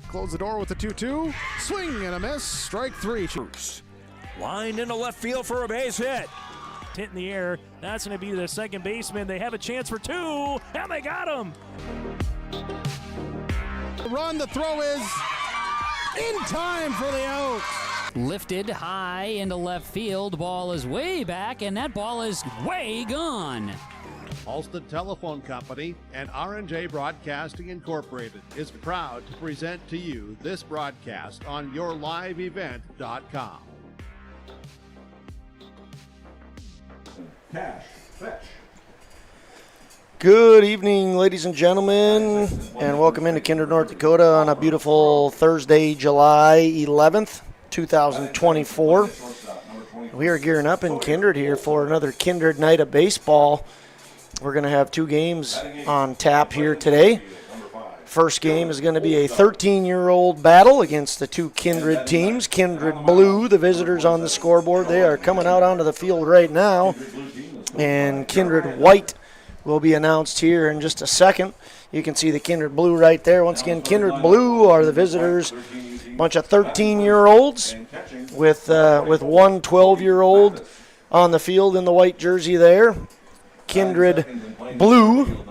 Close the door with the 2-2. Swing and a miss. Strike three. Line into left field for a base hit. Hit in the air. That's going to be the second baseman. They have a chance for two, and they got him. Run. The throw is in time for the out. Lifted high into left field. Ball is way back, and that ball is way gone. Halstead Telephone Company and R&J Broadcasting Incorporated is proud to present to you this broadcast on yourliveevent.com. Cash, fetch. Good evening, ladies and gentlemen, and welcome into Kindred, North Dakota on a beautiful Thursday, July 11th, 2024. We are gearing up in Kindred here for another Kindred night of baseball. We're going to have two games on tap here today. First game is going to be a 13-year-old battle against the two Kindred teams. Kindred Blue, the visitors on the scoreboard, they are coming out onto the field right now. And Kindred White will be announced here in just a second. You can see the Kindred Blue right there. Once again, Kindred Blue are the visitors. A bunch of 13-year-olds with one 12-year-old on the field in the white jersey there. Kindred Blue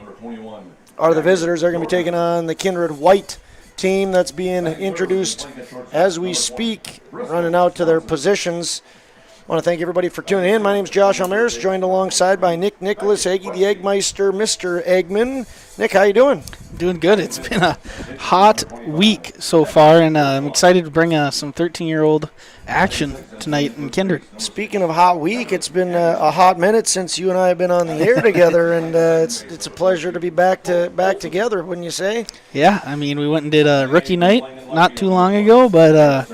are the visitors. They're going to be taking on the Kindred White team that's being introduced as we speak, running out to their positions. I want to thank everybody for tuning in. My name is Josh Almaris, joined alongside by Nick Nicholas, Eggy the Eggmeister, Mr. Eggman. Nick, how you doing? Doing good. It's been a hot week so far, and I'm excited to bring some 13-year-old action tonight in Kindred. Speaking of hot week, it's been a hot minute since you and I have been on the air together, and it's a pleasure to be back together, wouldn't you say? Yeah, I mean, we went and did a rookie night not too long ago, but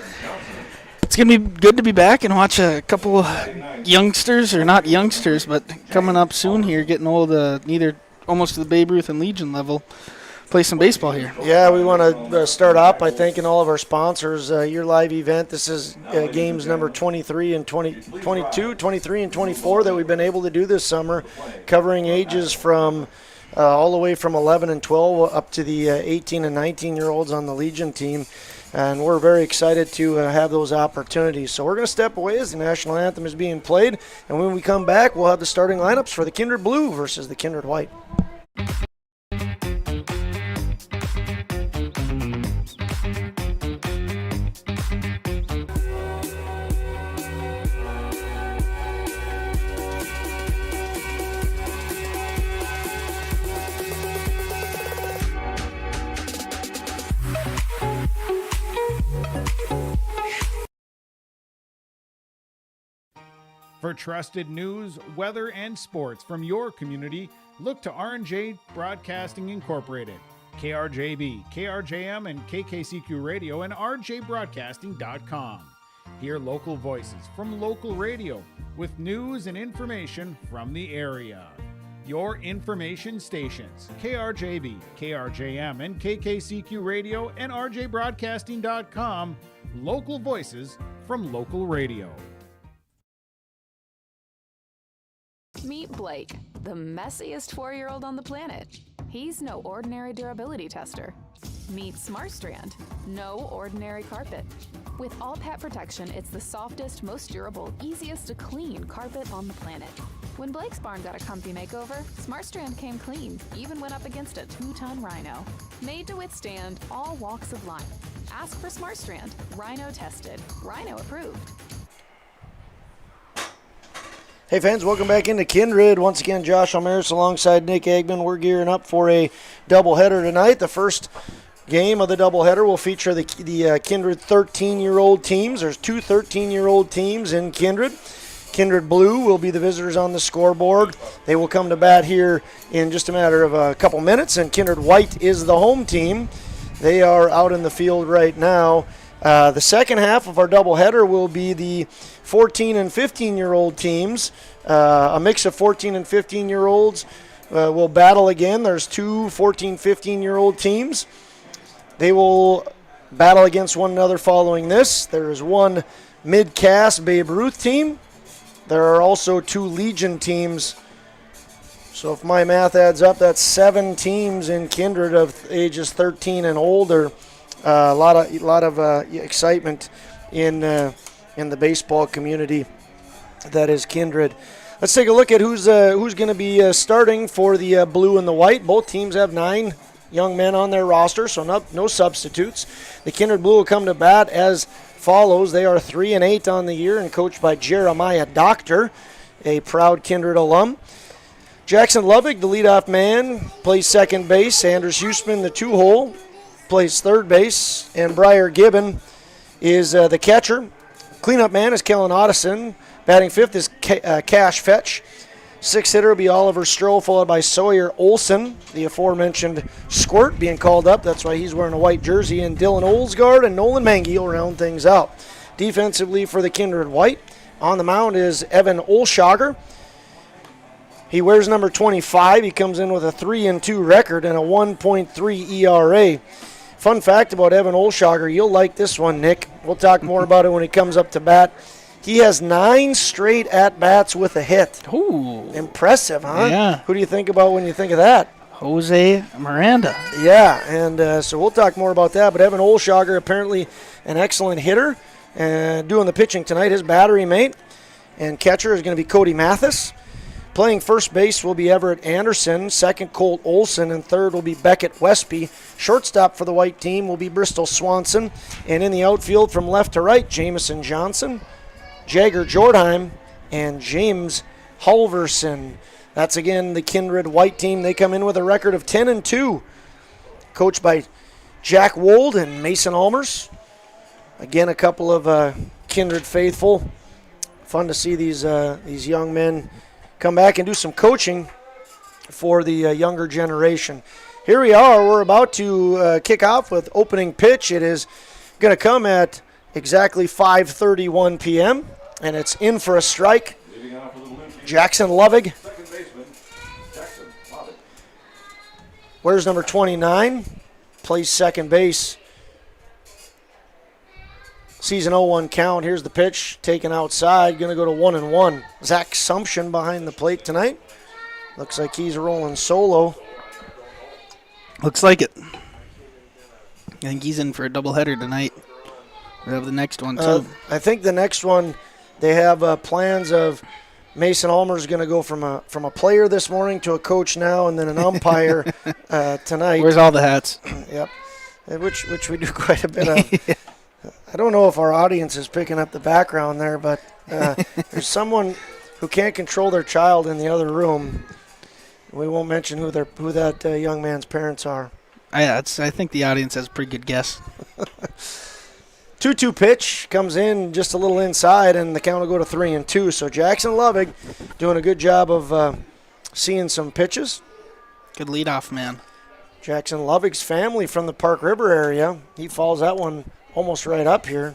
it's going to be good to be back and watch a couple of youngsters, or not youngsters, but coming up soon here, getting old, almost to the Babe Ruth and Legion level, play some baseball here. Yeah, we want to start off by thanking all of our sponsors. Your live event, this is games number 23 and 23 and 24 that we've been able to do this summer, covering ages from all the way from 11 and 12 up to the 18 and 19-year-olds on the Legion team. And we're very excited to have those opportunities. So we're going to step away as the national anthem is being played. And when we come back, we'll have the starting lineups for the Kindred Blue versus the Kindred White. For trusted news, weather, and sports from your community, look to R&J Broadcasting Incorporated, KRJB, KRJM, and KKCQ Radio, and rjbroadcasting.com. Hear local voices from local radio with news and information from the area. Your information stations, KRJB, KRJM, and KKCQ Radio, and rjbroadcasting.com. Local voices from local radio. Meet Blake, the messiest 4-year-old on the planet. He's no ordinary durability tester. Meet SmartStrand, no ordinary carpet. With all pet protection, it's the softest, most durable, easiest to clean carpet on the planet. When Blake's barn got a comfy makeover, SmartStrand came clean, even went up against a 2-ton rhino. Made to withstand all walks of life. Ask for SmartStrand, rhino tested, rhino approved. Hey fans, welcome back into Kindred. Once again, Josh Almaris alongside Nick Eggman. We're gearing up for a doubleheader tonight. The first game of the doubleheader will feature the Kindred 13-year-old teams. There's two 13-year-old teams in Kindred. Kindred Blue will be the visitors on the scoreboard. They will come to bat here in just a matter of a couple minutes, and Kindred White is the home team. They are out in the field right now. The second half of our doubleheader will be the 14 and 15-year-old teams. A mix of 14 and 15-year-olds will battle again. There's two 14, 15-year-old teams. They will battle against one another following this. There is one mid-cast Babe Ruth team. There are also two Legion teams So if my math adds up, that's 7 teams in Kindred of ages 13 and older. A lot of excitement in the baseball community that is Kindred. Let's take a look at who's going to be starting for the blue and the white. Both teams have 9 young men on their roster, so no substitutes. The Kindred Blue will come to bat as follows. They are 3-8 on the year and coached by Jeremiah Doctor, a proud Kindred alum. Jackson Lovig, the leadoff man, plays second base. Anders Huseman, the 2-hole, plays third base. And Briar Gibbon is the catcher. Cleanup man is Kellen Otteson. Batting fifth is Cash Fetch. Sixth hitter will be Oliver Stroh, followed by Sawyer Olson, the aforementioned Squirt, being called up. That's why he's wearing a white jersey. And Dylan Olsgaard and Nolan Mangy will round things out. Defensively for the Kindred White, on the mound is Evan Olshager. He wears number 25. He comes in with a 3-2 record and a 1.3 ERA. Fun fact about Evan Olshager, you'll like this one, Nick. We'll talk more about it when he comes up to bat. He has 9 straight at-bats with a hit. Ooh. Impressive, huh? Yeah. Who do you think about when you think of that? Jose Miranda. Yeah, and so we'll talk more about that. But Evan Olshager, apparently an excellent hitter, and doing the pitching tonight. His battery mate and catcher is going to be Cody Mathis. Playing first base will be Everett Anderson, second Colt Olson, and third will be Beckett Westby. Shortstop for the white team will be Bristol Swanson. And in the outfield from left to right, Jamison Johnson, Jagger Jordheim, and James Halverson. That's again the Kindred white team. They come in with a record of 10-2, coached by Jack Wold and Mason Almers. Again, a couple of Kindred faithful. Fun to see these young men come back and do some coaching for the younger generation. Here we are. We're about to kick off with opening pitch. It is going to come at exactly 5:31 p.m., and it's in for a strike. Jackson Lovig. Where's number 29? Plays second base. Season 0-1 count. Here's the pitch. Taken outside. Going to go to 1-1. Zach Sumption behind the plate tonight. Looks like he's rolling solo. Looks like it. I think he's in for a doubleheader tonight. We have the next one, too. I think the next one, they have plans of Mason Almer's going to go from a player this morning to a coach now, and then an umpire tonight. Where's all the hats? Yep. Which we do quite a bit of. Yeah. I don't know if our audience is picking up the background there, but there's someone who can't control their child in the other room. We won't mention who that young man's parents are. I think the audience has a pretty good guess. 2-2 pitch comes in just a little inside, and the count will go to 3-2. So Jackson Lovig doing a good job of seeing some pitches. Good leadoff man. Jackson Lovig's family from the Park River area. He follows that one almost right up here.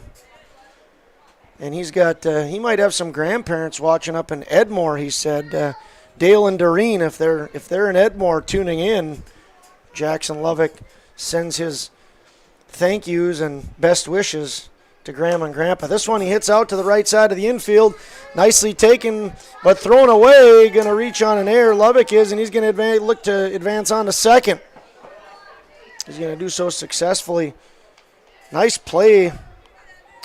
And he's got, he might have some grandparents watching up in Edmore, he said. Dale and Doreen, if they're in Edmore tuning in, Jackson Lovig sends his thank yous and best wishes to Grandma and Grandpa. This one he hits out to the right side of the infield. Nicely taken, but thrown away. Going to reach on an air. Lovig is, and he's going to look to advance on to second. He's going to do so successfully. Nice play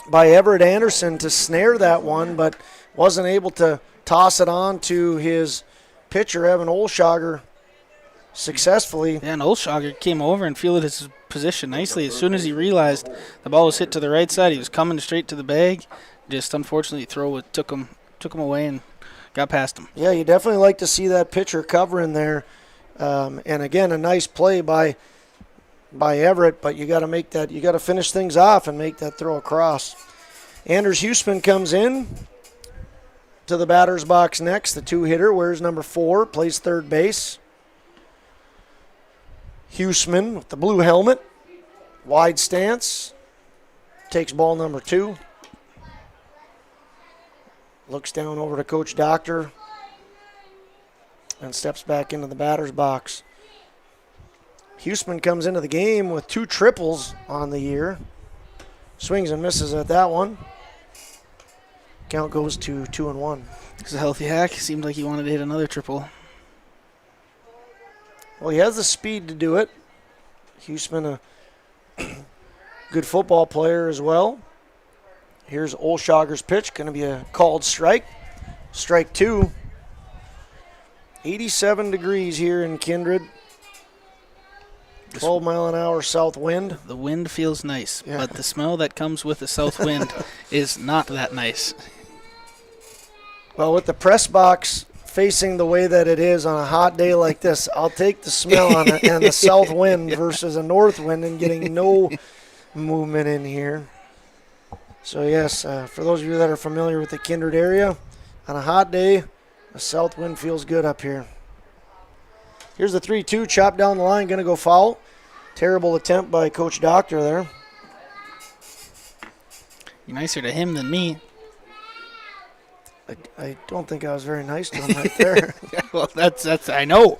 by Everett Anderson to snare that one, but wasn't able to toss it on to his pitcher, Evan Olshager, successfully. Yeah, and Olshager came over and fielded his position nicely. As soon as he realized the ball was hit to the right side, he was coming straight to the bag. Just unfortunately, took him away and got past him. Yeah, you definitely like to see that pitcher covering there. And again, a nice play by Everett, but you got to finish things off and make that throw across. Anders Huseman comes in to the batter's box next. The 2-hitter wears number 4, plays third base. Huseman with the blue helmet, wide stance, takes ball number 2. Looks down over to Coach Doctor and steps back into the batter's box. Huseman comes into the game with 2 triples on the year. Swings and misses at that one. Count goes to 2-1. He's a healthy hack. Seemed like he wanted to hit another triple. Well, he has the speed to do it. Huseman, a good football player as well. Here's Olshager's pitch, going to be a called strike. Strike 2. 87 degrees here in Kindred. 12 mile an hour south wind. The wind feels nice, but the smell that comes with the south wind is not that nice. Well, with the press box facing the way that it is on a hot day like this, I'll take the smell and the south wind versus a north wind and getting no movement in here. So, yes, for those of you that are familiar with the Kindred area, on a hot day, the south wind feels good up here. Here's the 3-2, chopped down the line, going to go foul. Terrible attempt by Coach Doctor there. You're nicer to him than me. I don't think I was very nice to him right there. Yeah, well, that's I know.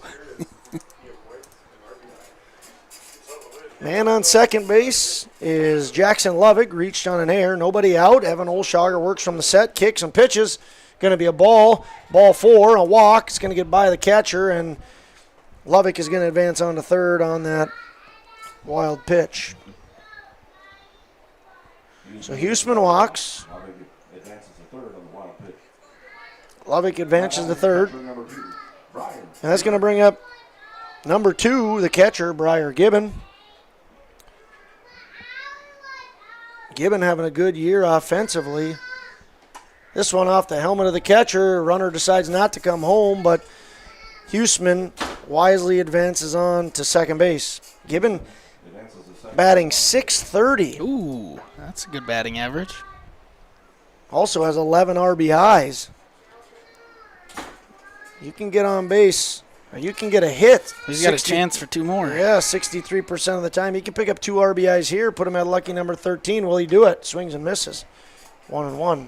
Man on second base is Jackson Lovick, reached on an air, nobody out. Evan Olshager works from the set, kicks and pitches. Going to be a ball 4, a walk. It's going to get by the catcher, and Lovick is going to advance on to third on that wild pitch. So Huseman walks. Lovick advances to third. And that's going to bring up number 2, the catcher, Briar Gibbon. Gibbon having a good year offensively. This one off the helmet of the catcher. Runner decides not to come home, but Huseman wisely advances on to second base. Gibbon batting .630. Ooh, that's a good batting average. Also has 11 RBIs. You can get on base, or you can get a hit. He's got a chance for 2 more. Yeah, 63% of the time. He can pick up 2 RBIs here, put him at lucky number 13. Will he do it? Swings and misses. 1-1.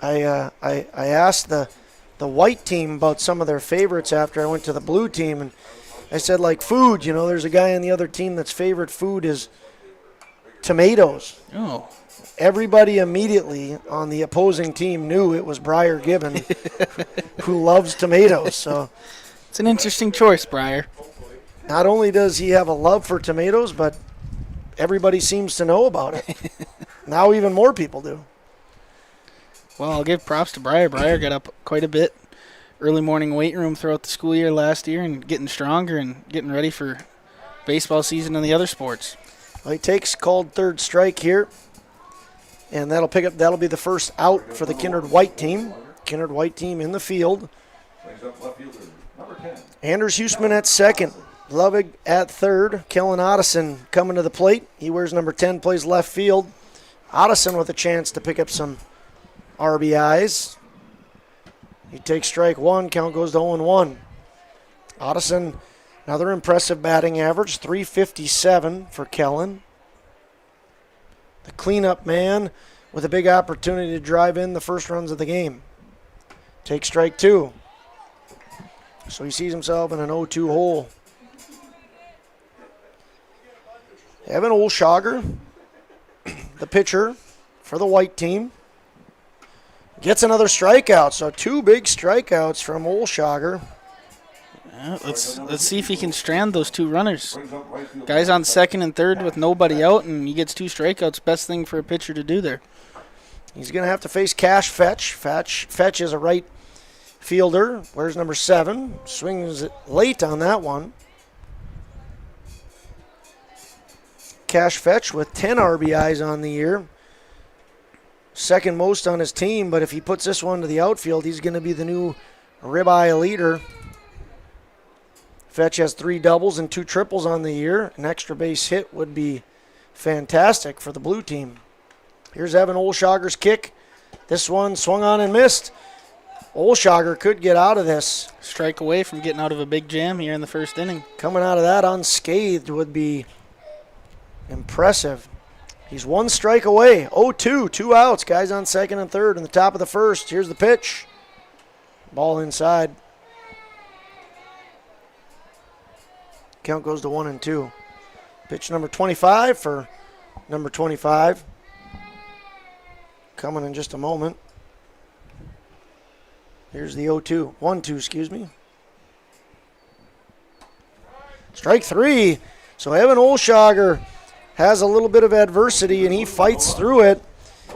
I asked the white team about some of their favorites after I went to the blue team, and I said, like food, you know, there's a guy on the other team that's favorite food is tomatoes. Oh. Everybody immediately on the opposing team knew it was Briar Gibbon, who loves tomatoes. So it's an interesting choice, Briar. Not only does he have a love for tomatoes, but everybody seems to know about it. Now even more people do. Well, I'll give props to Briar. Briar got up quite a bit. Early morning weight room throughout the school year last year and getting stronger and getting ready for baseball season and the other sports. Well, he takes called third strike here. And that'll be the first out for the Kindred White team. Kindred White team in the field. Anders Huseman at second. Lovig at third. Kellen Otteson coming to the plate. He wears number 10, plays left field. Otteson with a chance to pick up some RBIs. He takes strike 1. Count goes to 0-1. Otteson, another impressive batting average, .357 for Kellen. The cleanup man with a big opportunity to drive in the first runs of the game. Take strike 2. So he sees himself in an 0-2 hole. Evan Olshager, the pitcher for the white team, gets another strikeout. So 2 big strikeouts from Olshager. Let's see if he can strand those 2 runners. Guys on second and third with nobody out, and he gets 2 strikeouts. Best thing for a pitcher to do there. He's going to have to face Cash Fetch. Fetch is a right fielder. Wears number 7. Swings it late on that one. Cash Fetch with 10 RBIs on the year. Second most on his team, but if he puts this one to the outfield, he's going to be the new ribeye leader. Fetch has 3 doubles and 2 triples on the year. An extra base hit would be fantastic for the blue team. Here's Evan Olshager's kick. This one swung on and missed. Olshager could get out of this. Strike away from getting out of a big jam here in the first inning. Coming out of that unscathed would be impressive. He's 1 strike away. 0-2, 2 outs. Guys on second and third in the top of the first. Here's the pitch. Ball inside. Count goes to 1-2. Pitch number 25 for number 25. Coming in just a moment. Here's the 0-2. 1-2, excuse me. Strike 3. So Evan Olshager has a little bit of adversity, and he fights through it.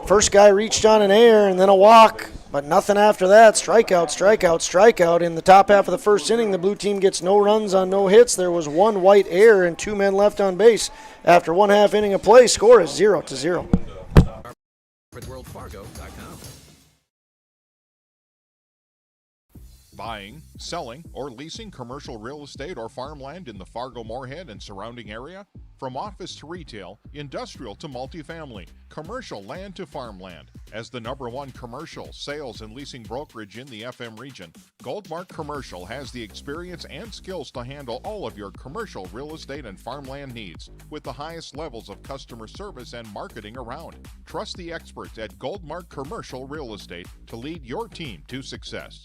First guy reached on an air and then a walk, but nothing after that. Strikeout, strikeout, strikeout. In the top half of the first inning, the blue team gets no runs on no hits. There was one white error and 2 men left on base. After 1/2 inning of play, score is 0-0. Buying, selling, or leasing commercial real estate or farmland in the Fargo-Moorhead and surrounding area? From office to retail, industrial to multifamily, commercial land to farmland. As the #1 commercial, sales, and leasing brokerage in the FM region, Goldmark Commercial has the experience and skills to handle all of your commercial real estate and farmland needs with the highest levels of customer service and marketing around. Trust the experts at Goldmark Commercial Real Estate to lead your team to success.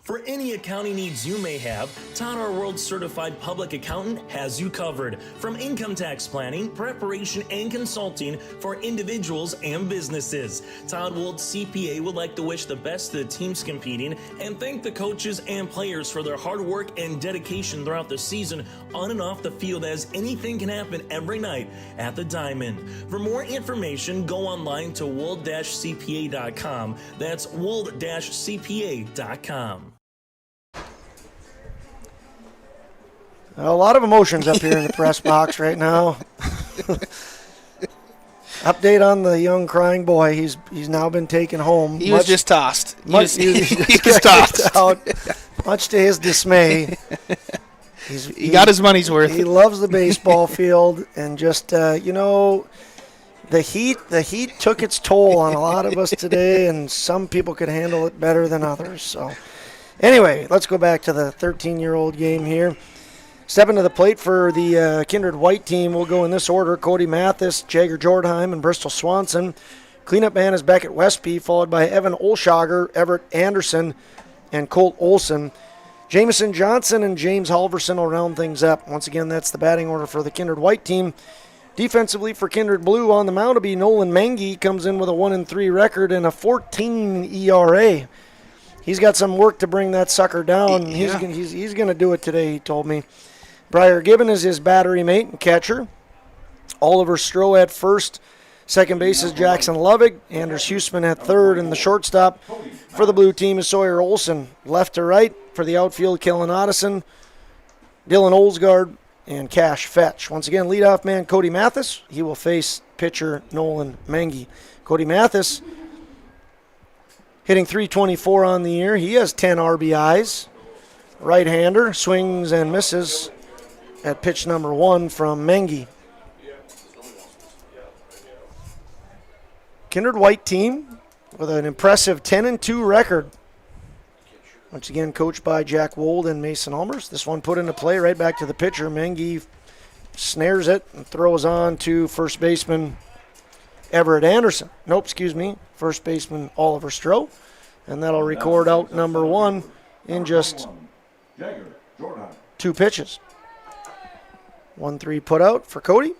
For any accounting needs you may have, Todd R. World Certified Public Accountant has you covered. From income tax planning, preparation, and consulting for individuals and businesses. Todd Wold CPA would like to wish the best to the teams competing and thank the coaches and players for their hard work and dedication throughout the season on and off the field, as anything can happen every night at the Diamond. For more information, go online to wold-cpa.com. That's wold-cpa.com. A lot of emotions up here in the press box right now. Update on the young crying boy. He's now been taken home. He was just tossed. He was tossed out, much to his dismay. He got his money's worth. He loves the baseball field, and just the heat took its toll on a lot of us today, and some people could handle it better than others. So, anyway, let's go back to the 13-year-old game here. Stepping to the plate for the Kindred White team, we'll go in this order: Cody Mathis, Jagger Jordheim, and Bristol Swanson. Cleanup man is Beckett Westby, followed by Evan Olshager, Everett Anderson, and Colt Olson. Jamison Johnson and James Halverson will round things up. Once again, that's the batting order for the Kindred White team. Defensively for Kindred Blue, on the mound will be Nolan Mengi, comes in with a 1-3 record and a 14 ERA. He's got some work to bring that sucker down. Yeah. He's going to do it today, he told me. Briar Gibbon is his battery mate and catcher. Oliver Stroh at first. Second base is Jackson Lovig. Anders Huseman at third. And the shortstop for the blue team is Sawyer Olson. Left to right for the outfield, Kellen Otteson, Dylan Olsgaard, and Cash Fetch. Once again, leadoff man Cody Mathis. He will face pitcher Nolan Mengi. Cody Mathis hitting .324 on the year. He has 10 RBIs. Right-hander, swings and misses at pitch number 1 from Mengi. Kindred White team with an impressive 10-2 record. Once again, coached by Jack Wold and Mason Ulmers. This one put into play right back to the pitcher. Mengi snares it and throws on to first baseman Everett Anderson. First baseman Oliver Stroh. And that'll record out number 1 in just 2 pitches. 1-3 put out for Cody.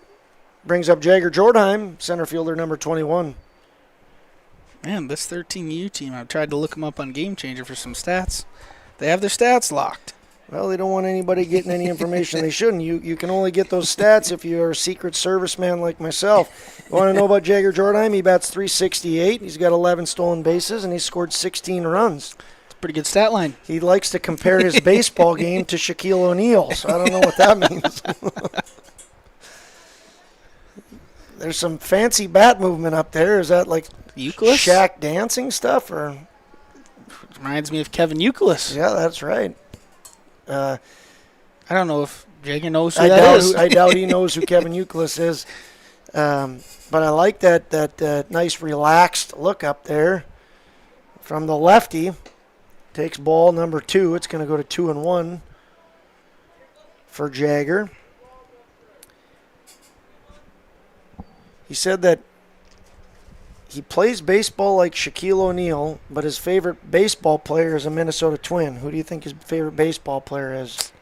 Brings up Jagger Jordheim, center fielder number 21. Man, this 13U team, I've tried to look them up on Game Changer for some stats. They have their stats locked. Well, they don't want anybody getting any information they shouldn't. You can only get those stats if you're a secret serviceman like myself. You want to know about Jagger Jordheim? He bats .368. He's got 11 stolen bases, and he scored 16 runs. Pretty good stat line. He likes to compare his baseball game to Shaquille O'Neal, so I don't know what that means. There's some fancy bat movement up there. Is that like Euclid? Shaq dancing stuff? Or reminds me of Kevin Euclid. Yeah, that's right. I don't know if Jagger knows who that is. I doubt he knows who Kevin Euclid is. But I like that nice relaxed look up there from the lefty. Takes ball number 2. It's going to go to 2-1 for Jagger. He said that he plays baseball like Shaquille O'Neal, but his favorite baseball player is a Minnesota Twin. Who do you think his favorite baseball player is?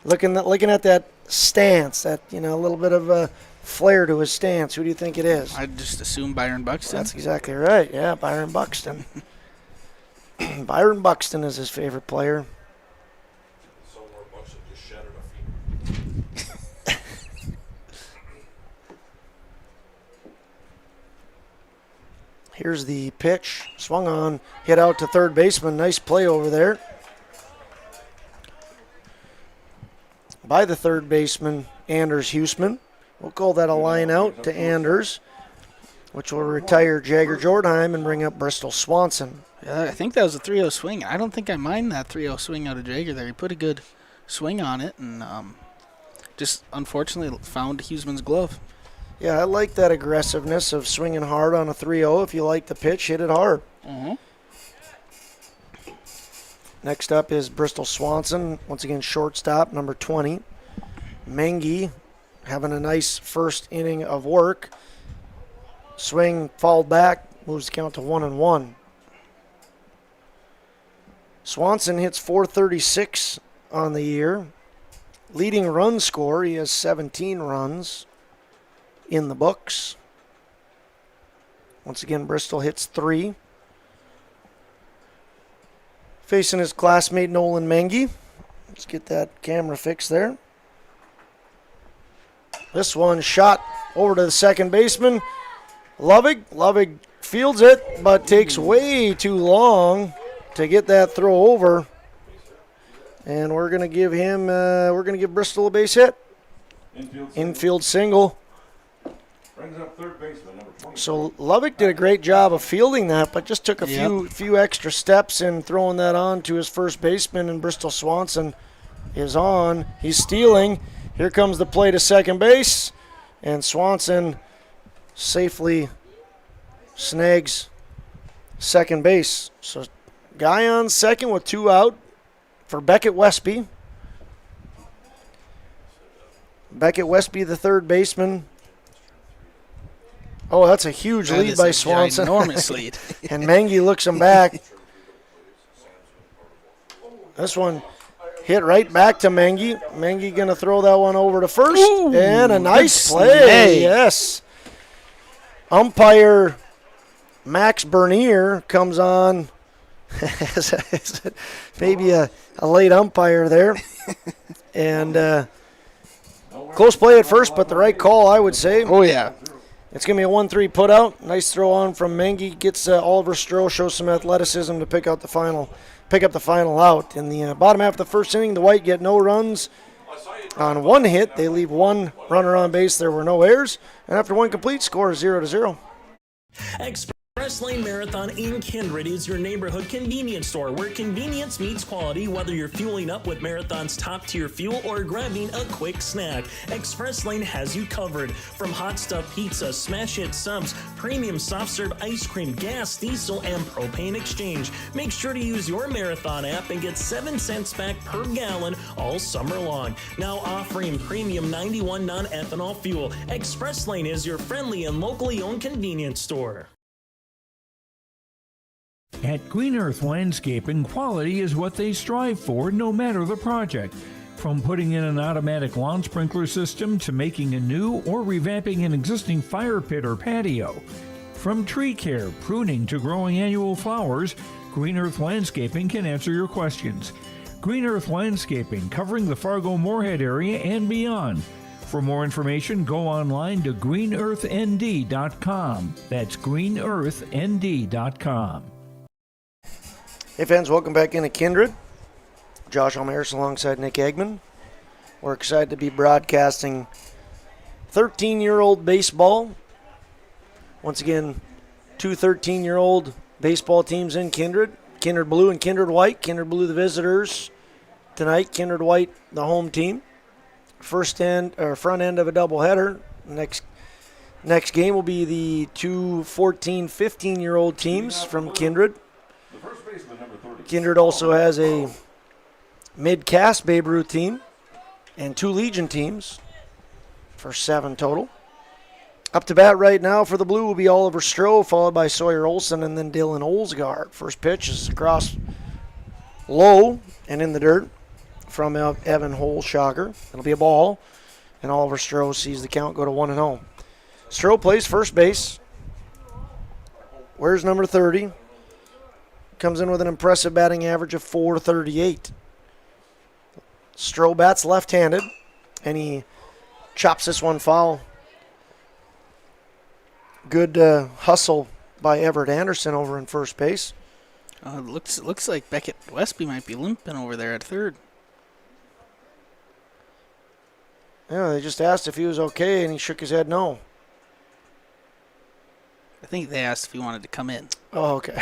Looking at that stance, that a little bit of a flair to his stance. Who do you think it is? I'd just assume Byron Buxton. That's exactly right. Yeah, Byron Buxton. Byron Buxton is his favorite player. Here's the pitch. Swung on, hit out to third baseman. Nice play over there by the third baseman, Anders Huseman. We'll call that a line out to Anders, which will retire Jagger Jordheim and bring up Bristol Swanson. Yeah, I think that was a 3-0 swing. I don't think I mind that 3-0 swing out of Jagger there. He put a good swing on it and just unfortunately found Huseman's glove. Yeah, I like that aggressiveness of swinging hard on a 3-0. If you like the pitch, hit it hard. Mm-hmm. Next up is Bristol Swanson, once again shortstop, number 20. Mengi having a nice first inning of work. Swing fouled back, moves the count to 1-1. Swanson hits .436 on the year. Leading run scorer, he has 17 runs in the books. Once again, Bristol hits 3. Facing his classmate Nolan Mengi. Let's get that camera fixed there. This one shot over to the second baseman. Lovig fields it, but takes way too long to get that throw over. And we're going to give Bristol a base hit. Infield single. Brings up third baseman, number 20. So Lovick did a great job of fielding that, but just took a few extra steps in throwing that on to his first baseman, and Bristol Swanson is on. He's stealing. Here comes the play to second base, and Swanson safely snags second base. So guy on second with 2 out for Beckett Westby. Beckett Westby, the third baseman. Oh, that's a huge lead by Swanson. Enormous lead. And Mengi looks him back. This one hit right back to Mengi. Mengi going to throw that one over to first. Ooh, and a nice play. Yes. Umpire Max Bernier comes on. Maybe a late umpire there. And close play at first, but the right call, I would say. Oh, yeah. It's going to be a 1-3 put out. Nice throw on from Mengi. Gets Oliver Stroh, shows some athleticism to pick up the final out. In the bottom half of the first inning, the White get no runs on 1 hit. They leave 1 runner on base. There were no errors. And after 1 complete, score is 0-0. Express Lane Marathon in Kindred is your neighborhood convenience store where convenience meets quality, whether you're fueling up with Marathon's top-tier fuel or grabbing a quick snack. Express Lane has you covered. From hot stuff pizza, smash hit subs, premium soft serve ice cream, gas, diesel, and propane exchange. Make sure to use your Marathon app and get 7 cents back per gallon all summer long. Now offering premium 91 non-ethanol fuel. Express Lane is your friendly and locally owned convenience store. At Green Earth Landscaping, quality is what they strive for, no matter the project. From putting in an automatic lawn sprinkler system to making a new or revamping an existing fire pit or patio. From tree care, pruning to growing annual flowers, Green Earth Landscaping can answer your questions. Green Earth Landscaping, covering the Fargo-Moorhead area and beyond. For more information, go online to greenearthnd.com. That's greenearthnd.com. Hey fans, welcome back into Kindred. Josh Almaris alongside Nick Eggman. We're excited to be broadcasting 13-year-old baseball. Once again, 2 13-year-old baseball teams in Kindred. Kindred Blue and Kindred White. Kindred Blue the visitors tonight. Kindred White the home team. Front end of a doubleheader. Next game will be the 2 14, 15-year-old teams from Kindred. Kindred also has a mid-cast Babe Ruth team and 2 Legion teams for 7 total. Up to bat right now for the Blue will be Oliver Stroh, followed by Sawyer Olson and then Dylan Olsgaard. First pitch is across low and in the dirt from Evan Holshager. It'll be a ball. And Oliver Stroh sees the count go to 1-0. Stroh plays first base. Where's number 30? Comes in with an impressive batting average of .438. Stroh bats left-handed, and he chops this one foul. Good hustle by Everett Anderson over in first base. It looks like Beckett Westby might be limping over there at third. Yeah, they just asked if he was okay, and he shook his head no. I think they asked if he wanted to come in. Oh, okay.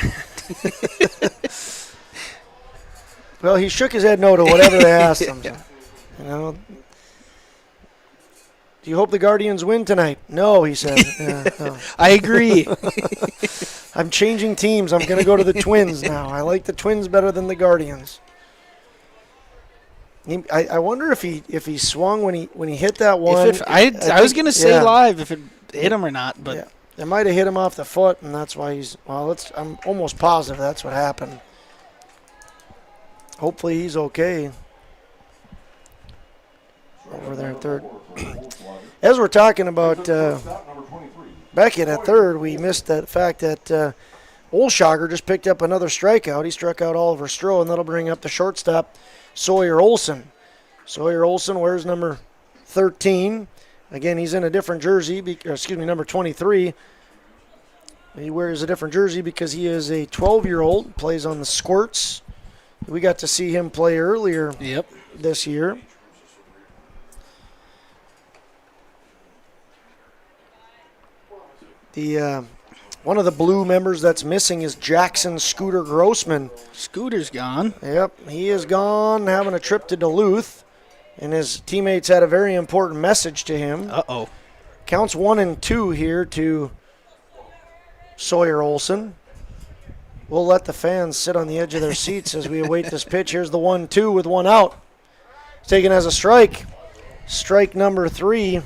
Well, he shook his head no to whatever they asked him. So, you know, do you hope the Guardians win tonight? No, he said. Yeah, no. I agree. I'm changing teams. I'm going to go to the Twins now. I like the Twins better than the Guardians. I wonder if he swung when he hit that one. I was going to say live if it hit him or not, but. Yeah. It might have hit him off the foot, and that's why I'm almost positive that's what happened. Hopefully he's okay. Over there at third. As we're talking about Beckett at third, we missed the fact that Olshager just picked up another strikeout. He struck out Oliver Stroh, and that'll bring up the shortstop, Sawyer Olson. Sawyer Olson wears number 13. Again, he's in a different jersey, number 23. He wears a different jersey because he is a 12-year-old, plays on the Squirts. We got to see him play earlier this year. One of the blue members that's missing is Jackson Scooter Grossman. Scooter's gone. Yep, he is gone, having a trip to Duluth. And his teammates had a very important message to him. Uh-oh. Counts 1-2 here to Sawyer Olson. We'll let the fans sit on the edge of their seats as we await this pitch. Here's the 1-2 with one out. Taken as a strike. Strike number 3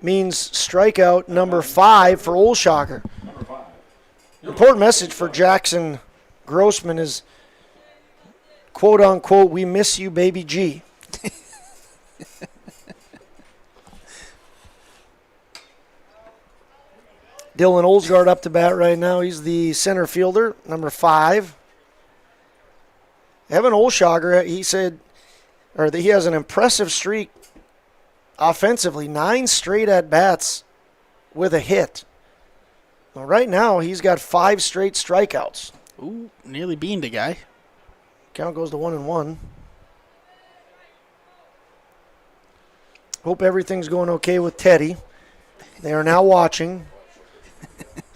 means strikeout number 5 for Olshager. Important message for Jackson Grossman is, quote unquote, we miss you, baby G. Dylan Olsgaard up to bat right now. He's the center fielder, number 5. Evan Olshager, he said, he has an impressive streak offensively, 9 straight at-bats with a hit. Well, right now, he's got 5 straight strikeouts. Ooh, nearly beaned a guy. Count goes to 1-1. Hope everything's going okay with Teddy. They are now watching.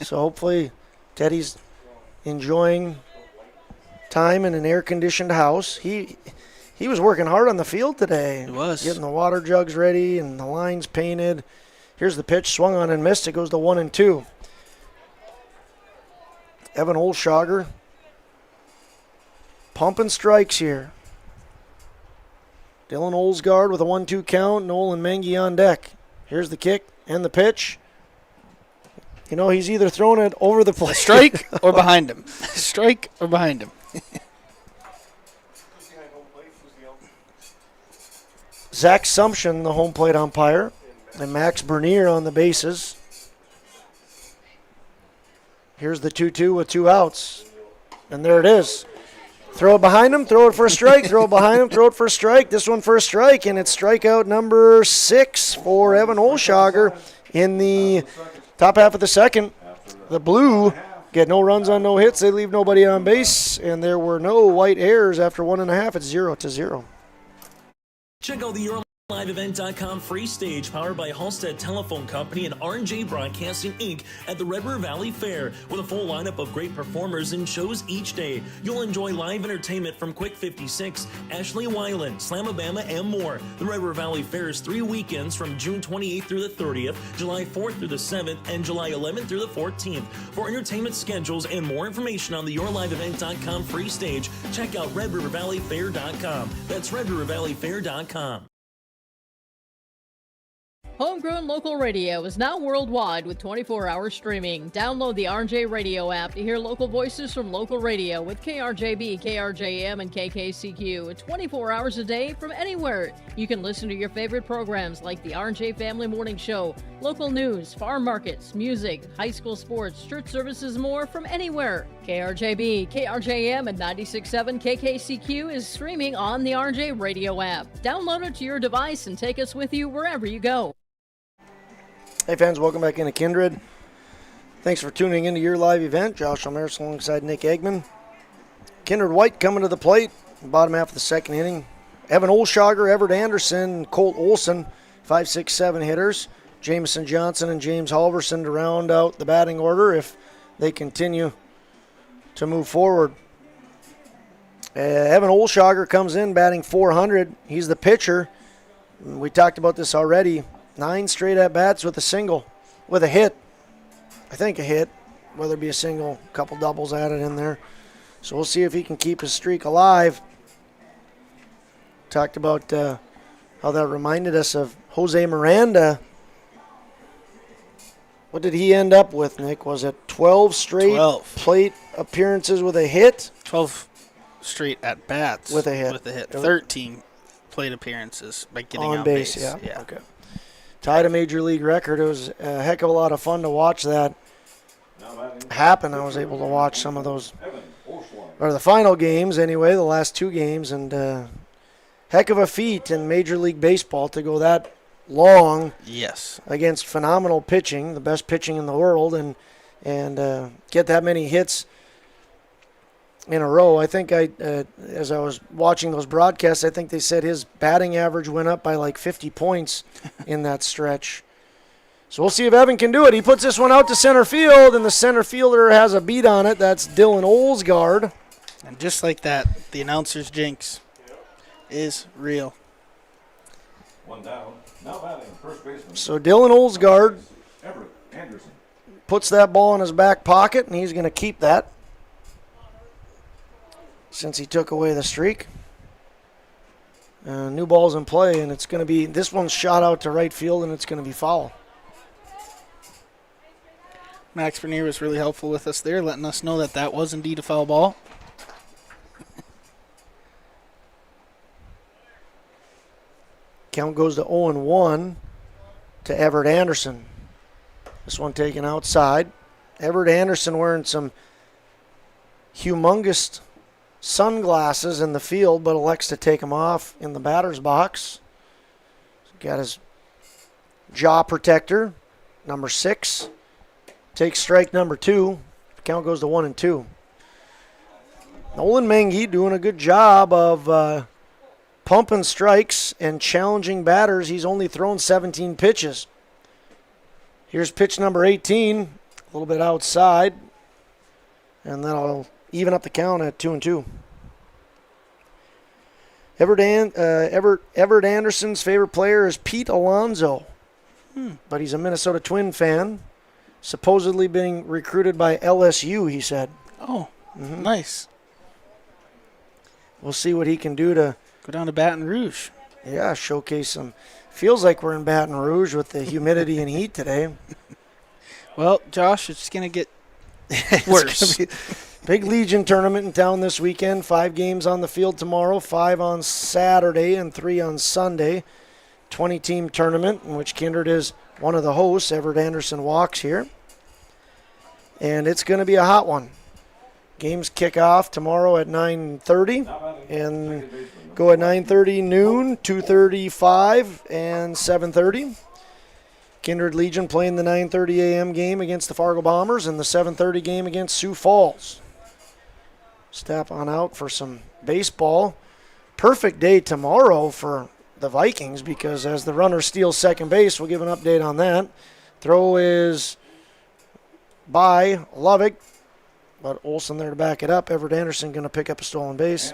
So hopefully Teddy's enjoying time in an air-conditioned house. He was working hard on the field today. He was. Getting the water jugs ready and the lines painted. Here's the pitch, swung on and missed. It goes to 1-2. Evan Olshager pumping strikes here. Dylan Olsgaard with a 1-2 count. Nolan Mengi on deck. Here's the kick and the pitch. You know, he's either throwing it over the plate. Strike or behind him. Strike or behind him. Zach Sumption, the home plate umpire, and Max Bernier on the bases. Here's the 2-2 with 2 outs. And there it is. Throw it behind him, throw it for a strike, throw it behind him, throw it for a strike. This one for a strike, and it's strikeout number 6 for Evan Olshager in the top half of the second. The Blue get no runs on no hits. They leave nobody on base, and there were no white errors after 1.5. It's 0-0. Check out the YourLiveEvent.com free stage powered by Halstead Telephone Company and R&J Broadcasting Inc. at the Red River Valley Fair with a full lineup of great performers and shows each day. You'll enjoy live entertainment from Quick 56, Ashley Weiland, Slamabama, and more. The Red River Valley Fair is 3 weekends from June 28th through the 30th, July 4th through the 7th, and July 11th through the 14th. For entertainment schedules and more information on the YourLiveEvent.com free stage, check out RedRiverValleyFair.com. That's RedRiverValleyFair.com. Homegrown local radio is now worldwide with 24-hour streaming. Download the RJ Radio app to hear local voices from local radio with KRJB, KRJM, and KKCQ 24 hours a day from anywhere. You can listen to your favorite programs like the RJ Family Morning Show, local news, farm markets, music, high school sports, church services, more from anywhere. KRJB, KRJM, and 96.7 KKCQ is streaming on the RJ Radio app. Download it to your device and take us with you wherever you go. Hey fans, welcome back into Kindred. Thanks for tuning into your live event. Josh Almaris alongside Nick Eggman. Kindred White coming to the plate, bottom half of the second inning. Evan Olshager, Everett Anderson, Colt Olson, 5, 6, 7 hitters. Jameson Johnson and James Halverson to round out the batting order if they continue to move forward. Evan Olshager comes in batting .400. He's the pitcher. We talked about this already. 9 straight at-bats with a hit. I think a hit, whether it be a single, a couple doubles added in there. So we'll see if he can keep his streak alive. Talked about how that reminded us of Jose Miranda. What did he end up with, Nick? Was it 12 straight plate appearances with a hit? 12 straight at-bats with a hit. 13 plate appearances by getting on base. Yeah. Okay. Tied a major league record. It was a heck of a lot of fun to watch that happen. I was able to watch some of those, or the final games anyway, the last 2 games, and heck of a feat in Major League Baseball to go that long. Yes. Against phenomenal pitching, the best pitching in the world, and get that many hits in a row. I think as I was watching those broadcasts, I think they said his batting average went up by like 50 points in that stretch. So we'll see if Evan can do it. He puts this one out to center field, and the center fielder has a beat on it. That's Dylan Olsgaard. And just like that, the announcer's jinx is real. One down. Now batting first baseman. So Dylan Olsgaard Everett Anderson puts that ball in his back pocket, and he's going to keep that since he took away the streak. New ball's in play, and it's going to be, this one's shot out to right field, and it's going to be foul. Max Bernier was really helpful with us there, letting us know that that was indeed a foul ball. Count goes to 0-1 to Everett Anderson. This one taken outside. Everett Anderson wearing some humongous sunglasses in the field, but elects to take them off in the batter's box. Got his jaw protector, number 6. Takes strike number 2. Count goes to 1-2. Nolan Mengi doing a good job of pumping strikes and challenging batters. He's only thrown 17 pitches. Here's pitch number 18, a little bit outside, and that'll even up the count at 2-2. Everett Anderson's favorite player is Pete Alonso, but he's a Minnesota Twin fan, supposedly being recruited by LSU, he said. Oh, nice. We'll see what he can do to go down to Baton Rouge. Yeah, showcase some. Feels like we're in Baton Rouge with the humidity and heat today. Well, Josh, it's going to get worse. Big Legion tournament in town this weekend. 5 games on the field tomorrow, 5 on Saturday, and 3 on Sunday. 20-team tournament in which Kindred is one of the hosts. Everett Anderson walks here. And it's going to be a hot one. Games kick off tomorrow at 9:30 and go at 9:30 noon, 2:30, 5, and 7:30. Kindred Legion playing the 9:30 a.m. game against the Fargo Bombers and the 7:30 game against Sioux Falls. Step on out for some baseball. Perfect day tomorrow for the Vikings because as the runner steals second base, we'll give an update on that. Throw is by Lovick, but Olsen there to back it up. Everett Anderson going to pick up a stolen base.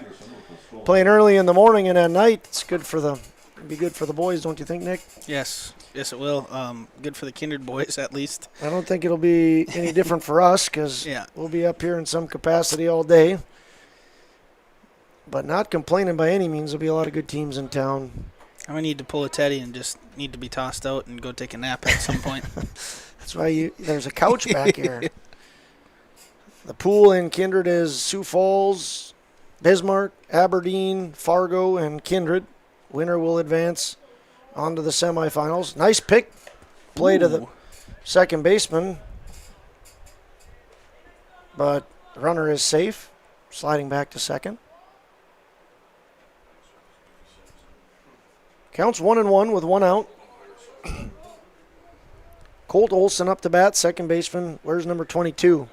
Playing early in the morning and at night, it's good for be good for the boys, don't you think, Nick? Yes, it will. Good for the Kindred boys, at least. I don't think it'll be any different for us because we'll be up here in some capacity all day. But not complaining by any means. There'll be a lot of good teams in town. I might need to pull a Teddy and just need to be tossed out and go take a nap at some point. That's why there's a couch back here. The pool in Kindred is Sioux Falls, Bismarck, Aberdeen, Fargo, and Kindred. Winner will advance on to the semifinals. Nice pick play to the second baseman, but the runner is safe, sliding back to second. Counts 1-1 with 1 out. Colt Olson up to bat, second baseman. Where's number 22?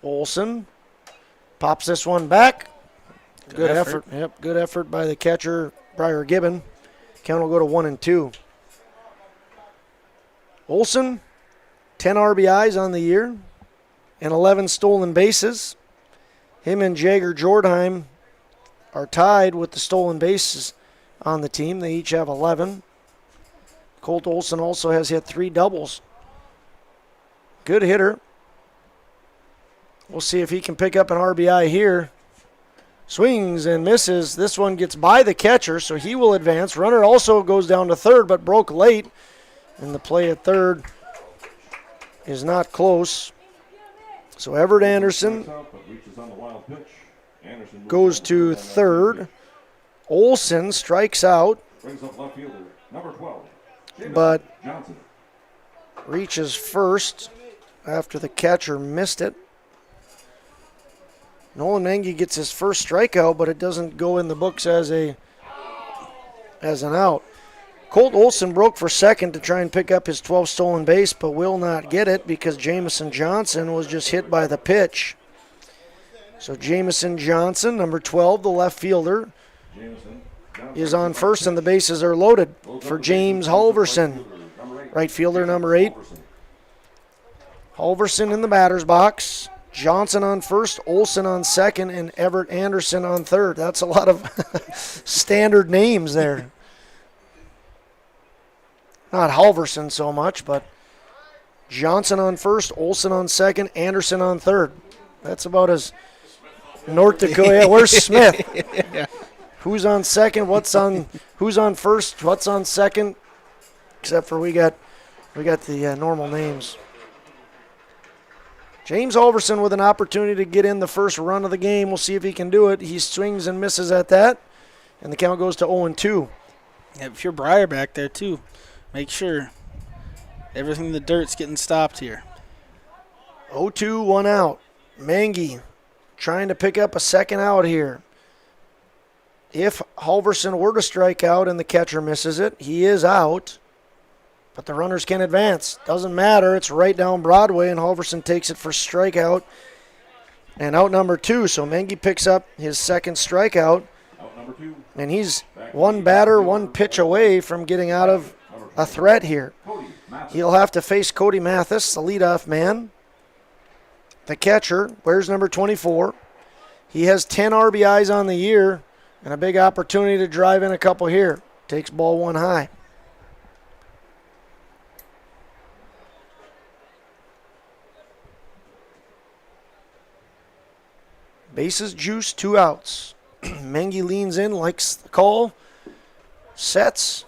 Olson pops this one back. Good effort. Yep, good effort by the catcher, Briar Gibbon. Count will go to 1-2. Olson, 10 RBIs on the year and 11 stolen bases. Him and Jagger Jordheim are tied with the stolen bases on the team. They each have 11. Colt Olson also has hit 3 doubles. Good hitter. We'll see if he can pick up an RBI here. Swings and misses. This one gets by the catcher, so he will advance. Runner also goes down to third, but broke late. And the play at third is not close. So Everett Anderson goes to third. Olson strikes out, but reaches first after the catcher missed it. Nolan Mengi gets his first strikeout, but it doesn't go in the books as an out. Colt Olson broke for second to try and pick up his 12th stolen base, but will not get it because Jamison Johnson was just hit by the pitch. So Jamison Johnson, number 12, the left fielder, is on first, and the bases are loaded for James Halverson. Right fielder, number 8. Halverson in the batter's box. Johnson on first, Olson on second, and Everett Anderson on third. That's a lot of standard names there. Not Halverson so much, but Johnson on first, Olson on second, Anderson on third. That's about as North Dakota. Yeah, where's Smith? Who's on second? Who's on first? What's on second? Except for we got the normal names. James Halverson with an opportunity to get in the first run of the game. We'll see if he can do it. He swings and misses at that, and the count goes to 0-2. Yeah, if you're Briar back there too, make sure everything in the dirt's getting stopped here. 0-2, 1 out. Mangy trying to pick up a second out here. If Halverson were to strike out and the catcher misses it, he is out. But the runners can advance. Doesn't matter. It's right down Broadway, and Halverson takes it for strikeout. And out number 2. So Mengi picks up his second strikeout. And he's one batter, one pitch away from getting out of a threat here. He'll have to face Cody Mathis, the leadoff man. The catcher, where's number 24? He has 10 RBIs on the year and a big opportunity to drive in a couple here. Takes ball 1 high. Bases juice, 2 outs. Mengi leans in, likes the call, sets,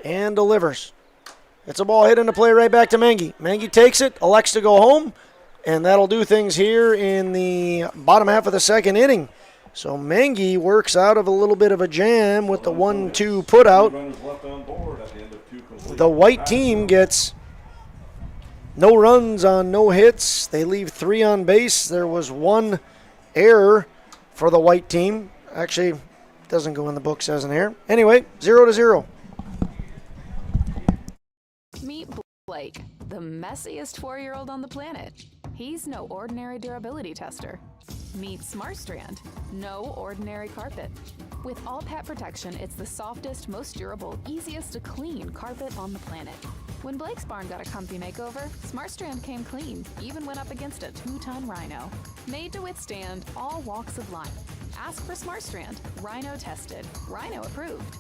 and delivers. It's a ball hit into play right back to Mengi. Mengi takes it, elects to go home, and that'll do things here in the bottom half of the second inning. So Mengi works out of a little bit of a jam with the 1-2 put out. The white team gets no runs on no hits. They leave 3 on base. There was 1 error for the white team. Actually, doesn't go in the books as an error. Anyway, 0-0. Meet Blake, the messiest 4-year-old on the planet. He's no ordinary durability tester. Meet SmartStrand, no ordinary carpet. With all pet protection, it's the softest, most durable, easiest to clean carpet on the planet. When Blake's barn got a comfy makeover, SmartStrand came clean, even went up against a 2-ton rhino. Made to withstand all walks of life. Ask for SmartStrand, rhino tested, rhino approved.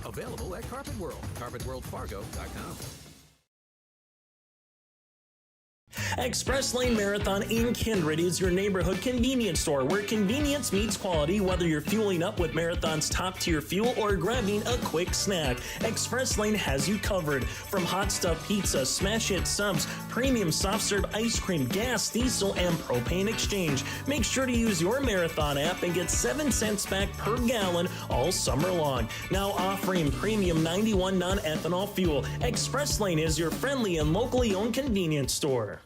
Available at Carpet World, carpetworldfargo.com. Express Lane Marathon in Kindred is your neighborhood convenience store where convenience meets quality, whether you're fueling up with Marathon's top-tier fuel or grabbing a quick snack. Express Lane has you covered. From hot stuff pizza, smash hit subs, premium soft serve ice cream, gas, diesel, and propane exchange. Make sure to use your Marathon app and get 7 cents back per gallon all summer long. Now offering premium 91 non-ethanol fuel. Express Lane is your friendly and locally owned convenience store.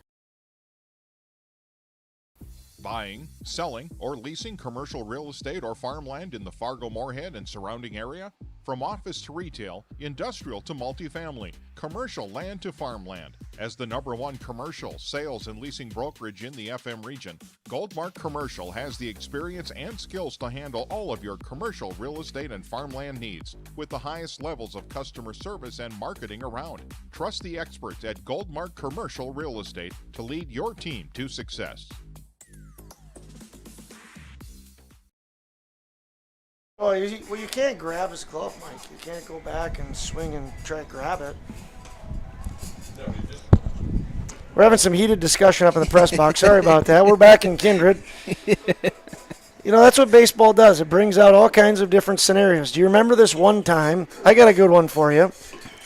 Buying, selling, or leasing commercial real estate or farmland in the Fargo-Moorhead and surrounding area? From office to retail, industrial to multifamily, commercial land to farmland. As the #1 commercial, sales, and leasing brokerage in the FM region, Goldmark Commercial has the experience and skills to handle all of your commercial real estate and farmland needs with the highest levels of customer service and marketing around. Trust the experts at Goldmark Commercial Real Estate to lead your team to success. Oh, you can't grab his glove, Mike. You can't go back and swing and try to grab it. We're having some heated discussion up in the press box. Sorry about that. We're back in Kindred. You know, that's what baseball does. It brings out all kinds of different scenarios. Do you remember this one time? I got a good one for you.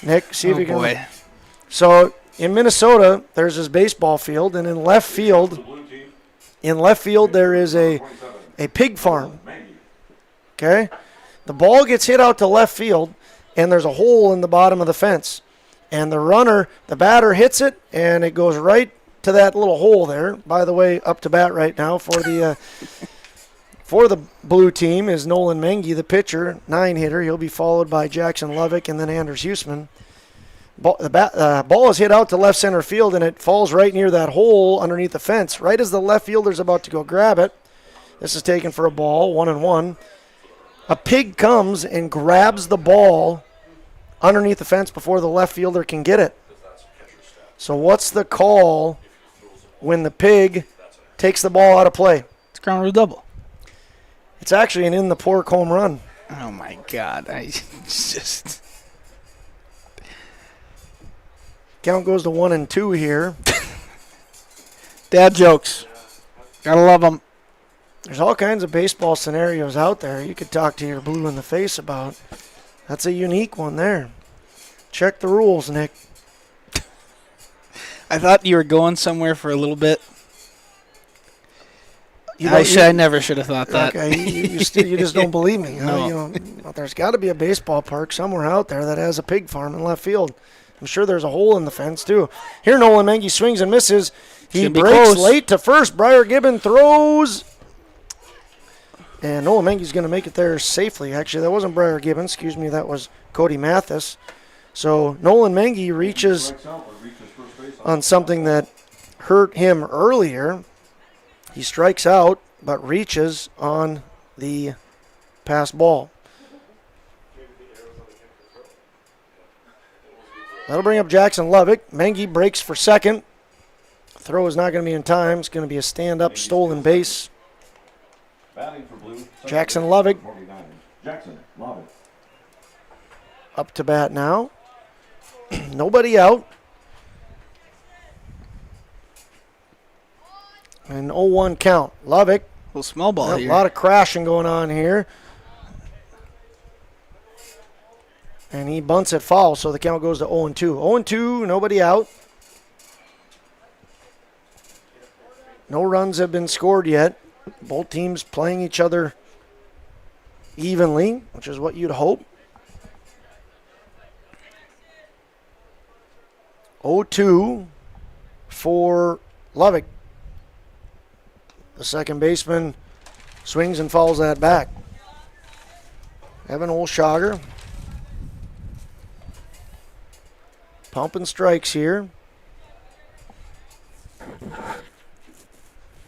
Nick, see if you can. Oh, boy. So, in Minnesota, there's this baseball field, and in left field there is a pig farm. Okay? The ball gets hit out to left field, and there's a hole in the bottom of the fence. And the batter hits it, and it goes right to that little hole there. By the way, up to bat right now for the blue team is Nolan Mengi, the pitcher, 9-hitter. He'll be followed by Jackson Lovick and then Anders Huseman. The ball is hit out to left center field, and it falls right near that hole underneath the fence. Right as the left fielder's about to go grab it, this is taken for a ball, 1-1. A pig comes and grabs the ball underneath the fence before the left fielder can get it. So what's the call when the pig takes the ball out of play? It's ground rule double. It's actually an in-the-pork home run. Oh, my God. Just... Count goes to 1-2 here. Dad jokes. Gotta love them. There's all kinds of baseball scenarios out there you could talk to your blue in the face about. That's a unique one there. Check the rules, Nick. I thought you were going somewhere for a little bit. I never should have thought that. Okay, you just don't believe me. No. There's got to be a baseball park somewhere out there that has a pig farm in left field. I'm sure there's a hole in the fence, too. Here, Nolan Mengi swings and misses. He breaks late to first. Briar Gibbon throws. And Nolan Mengi's going to make it there safely. Actually, that wasn't Briar Gibbon. Excuse me, that was Cody Mathis. So Nolan Mengi reaches on something that hurt him earlier. He strikes out, but reaches on the pass ball. That'll bring up Jackson Lovick. Mengi breaks for second. Throw is not going to be in time. It's going to be a stand-up stolen base. Jackson Lovick up to bat now. Nobody out. An 0-1 count. Lovick. Little small ball here. A lot of crashing going on here. And he bunts it foul, so the count goes to 0-2. 0-2, nobody out. No runs have been scored yet. Both teams playing each other evenly, which is what you'd hope. 0-2 for Lovick. The second baseman swings and fouls that back. Evan Olshager. Pumping strikes here.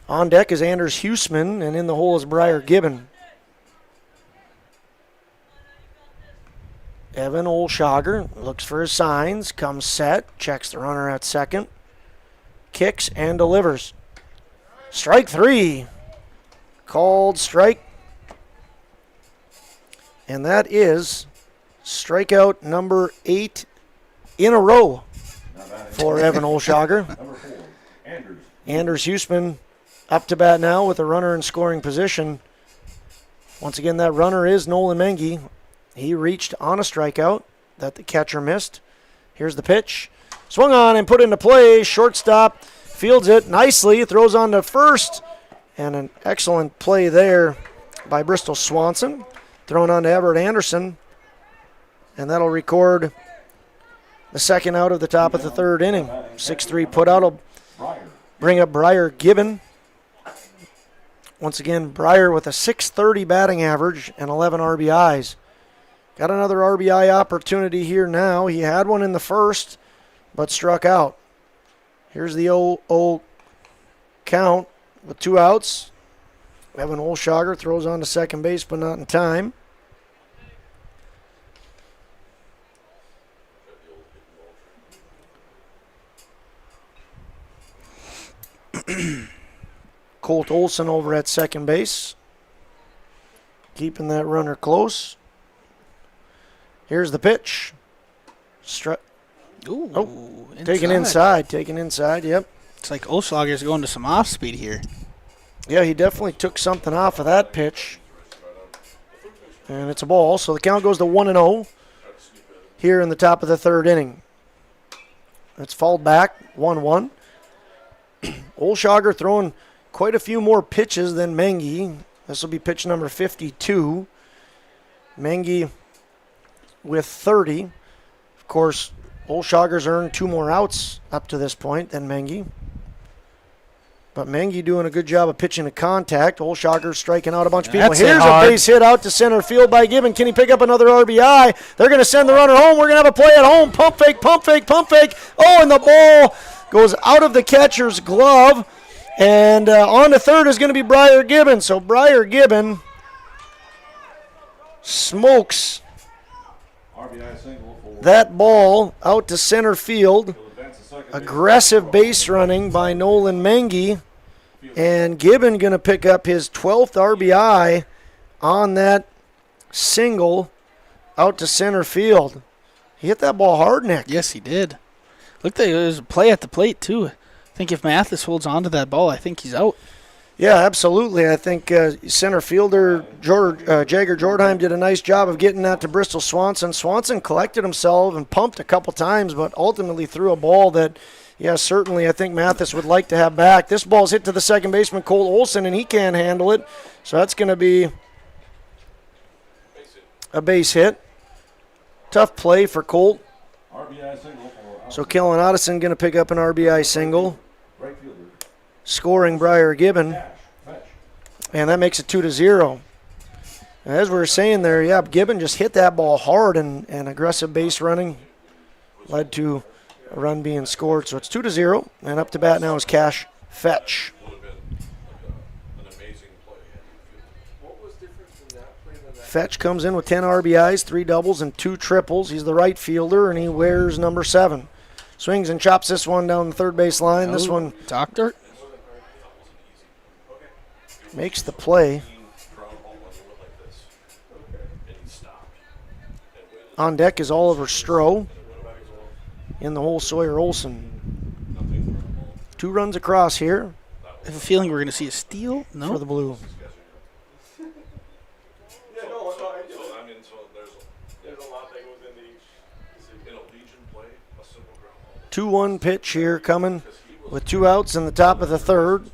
On deck is Anders Huseman, and in the hole is Briar Gibbon. Evan Olshager looks for his signs, comes set, checks the runner at second, kicks and delivers. Strike three. Called strike. And that is strikeout number 8 in a row for Evan Olshager. Anders Huseman up to bat now with a runner in scoring position. Once again, that runner is Nolan Mengi. He reached on a strikeout that the catcher missed. Here's the pitch. Swung on and put into play. Shortstop fields it nicely, throws on to first. And an excellent play there by Bristol Swanson. Thrown on to Everett Anderson. And that'll record the second out of the top of the third inning. 6-3 putout will bring up Briar Gibbon. Once again, Briar with a .630 batting average and 11 RBIs. Got another RBI opportunity here now. He had one in the first, but struck out. Here's the 0-0 count with 2 outs. Evan Olshager throws on to second base, but not in time. Colt Olson over at second base, keeping that runner close. Here's the pitch. Taken inside, yep. It's like Olshager's going to some off speed here. Yeah, he definitely took something off of that pitch. And it's a ball, so the count goes to 1-0 here in the top of the third inning. It's fouled back, 1-1. Olshager throwing quite a few more pitches than Mengi. This will be pitch number 52. Mengi with 30. Of course, Olshager's earned 2 more outs up to this point than Mengi. But Mengi doing a good job of pitching to contact. Olshager striking out a bunch of people. Here's a base hit out to center field by Gibbon. Can he pick up another RBI? They're going to send the runner home. We're going to have a play at home. Pump fake, pump fake, pump fake. Oh, and the ball goes out of the catcher's glove. And on to third is going to be Briar Gibbon. So Briar Gibbon smokes that ball out to center field. Aggressive base running by Nolan Mengi. And Gibbon going to pick up his 12th RBI on that single out to center field. He hit that ball hard, Nick. Yes, he did. Looked like there was a play at the plate, too. I think if Mathis holds on to that ball, I think he's out. Yeah, absolutely. I think center fielder Jagger Jordheim did a nice job of getting that to Bristol Swanson. Swanson collected himself and pumped a couple times, but ultimately threw a ball that, yeah, certainly I think Mathis would like to have back. This ball's hit to the second baseman, Cole Olson, and he can't handle it. So that's going to be a base hit. Tough play for Colt. So Kellen Otteson going to pick up an RBI single. Scoring Briar Gibbon. And that makes it 2-0. As we were saying there, yeah, Gibbon just hit that ball hard, and aggressive base running led to a run being scored. So it's 2-0, and up to bat now is Cash Fetch. Fetch comes in with 10 RBIs, 3 doubles, and 2 triples. He's the right fielder, and he wears number 7. Swings and chops this one down the third base line. This one Doctor makes the play. On deck is Oliver Stroh. In the hole, Sawyer Olson. 2 runs across here. I have a feeling we're going to see a steal. No, for the Blue. 2-1 pitch here coming with 2 outs in the top of the third.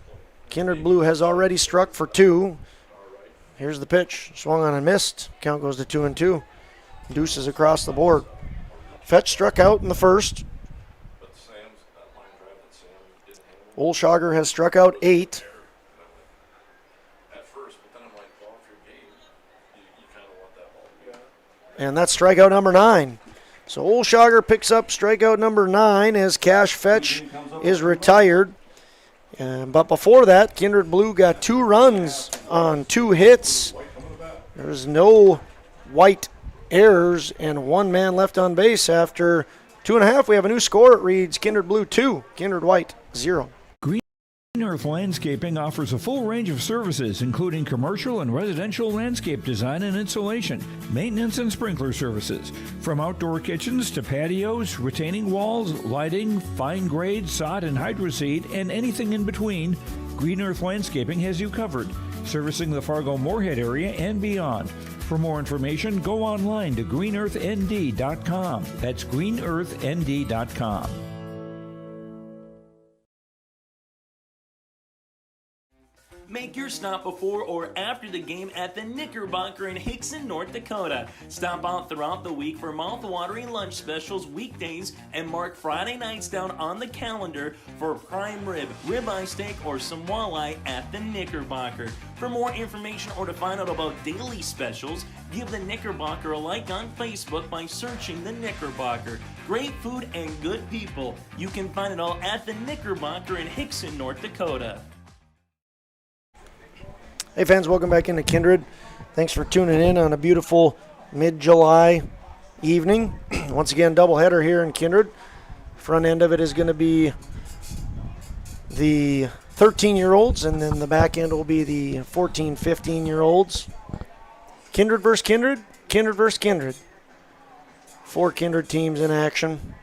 Kindred Blue has already struck for 2. Here's the pitch. Swung on and missed. Count goes to 2-2. Deuces across the board. Fetch struck out in the first. Olshager has struck out 8. And that's strikeout number 9. So Olshager picks up strikeout number 9 as Cash Fetch is retired. But before that, Kindred Blue got 2 runs on 2 hits. There's no white errors and 1 man left on base. After 2.5, we have a new score. It reads Kindred Blue 2, Kindred White 0. Green Earth Landscaping offers a full range of services, including commercial and residential landscape design and installation, maintenance and sprinkler services. From outdoor kitchens to patios, retaining walls, lighting, fine grade, sod and hydroseed, and anything in between, Green Earth Landscaping has you covered, servicing the Fargo-Moorhead area and beyond. For more information, go online to greenearthnd.com. That's greenearthnd.com. Make your stop before or after the game at the Knickerbocker in Hickson, North Dakota. Stop out throughout the week for mouth-watering lunch specials weekdays and mark Friday nights down on the calendar for prime rib, ribeye steak, or some walleye at the Knickerbocker. For more information or to find out about daily specials, give the Knickerbocker a like on Facebook by searching the Knickerbocker. Great food and good people. You can find it all at the Knickerbocker in Hickson, North Dakota. Hey fans, welcome back into Kindred. Thanks for tuning in on a beautiful mid-July evening. Once again, doubleheader here in Kindred. Front end of it is going to be the 13-year-olds, and then the back end will be the 14, 15-year-olds. Kindred versus Kindred, Kindred versus Kindred. 4 Kindred teams in action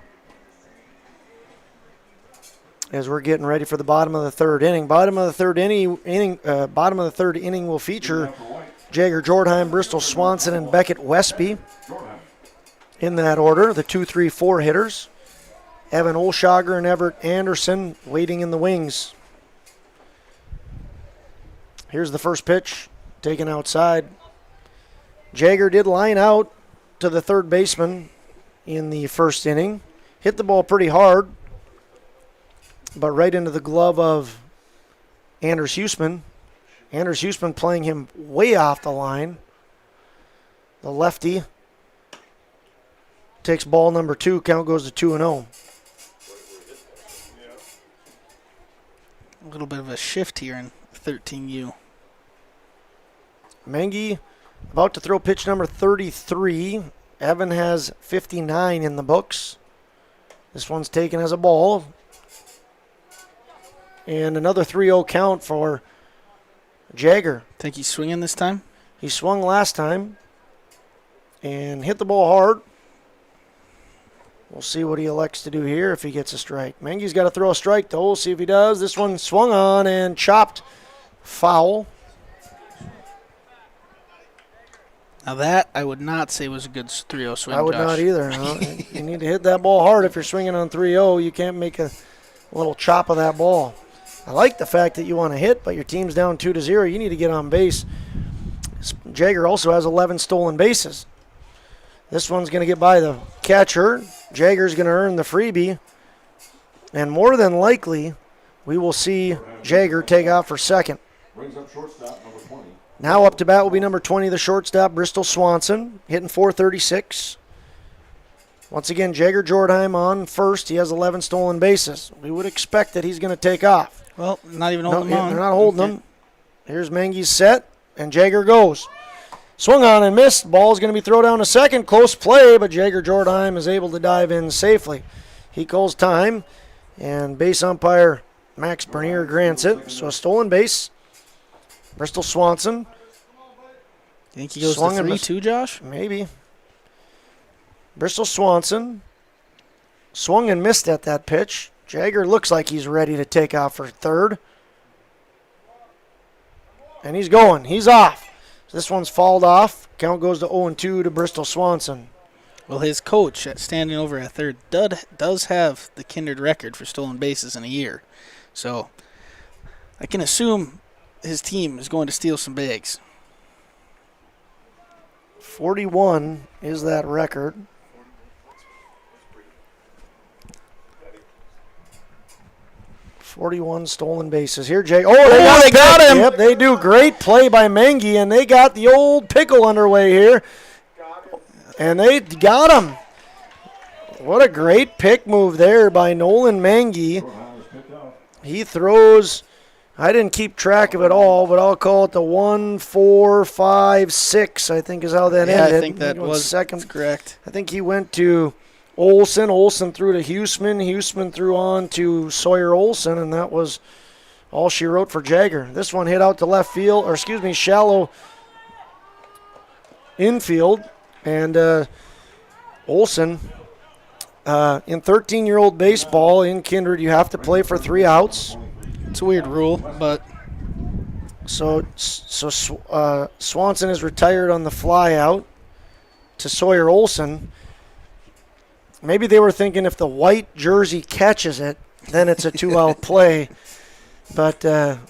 as we're getting ready for the bottom of the third inning. Bottom of the third inning will feature Jagger Jordheim, Bristol Swanson, and Beckett Westby. In that order, the 2, 3, 4 hitters. Evan Olshager and Everett Anderson waiting in the wings. Here's the first pitch, taken outside. Jagger did line out to the third baseman in the first inning. Hit the ball pretty hard, but right into the glove of Anders Huseman. Anders Huseman playing him way off the line. The lefty takes ball number 2. Count goes to 2-0. A little bit of a shift here in 13U. Mengi about to throw pitch number 33. Evan has 59 in the books. This one's taken as a ball. And another 3-0 count for Jagger. Think he's swinging this time? He swung last time and hit the ball hard. We'll see what he elects to do here if he gets a strike. Mengi's got to throw a strike, though. We'll see if he does. This one swung on and chopped foul. Now that I would not say was a good 3-0 swing, I would Josh. not either. You need to hit that ball hard if you're swinging on 3-0. You can't make a little chop of that ball. I like the fact that you want to hit, but your team's down 2-0. You need to get on base. Jagger also has 11 stolen bases. This one's going to get by the catcher. Jagger's going to earn the freebie. And more than likely, we will see Jagger take off for second. Brings up shortstop, number 20. Now up to bat will be number 20, the shortstop, Bristol Swanson, hitting .436. Once again, Jagger Jordheim on first. He has 11 stolen bases. We would expect that he's going to take off. Well, not even holding him on. They're not holding him. Here's Mengi's set, and Jagger goes. Swung on and missed. Ball's going to be thrown down to second. Close play, but Jagger Jordheim is able to dive in safely. He calls time, and base umpire Max Bernier grants it. So a stolen base. Bristol Swanson. You think he goes to 3-2, Josh? Maybe. Bristol Swanson swung and missed at that pitch. Jagger looks like he's ready to take off for third. And he's going. He's off. So this one's fouled off. Count goes to 0-2 to Bristol Swanson. Well, his coach standing over at third does have the Kindred record for stolen bases in a year. So I can assume his team is going to steal some bags. 41 is that record. .41 stolen bases. Here, Jay. Oh, they got him. Yep, they do. Great play by Mengi, and they got the old pickle underway here. And they got him. What a great pick move there by Nolan Mengi. He throws, I didn't keep track of it all, but I'll call it the 1, 4, 5, 6, I think is how that ended. I think that was second. Correct. I think he went to Olson. Olson threw to Huseman. Huseman threw on to Sawyer Olson, and that was all she wrote for Jagger. This one hit out to left field, or shallow infield. And Olson, in 13-year-old baseball in Kindred, you have to play for 3 outs. It's a weird rule, but... So Swanson is retired on the fly out to Sawyer Olson. Maybe they were thinking if the white jersey catches it, then it's a 2-out play. But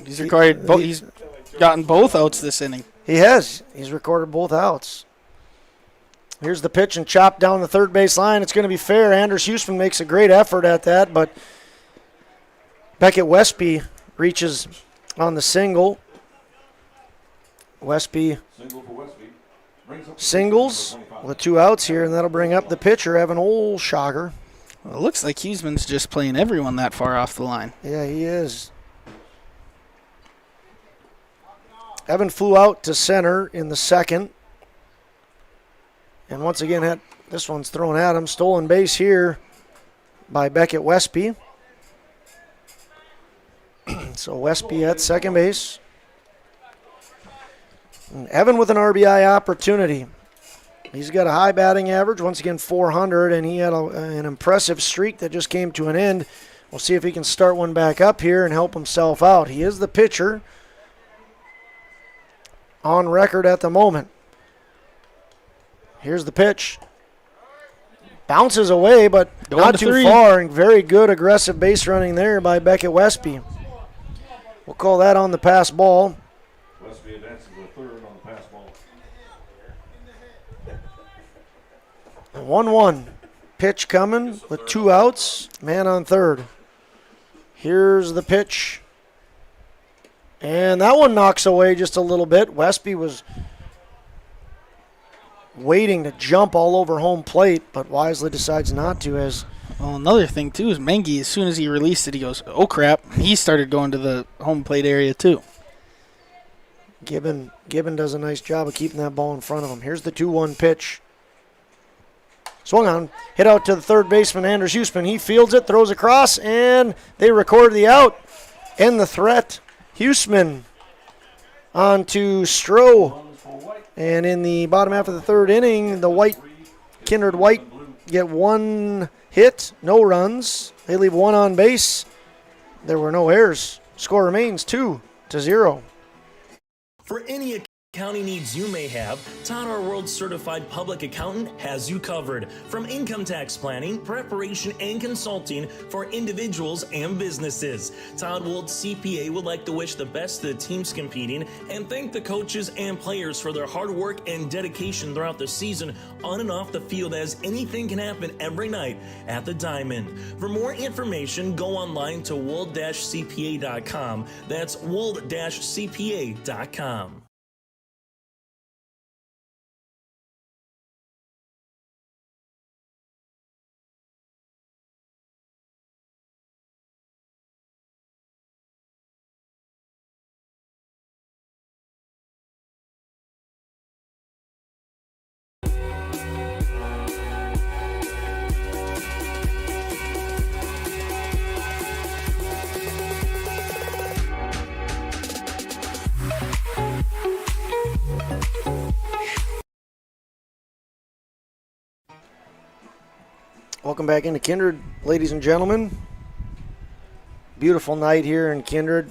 he's gotten both outs this inning. He has. He's recorded both outs. Here's the pitch and chopped down the third base line. It's going to be fair. Anders Huseman makes a great effort at that, but Beckett Westby reaches on the single. Westby singles with 2 outs here, and that'll bring up the pitcher, Evan Olshager. Well, it looks like Huseman's just playing everyone that far off the line. Yeah, he is. Evan flew out to center in the second. And once again, this one's thrown at him. Stolen base here by Beckett Westby. So Westby at second base. And Evan with an RBI opportunity. He's got a high batting average, once again 400, and he had an impressive streak that just came to an end. We'll see if he can start one back up here and help himself out. He is the pitcher on record at the moment. Here's the pitch. Bounces away, but not too far, and very good aggressive base running there by Beckett Westby. We'll call that on the pass ball. Westby advances to third on the pass ball. 1-1. Pitch coming with 2 outs. Man on third. Here's the pitch. And that one knocks away just a little bit. Westby was waiting to jump all over home plate, but wisely decides not to. Well, another thing, too, is Mengi, as soon as he released it, he goes, oh, crap. He started going to the home plate area, too. Gibbon does a nice job of keeping that ball in front of him. Here's the 2-1 pitch. Swung on, hit out to the third baseman, Anders Huseman. He fields it, throws across, and they record the out. End the threat. Huseman on to Stroh. And in the bottom half of the third inning, the Kindred White get 1 hit, no runs. They leave 1 on base. There were no errors. Score remains 2-0. For any accounting needs you may have, Todd R. World Certified Public Accountant has you covered. From income tax planning, preparation, and consulting for individuals and businesses. Todd Wold CPA would like to wish the best to the teams competing and thank the coaches and players for their hard work and dedication throughout the season on and off the field, as anything can happen every night at the Diamond. For more information, go online to wold-cpa.com. That's wold-cpa.com. Welcome back into Kindred, ladies and gentlemen. Beautiful night here in Kindred.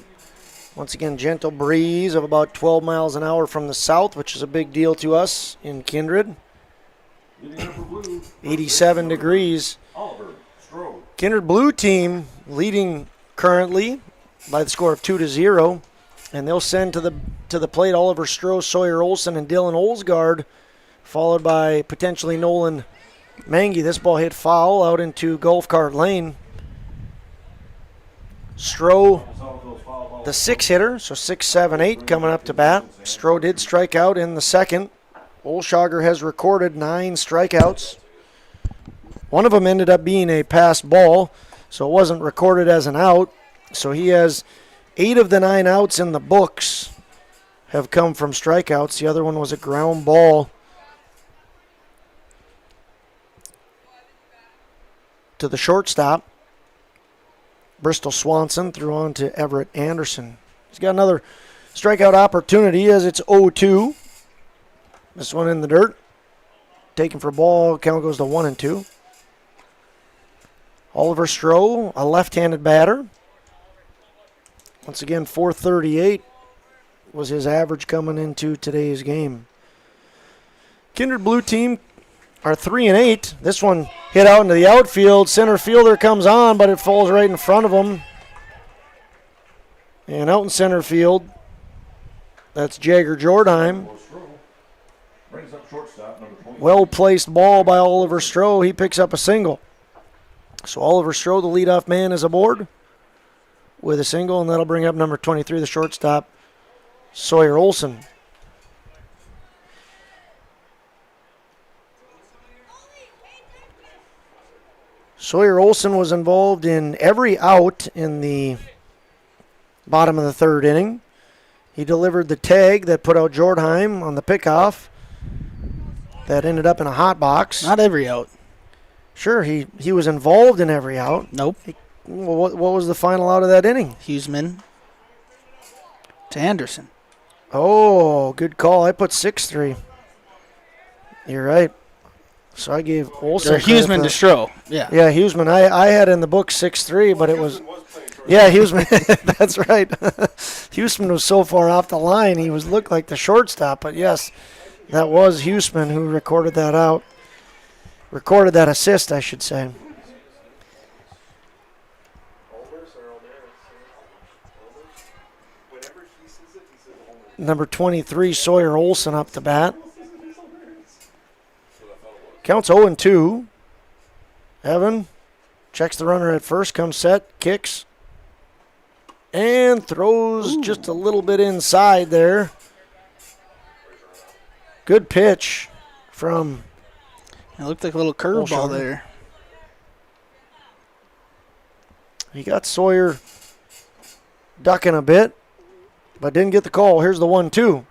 Once again, gentle breeze of about 12 miles an hour from the south, which is a big deal to us in Kindred. 87 degrees. Kindred Blue team leading currently by the score of 2-0, and they'll send to the plate Oliver Stroh, Sawyer Olson, and Dylan Olsgaard, followed by potentially Nolan Mengi. This ball hit foul out into Golf Cart Lane. Stroh, the 6-hitter, so 6, 7, 8 coming up to bat. Stroh did strike out in the second. Olshager has recorded 9 strikeouts. One of them ended up being a pass ball, so it wasn't recorded as an out. So he has 8 of the 9 outs in the books have come from strikeouts. The other one was a ground ball to the shortstop. Bristol Swanson threw on to Everett Anderson. He's got another strikeout opportunity as it's 0-2. This one in the dirt. Taken for ball. Count goes to 1-2. Oliver Stroh, a left-handed batter. Once again, 438 was his average coming into today's game. Kindred Blue team are 3-8. This one hit out into the outfield. Center fielder comes on, but it falls right in front of him. And out in center field, that's Jagger Jordheim. Well-placed ball by Oliver Stroh. He picks up a single. So Oliver Stroh, the leadoff man, is aboard with a single, and that'll bring up number 23, the shortstop, Sawyer Olson. Sawyer Olson was involved in every out in the bottom of the third inning. He delivered the tag that put out Jordheim on the pickoff. That ended up in a hot box. Not every out. Sure, he was involved in every out. Nope. What was the final out of that inning? Huseman to Anderson. Oh, good call. I put 6-3. You're right. So I gave Olson. Or Huseman to Stroh. Yeah. Yeah, Huseman. I had in the book 6-3, but it was. Yeah, Huseman. That's right. Huseman was so far off the line, he looked like the shortstop. But yes, that was Huseman who recorded that out. Recorded that assist, I should say. Number 23, Sawyer Olson up to bat. Counts 0-2. Evan checks the runner at first, comes set, kicks, and throws just a little bit inside there. Good pitch from... It looked like a little curveball there. He got Sawyer ducking a bit, but didn't get the call. Here's the 1-2.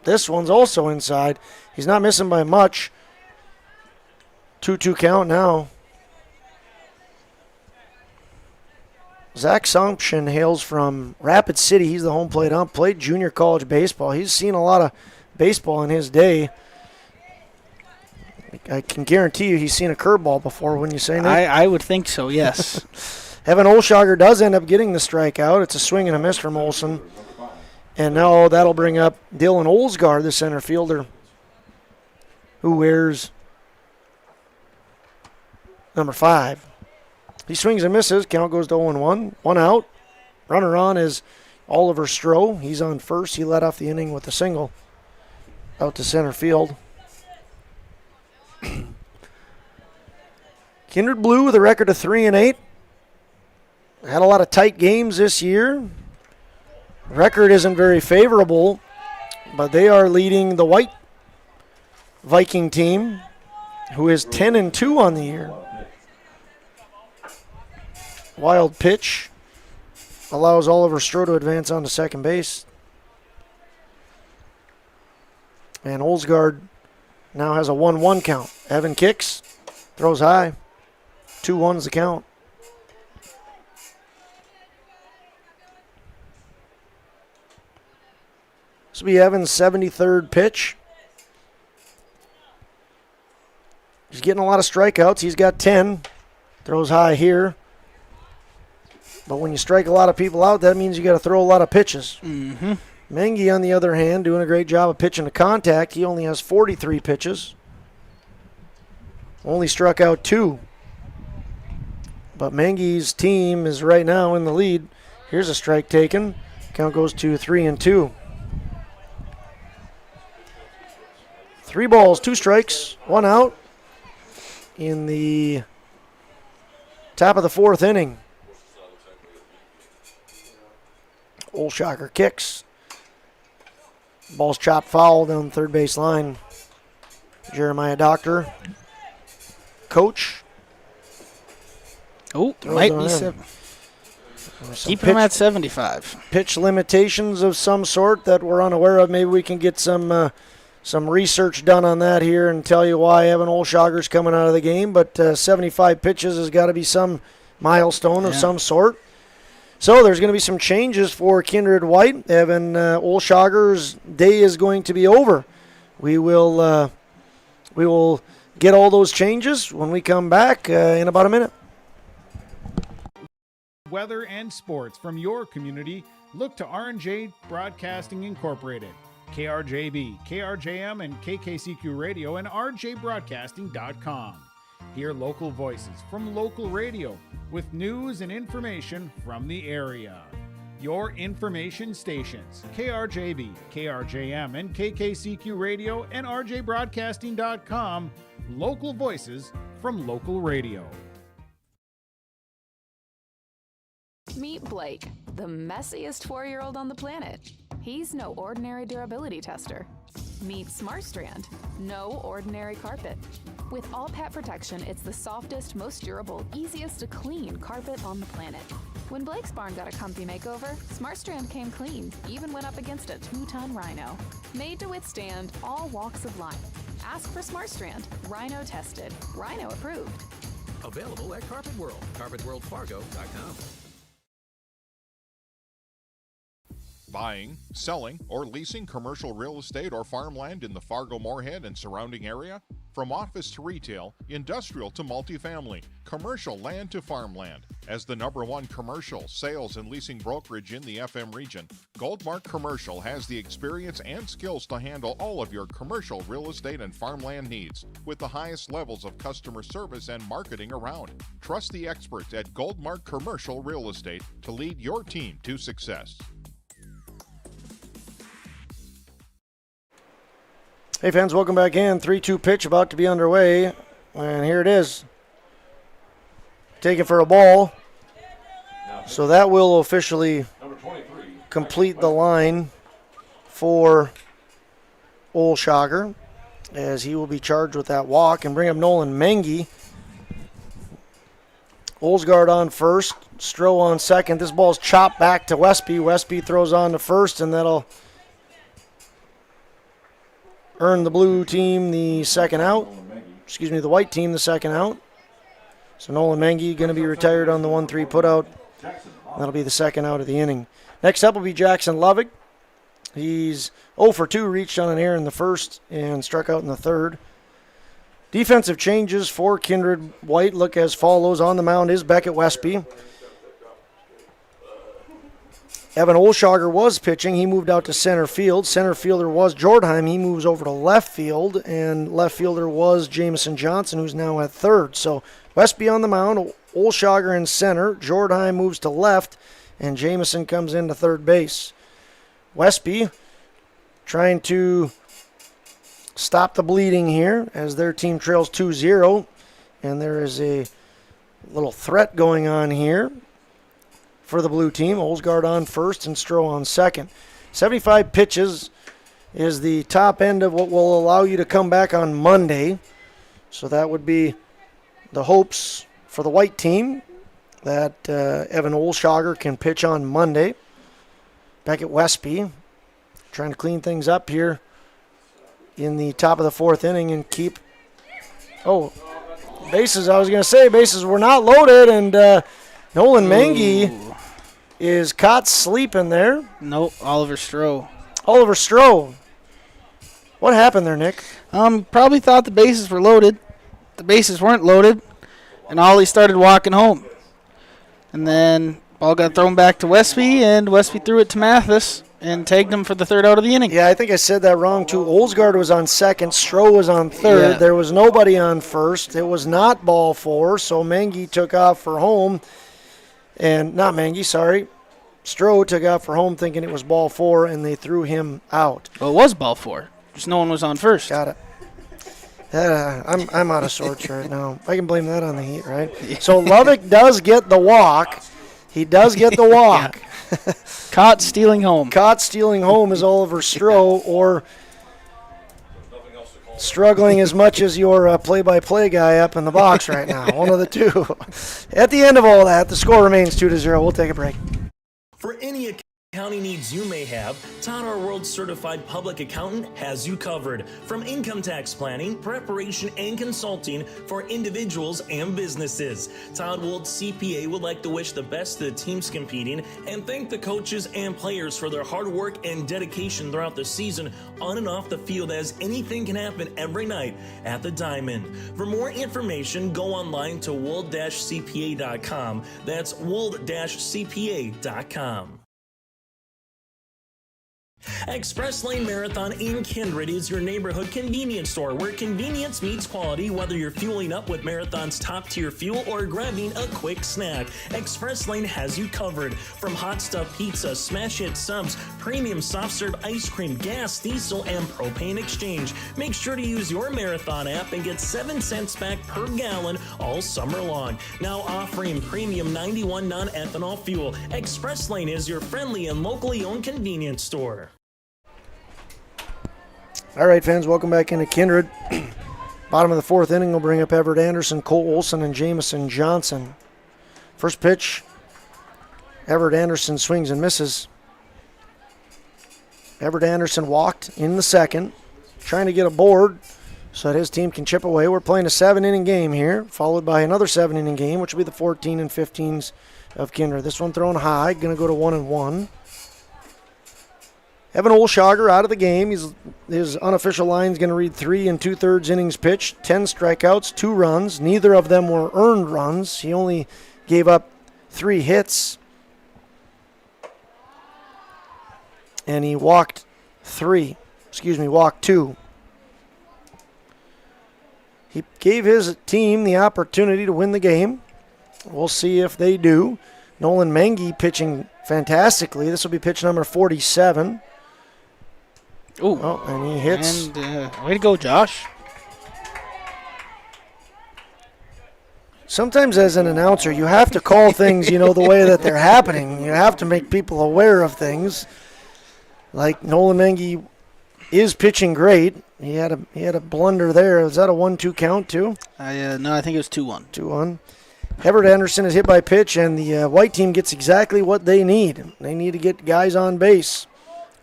This one's also inside. He's not missing by much. 2-2 count now. Zach Sumption hails from Rapid City. He's the home plate ump. Played junior college baseball. He's seen a lot of baseball in his day. I can guarantee you he's seen a curveball before, wouldn't you say, Nick? I would think so, yes. Evan Olshager does end up getting the strikeout. It's a swing and a miss from Olson. And now that'll bring up Dylan Olsgaard, the center fielder, who wears number 5. He swings and misses. Count goes to 0-1. One out. Runner on is Oliver Stroh. He's on first. He led off the inning with a single out to center field. Kindred Blue with a record of 3-8. Had a lot of tight games this year. Record isn't very favorable, but they are leading the white Viking team, who is 10-2 on the year. Wild pitch allows Oliver Stroh to advance on to second base. And Olsgaard now has a 1-1 count. Evan kicks, throws high. 2-1's the count. This will be Evan's 73rd pitch. He's getting a lot of strikeouts. He's got 10. Throws high here. But when you strike a lot of people out, that means you got to throw a lot of pitches. Mm-hmm. Mengi, on the other hand, doing a great job of pitching to contact. He only has 43 pitches. Only struck out 2. But Mengi's team is right now in the lead. Here's a strike taken. Count goes to 3-2. 3 balls, 2 strikes, 1 out in the top of the 4th inning. Olshager kicks. Ball's chopped foul down the third base line. Jeremiah Doctor, coach. Oh, might be 7. Keep him at 75. Pitch limitations of some sort that we're unaware of. Maybe we can get some research done on that here and tell you why Evan Olshager's coming out of the game. But 75 pitches has got to be some milestone of some sort. So there's going to be some changes for Kindred White. Evan Olshager's day is going to be over. We will get all those changes when we come back in about a minute. Weather and sports from your community, look to R&J Broadcasting Incorporated. KRJB, KRJM, and KKCQ Radio and rjbroadcasting.com. Hear local voices from local radio with news and information from the area. Your information stations, KRJB, KRJM, and KKCQ Radio and rjbroadcasting.com. Local voices from local radio. Meet Blake, the messiest 4-year-old on the planet. He's no ordinary durability tester. Meet SmartStrand, no ordinary carpet. With all pet protection, it's the softest, most durable, easiest to clean carpet on the planet. When Blake's barn got a comfy makeover, SmartStrand came clean, even went up against a 2-ton rhino. Made to withstand all walks of life. Ask for SmartStrand, rhino tested, rhino approved. Available at Carpet World, carpetworldfargo.com. Buying, selling, or leasing commercial real estate or farmland in the Fargo-Moorhead and surrounding area? From office to retail, industrial to multifamily, commercial land to farmland. As the #1 commercial, sales, and leasing brokerage in the FM region, Goldmark Commercial has the experience and skills to handle all of your commercial real estate and farmland needs with the highest levels of customer service and marketing around. Trust the experts at Goldmark Commercial Real Estate to lead your team to success. Hey fans, welcome back in. 3-2 pitch about to be underway. And here it is. Taken for a ball. So that will officially complete the line for Olshager, as he will be charged with that walk, and bring up Nolan Mengi. Olsgaard on first, Stroh on second. This ball's chopped back to Westby. Westby throws on to first, and that'll earn the blue team the second out. Excuse me, the white team the second out. So Nolan Mengi going to be retired on the 1-3 putout. That'll be the second out of the inning. Next up will be Jackson Lovick. He's 0 for 2, reached on an error in the first and struck out in the third. Defensive changes for Kindred White look as follows. On the mound is Beckett Westby. Evan Olshager was pitching. He moved out to center field. Center fielder was Jordheim. He moves over to left field. And left fielder was Jamison Johnson, who's now at third. So Westby on the mound, Olshager in center. Jordheim moves to left, and Jamison comes into third base. Westby trying to stop the bleeding here as their team trails 2-0. And there is a little threat going on here for the blue team. Olsgaard on first and Stroh on second. 75 pitches is the top end of what will allow you to come back on Monday. So that would be the hopes for the white team that Evan Olshager can pitch on Monday. Back at Westby, trying to clean things up here in the top of the fourth inning and keep... bases, I was going to say, bases were not loaded, and Nolan Mengi is caught sleeping there. Nope, Oliver Stroh. Oliver Stroh. What happened there, Nick? Probably thought the bases were loaded. The bases weren't loaded, and Ollie started walking home. And then ball got thrown back to Westby, and Westby threw it to Mathis and tagged him for the third out of the inning. Yeah, I think I said that wrong, too. Olsgaard was on second. Stroh was on third. Yeah. There was nobody on first. It was not ball 4, so Mengi took off for home. And not Mengi, sorry. Stroh took off for home thinking it was ball 4, and they threw him out. Well, it was ball 4. Just no one was on first. Got it. I'm out of sorts right now. I can blame that on the heat, right? Yeah. So Lovick does get the walk. He does get the walk. Caught stealing home. Caught stealing home is Oliver Stroh, or struggling as much as your play-by-play guy up in the box right now. One of the two. At the end of all that, the score remains 2-0. We'll take a break. For any County needs you may have, Todd Our World Certified Public Accountant has you covered. From income tax planning, preparation, and consulting for individuals and businesses. Todd Wold CPA would like to wish the best to the teams competing and thank the coaches and players for their hard work and dedication throughout the season on and off the field, as anything can happen every night at the Diamond. For more information, go online to wold-cpa.com. That's wold-cpa.com. Express Lane Marathon in Kindred is your neighborhood convenience store where convenience meets quality, whether you're fueling up with Marathon's top-tier fuel or grabbing a quick snack. Express Lane has you covered. From hot stuff pizza, smash hit subs, premium soft-serve ice cream, gas, diesel, and propane exchange. Make sure to use your Marathon app and get 7 cents back per gallon all summer long. Now offering premium 91 non-ethanol fuel. Express Lane is your friendly and locally owned convenience store. All right, fans, welcome back into Kindred. Bottom of the 4th inning, we'll bring up Everett Anderson, Cole Olson, and Jamison Johnson. First pitch, Everett Anderson swings and misses. Everett Anderson walked in the second, trying to get a board so that his team can chip away. We're playing a 7-inning game here, followed by another 7-inning game, which will be the 14 and 15s of Kindred. This one thrown high, going to go to 1-1. Evan Olshager out of the game. His unofficial line is going to read 3 2/3 innings pitched, 10 strikeouts, 2 runs. Neither of them were earned runs. He only gave up 3 hits. And he walked 2. He gave his team the opportunity to win the game. We'll see if they do. Nolan Mengi pitching fantastically. This will be pitch number 47. Ooh. Oh, and he hits. And way to go, Josh. Sometimes as an announcer, you have to call things, the way that they're happening. You have to make people aware of things. Like Nolan Mengi is pitching great. He had a blunder there. Was that a 1-2 count too? No, I think it was 2-1. 2-1. Everett Anderson is hit by pitch, and the white team gets exactly what they need. They need to get guys on base.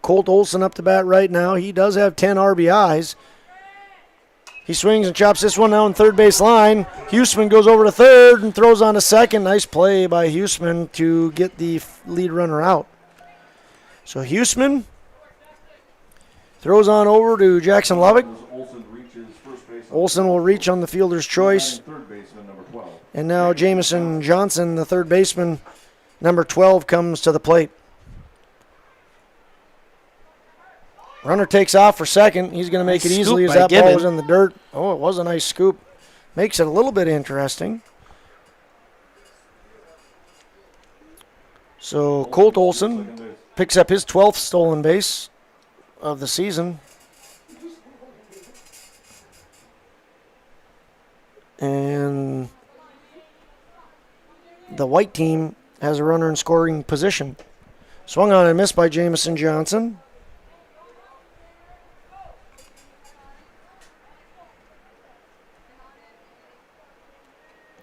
Colt Olson up to bat right now. He does have 10 RBIs. He swings and chops this one down third base line. Huseman goes over to third and throws on to second. Nice play by Huseman to get the lead runner out. So Huseman throws on over to Jackson Lovick. Olson will reach on the fielder's choice. And now Jamison Johnson, the third baseman, number 12, comes to the plate. Runner takes off for second. He's going to make it easily as that ball was in the dirt. Oh, it was a nice scoop. Makes it a little bit interesting. So Colt Olson picks up his 12th stolen base of the season. And the white team has a runner in scoring position. Swung on and missed by Jamison Johnson.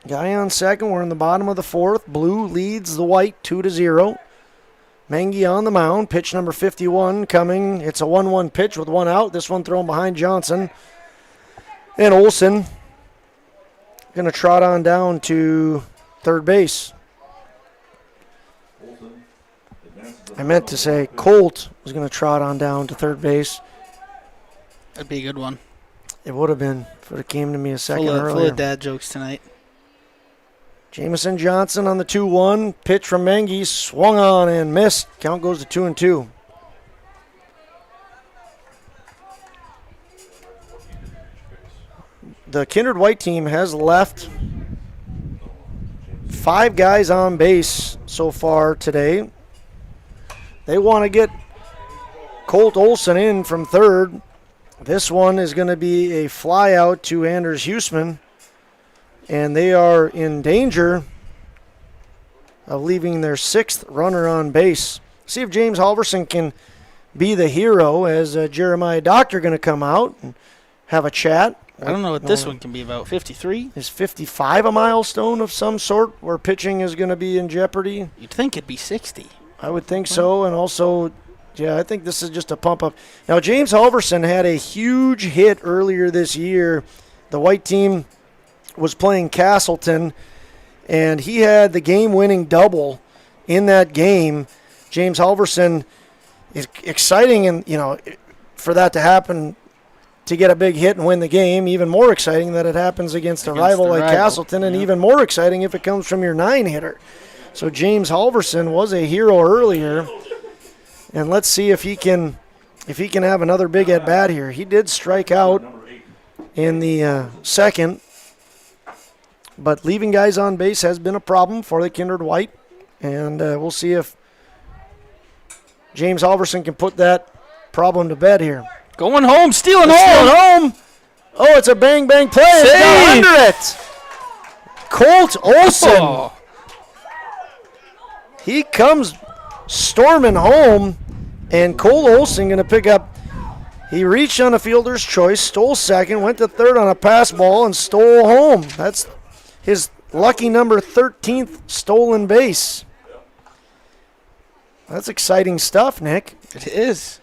Guy on second. We're in the bottom of the 4th. Blue leads the white 2-0. Mengi on the mound. Pitch number 51 coming. It's a 1-1 pitch with 1 out. This one thrown behind Johnson. And Olson going to trot on down to third base. I meant to say Colt was going to trot on down to third base. That'd be a good one. It would have been if it came to me a second earlier. Full of dad jokes tonight. Jamison Johnson on the 2-1. Pitch from Mengi. Swung on and missed. Count goes to 2-2. The Kindred White team has left 5 guys on base so far today. They want to get Colt Olson in from third. This one is going to be a fly out to Anders Huseman. And they are in danger of leaving their 6th runner on base. See if James Halverson can be the hero as Jeremiah Doctor going to come out and have a chat. I don't know what this one can be about. 53? Is 55 a milestone of some sort where pitching is going to be in jeopardy? You'd think it'd be 60. I would think so, and also, yeah, I think this is just a pump up. Now, James Halverson had a huge hit earlier this year. The white team was playing Castleton, and he had the game-winning double in that game. James Halverson is exciting, and for that to happen, to get a big hit and win the game. Even more exciting that it happens against a rival like Castleton, and even more exciting if it comes from your 9-hitter. So James Halverson was a hero earlier, and let's see if he can have another big at bat here. He did strike out in the second, but leaving guys on base has been a problem for the Kindred White, and we'll see if James Halverson can put that problem to bed here. Going home, stealing home. Oh, it's a bang-bang play. It's got under it. Colt Olson. Oh. He comes storming home, and Cole Olson going to pick up. He reached on a fielder's choice, stole second, went to third on a pass ball, and stole home. That's his lucky number 13th stolen base. That's exciting stuff, Nick. It is.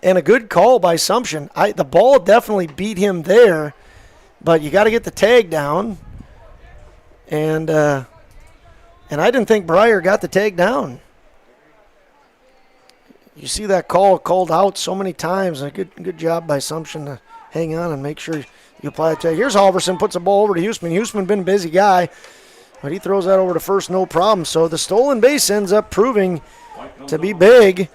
And a good call by Sumption. The ball definitely beat him there, but you got to get the tag down. And I didn't think Breyer got the tag down. You see that call called out so many times. A good job by Sumption to hang on and make sure you apply the tag. Here's Halverson, puts the ball over to Huseman. Huseman been a busy guy, but he throws that over to first, no problem. So the stolen base ends up proving to be big.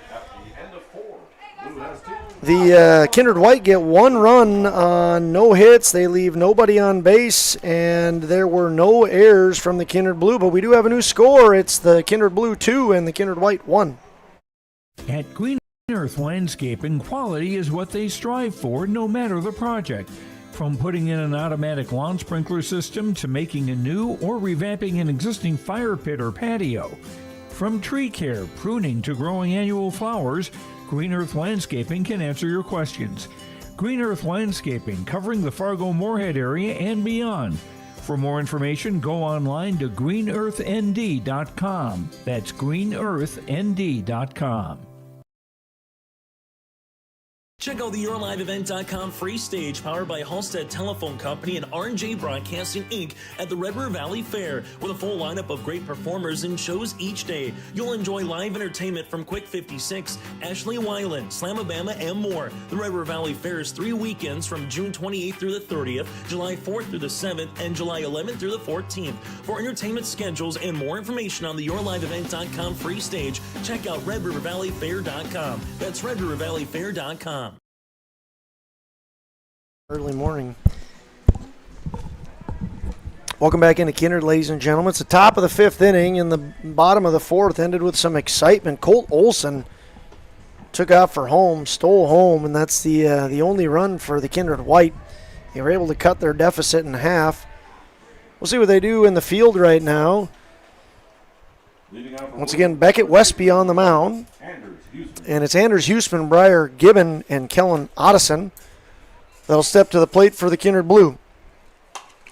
The Kindred White get one run on no hits. They leave nobody on base, and there were no errors from the Kindred Blue. But we do have a new score. It's the Kindred Blue 2 and the Kindred White 1. At Green Earth Landscaping, quality is what they strive for, no matter the project. From putting in an automatic lawn sprinkler system to making a new or revamping an existing fire pit or patio. From tree care, pruning to growing annual flowers, Green Earth Landscaping can answer your questions. Green Earth Landscaping, covering the Fargo-Moorhead area and beyond. For more information, go online to greenearthnd.com. That's greenearthnd.com. Check out the YourLiveEvent.com free stage powered by Halstead Telephone Company and R&J Broadcasting Inc. at the Red River Valley Fair with a full lineup of great performers and shows each day. You'll enjoy live entertainment from Quick 56, Ashley Weiland, Slamabama, and more. The Red River Valley Fair is 3 weekends from June 28th through the 30th, July 4th through the 7th, and July 11th through the 14th. For entertainment schedules and more information on the YourLiveEvent.com free stage, check out RedRiverValleyFair.com. That's RedRiverValleyFair.com. Early morning. Welcome back into Kindred, ladies and gentlemen. It's the top of the 5th inning, and the bottom of the 4th ended with some excitement. Colt Olson took off for home, stole home, and that's the only run for the Kindred White. They were able to cut their deficit in half. We'll see what they do in the field right now. Once again, Beckett Westby on the mound, and it's Anders Huseman, Breyer Gibbon, and Kellen Otteson that'll step to the plate for the Kindred Blue.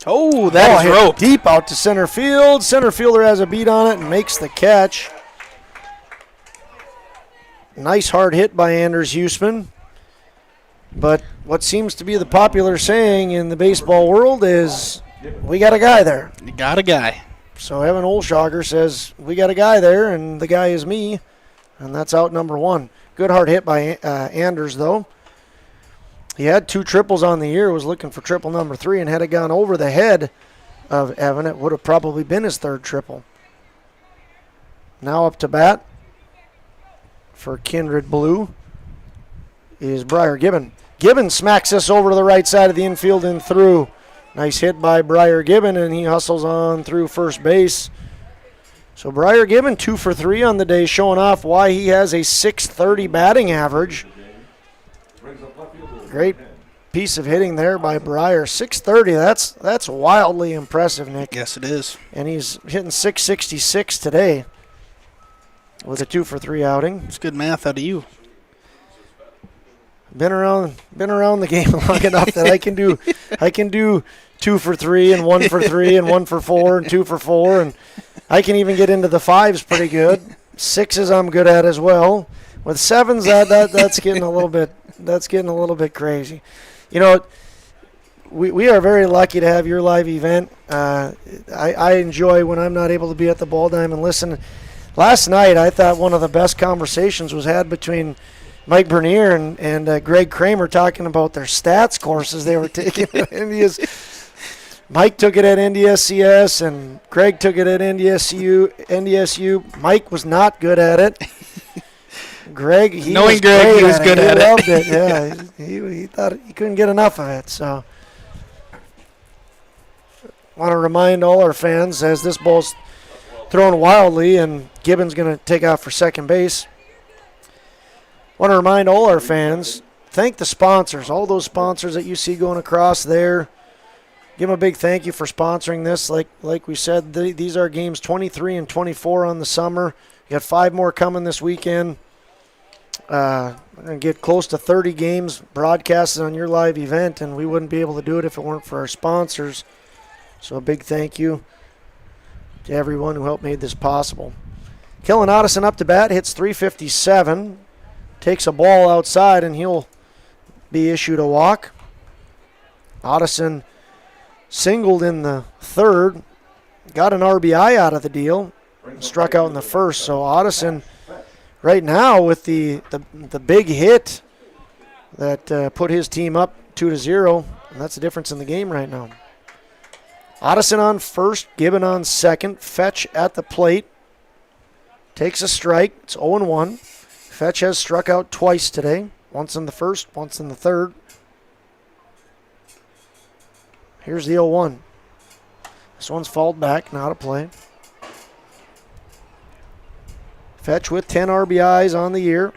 Oh, that is roped. Deep out to center field. Center fielder has a beat on it and makes the catch. Nice hard hit by Anders Huseman. But what seems to be the popular saying in the baseball world is, we got a guy there. You got a guy. So Evan Olshager says, we got a guy there, and the guy is me. And that's out number 1. Good hard hit by Anders, though. He had 2 triples on the year, was looking for triple number 3, and had it gone over the head of Evan, it would have probably been his 3rd triple. Now up to bat for Kindred Blue is Breyer Gibbon. Gibbon smacks this over to the right side of the infield and through. Nice hit by Breyer Gibbon, and he hustles on through first base. So Breyer Gibbon 2 for 3 on the day, showing off why he has a .630 batting average. Great piece of hitting there by Breyer. .630, that's wildly impressive, Nick. Yes, it is. And he's hitting .666 today with a 2 for 3 outing. It's good math out of you. Been around the game long enough that I can do 2 for 3 and 1 for 3 and 1 for 4 and 2 for 4, and I can even get into the 5s pretty good. Sixes I'm good at as well. With sevens, that's getting a little bit crazy. You know, we are very lucky to have your live event. I enjoy when I'm not able to be at the ball diamond and listen. Last night, I thought one of the best conversations was had between Mike Bernier and Greg Kramer talking about their stats courses they were taking at NDS. Mike took it at NDSCS, and Greg took it at NDSU. Mike was not good at it. Greg, he was good at it. He loved it. Yeah, he thought he couldn't get enough of it. So, want to remind all our fans as this ball's thrown wildly, and Gibbon's going to take off for second base. Want to remind all our fans, thank the sponsors, all those sponsors that you see going across there. Give them a big thank you for sponsoring this. Like we said, these are games 23 and 24 on the summer. You got 5 more coming this weekend. We're going to get close to 30 games broadcasted on your live event, and we wouldn't be able to do it if it weren't for our sponsors. So a big thank you to everyone who helped make this possible. Kellen Otteson up to bat, hits .357, takes a ball outside, and he'll be issued a walk. Otteson singled in the third, got an RBI out of the deal, struck out in the first. So Otteson right now with the big hit that put his team up 2-0, and that's the difference in the game right now. Otteson on first, Gibbon on second. Fetch at the plate. Takes a strike. It's 0-1. Fetch has struck out twice today. Once in the first, once in the third. Here's the 0-1. This one's fouled back, not a play. Fetch with 10 RBIs on the year.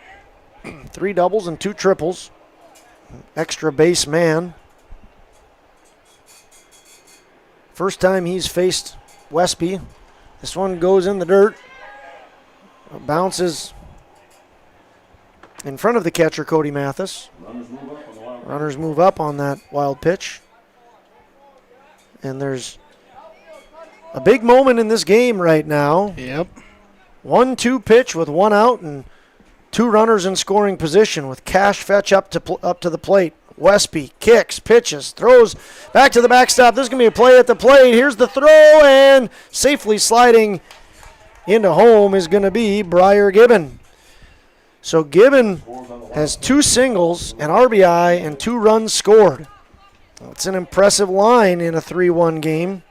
3 doubles and 2 triples. Extra base man. First time he's faced Westby. This one goes in the dirt. Bounces in front of the catcher, Cody Mathis. Runners move up on that wild pitch. And there's a big moment in this game right now. Yep. 1-2 pitch with 1 out and 2 runners in scoring position with Cash Fetch up to the plate. Westby kicks, pitches, throws back to the backstop. This is going to be a play at the plate. Here's the throw, and safely sliding into home is going to be Briar Gibbon. So Gibbon has 2 singles, an RBI, and 2 runs scored. That's an impressive line in a 3-1 game.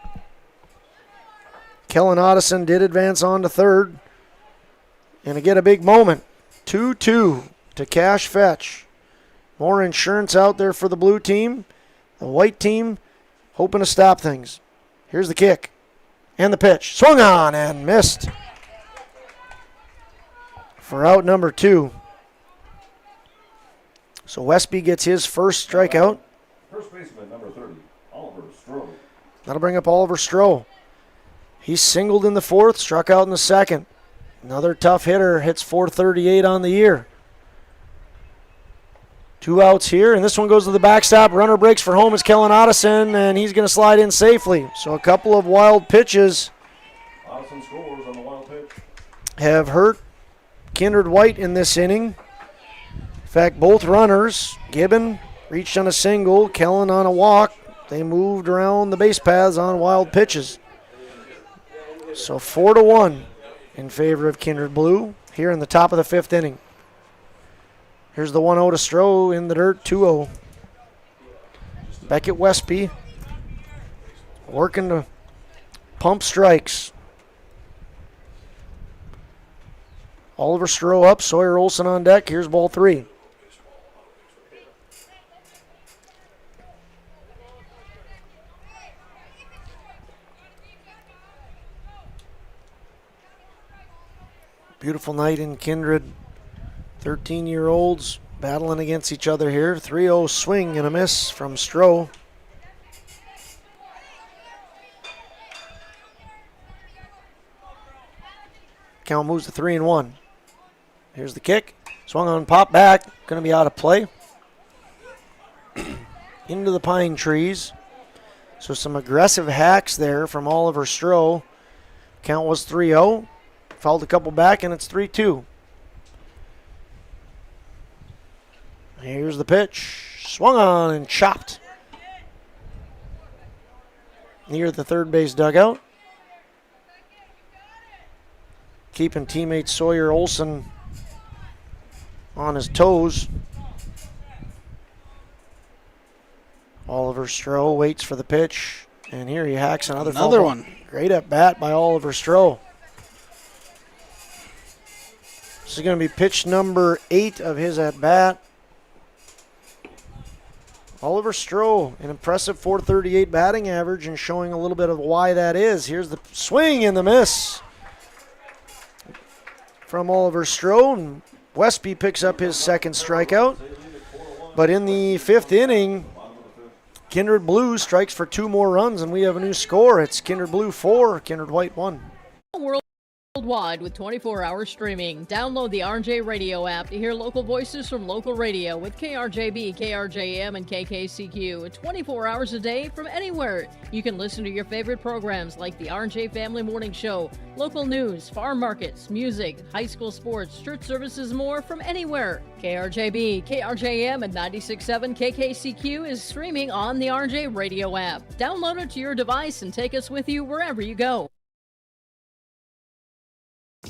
Kellen Otteson did advance on to third. And to get a big moment, 2-2 to Cash Fetch. More insurance out there for the blue team. The white team hoping to stop things. Here's the kick and the pitch. Swung on and missed for out number 2. So Westby gets his first strikeout. First baseman, number 30, Oliver Stroh. That'll bring up Oliver Stroh. He singled in the fourth, struck out in the second. Another tough hitter, hits .438 on the year. 2 outs here, and this one goes to the backstop. Runner breaks for home. It's Kellen Otteson, and he's going to slide in safely. So a couple of wild pitches Otteson scores on the wild pitch. have hurt Kindred White in this inning. In fact, both runners, Gibbon reached on a single, Kellen on a walk. They moved around the base paths on wild pitches. So 4-1 in favor of Kindred Blue here in the top of the 5th inning. Here's the 1-0 to Stroh in the dirt, 2-0. Beckett Westby working to pump strikes. Oliver Stroh up, Sawyer Olson on deck. Here's ball 3. Beautiful night in Kindred. 13-year-olds battling against each other here. 3-0 swing and a miss from Stroh. Count moves to 3-1. Here's the kick. Swung on, pop back. Going to be out of play. Into the pine trees. So some aggressive hacks there from Oliver Stroh. Count was 3-0. fouled a couple back, and it's 3-2. Here's the pitch. Swung on and chopped near the third base dugout. Keeping teammate Sawyer Olson on his toes. Oliver Stroh waits for the pitch, and here he hacks another one. Great at bat by Oliver Stroh. This is going to be pitch number 8 of his at bat. Oliver Stroh, an impressive .438 batting average, and showing a little bit of why that is. Here's the swing and the miss from Oliver Stroh, and Westby picks up his second strikeout. But in the 5th inning, Kindred Blue strikes for 2 more runs, and we have a new score. It's Kindred Blue 4, Kindred White 1. Worldwide with 24-hour streaming. Download the RJ Radio app to hear local voices from local radio with KRJB, KRJM, and KKCQ 24 hours a day from anywhere. You can listen to your favorite programs like the RJ Family Morning Show, local news, farm markets, music, high school sports, church services, more from anywhere. KRJB, KRJM, and 96.7 KKCQ is streaming on the RJ Radio app. Download it to your device and take us with you wherever you go.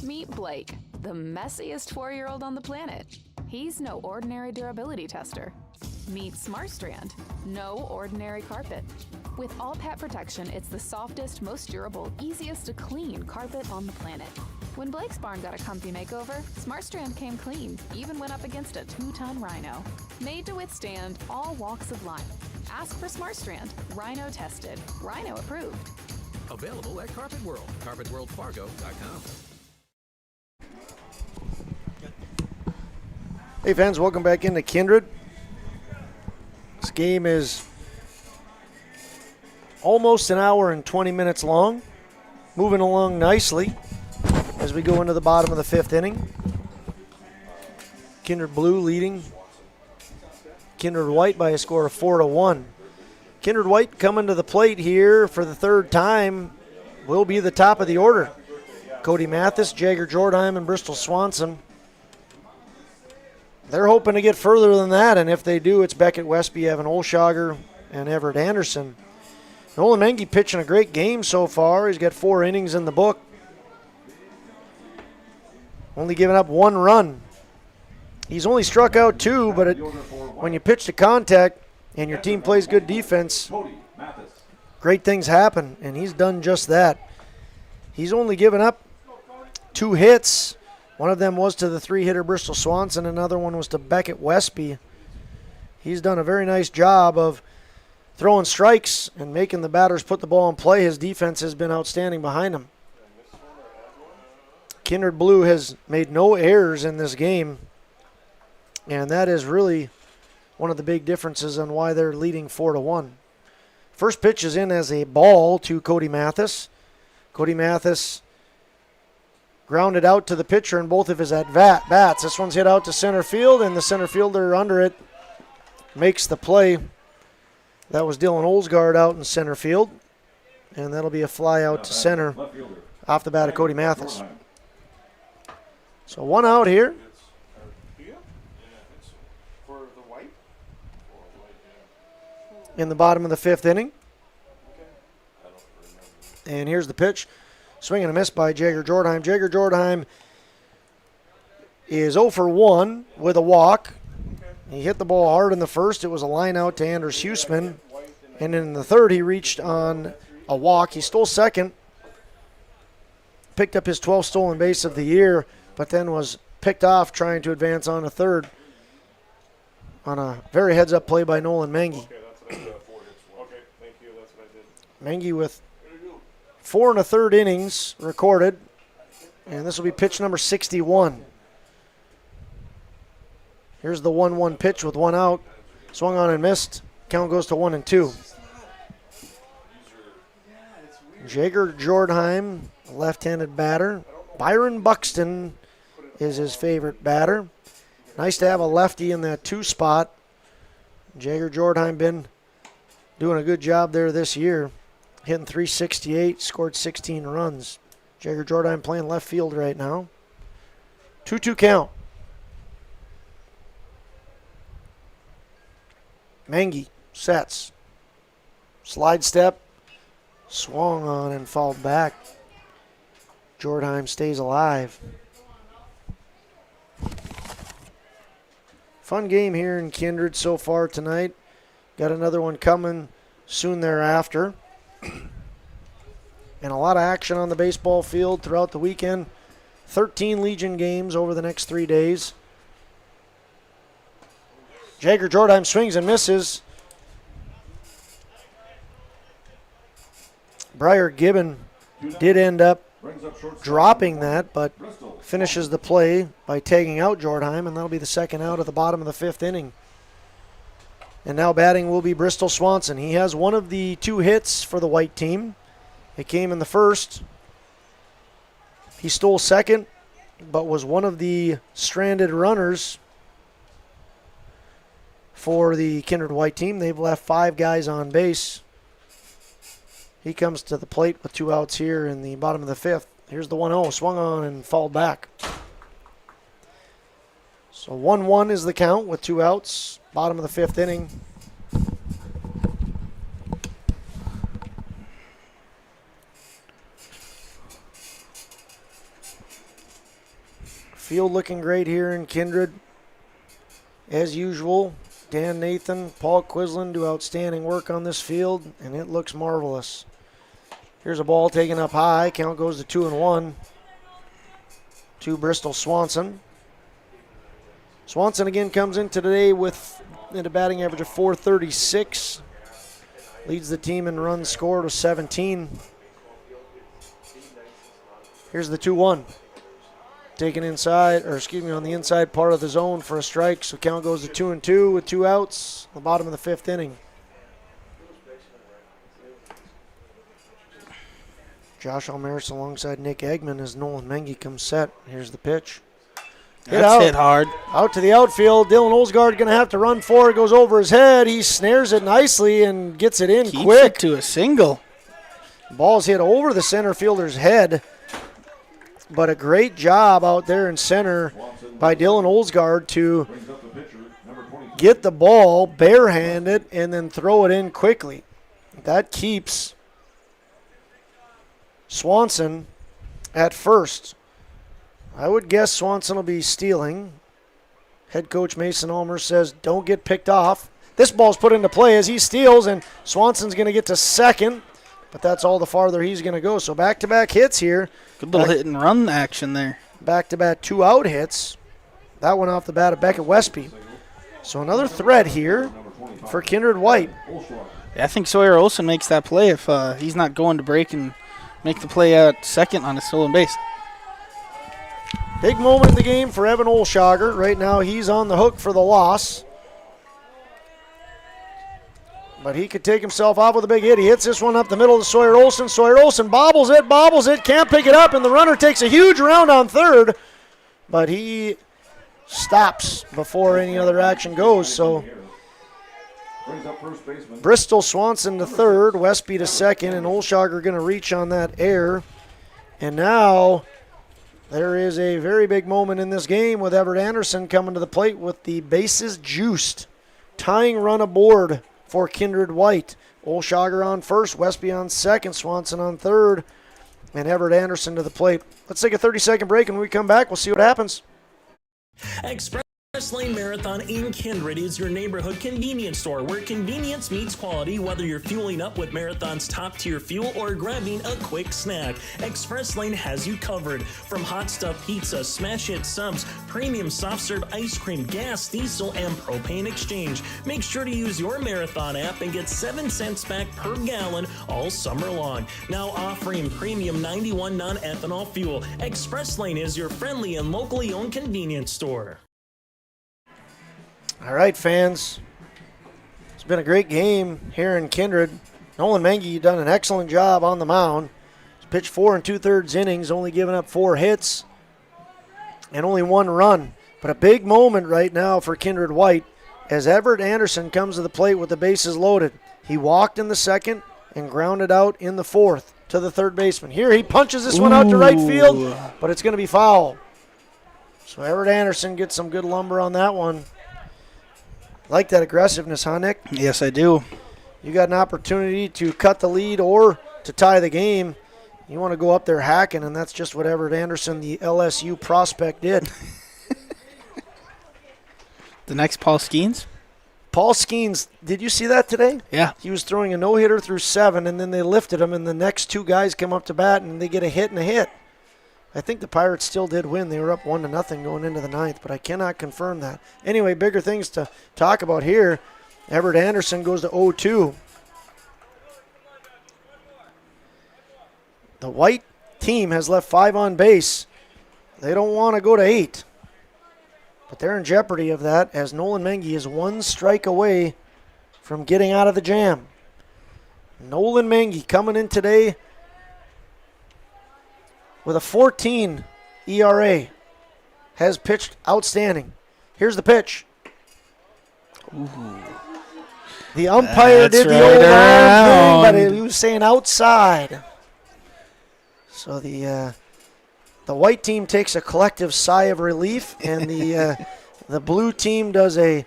Meet Blake, the messiest 4-year-old on the planet. He's no ordinary durability tester. Meet SmartStrand, no ordinary carpet. With all pet protection, it's the softest, most durable, easiest to clean carpet on the planet. When Blake's barn got a comfy makeover, SmartStrand came clean, even went up against a 2-ton rhino. Made to withstand all walks of life. Ask for SmartStrand, rhino tested, rhino approved. Available at Carpet World, carpetworldfargo.com. Hey fans, welcome back into Kindred. This game is almost an hour and 20 minutes long. Moving along nicely as we go into the bottom of the 5th inning. Kindred Blue leading Kindred White by a score of 4-1. Kindred White coming to the plate here for the 3rd time will be the top of the order. Cody Mathis, Jagger Jordheim, and Bristol Swanson. They're hoping to get further than that, and if they do, it's Beckett Westby, Evan Olshager, and Everett Anderson. Nolan Mengi pitching a great game so far. He's got 4 innings in the book. Only giving up 1 run. He's only struck out 2, but when you pitch to contact and your team plays good defense, great things happen, and he's done just that. He's only given up 2 hits. One of them was to the 3-hitter Bristol Swanson. Another one was to Beckett Westby. He's done a very nice job of throwing strikes and making the batters put the ball in play. His defense has been outstanding behind him. Kindred Blue has made no errors in this game, and that is really one of the big differences on why they're leading 4-1. First pitch is in as a ball to Cody Mathis. Cody Mathis grounded out to the pitcher in both of his at-bats. This one's hit out to center field, and the center fielder under it makes the play. That was Dylan Olsgaard out in center field, and that'll be a fly out to center off the bat of Cody Mathis. So 1 out here. In the bottom of the 5th inning. And here's the pitch. Swing and a miss by Jagger Jordheim. Jagger Jordheim is 0 for 1 with a walk. He hit the ball hard in the first. It was a line out to Anders Huseman. And in the 3rd, he reached on a walk. He stole second. Picked up his 12th stolen base of the year, but then was picked off trying to advance on a 3rd on a very heads-up play by Nolan Mengi. Mengi with 4 1/3 innings recorded, and this will be pitch number 61. Here's the 1-1 pitch with 1 out. Swung on and missed. Count goes to 1-2. Jagger Jordheim, left-handed batter. Byron Buxton is his favorite batter. Nice to have a lefty in that 2 spot. Jagger Jordheim been doing a good job there this year. Hitting .368, scored 16 runs. Jagger Jordan playing left field right now. 2-2 count. Mengi sets. Slide step. Swung on and fouled back. Jordheim stays alive. Fun game here in Kindred so far tonight. Got another one coming soon thereafter. And a lot of action on the baseball field throughout the weekend. 13 Legion games over the next 3 days. Jagger Jordheim swings and misses. Briar Gibbon did end up dropping that, but finishes the play by tagging out Jordheim, and that'll be the second out at the bottom of the 5th inning. And now batting will be Bristol Swanson. He has one of the 2 hits for the white team. It came in the first. He stole second, but was one of the stranded runners for the Kindred white team. They've left 5 guys on base. He comes to the plate with 2 outs here in the bottom of the 5th. Here's the 1-0, swung on and fouled back. So 1-1 is the count with 2 outs, bottom of the 5th inning. Field looking great here in Kindred. As usual, Dan Nathan, Paul Quisland do outstanding work on this field, and it looks marvelous. Here's a ball taken up high. Count goes to 2-1 to Bristol Swanson. Swanson again comes in today with a batting average of .436. Leads the team in runs scored with 17. Here's the 2-1. Taken inside, on the inside part of the zone for a strike. So count goes to 2-2 with 2 outs. The bottom of the 5th inning. Josh Almaris alongside Nick Eggman as Nolan Mengi comes set. Here's the pitch. Hit hard. Out to the outfield. Dylan Olsgaard going to have to run for it. Goes over his head. He snares it nicely and gets it in Keeps quick. It to a single. Ball's hit over the center fielder's head. But a great job out there in center by Dylan Olsgaard to get the ball barehanded and then throw it in quickly. That keeps Swanson at first. I would guess Swanson will be stealing. Head coach Mason Ulmer says don't get picked off. This ball's put into play as he steals, and Swanson's going to get to second. But that's all the farther he's going to go. So back-to-back hits here. Good little hit and run action there. Back-to-back 2-out hits. That one off the bat of Beckett Westby. So another threat here for Kindred White. Yeah, I think Sawyer Olsen makes that play if he's not going to break and make the play at second on a stolen base. Big moment in the game for Evan Olshager. Right now he's on the hook for the loss. But he could take himself off with a big hit. He hits this one up the middle to Sawyer Olsen. Sawyer Olsen bobbles it, can't pick it up, and the runner takes a huge round on third. But he stops before any other action goes. So Bristol Swanson to third, Westby to second, and Olshager going to reach on that error. And now there is a very big moment in this game with Everett Anderson coming to the plate with the bases juiced. Tying run aboard for Kindred White. Olshager on first, Westby on second, Swanson on third, and Everett Anderson to the plate. Let's take a 30-second break, and when we come back, we'll see what happens. Express Lane Marathon in Kindred is your neighborhood convenience store where convenience meets quality, whether you're fueling up with Marathon's top-tier fuel or grabbing a quick snack. Express Lane has you covered. From hot stuff pizza, smash hit subs, premium soft serve ice cream, gas, diesel, and propane exchange. Make sure to use your Marathon app and get 7 cents back per gallon all summer long. Now offering premium 91 non-ethanol fuel. Express Lane is your friendly and locally owned convenience store. All right, fans. It's been a great game here in Kindred. Nolan Mengi done an excellent job on the mound. He's pitched 4 2/3 innings, only giving up 4 hits and only 1 run. But a big moment right now for Kindred White as Everett Anderson comes to the plate with the bases loaded. He walked in the second and grounded out in the fourth to the third baseman. Here he punches this one out to right field, but it's going to be foul. So Everett Anderson gets some good lumber on that one. Like that aggressiveness, huh, Nick? Yes, I do. You got an opportunity to cut the lead or to tie the game. You want to go up there hacking, and that's just what Everett Anderson, the LSU prospect, did. The next Paul Skeens? Paul Skeens, did you see that today? Yeah. He was throwing a no-hitter through 7, and then they lifted him, and the next 2 guys come up to bat, and they get a hit and a hit. I think the Pirates still did win. They were up 1-0 going into the 9th, but I cannot confirm that. Anyway, bigger things to talk about here. Everett Anderson goes to 0-2. The white team has left 5 on base. They don't want to go to 8. But they're in jeopardy of that as Nolan Mengi is 1 strike away from getting out of the jam. Nolan Mengi coming in today with a 14 ERA. Has pitched outstanding. Here's the pitch. Ooh. The umpire did the old arm thing, but he was saying outside. So the white team takes a collective sigh of relief, and the blue team does a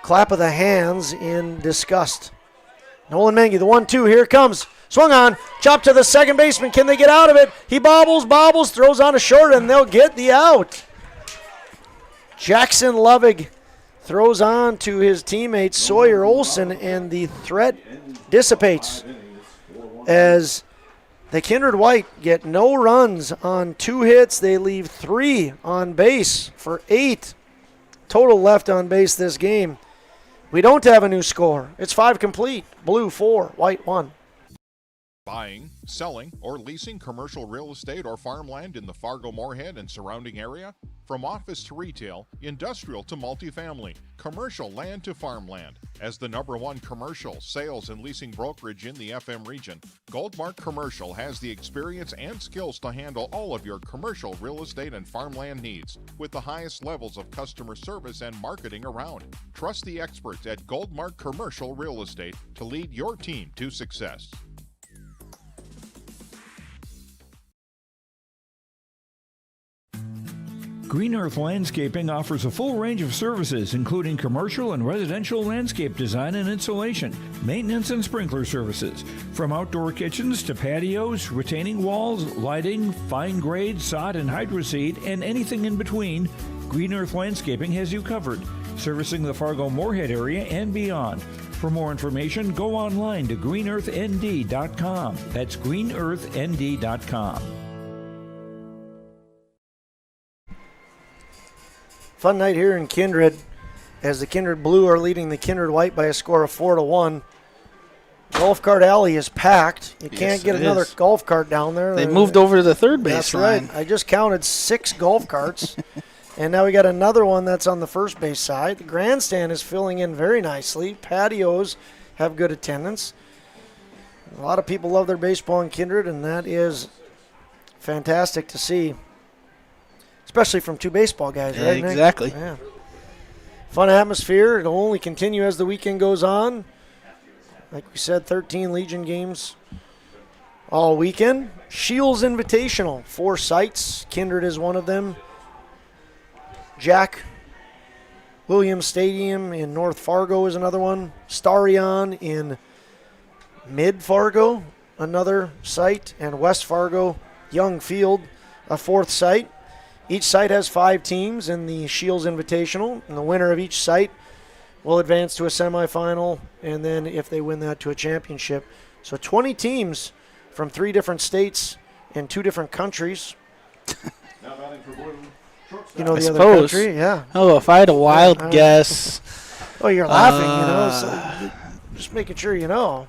clap of the hands in disgust. Nolan Mengi, the 1-2, here it comes. Swung on, chop to the second baseman. Can they get out of it? He bobbles, throws on a short, and they'll get the out. Jackson Lovig throws on to his teammate Sawyer Olson, and the threat dissipates as the Kindred White get no runs on 2 hits. They leave 3 on base for 8 total left on base this game. We don't have a new score. It's 5 complete. Blue 4, white 1. Buying, selling, or leasing commercial real estate or farmland in the Fargo-Moorhead and surrounding area? From office to retail, industrial to multifamily, commercial land to farmland. As the #1 commercial, sales, and leasing brokerage in the FM region, Goldmark Commercial has the experience and skills to handle all of your commercial real estate and farmland needs with the highest levels of customer service and marketing around. Trust the experts at Goldmark Commercial Real Estate to lead your team to success. Green Earth Landscaping offers a full range of services, including commercial and residential landscape design and installation, maintenance and sprinkler services. From outdoor kitchens to patios, retaining walls, lighting, fine grade, sod and hydroseed, and anything in between, Green Earth Landscaping has you covered, servicing the Fargo-Moorhead area and beyond. For more information, go online to greenearthnd.com. That's greenearthnd.com. Fun night here in Kindred as the Kindred Blue are leading the Kindred White by a score of 4-1. Golf cart alley is packed. You can't get another golf cart down there. They moved over to the third base That's line. right. I just counted 6 golf carts. And now we got another one that's on the first base side. The grandstand is filling in very nicely. Patios have good attendance. A lot of people love their baseball in Kindred, and that is fantastic to see. Especially from 2 baseball guys, right, Nick? Exactly. Yeah. Fun atmosphere. It'll only continue as the weekend goes on. Like we said, 13 Legion games all weekend. Shields Invitational, 4 sites. Kindred is one of them. Jack Williams Stadium in North Fargo is another one. Starion in Mid-Fargo, another site. And West Fargo, Young Field, a 4th site. Each site has 5 teams in the Shields Invitational, and the winner of each site will advance to a semifinal, and then if they win that, to a championship. So 20 teams from 3 different states and 2 different countries. You know, the other country, yeah. Oh, if I had a wild guess. Oh, you're laughing, so just making sure you know.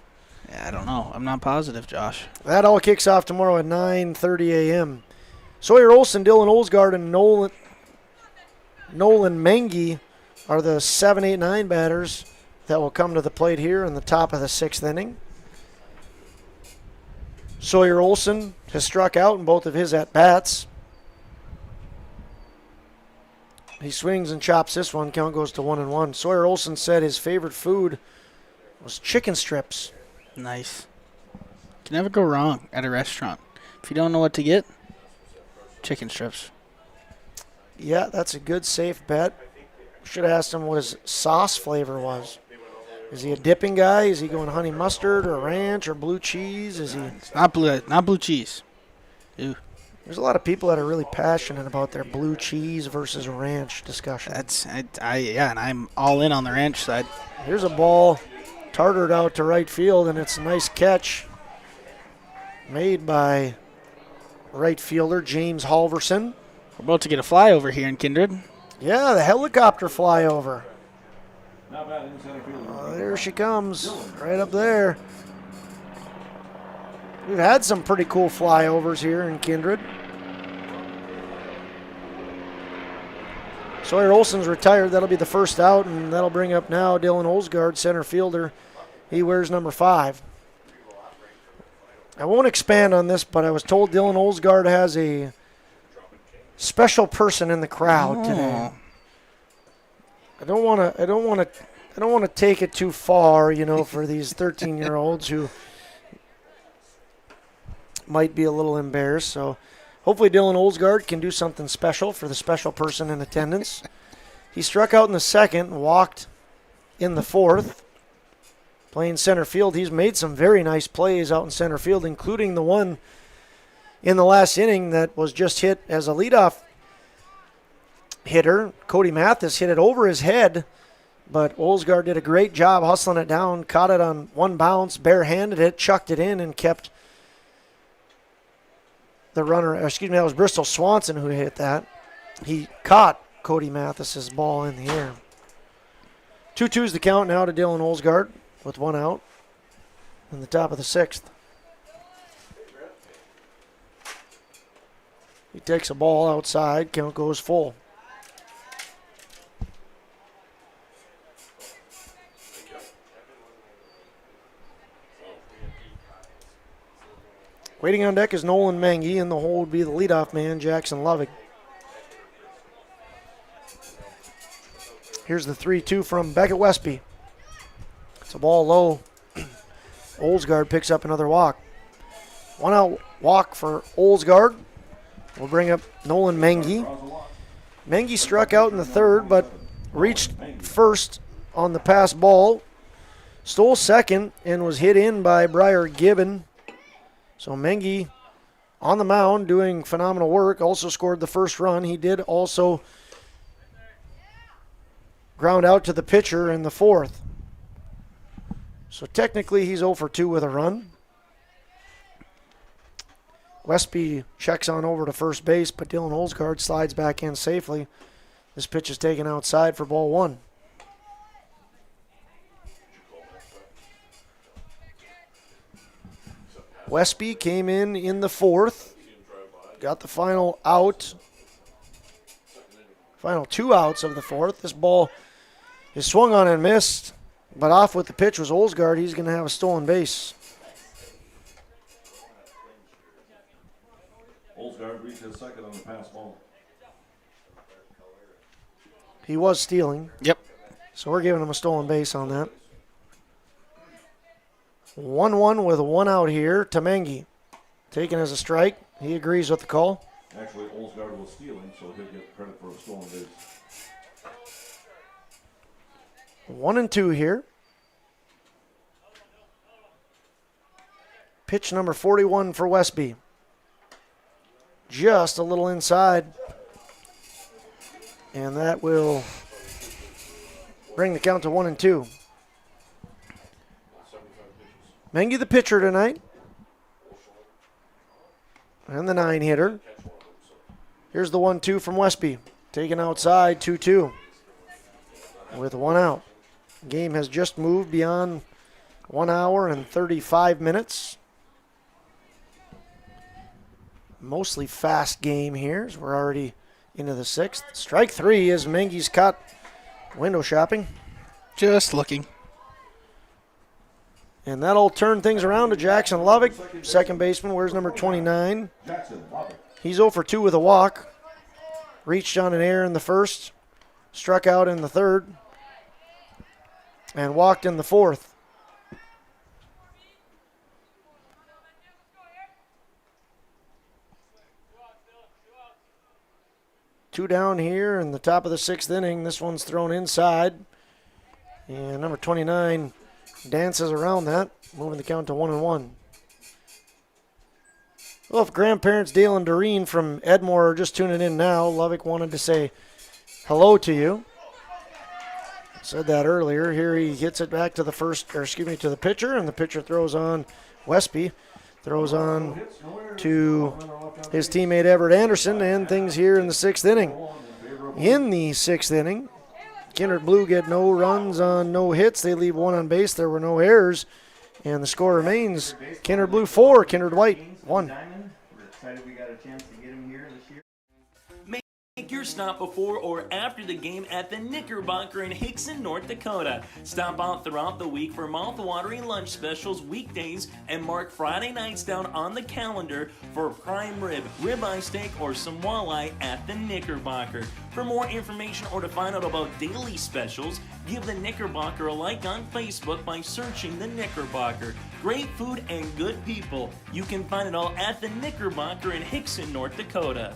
Yeah, I don't know. I'm not positive, Josh. That all kicks off tomorrow at 9:30 a.m. Sawyer Olson, Dylan Olsgaard, and Nolan Mengi are the 7, 8, 9 batters that will come to the plate here in the top of the 6th inning. Sawyer Olson has struck out in both of his at-bats. He swings and chops this one. Count goes to 1-1. Sawyer Olson said his favorite food was chicken strips. Nice. Can never go wrong at a restaurant. If you don't know what to get, chicken strips. Yeah, that's a good, safe bet. Should have asked him what his sauce flavor was. Is he a dipping guy? Is he going honey mustard or ranch or blue cheese? Is he? It's not blue cheese. Ew. There's a lot of people that are really passionate about their blue cheese versus ranch discussion. And I'm all in on the ranch side. Here's a ball targeted out to right field, and it's a nice catch made by right fielder James Halverson. We're about to get a flyover here in Kindred. Yeah, the helicopter flyover. Not bad in center field. There she comes, right up there. We've had some pretty cool flyovers here in Kindred. Sawyer Olson's retired. That'll be the first out, and that'll bring up now Dylan Olsgaard, center fielder. He wears number 5. I won't expand on this, but I was told Dylan Olsgaard has a special person in the crowd today. I don't want to take it too far, for these 13-year-olds who might be a little embarrassed. So hopefully Dylan Olsgaard can do something special for the special person in attendance. He struck out in the second and walked in the fourth. Playing center field, he's made some very nice plays out in center field, including the one in the last inning that was just hit as a leadoff hitter. Cody Mathis hit it over his head, but Olsgaard did a great job hustling it down, caught it on one bounce, barehanded it, chucked it in, and kept the runner. That was Bristol Swanson who hit that. He caught Cody Mathis's ball in the air. 2-2's the count now to Dylan Olsgaard with one out in the top of the 6th. He takes a ball outside, count goes full. Waiting on deck is Nolan Mengi, and the hole would be the leadoff man, Jackson Lovig. Here's the 3-2 from Beckett Westby. It's a ball low. Olsgaard picks up another walk. One out walk for Olsgaard. We'll bring up Nolan Mengi. Mengi struck out in the third, but reached first on the pass ball. Stole second and was hit in by Briar Gibbon. So Mengi on the mound doing phenomenal work. Also scored the first run. He did also ground out to the pitcher in the fourth. So technically he's 0 for 2 with a run. Westby checks on over to first base, but Dylan Olsgaard slides back in safely. This pitch is taken outside for ball 1. Westby came in the fourth, got the final out, final 2 outs of the fourth. This ball is swung on and missed, but off with the pitch was Olsgaard. He's going to have a stolen base. Olsgaard reached his second on the pass ball. He was stealing. Yep. So we're giving him a stolen base on that. 1-1 with 1 out here to Mengi. Taken as a strike. He agrees with the call. Actually, Olsgaard was stealing, so he'll get credit for a stolen base. 1-2 here. Pitch number 41 for Westby. Just a little inside. And that will bring the count to 1-2. Mengi the pitcher tonight. And the 9-hitter. Here's the 1-2 from Westby. Taken outside, 2-2. With 1 out. Game has just moved beyond 1 hour and 35 minutes. Mostly fast game here as we're already into the 6th. Strike 3 as Mengi's caught window shopping. Just looking. And that'll turn things around to Jackson Lovick, second baseman. Where's number 29? He's 0 for 2 with a walk. Reached on an error in the first. Struck out in the third. And walked in the fourth. 2 down here in the top of the 6th inning. This one's thrown inside. And number 29 dances around that, moving the count to 1-1. Well, if grandparents Dale and Doreen from Edmore are just tuning in now, Lovick wanted to say hello to you. Said that earlier. Here he hits it back to the to the pitcher, and the pitcher throws on Westby. Throws on to his teammate Everett Anderson, and things here in the 6th inning. In the 6th inning, Kindred Blue get no runs on no hits. They leave 1 on base. There were no errors, and the score remains Kindred Blue 4, Kindred White 1. We're excited we got a chance to get him here this year. Make your stop before or after the game at the Knickerbocker in Hickson, North Dakota. Stop out throughout the week for mouth-watering lunch specials weekdays and mark Friday nights down on the calendar for prime rib, ribeye steak, or some walleye at the Knickerbocker. For more information or to find out about daily specials, give the Knickerbocker a like on Facebook by searching the Knickerbocker. Great food and good people. You can find it all at the Knickerbocker in Hickson, North Dakota.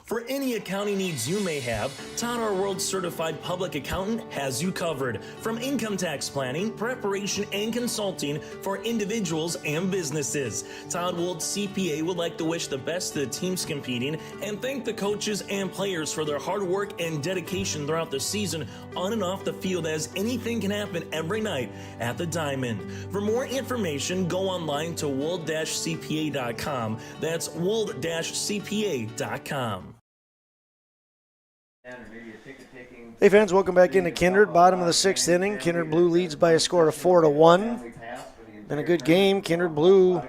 For any accounting needs you may have, Todd Our World Certified Public Accountant has you covered. From income tax planning, preparation, and consulting for individuals and businesses. Todd Wold CPA would like to wish the best to the teams competing and thank the coaches and players for their hard work and dedication throughout the season on and off the field, as anything can happen every night at the Diamond. For more information, go online to wold-cpa.com. That's wold-cpa.com. Hey fans, welcome back into Kindred. Bottom of the 6th inning. Kindred Blue leads by a score of 4-1. Been a good game. Kindred Blue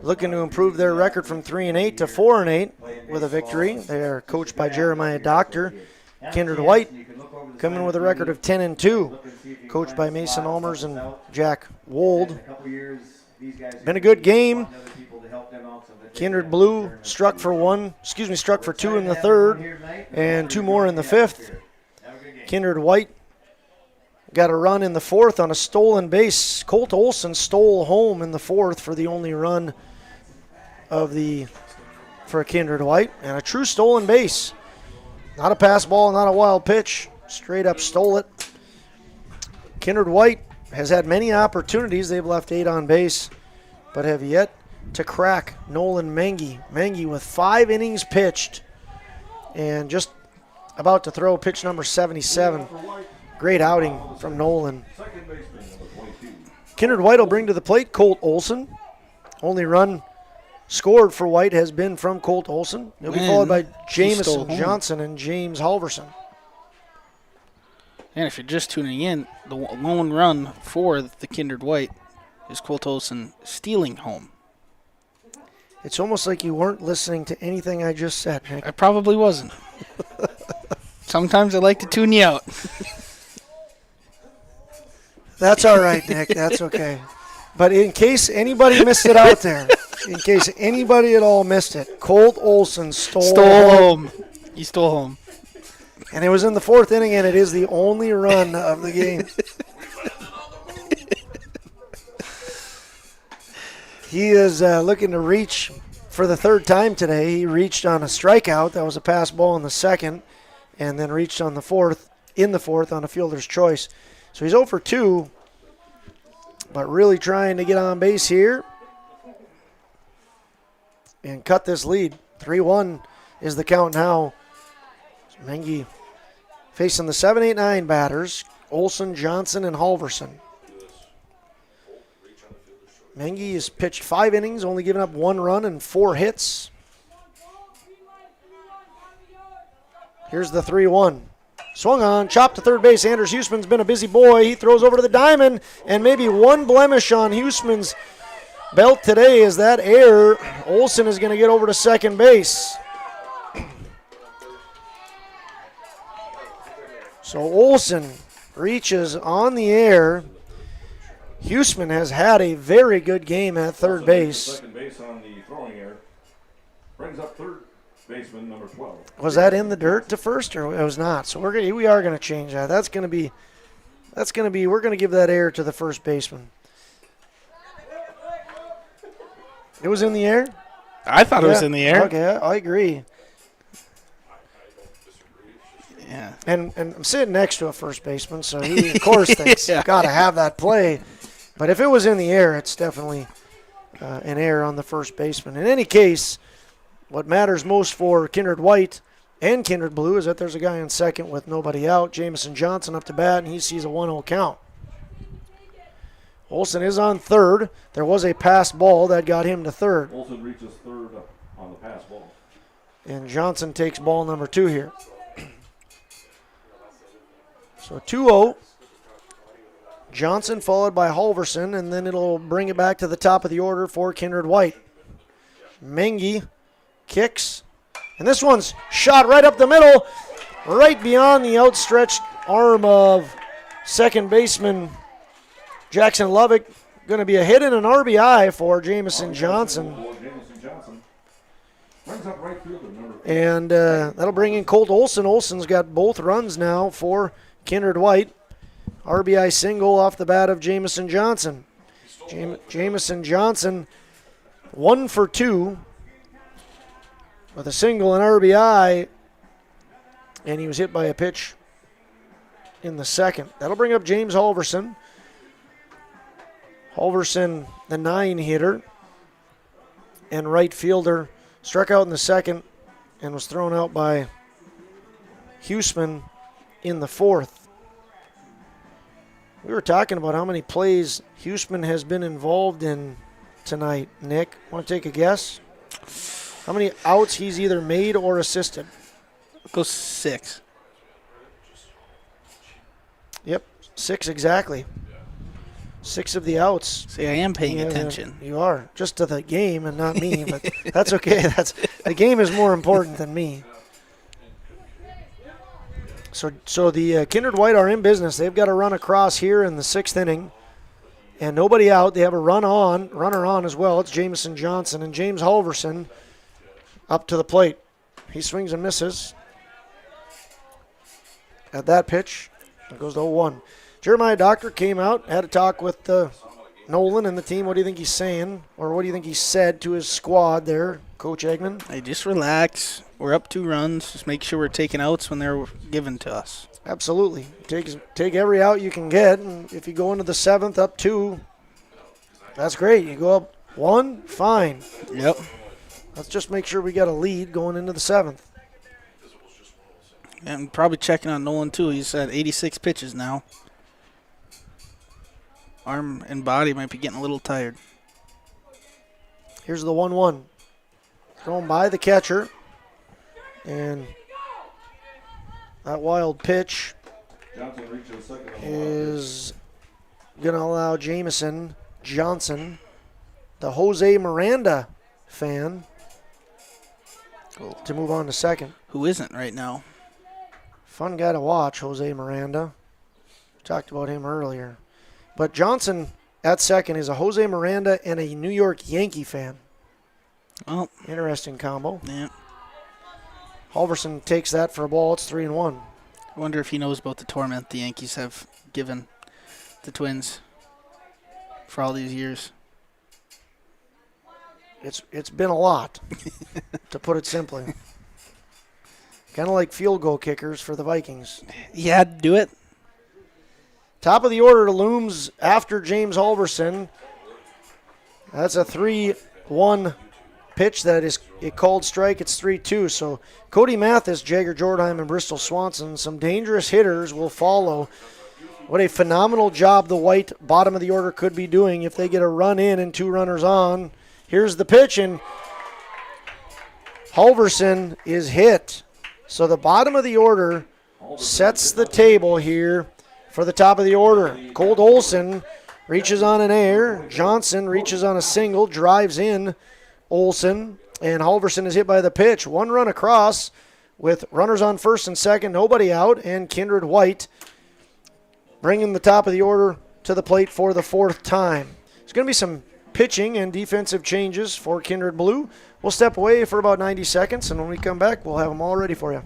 looking to improve their record from 3-8 to 4-8 with a victory. They are coached by Jeremiah Doctor. Kindred White coming with a record of 10-2, coached by Mason Almers and Jack Wold. Been a good game. Kindred Blue struck for 2 in the 3rd and 2 more in the 5th. Kindred White got a run in the 4th on a stolen base. Colt Olson stole home in the 4th for the only run for Kindred White, and a true stolen base. Not a pass ball, not a wild pitch. Straight up stole it. Kindred White has had many opportunities. They've left 8 on base, but have yet to crack Nolan Mengi. Mengi with 5 innings pitched and just about to throw pitch number 77. Great outing from Nolan. Kindred White will bring to the plate Colt Olson. Only run scored for White has been from Colt Olson. He'll be followed by Jamison Johnson and James Halverson. And if you're just tuning in, the lone run for the Kindred White is Colt Olson stealing home. It's almost like you weren't listening to anything I just said, Nick. I probably wasn't. Sometimes I like to tune you out. That's all right, Nick. That's okay. But in case anybody missed it out there, in case anybody at all missed it, Colt Olson stole home. He stole home. And it was in the 4th inning, and it is the only run of the game. He is looking to reach for the 3rd time today. He reached on a strikeout. That was a pass ball in the 2nd, and then reached on the 4th, on a fielder's choice. So he's 0 for 2, but really trying to get on base here and cut this lead. 3-1 is the count now. Mengi facing the 7, 8, 9 batters, Olson, Johnson, and Halverson. Mengi has pitched 5 innings, only given up 1 run and 4 hits. Here's the 3-1. Swung on, chopped to third base. Anders Huseman's been a busy boy. He throws over to the diamond, and maybe one blemish on Huseman's belt today is that error. Olson is going to get over to second base. So Olson reaches on the air. Huseman has had a very good game at third base. Second base on the throwing error. Brings up third baseman number 12. Was that in the dirt to first, or it was not? So we are going to change that. We're going to give that error to the first baseman. It was in the air? I thought it was in the air. Okay, I agree. Yeah. And I'm sitting next to a first baseman, so he, of course, thinks Yeah. got to have that play. But if it was in the air, it's definitely an error on the first baseman. In any case, what matters most for Kindred White and Kindred Blue is that there's a guy on second with nobody out. Jamison Johnson up to bat, and he sees a 1-0 count. Olson is on third. There was a pass ball that got him to third. Olson reaches third on the pass ball. And Johnson takes ball number 2 here. So 2-0. Johnson followed by Halverson, and then it'll bring it back to the top of the order for Kindred White. Mengi kicks, and this one's shot right up the middle, right beyond the outstretched arm of second baseman Jackson Lovick. Going to be a hit and an RBI for Jamison Johnson. And that'll bring in Colt Olson. Olson's got both runs now for Kindred White. RBI single off the bat of Jamison Johnson. Jamison Johnson 1 for 2 with a single and RBI, and he was hit by a pitch in the second. That'll bring up James Halverson. Halverson, the 9-hitter and right fielder, struck out in the second and was thrown out by Huseman in the fourth. We were talking about how many plays Huseman has been involved in tonight. Nick, want to take a guess? How many outs he's either made or assisted? Go 6. Yep, 6 exactly. 6 of the outs. See, I am paying attention. You are, just to the game and not me, but that's okay. The game is more important than me. So the Kindred White are in business. They've got a run across here in the 6th inning, and nobody out. They have a runner on as well. It's Jamison Johnson, and James Halverson up to the plate. He swings and misses at that pitch. It goes to 0-1. Jeremiah Doctor came out, had a talk with Nolan and the team. What do you think he's saying, or what do you think he said to his squad there, Coach Eggman? Hey, just relax. We're up 2 runs. Just make sure we're taking outs when they're given to us. Absolutely. Take every out you can get, and if you go into the 7th up 2, that's great. You go up 1, fine. Yep. Let's just make sure we got a lead going into the 7th. And probably checking on Nolan, too. He's at 86 pitches now. Arm and body might be getting a little tired. Here's the 1-1. Thrown by the catcher. And that wild pitch is going to allow Jamison Johnson, the Jose Miranda fan, to move on to second. Who isn't right now? Fun guy to watch, Jose Miranda. Talked about him earlier. But Johnson at second is a Jose Miranda and a New York Yankee fan. Well, interesting combo. Yeah. Halverson takes that for a ball. It's 3-1. I wonder if he knows about the torment the Yankees have given the Twins for all these years. It's been a lot, to put it simply. Kind of like field goal kickers for the Vikings. You had to do it. Top of the order looms after James Halverson. That's a 3-1 pitch that is a called strike. It's 3-2. So Cody Mathis, Jagger Jordheim, and Bristol Swanson, some dangerous hitters will follow. What a phenomenal job the White bottom of the order could be doing if they get a run in and 2 runners on. Here's the pitch, and Halverson is hit. So the bottom of the order sets the table here for the top of the order. Colt Olson reaches on an air. Johnson reaches on a single, drives in Olson, and Halverson is hit by the pitch. 1 run across with runners on first and second, nobody out, and Kindred White bringing the top of the order to the plate for the 4th time. There's going to be some pitching and defensive changes for Kindred Blue. We'll step away for about 90 seconds, and when we come back, we'll have them all ready for you.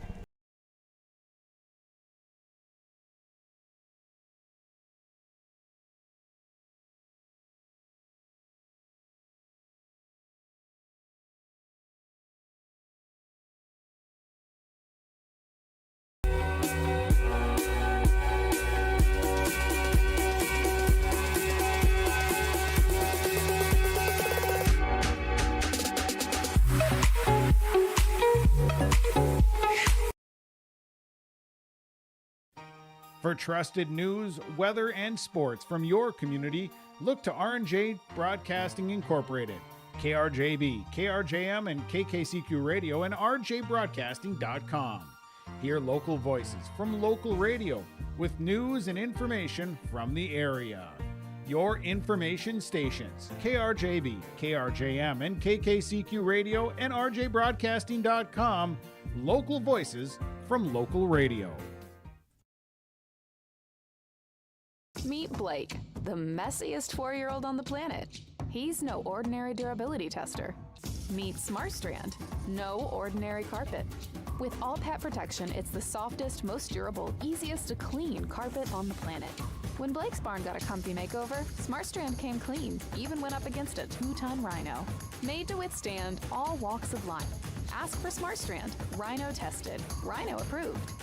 For trusted news, weather, and sports from your community, look to R&J Broadcasting Incorporated. KRJB, KRJM, and KKCQ Radio and rjbroadcasting.com. Hear local voices from local radio with news and information from the area. Your information stations, KRJB, KRJM, and KKCQ Radio and rjbroadcasting.com. Local voices from local radio. Meet Blake, the messiest 4-year-old on the planet. He's no ordinary durability tester. Meet SmartStrand, no ordinary carpet. With all pet protection, it's the softest, most durable, easiest to clean carpet on the planet. When Blake's barn got a comfy makeover, SmartStrand came clean, even went up against a 2-ton rhino. Made to withstand all walks of life. Ask for SmartStrand, rhino tested, rhino approved.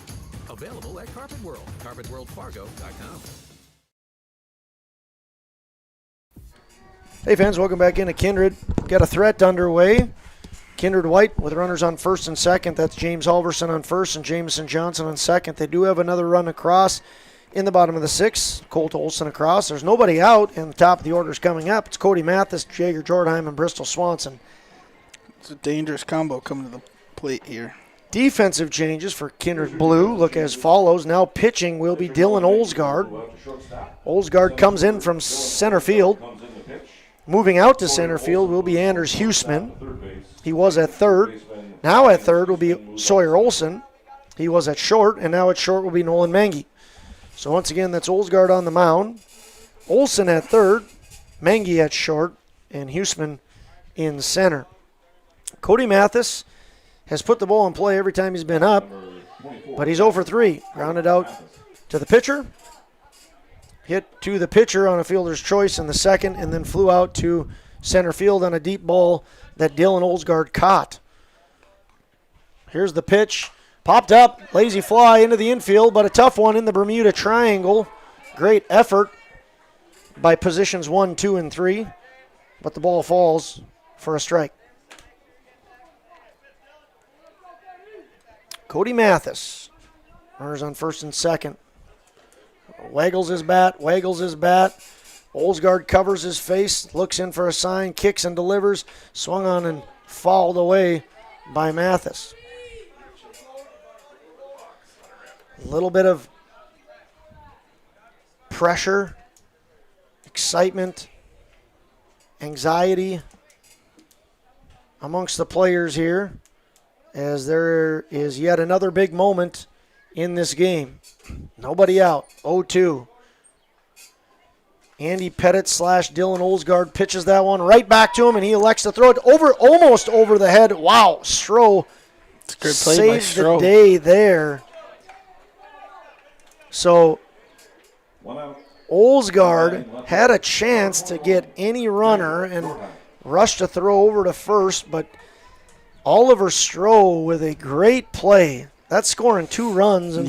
Available at Carpet World, carpetworldfargo.com. Hey fans, welcome back into Kindred. Got a threat underway. Kindred White with runners on first and second. That's James Halverson on first and Jameson Johnson on second. They do have another run across in the bottom of the sixth. Colt Olson across. There's nobody out, and the top of the order is coming up. It's Cody Mathis, Jager Jordheim, and Bristol Swanson. It's a dangerous combo coming to the plate here. Defensive changes for Kindred Blue look as follows. Now pitching will be Dylan Olsgaard. Olsgaard comes in from center field. Moving out to center field will be Anders Huseman. He was at third. Now at third will be Sawyer Olson. He was at short, and now at short will be Nolan Mengi. So once again, that's Olsgaard on the mound. Olson at third, Mengi at short, and Huseman in center. Cody Mathis has put the ball in play every time he's been up, but he's 0 for 3. Grounded out to the pitcher. Hit to the pitcher on a fielder's choice in the second, and then flew out to center field on a deep ball that Dylan Olsgaard caught. Here's the pitch. Popped up, lazy fly into the infield, but a tough one in the Bermuda Triangle. Great effort by positions 1, 2, and 3, but the ball falls for a strike. Cody Mathis, runners on first and second. Waggles his bat. Olsgaard covers his face, looks in for a sign, kicks and delivers. Swung on and fouled away by Mathis. A little bit of pressure, excitement, anxiety amongst the players here, as there is yet another big moment in this game. Nobody out, 0-2. Andy Pettit / Dylan Olsgaard pitches that one right back to him, and he elects to throw it almost over the head. Wow, Stroh saves the day there. So Olsgaard had a chance to get any runner and rushed to throw over to first, but Oliver Stroh with a great play. That's scoring 2 runs and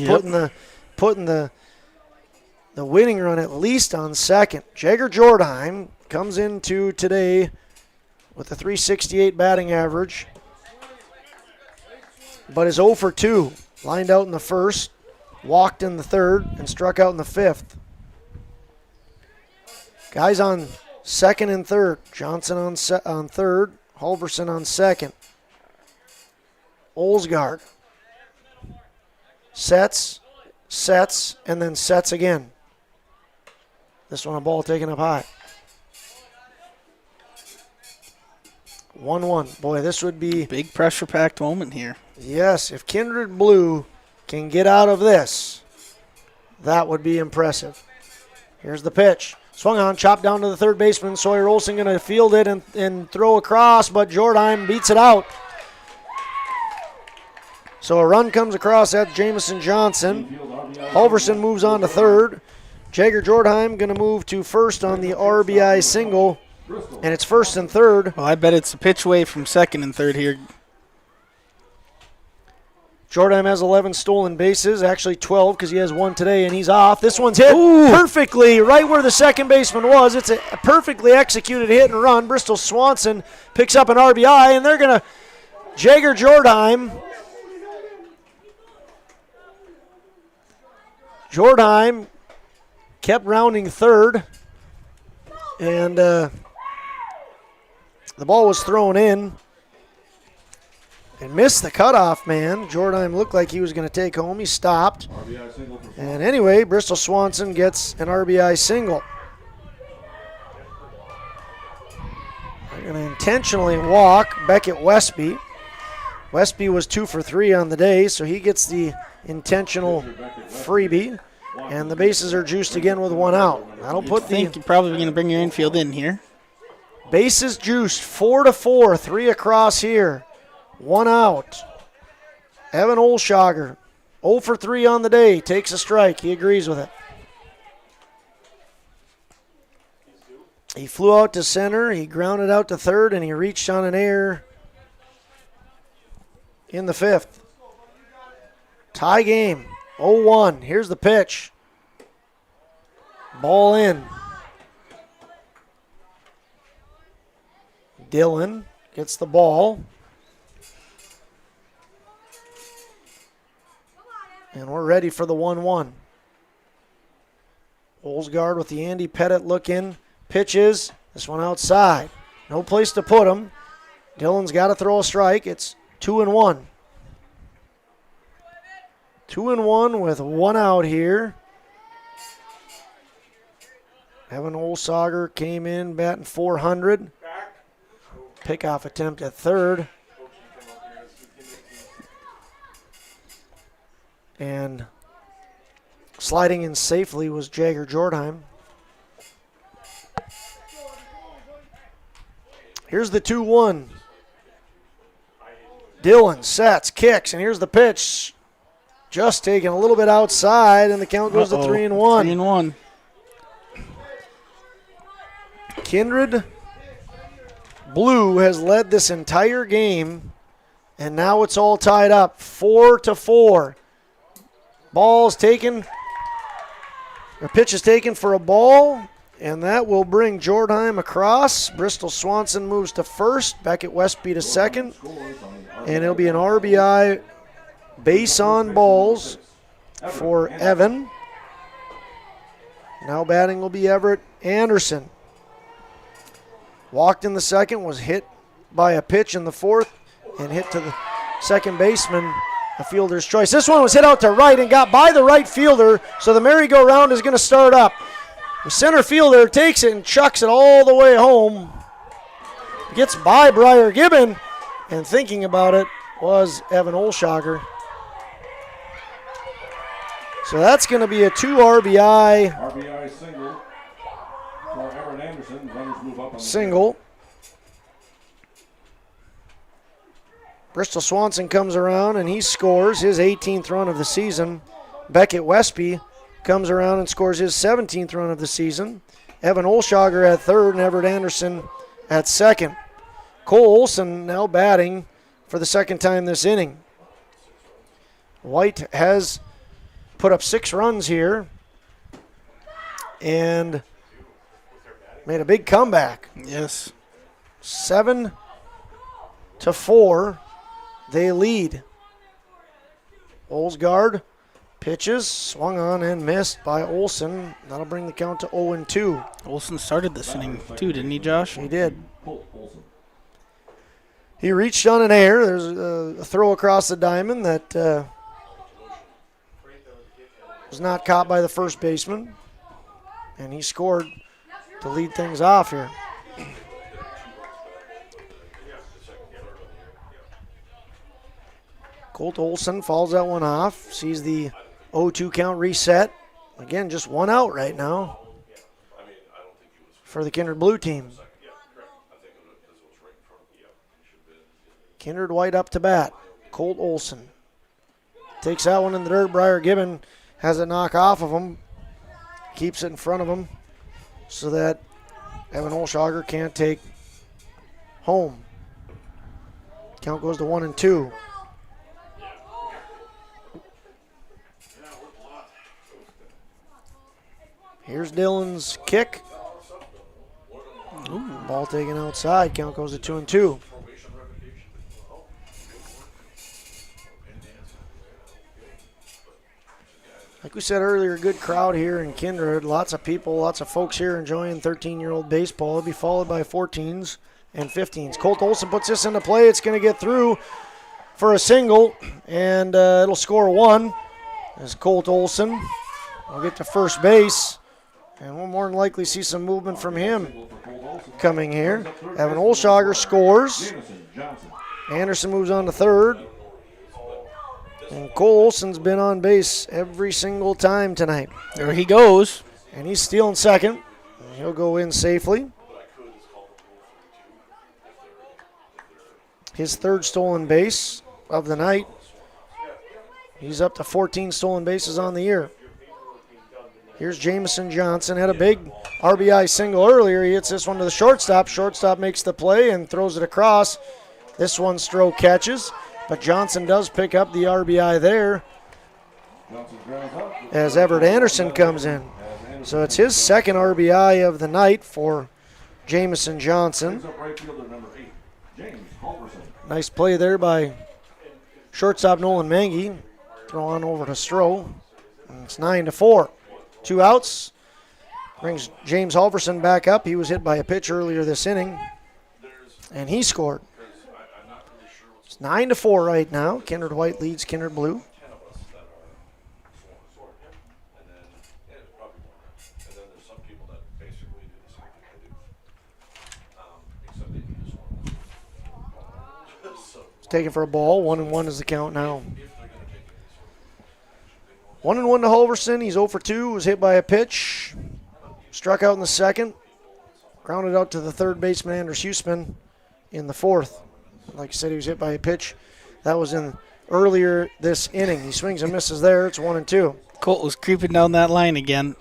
putting the winning run at least on second. Jager Jordheim comes into today with a .368 batting average, but is 0 for 2. Lined out in the first, walked in the third, and struck out in the fifth. Guys on second and third. Johnson on third, Halverson on second. Olsgaard sets, and then sets again. This one a ball taken up high. 1-1. Boy, this would be... Big pressure-packed moment here. Yes, if Kindred Blue can get out of this, that would be impressive. Here's the pitch. Swung on, chopped down to the third baseman. Sawyer Olson going to field it and throw across, but Jordheim beats it out. So a run comes across at Jameson Johnson. Halverson moves on to third. Jager Jordheim going to move to first on the RBI single, and it's first and third. Well, I bet it's a pitch away from second and third here. Jordheim has 11 stolen bases, actually 12 because he has one today, and he's off. This one's hit perfectly right where the second baseman was. It's a perfectly executed hit and run. Bristol Swanson picks up an RBI, and they're going to Jager Jordheim Jordheim kept rounding third, and the ball was thrown in and missed the cutoff man. Jordheim looked like he was going to take home. He stopped. And anyway, Bristol Swanson gets an RBI single. They're going to intentionally walk Beckett Westby. Westby was 2 for 3 on the day, so he gets the intentional freebie. And the bases are juiced again with 1 out. That'll put you're probably going to bring your infield in here. Bases juiced 4-4, 3 across here. 1 out. Evan Olshager, 0 for 3 on the day, takes a strike. He agrees with it. He flew out to center, he grounded out to third, and he reached on an error in the 5th. Tie game, 0-1. Here's the pitch. Ball in. Dillon gets the ball. And we're ready for the 1-1. Olsgaard with the Andy Pettit look in. Pitches. This one outside. No place to put him. Dillon's got to throw a strike. It's 2-1. 2-1 with 1 out here. Evan Olshager came in batting .400. Pickoff attempt at third. And sliding in safely was Jagger Jordheim. Here's the 2-1. Dillon sets, kicks, and here's the pitch. Just taken a little bit outside, and the count goes to 3-1. 3-1. Kindred Blue has led this entire game, and now it's all tied up, 4-4. Ball's taken, or pitch is taken for a ball, and that will bring Jordheim across. Bristol Swanson moves to first, Beckett Westby to second, and it'll be an RBI base on balls for Evan. Now batting will be Everett Anderson. Walked in the second, was hit by a pitch in the 4th, and hit to the second baseman. A fielder's choice. This one was hit out to right and got by the right fielder, so the merry-go-round is going to start up. The center fielder takes it and chucks it all the way home. Gets by Briar Gibbon, and thinking about it was Evan Olshager. So that's going to be a 2 RBI single for Everett Anderson. Runners move up on single. Bristol Swanson comes around and he scores his 18th run of the season. Beckett Westby comes around and scores his 17th run of the season. Evan Olshager at third and Everett Anderson at second. Cole Olson now batting for the second time this inning. White has put up 6 runs here and made a big comeback. Yes. 7-4. They lead. Olsgaard pitches, swung on and missed by Olson. That'll bring the count to 0-2. Olson started this inning too, didn't he, Josh? He did. He reached on an error. There's a throw across the diamond that was not caught by the first baseman. And he scored to lead things off here. Colt Olson fouls that one off, sees the 0-2 count reset. Again, just 1 out right now for the Kindred Blue team. Kindred White up to bat. Colt Olson takes that one in the dirt. Briar Gibbon has it knock off of him, keeps it in front of him so that Evan Olshager can't take home. Count goes to 1-2. Here's Dillon's kick. Ooh, ball taken outside. Count goes to 2-2. Like we said earlier, good crowd here in Kindred. Lots of people, lots of folks here enjoying 13-year-old baseball. It'll be followed by 14s and 15s. Colt Olson puts this into play. It's going to get through for a single, and it'll score 1 as Colt Olson will get to first base. And we'll more than likely see some movement from him coming here. Evan Olshager scores. Anderson moves on to third. And Cole Olson's been on base every single time tonight. There he goes. And he's stealing second. He'll go in safely. His third stolen base of the night. He's up to 14 stolen bases on the year. Here's Jamison Johnson. Had a big RBI single earlier. He hits this one to the shortstop. Shortstop makes the play and throws it across. This one Stroh catches. But Johnson does pick up the RBI there as Everett Anderson comes in. So it's his second RBI of the night for Jamison Johnson. Nice play there by shortstop Nolan Mangy. Throw on over to Stroh. And it's 9-4. 2 outs. Brings James Halverson back up. He was hit by a pitch earlier this inning, and he scored. 9-4 right now. Kindred White leads Kindred Blue. Taken for a ball. 1-1 is the count now. 1-1 to Halverson. He's 0 for 2. Was hit by a pitch. Struck out in the second. Grounded out to the third baseman, Anders Huseman, in the fourth. Like I said, he was hit by a pitch. That was in earlier this inning. He swings and misses there. It's 1-2. Colt was creeping down that line again.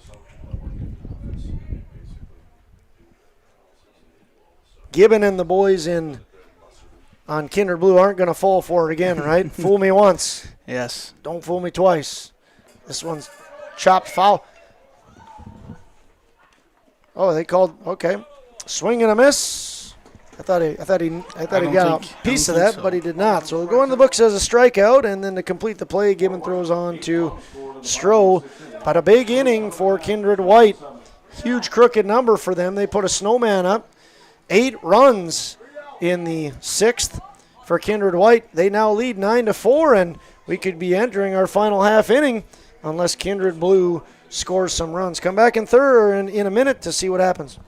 Gibbon and the boys on Kindred Blue aren't going to fall for it again, right? Fool me once. Yes. Don't fool me twice. This one's chopped foul. Oh, they called, okay. Swing and a miss. I thought he got a piece of that, but he did not. So it'll go in the books as a strikeout, and then to complete the play, Gibbon throws on to Stroh. But a big inning for Kindred White. Huge crooked number for them. They put a snowman up. 8 runs in the 6th for Kindred White. They now lead 9-4, and we could be entering our final half inning unless Kindred Blue scores some runs. Come back in third in a minute to see what happens.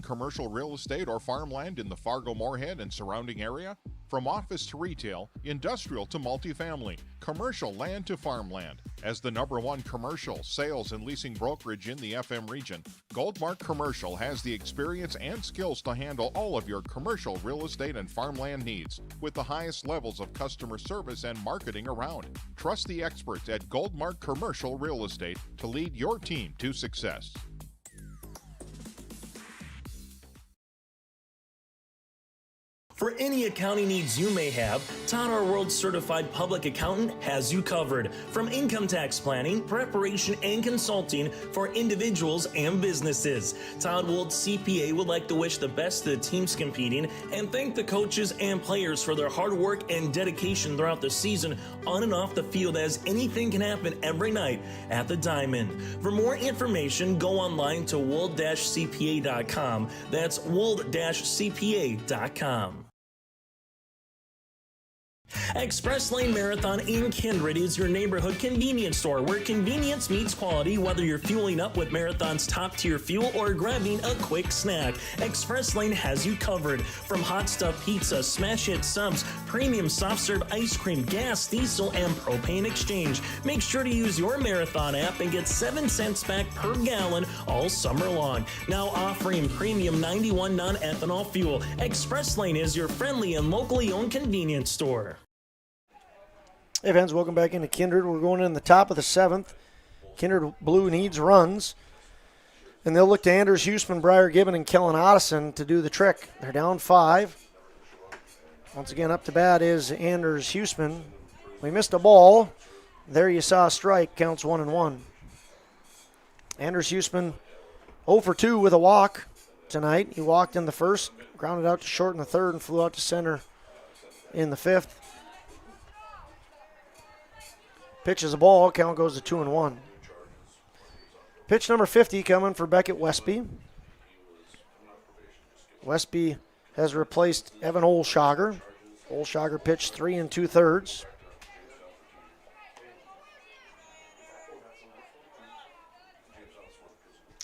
Commercial real estate or farmland in the Fargo-Moorhead and surrounding area? From office to retail, industrial to multifamily, commercial land to farmland. As the #1 commercial, sales, and leasing brokerage in the FM region, Goldmark Commercial has the experience and skills to handle all of your commercial real estate and farmland needs with the highest levels of customer service and marketing around. Trust the experts at Goldmark Commercial Real Estate to lead your team to success. For any accounting needs you may have, Todd Our World Certified Public Accountant has you covered. From income tax planning, preparation, and consulting for individuals and businesses. Todd Wold CPA would like to wish the best to the teams competing and thank the coaches and players for their hard work and dedication throughout the season on and off the field, as anything can happen every night at the Diamond. For more information, go online to wold-cpa.com. That's wold-cpa.com. Express Lane Marathon in Kindred is your neighborhood convenience store where convenience meets quality, whether you're fueling up with Marathon's top-tier fuel or grabbing a quick snack. Express Lane has you covered. From hot stuff pizza, smash hit subs, premium soft serve ice cream, gas, diesel, and propane exchange. Make sure to use your Marathon app and get 7 cents back per gallon all summer long. Now offering premium 91 non-ethanol fuel. Express Lane is your friendly and locally owned convenience store. Hey fans, welcome back into Kindred. We're going in the top of the 7th. Kindred Blue needs runs. And they'll look to Anders Huseman, Briar Gibbon, and Kellen Otteson to do the trick. They're down 5. Once again, up to bat is Anders Huseman. We missed a ball. There you saw a strike. Counts 1-1. Anders Huseman 0 for 2 with a walk tonight. He walked in the first, grounded out to short in the third, and flew out to center in the 5th. Pitches a ball. Count goes to 2-1. Pitch number 50 coming for Beckett Westby. Westby has replaced Evan Olshager. Olshager pitched 3 2/3.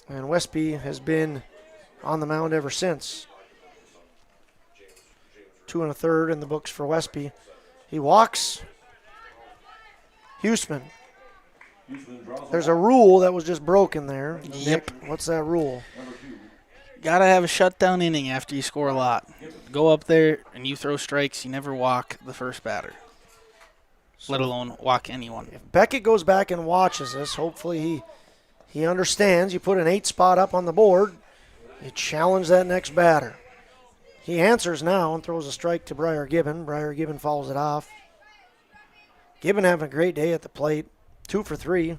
And Westby has been on the mound ever since. 2 1/3 in the books for Westby. He walks. Huseman. There's a rule that was just broken there. Yep. Nick, what's that rule? Got to have a shutdown inning after you score a lot. Go up there and you throw strikes. You never walk the first batter, let alone walk anyone. If Beckett goes back and watches this, hopefully he understands. You put an 8 spot up on the board. You challenge that next batter. He answers now and throws a strike to Briar Gibbon. Briar Gibbon follows it off. Gibbon having a great day at the plate. 2 for 3.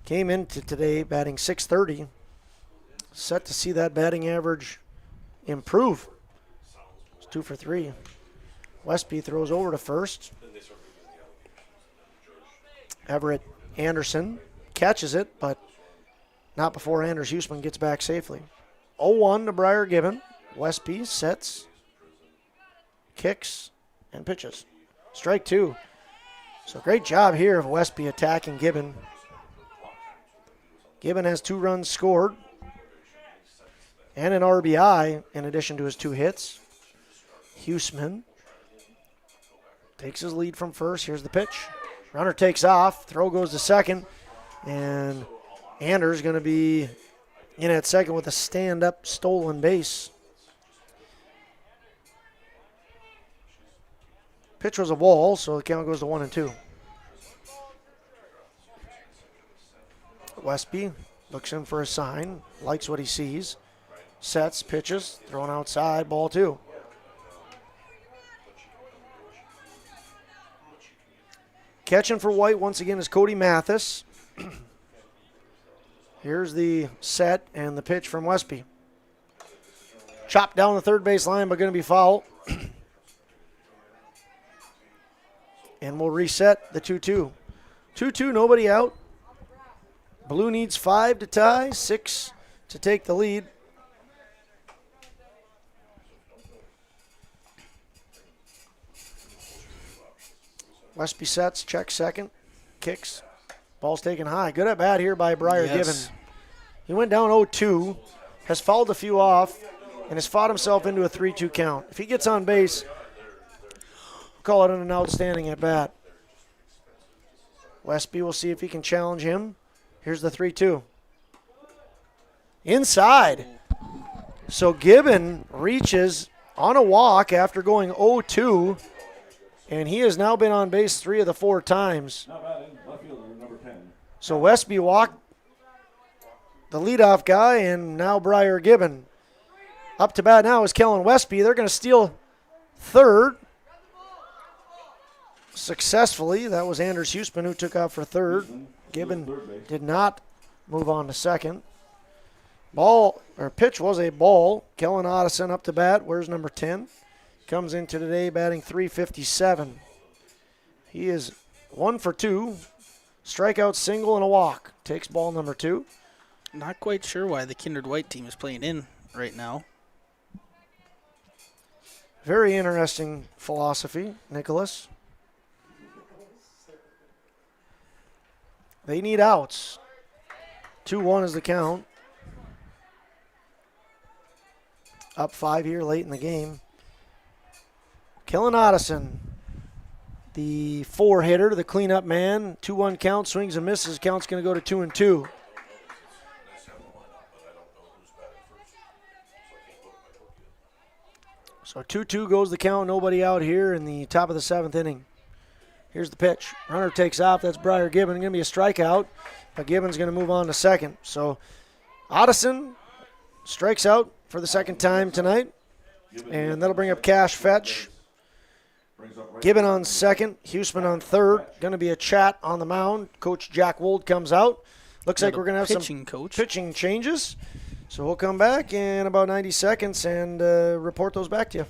Came into today batting .630. Set to see that batting average improve. It's 2 for 3. Westby throws over to first. Everett Anderson catches it, but not before Anders Huseman gets back safely. 0-1 to Briar Gibbon. Westby sets, kicks, and pitches. Strike 2. So great job here of Westby attacking Gibbon. Gibbon has 2 runs scored and an RBI in addition to his 2 hits. Huseman takes his lead from first. Here's the pitch. Runner takes off. Throw goes to second. And Anders going to be in at second with a stand-up stolen base. Pitch was a ball, so the count goes to 1-2. Westby looks in for a sign, likes what he sees, sets, pitches, thrown outside, ball 2. Catching for White once again is Cody Mathis. Here's the set and the pitch from Westby. Chopped down the third base line, but going to be foul. And we'll reset the 2-2. 2-2, nobody out. Blue needs 5 to tie, 6 to take the lead. Westby sets, checks second, kicks. Ball's taken high. Good at bat here by Briar Gibbon. He went down 0-2, has fouled a few off, and has fought himself into a 3-2 count. If he gets on base, call it an outstanding at bat. Westby will see if he can challenge him. Here's the 3-2. Inside. So Gibbon reaches on a walk after going 0-2, and he has now been on base 3 of the 4 times. So Westby walked the leadoff guy, and now Briar Gibbon. Up to bat now is Kellen Westby. They're going to steal third. Successfully. That was Anders Huseman who took out for third. Gibbon did not move on to second. Pitch was a ball. Kellen Otteson up to bat. Where's number 10? Comes into today batting .357. He is 1 for 2. Strikeout, single, and a walk. Takes ball number 2. Not quite sure why the Kindred White team is playing in right now. Very interesting philosophy, Nicholas. They need outs. 2-1 is the count. Up 5 here late in the game. Kellen Otteson, the 4-hitter, the cleanup man. 2-1 count, swings and misses. Count's going to go to 2-2. So 2-2 goes the count. Nobody out here in the top of the 7th inning. Here's the pitch. Runner takes off. That's Briar Gibbon. Going to be a strikeout, but Gibbon's going to move on to second. So Otteson strikes out for the second time tonight, and that'll bring up Cash Fetch. Gibbon on second, Huseman on third. Going to be a chat on the mound. Coach Jack Wold comes out. Looks like we're going to have some pitching changes. So we'll come back in about 90 seconds and report those back to you.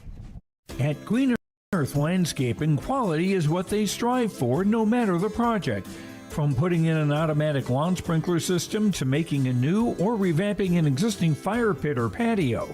At Greener Earth Landscaping, quality is what they strive for, no matter the project. From putting in an automatic lawn sprinkler system to making a new or revamping an existing fire pit or patio.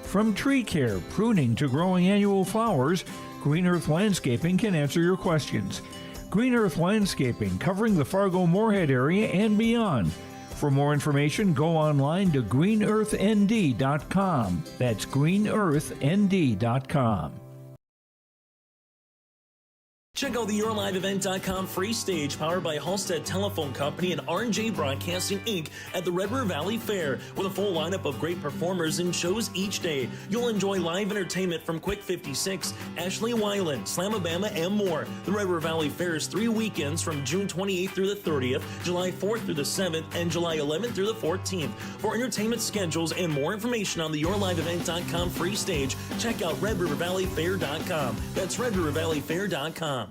From tree care, pruning to growing annual flowers, Green Earth Landscaping can answer your questions. Green Earth Landscaping, covering the Fargo-Moorhead area and beyond. For more information, go online to greenearthnd.com. That's greenearthnd.com. Check out the YourLiveEvent.com free stage powered by Halstead Telephone Company and R&J Broadcasting Inc. at the Red River Valley Fair with a full lineup of great performers and shows each day. You'll enjoy live entertainment from Quick 56, Ashley Weiland, Slamabama, and more. The Red River Valley Fair is 3 weekends from June 28th through the 30th, July 4th through the 7th, and July 11th through the 14th. For entertainment schedules and more information on the YourLiveEvent.com free stage, check out RedRiverValleyFair.com. That's RedRiverValleyFair.com.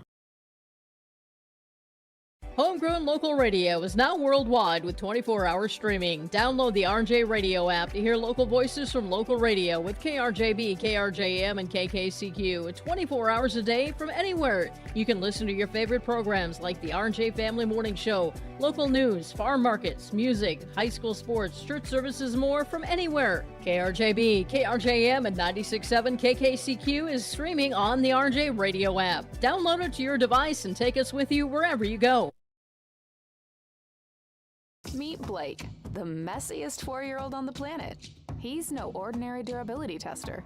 Homegrown local radio is now worldwide with 24-hour streaming. Download the RJ Radio app to hear local voices from local radio with KRJB, KRJM, and KKCQ 24 hours a day from anywhere. You can listen to your favorite programs like the RJ Family Morning Show, local news, farm markets, music, high school sports, church services, more from anywhere. KRJB, KRJM, and 96.7 KKCQ is streaming on the RJ Radio app. Download it to your device and take us with you wherever you go. Meet Blake, the messiest 4-year-old on the planet. He's no ordinary durability tester.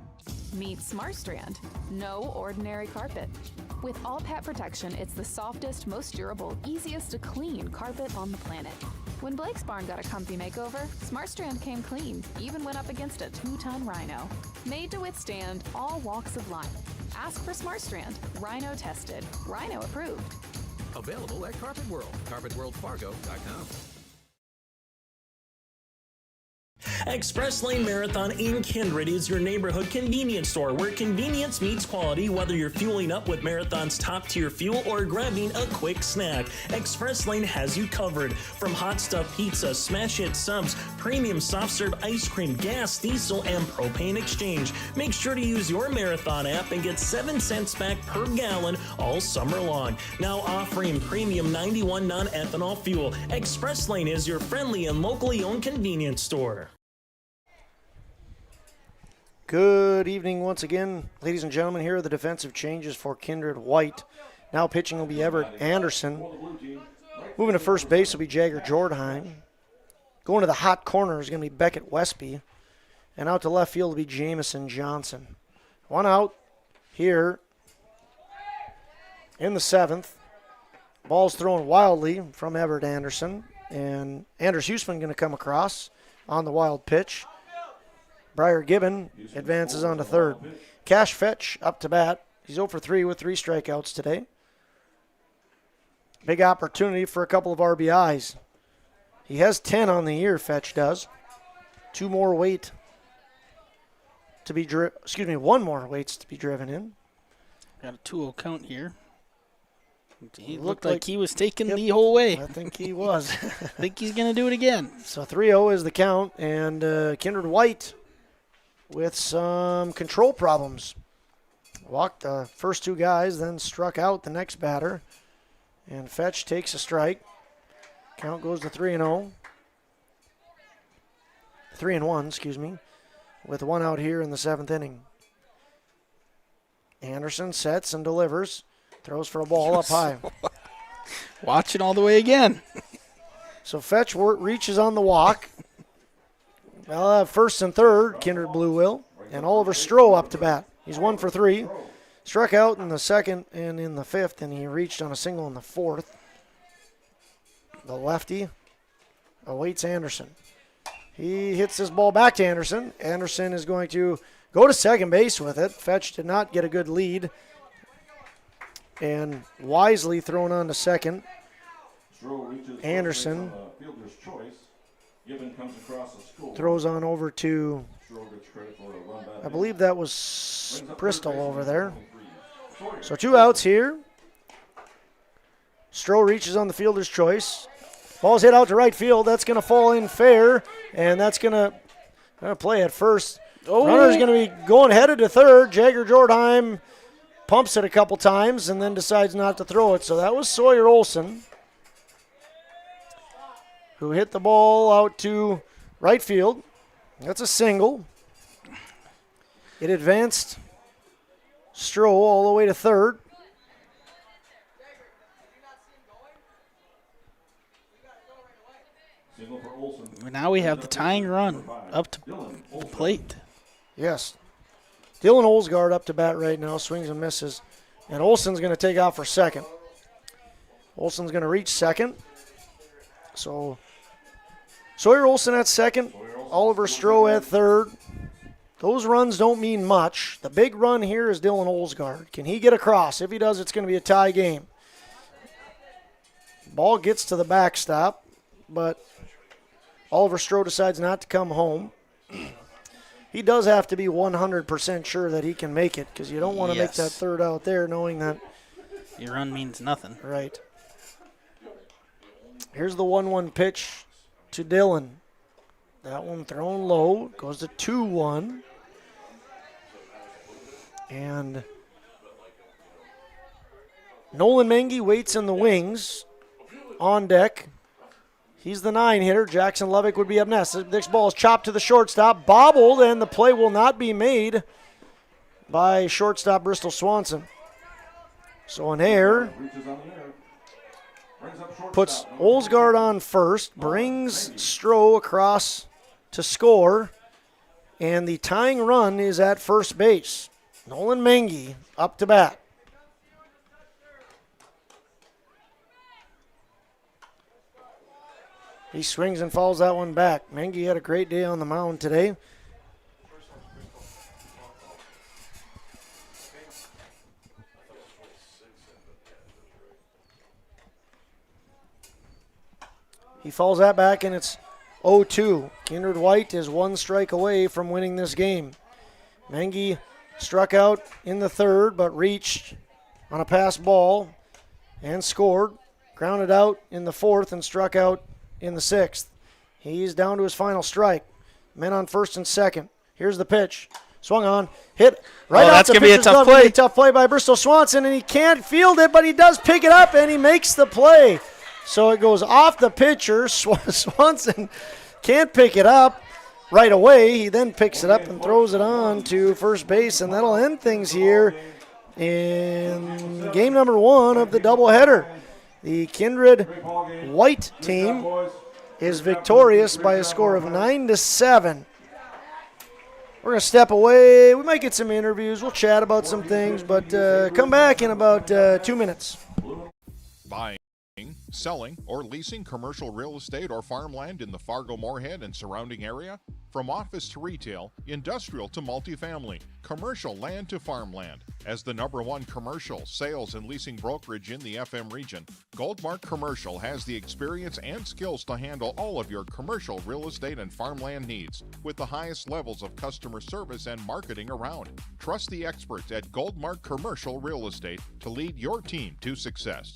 Meet SmartStrand, no ordinary carpet. With all pet protection, it's the softest, most durable, easiest to clean carpet on the planet. When Blake's barn got a comfy makeover, SmartStrand came clean, even went up against a 2-ton rhino. Made to withstand all walks of life. Ask for SmartStrand, rhino tested, rhino approved. Available at Carpet World, carpetworldfargo.com. Express Lane Marathon in Kindred is your neighborhood convenience store where convenience meets quality, whether you're fueling up with Marathon's top-tier fuel or grabbing a quick snack. Express Lane has you covered. From hot stuff pizza, smash hit subs, premium soft serve ice cream, gas, diesel, and propane exchange. Make sure to use your Marathon app and get 7 cents back per gallon all summer long. Now offering premium 91 non-ethanol fuel. Express Lane is your friendly and locally owned convenience store. Good evening once again, ladies and gentlemen. Here are the defensive changes for Kindred White. Now pitching will be Everett Anderson. Moving to first base will be Jagger Jordheim. Going to the hot corner is going to be Beckett Westby. And out to left field will be Jamison Johnson. One out here in the 7th. Ball's thrown wildly from Everett Anderson. And Anders Huseman going to come across on the wild pitch. Briar Gibbon advances on to third. Cash Fetch up to bat. He's 0 for 3 with 3 strikeouts today. Big opportunity for a couple of RBIs. He has 10 on the year, Fetch does. 2 more weight to be one more waits to be driven in. Got a 2-0 count here. He looked like he was taking the whole way. I think he was. I think he's going to do it again. So 3-0 is the count, and Kindred White with some control problems. Walked the first 2 guys, then struck out the next batter. And Fetch takes a strike. Count goes to 3-0. 3-1, excuse me, with 1 out here in the 7th inning. Anderson sets and delivers. Throws for a ball up high. Watch it all the way again. So Fetch reaches on the walk. First and third, Kindred Blue will. And Oliver Stroh up to bat. He's 1 for 3. Struck out in the 2nd and in the 5th, and he reached on a single in the 4th. The lefty awaits Anderson. He hits this ball back to Anderson. Anderson is going to go to second base with it. Fetch did not get a good lead. And wisely thrown on to second. Anderson throws on over to, I believe that was Bristol over there. So 2 outs here. Stroh reaches on the fielder's choice. Ball's hit out to right field. That's going to fall in fair, and that's going to play at first. Runner's going to be going headed to third. Jagger Jordheim pumps it a couple times and then decides not to throw it. So that was Sawyer Olson, who hit the ball out to right field. That's a single. It advanced Stroh all the way to third. Now we have the tying run up to the plate. Yes. Dylan Olsgaard up to bat right now, swings and misses. And Olson's going to take off for second. Olson's going to reach second. So Sawyer Olson at second, Oliver Stroh at third. Those runs don't mean much. The big run here is Dylan Olsgaard. Can he get across? If he does, it's going to be a tie game. Ball gets to the backstop, but Oliver Stroh decides not to come home. He does have to be 100% sure that he can make it, because you don't want to make that third out there knowing that your run means nothing. Right. Here's the 1-1 pitch to Dylan. That one thrown low. Goes to 2-1. And Nolan Mengi waits in the wings on deck. He's the 9 hitter. Jackson Levick would be up next. This ball is chopped to the shortstop, bobbled, and the play will not be made by shortstop Bristol Swanson. So an error puts Olsgaard on first, brings Stroh across to score, and the tying run is at first base. Nolan Mengi up to bat. He swings and fouls that one back. Mengi had a great day on the mound today. He fouls that back, and it's 0-2. Kindred White is one strike away from winning this game. Mengi struck out in the third, but reached on a pass ball and scored. Grounded out in the fourth and struck out in the sixth. He's down to his final strike. Men on first and second. Here's the pitch. Swung on. Hit right off the pitcher's glove. That's going to be a tough play by Bristol Swanson, and he can't field it, but he does pick it up, and he makes the play. So it goes off the pitcher. Swanson can't pick it up right away. He then picks it up and throws it on to first base, and that'll end things here in game number 1 of the doubleheader. The Kindred White team is victorious by a score of 9-7. We're going to step away. We might get some interviews. We'll chat about some things, but come back in about 2 minutes. Buying, selling, or leasing commercial real estate or farmland in the Fargo-Moorhead and surrounding area? From office to retail, industrial to multifamily, commercial land to farmland. As the #1 commercial, sales, and leasing brokerage in the FM region, Goldmark Commercial has the experience and skills to handle all of your commercial real estate and farmland needs with the highest levels of customer service and marketing around. Trust the experts at Goldmark Commercial Real Estate to lead your team to success.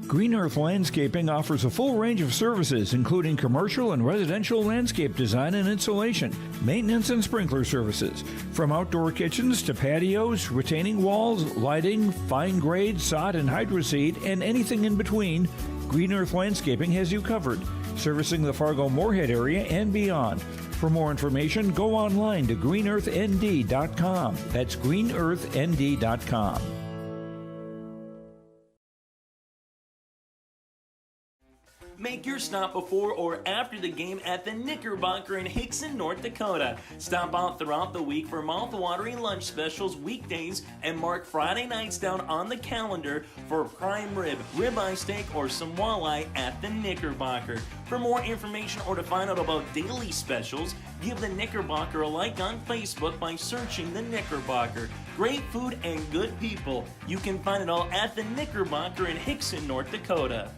Green Earth Landscaping offers a full range of services, including commercial and residential landscape design and installation, maintenance and sprinkler services. From outdoor kitchens to patios, retaining walls, lighting, fine grade, sod and hydroseed, and anything in between, Green Earth Landscaping has you covered, servicing the Fargo-Moorhead area and beyond. For more information, go online to greenearthnd.com. That's greenearthnd.com. Make your stop before or after the game at the Knickerbocker in Hickson, North Dakota. Stop out throughout the week for mouth-watering lunch specials weekdays and mark Friday nights down on the calendar for prime rib, ribeye steak, or some walleye at the Knickerbocker. For more information or to find out about daily specials, give the Knickerbocker a like on Facebook by searching the Knickerbocker. Great food and good people. You can find it all at the Knickerbocker in Hickson, North Dakota.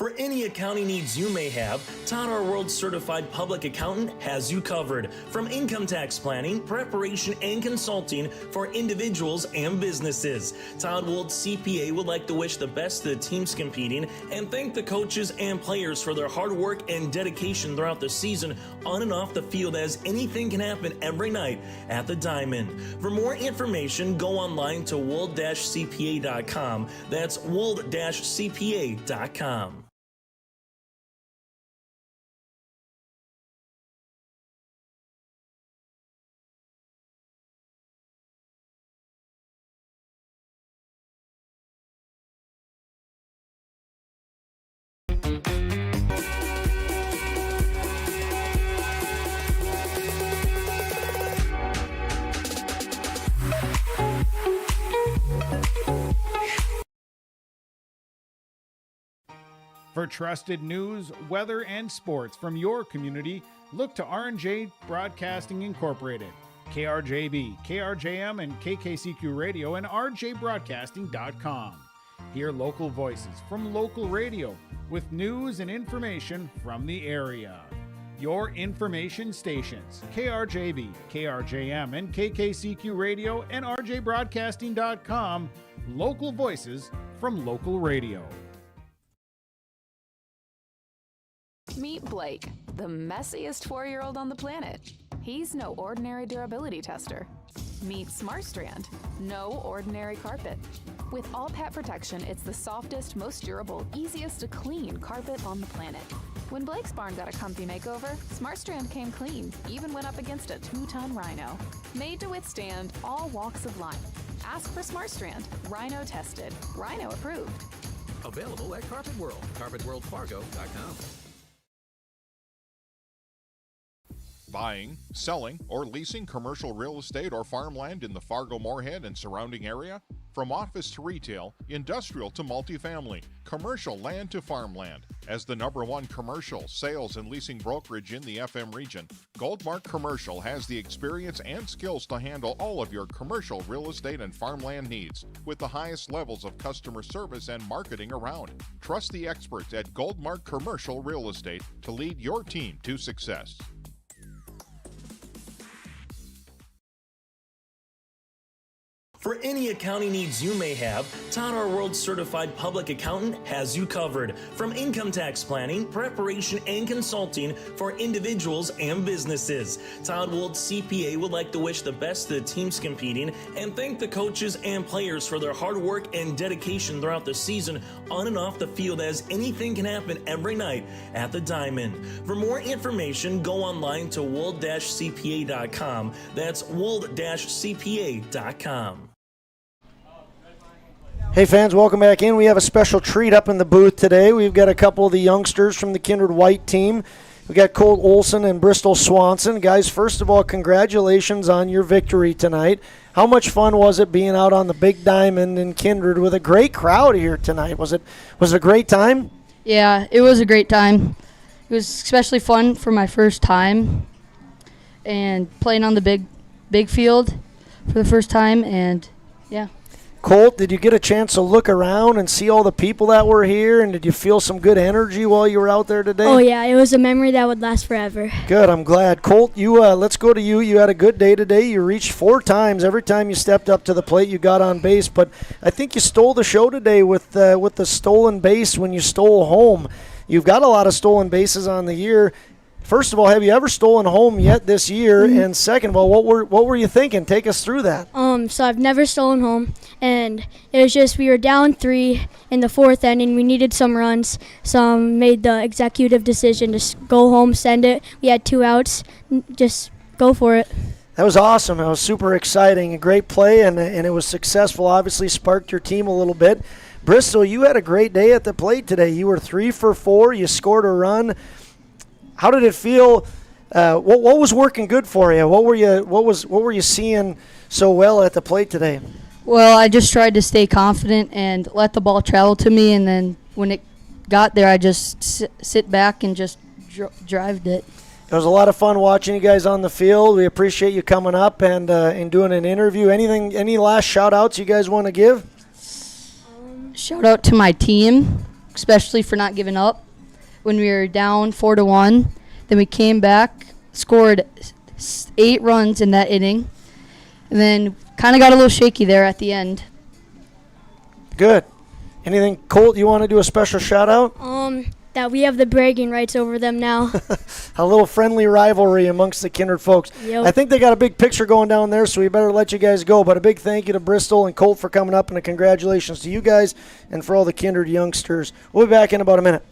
For any accounting needs you may have, Todd Our World Certified Public Accountant has you covered. From income tax planning, preparation, and consulting for individuals and businesses. Todd Wold CPA would like to wish the best to the teams competing and thank the coaches and players for their hard work and dedication throughout the season on and off the field, as anything can happen every night at the Diamond. For more information, go online to wold-cpa.com. That's wold-cpa.com. For trusted news, weather, and sports from your community, look to R&J Broadcasting Incorporated. KRJB, KRJM, and KKCQ Radio, and rjbroadcasting.com. Hear local voices from local radio with news and information from the area. Your information stations, KRJB, KRJM, and KKCQ Radio, and rjbroadcasting.com. Local voices from local radio. Meet Blake, the messiest 4-year-old on the planet. He's no ordinary durability tester. Meet SmartStrand, no ordinary carpet. With all pet protection, it's the softest, most durable, easiest to clean carpet on the planet. When Blake's barn got a comfy makeover, SmartStrand came clean, even went up against a 2-ton rhino. Made to withstand all walks of life. Ask for SmartStrand, rhino tested, rhino approved. Available at Carpet World, carpetworldfargo.com. Buying, selling, or leasing commercial real estate or farmland in the Fargo-Moorhead and surrounding area? From office to retail, industrial to multifamily, commercial land to farmland. As the #1 commercial, sales, and leasing brokerage in the FM region, Goldmark Commercial has the experience and skills to handle all of your commercial real estate and farmland needs with the highest levels of customer service and marketing around. Trust the experts at Goldmark Commercial Real Estate to lead your team to success. For any accounting needs you may have, Todd Our World Certified Public Accountant has you covered. From income tax planning, preparation, and consulting for individuals and businesses. Todd Wold CPA would like to wish the best to the teams competing and thank the coaches and players for their hard work and dedication throughout the season on and off the field, as anything can happen every night at the Diamond. For more information, go online to wold-cpa.com. That's wold-cpa.com. Hey fans, welcome back in. We have a special treat up in the booth today. We've got a couple of the youngsters from the Kindred White team. We've got Colt Olson and Bristol Swanson. Guys, first of all, congratulations on your victory tonight. How much fun was it being out on the Big Diamond in Kindred with a great crowd here tonight? Was it a great time? Yeah, it was a great time. It was especially fun for my first time and playing on the big field for the first time, and yeah. Colt, did you get a chance to look around and see all the people that were here, and did you feel some good energy while you were out there today? Oh, yeah, it was a memory that would last forever. Good, I'm glad. Colt, let's go to you. You had a good day today. You reached 4 times. Every time you stepped up to the plate, you got on base, but I think you stole the show today with the stolen base when you stole home. You've got a lot of stolen bases on the year. First of all, have you ever stolen home yet this year? Mm-hmm. And second of all, what were you thinking? Take us through that. So I've never stolen home, and it was just we were down 3 in the 4th inning. We needed some runs, so I made the executive decision to go home, send it. We had 2 outs, just go for it. That was awesome. That was super exciting. A great play, and it was successful. Obviously sparked your team a little bit. Bristol, you had a great day at the plate today. You were 3 for 4. You scored a run. How did it feel? What was working good for you? What were you seeing so well at the plate today? Well, I just tried to stay confident and let the ball travel to me, and then when it got there, I just sit back and just drived it. It was a lot of fun watching you guys on the field. We appreciate you coming up and doing an interview. Any last shout-outs you guys want to give? Shout out to my team especially for not giving up when we were down 4-1. Then we came back, scored 8 runs in that inning, and then kind of got a little shaky there at the end. Good. Anything, Colt, you want to do a special shout-out? That we have the bragging rights over them now. A little friendly rivalry amongst the Kindred folks. Yep. I think they got a big picture going down there, so we better let you guys go. But a big thank you to Bristol and Colt for coming up, and a congratulations to you guys and for all the Kindred youngsters. We'll be back in about a minute.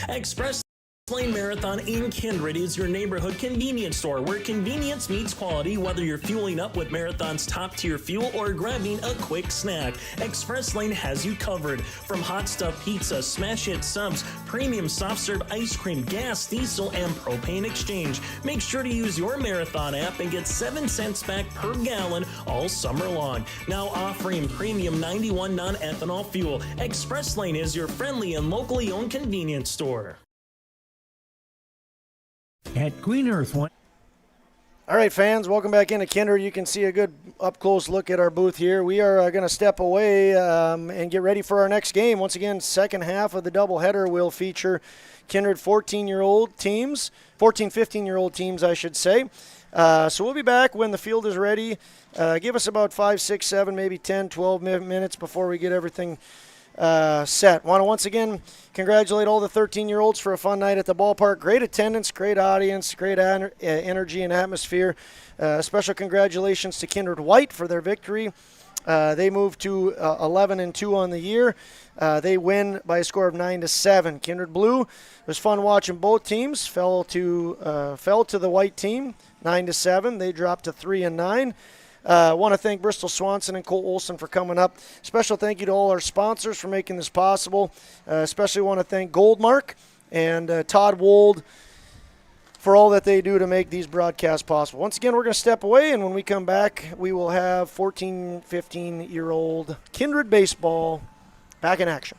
Express Lane Marathon in Kindred is your neighborhood convenience store where convenience meets quality, whether you're fueling up with Marathon's top-tier fuel or grabbing a quick snack. Express Lane has you covered. From hot stuff pizza, smash hit subs, premium soft serve ice cream, gas, diesel, and propane exchange. Make sure to use your Marathon app and get 7 cents back per gallon all summer long. Now offering premium 91 non-ethanol fuel. Express Lane is your friendly and locally owned convenience store. At Green Earth Wine. All right, fans, welcome back into Kindred. You can see a good up-close look at our booth here. We are going to step away and get ready for our next game. Once again, second half of the doubleheader will feature Kindred 14-year-old teams, 14, 15-year-old teams, I should say. So we'll be back when the field is ready. Give us about 5, 6, 7, maybe 10, 12 minutes before we get everything set. Want to once again congratulate all the 13-year-olds for a fun night at the ballpark. Great attendance, great audience, great energy and atmosphere. Special congratulations to Kindred White for their victory. They moved to 11-2 on the year. They win by a score of 9-7. Kindred Blue, it was fun watching both teams. Fell to the White team 9-7. They dropped to 3-9. I want to thank Bristol Swanson and Colt Olson for coming up. Special thank you to all our sponsors for making this possible. Especially want to thank Goldmark and Todd Wold for all that they do to make these broadcasts possible. Once again, we're going to step away, and when we come back, we will have 14, 15-year-old Kindred baseball back in action.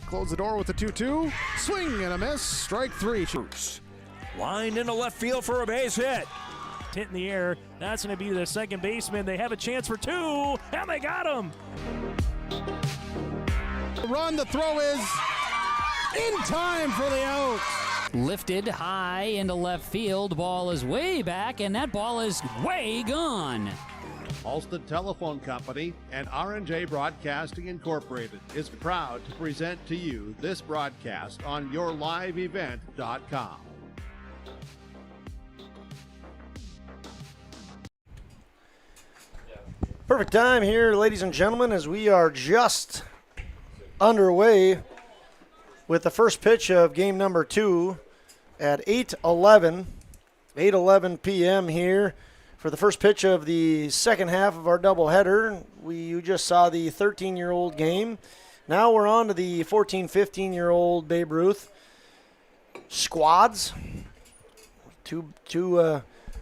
Close the door with the 2-2. Swing and a miss. Strike 3. Lined into left field for a base hit. Hit in the air. That's going to be the second baseman. They have a chance for 2, and they got him. Run. The throw is in time for the out. Lifted high into left field. Ball is way back, and that ball is way gone. Alston Telephone Company and R&J Broadcasting Incorporated is proud to present to you this broadcast on yourliveevent.com. Perfect time here, ladies and gentlemen, as we are just underway with the first pitch of game number 2 at 8:11 p.m. here for the first pitch of the second half of our doubleheader. You just saw the 13-year-old game. Now we're on to the 14, 15-year-old Babe Ruth squads. Two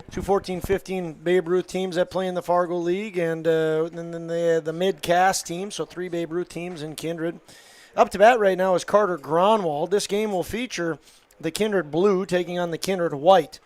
14, 15 Babe Ruth teams that play in the Fargo League, and then the mid-cast team, so 3 Babe Ruth teams in Kindred. Up to bat right now is Carter Gronwald. This game will feature the Kindred Blue taking on the Kindred White.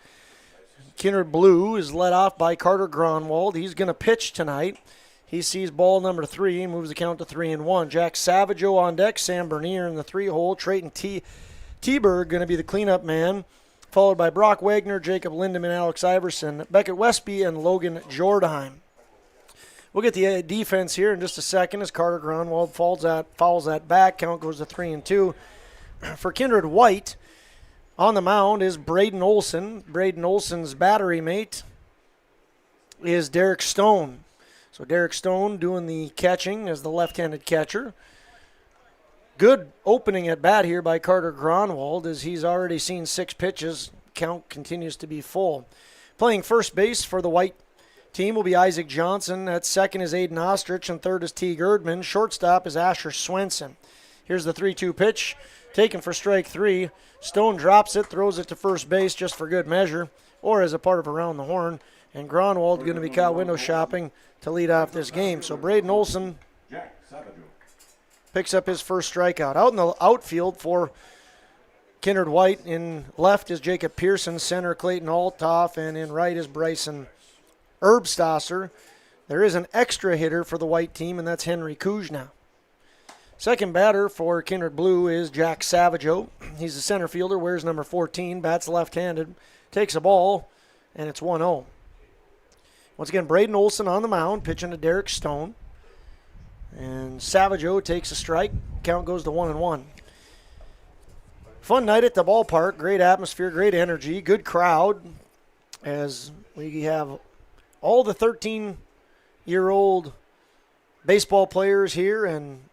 Kindred Blue is led off by Carter Gronwald. He's going to pitch tonight. He sees ball number 3, moves the count to 3-1. Jack Savageau on deck, Sam Bernier in the 3-hole. Trayton T-Berg going to be the cleanup man, followed by Brock Wagner, Jacob Lindemann, Alex Iverson, Beckett Westby, and Logan Jordheim. We'll get the defense here in just a second as Carter Gronwald fouls that back. Count goes to 3-2. For Kindred White, on the mound is Braden Olson. Braden Olson's battery mate is Derek Stone. So Derek Stone doing the catching as the left-handed catcher. Good opening at bat here by Carter Gronwald as he's already seen 6 pitches. Count continues to be full. Playing first base for the White team will be Isaac Johnson. At second is Aiden Ostrich, and third is T. Erdman. Shortstop is Asher Swenson. Here's the 3-2 pitch, taken for strike 3. Stone drops it, throws it to first base just for good measure, or as a part of around the horn. And Gronwald going to be caught window shopping to lead off this game. So Braden Olson picks up his first strikeout. Out in the outfield for Kindred White, in left is Jacob Pearson, center Clayton Altoff, and in right is Bryson Erbstasser. There is an extra hitter for the White team, and that's Henry Kuzna. Second batter for Kindred Blue is Jack Savageau. He's a center fielder, wears number 14, bats left-handed, takes a ball, and it's 1-0. Once again, Braden Olson on the mound, pitching to Derek Stone. And Savageau takes a strike. Count goes to 1-1. Fun night at the ballpark. Great atmosphere, great energy, good crowd as we have all the 13-year-old baseball players here and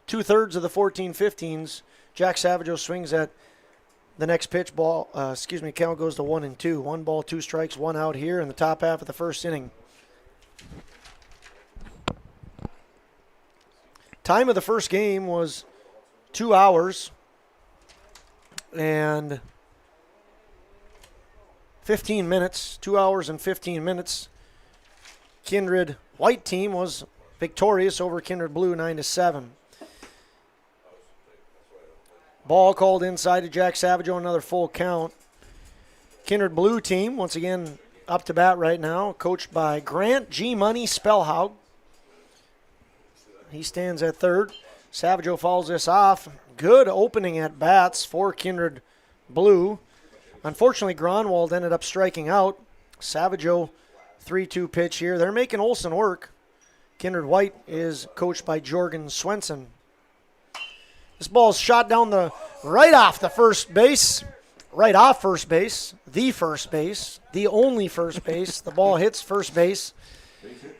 2/3 of the 14-15s. Jack Savageau swings at the next pitch. Count goes to 1-2. 1 ball, 2 strikes, 1 out here in the top half of the first inning. Time of the first game was 2 hours and 15 minutes. 2 hours and 15 minutes. Kindred White team was victorious over Kindred Blue 9-7. Ball called inside to Jack Savageau, another full count. Kindred Blue team, once again, up to bat right now, coached by Grant G. Money Spellhaug. He stands at third. Savageau follows this off. Good opening at bats for Kindred Blue. Unfortunately, Gronwald ended up striking out. Savageau, 3-2 pitch here. They're making Olson work. Kindred White is coached by Jorgen Swenson. This ball is shot down right off first base, the only first base. The ball hits first base,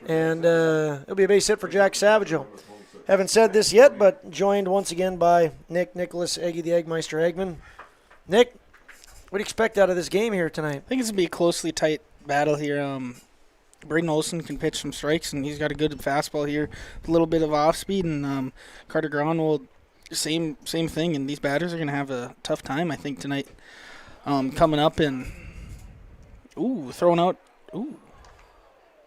and it'll be a base hit for Jack Savageau. Haven't said this yet, but joined once again by Nicholas Eggy, the Eggmeister Eggman. Nick, what do you expect out of this game here tonight? I think it's going to be a closely tight battle here. Braden Olson can pitch some strikes, and he's got a good fastball here, a little bit of off speed, and Carter Gronwald, same thing, and these batters are going to have a tough time, I think, tonight. Coming up and throwing out.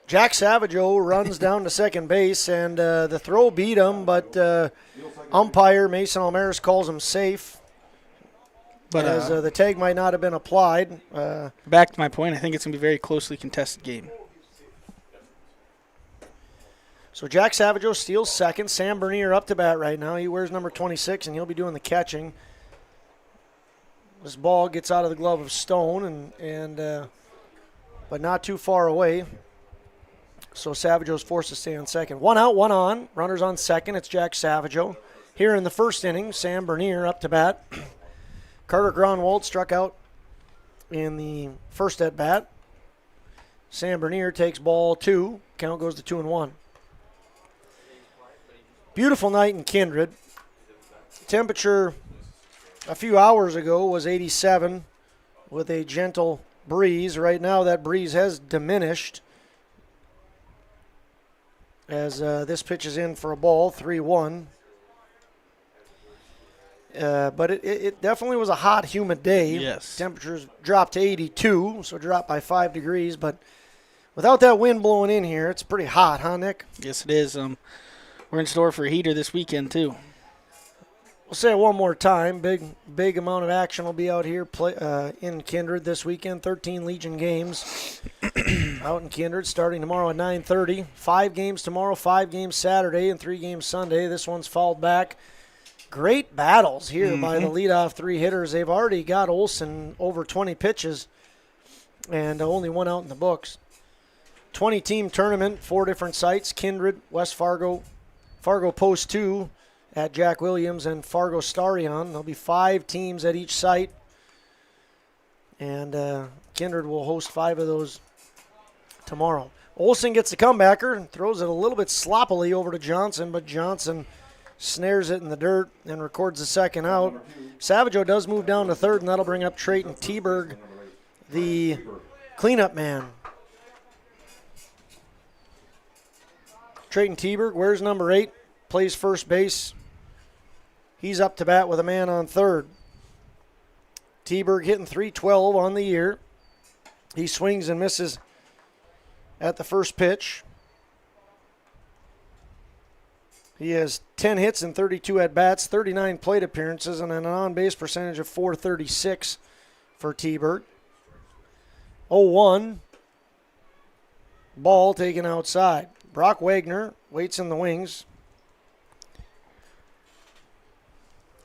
Jack Savageau runs down to second base, and the throw beat him, but Umpire Mason Almaris calls him safe. But as the tag might not have been applied. Back to my point, I think it's going to be a very closely contested game. So Jack Savageau steals second. Sam Bernier up to bat right now. He wears number 26, and he'll be doing the catching. This ball gets out of the glove of Stone, but not too far away. So Savageau's forced to stay on second. 1 out, 1 on. Runners on second. It's Jack Savageau. Here in the first inning, Sam Bernier up to bat. Carter Gronwald struck out in the first at bat. Sam Bernier takes ball 2. Count goes to 2-1. Beautiful night in Kindred. Temperature a few hours ago was 87 with a gentle breeze. Right now that breeze has diminished as this pitch is in for a ball, 3-1. But it definitely was a hot, humid day. Yes. Temperatures dropped to 82, so dropped by 5 degrees. But without that wind blowing in here, it's pretty hot, huh, Nick? Yes, it is. We're in store for a heater this weekend, too. We'll say it one more time. Big amount of action will be out here in Kindred this weekend. 13 Legion games out in Kindred starting tomorrow at 9:30. 5 games tomorrow, 5 games Saturday, and 3 games Sunday. This one's fouled back. Great battles here by the leadoff 3 hitters. They've already got Olsen over 20 pitches and only 1 out in the books. 20-team tournament, 4 different sites: Kindred, West Fargo, Fargo Post 2 at Jack Williams, and Fargo Starion. There'll be 5 teams at each site, and Kindred will host 5 of those tomorrow. Olsen gets the comebacker and throws it a little bit sloppily over to Johnson, but Johnson snares it in the dirt and records the second out. Savageau does move down to third, and that'll bring up Trayton Teberg, the cleanup man. Trayton Teberg wears number 8, plays first base. He's up to bat with a man on third. Teberg hitting .312 on the year. He swings and misses at the first pitch. He has 10 hits and 32 at-bats, 39 plate appearances, and an on-base percentage of .436 for Teberg. 0-1. Ball taken outside. Brock Wagner waits in the wings.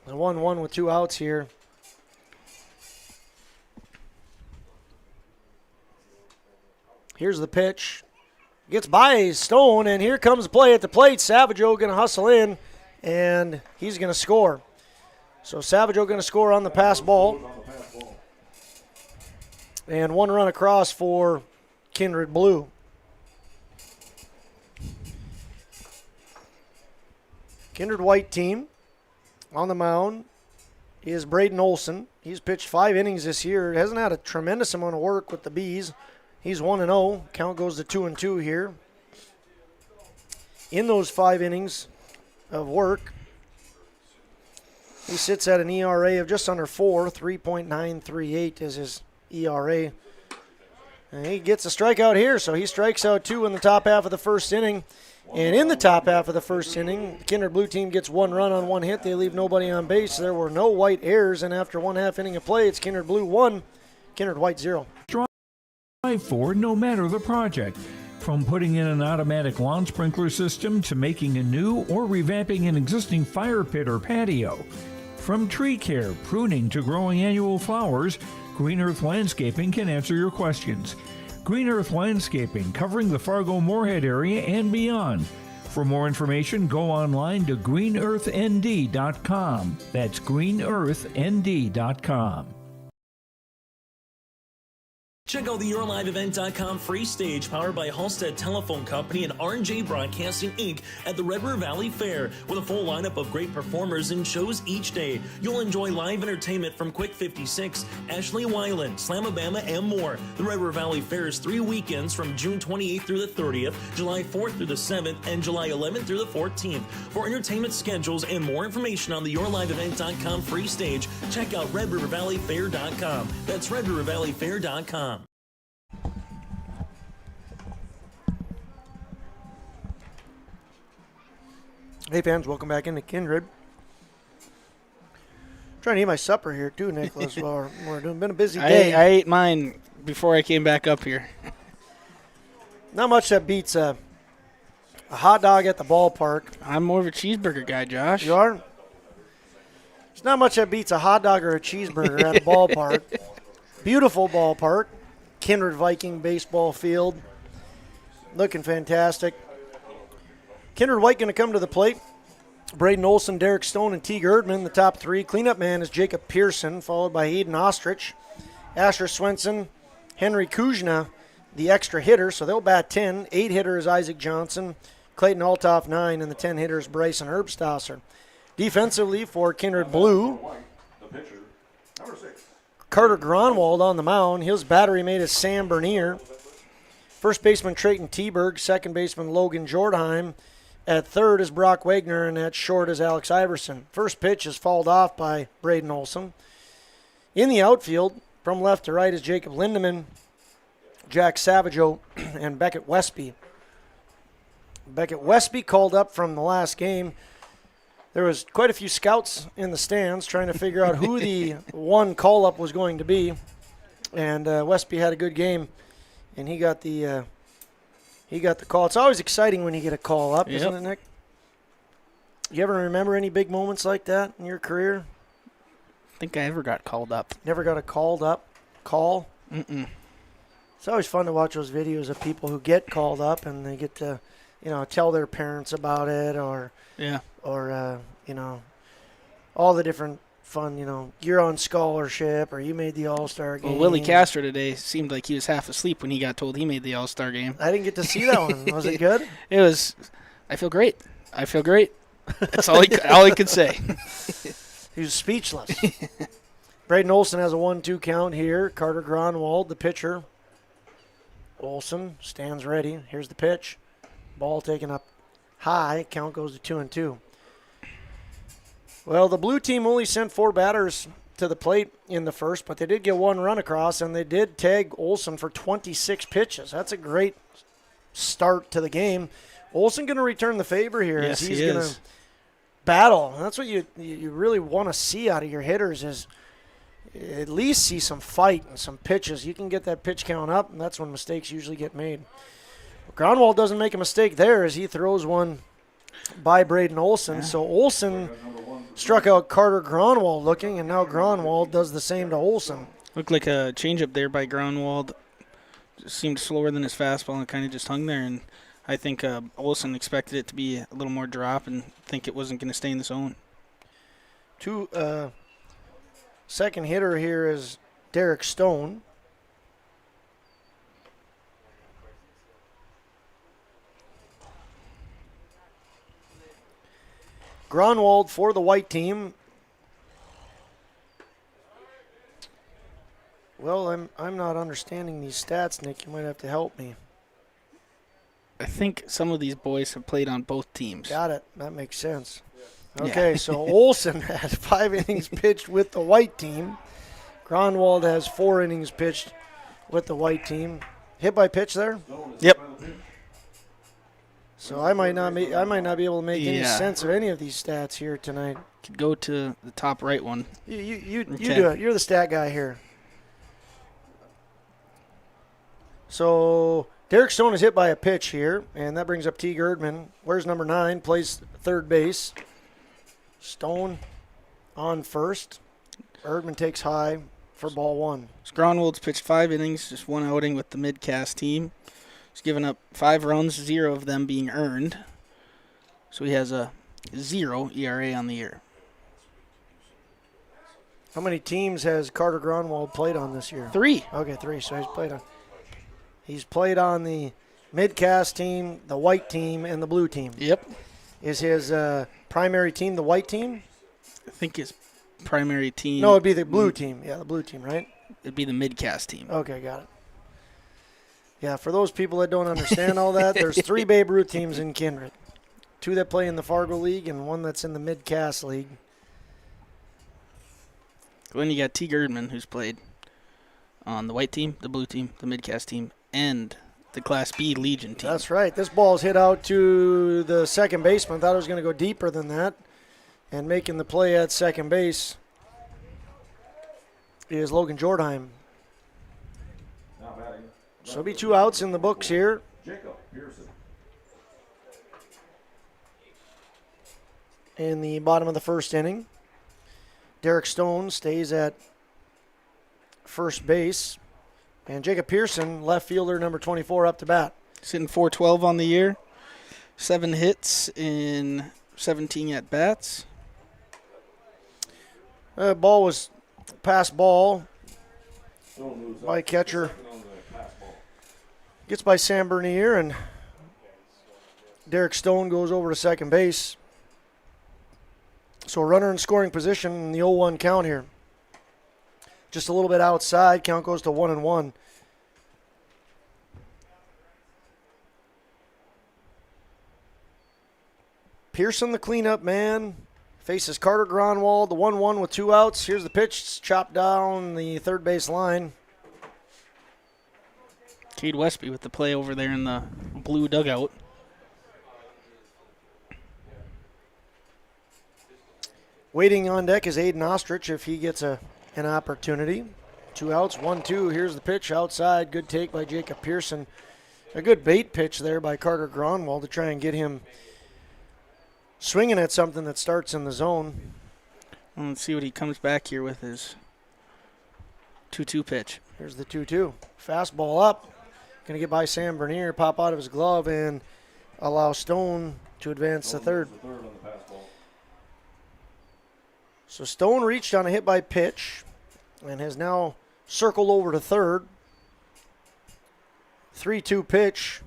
The 1-1 with 2 outs here. Here's the pitch. Gets by Stone, and here comes the play at the plate. Savageau going to hustle in, and he's going to score. So Savageau going to score on the pass ball. And 1 run across for Kindred Blue. Kindred White team on the mound is Braden Olsen. He's pitched 5 innings this year. Hasn't had a tremendous amount of work with the Bees. He's 1-0. Count goes to 2-2 here. In those 5 innings of work, he sits at an ERA of just under 4. 3.938 is his ERA. And he gets a strikeout here, so he strikes out 2 in the top half of the first inning. And in the top half of the first inning, the Kindred Blue team gets 1 run on 1 hit. They leave nobody on base. There were no White errors, and after 1/2 inning of play, it's Kindred Blue 1, Kindred White 0. Strive for no matter the project. From putting in an automatic lawn sprinkler system to making a new or revamping an existing fire pit or patio. From tree care, pruning to growing annual flowers, Green Earth Landscaping can answer your questions. Green Earth Landscaping, covering the Fargo-Moorhead area and beyond. For more information, go online to greenearthnd.com. That's greenearthnd.com. Check out the YourLiveEvent.com free stage powered by Halstead Telephone Company and R&J Broadcasting Inc. at the Red River Valley Fair with a full lineup of great performers and shows each day. You'll enjoy live entertainment from Quick 56, Ashley Weiland, Slamabama, and more. The Red River Valley Fair is 3 weekends from June 28th through the 30th, July 4th through the 7th, and July 11th through the 14th. For entertainment schedules and more information on the YourLiveEvent.com free stage, check out RedRiverValleyFair.com. That's RedRiverValleyFair.com. Hey fans, welcome back into Kindred. Trying to eat my supper here too, Nicholas. We're doing been a busy day. I ate mine before I came back up here. Not much that beats a hot dog at the ballpark. I'm more of a cheeseburger guy, Josh. You are? There's not much that beats a hot dog or a cheeseburger at a ballpark. Beautiful ballpark. Kindred Viking baseball field. Looking fantastic. Kindred White going to come to the plate. Braden Olson, Derek Stone, and Teague Erdman, the top three. Cleanup man is Jacob Pearson, followed by Hayden Ostrich. Asher Swenson, Henry Kuzna, the extra hitter, so they'll bat 10. 8-hitter is Isaac Johnson. Clayton Altoff, 9, and the 10-hitter is Bryson Herbstasser. Defensively for Kindred Blue, Carter Gronwald on the mound. His battery mate is Sam Bernier. First baseman Trayton Teberg. Second baseman Logan Jordheim. At third is Brock Wagner, and at short is Alex Iverson. First pitch is fouled off by Braden Olson. In the outfield, from left to right, is Jacob Lindemann, Jack Savageau, and Beckett Westby. Beckett Westby called up from the last game. There was quite a few scouts in the stands trying to figure out who the one call-up was going to be. And Westby had a good game, and he got the call. It's always exciting when you get a call-up, isn't it, Nick? You ever remember any big moments like that in your career? I think I ever got called up. Never got a called-up call? Mm-mm. It's always fun to watch those videos of people who get called up and they get to, tell their parents about it or all the different fun, you're on scholarship or you made the All-Star game. Well, Willie Castro today seemed like he was half asleep when he got told he made the All-Star game. I didn't get to see that one. Was it good? It was. I feel great. That's all he could say. He was speechless. Braden Olson has a 1-2 count here. Carter Gronwald, the pitcher. Olson stands ready. Here's the pitch. Ball taken up high. Count goes to 2-2. Well, the blue team only sent 4 batters to the plate in the first, but they did get 1 run across, and they did tag Olson for 26 pitches. That's a great start to the game. Olson going to return the favor here yes, as he's going to battle. And that's what you really want to see out of your hitters is at least see some fight and some pitches. You can get that pitch count up, and that's when mistakes usually get made. Gronwald doesn't make a mistake there as he throws one by Braden Olson. Yeah. So Olson struck out Carter Gronwald looking, and now Gronwald does the same to Olson. Looked like a changeup there by Gronwald. Just seemed slower than his fastball and kind of just hung there. And I think Olson expected it to be a little more drop and think it wasn't going to stay in the zone. Second hitter here is Derek Stone. Gronwald for the white team. Well, I'm not understanding these stats, Nick. You might have to help me. I think some of these boys have played on both teams. Got it. That makes sense. Okay, so Olson has 5 innings pitched with the white team. Gronwald has 4 innings pitched with the white team. Hit by pitch there? Yep. So I might not be able to make any sense of any of these stats here tonight. Could go to the top right one. You do it. You're the stat guy here. So Derek Stone is hit by a pitch here, and that brings up Teague Erdman. Where's number 9? Plays third base. Stone on first. Erdman takes high for ball 1. Gronwald's pitched 5 innings, just 1 outing with the mid-cast team. He's given up 5 runs, 0 of them being earned. So he has a 0 ERA on the year. How many teams has Carter Gronwald played on this year? 3. Okay, 3. So he's played on the mid-cast team, the white team, and the blue team. Yep. Is his primary team the white team? I think his primary team. No, it'd be the blue team. Yeah, the blue team, right? It'd be the mid-cast team. Okay, got it. Yeah, for those people that don't understand all that, there's 3 Babe Ruth teams in Kindred. 2 that play in the Fargo League and 1 that's in the mid-cast league. Then you got Teague Erdman, who's played on the white team, the blue team, the mid-cast team, and the Class B Legion team. That's right. This ball's hit out to the second baseman. Thought it was going to go deeper than that. And making the play at second base is Logan Jordheim. Now batting. So it'll be 2 outs in the books here. Jacob Pearson. In the bottom of the first inning, Derek Stone stays at first base. And Jacob Pearson, left fielder, number 24, up to bat. Sitting 412 on the year. 7 hits in 17 at-bats. Ball was pass ball by catcher. Gets by Sam Bernier, and Derek Stone goes over to second base. So a runner in scoring position in the 0-1 count here. Just a little bit outside. Count goes to 1-1. Pearson, the cleanup man, faces Carter Gronwald, the 1-1 with 2 outs. Here's the pitch. It's chopped down the third base line. Cade Westby with the play over there in the blue dugout. Waiting on deck is Aiden Ostrich if he gets an opportunity. 2 outs, 1-2. Here's the pitch outside. Good take by Jacob Pearson. A good bait pitch there by Carter Gronwald to try and get him swinging at something that starts in the zone. Well, let's see what he comes back here with his 2-2 pitch. Here's the 2-2. Fastball up. Going to get by Sam Bernier, pop out of his glove, and allow Stone to advance to third. So Stone reached on a hit by pitch and has now circled over to third. 3-2 pitch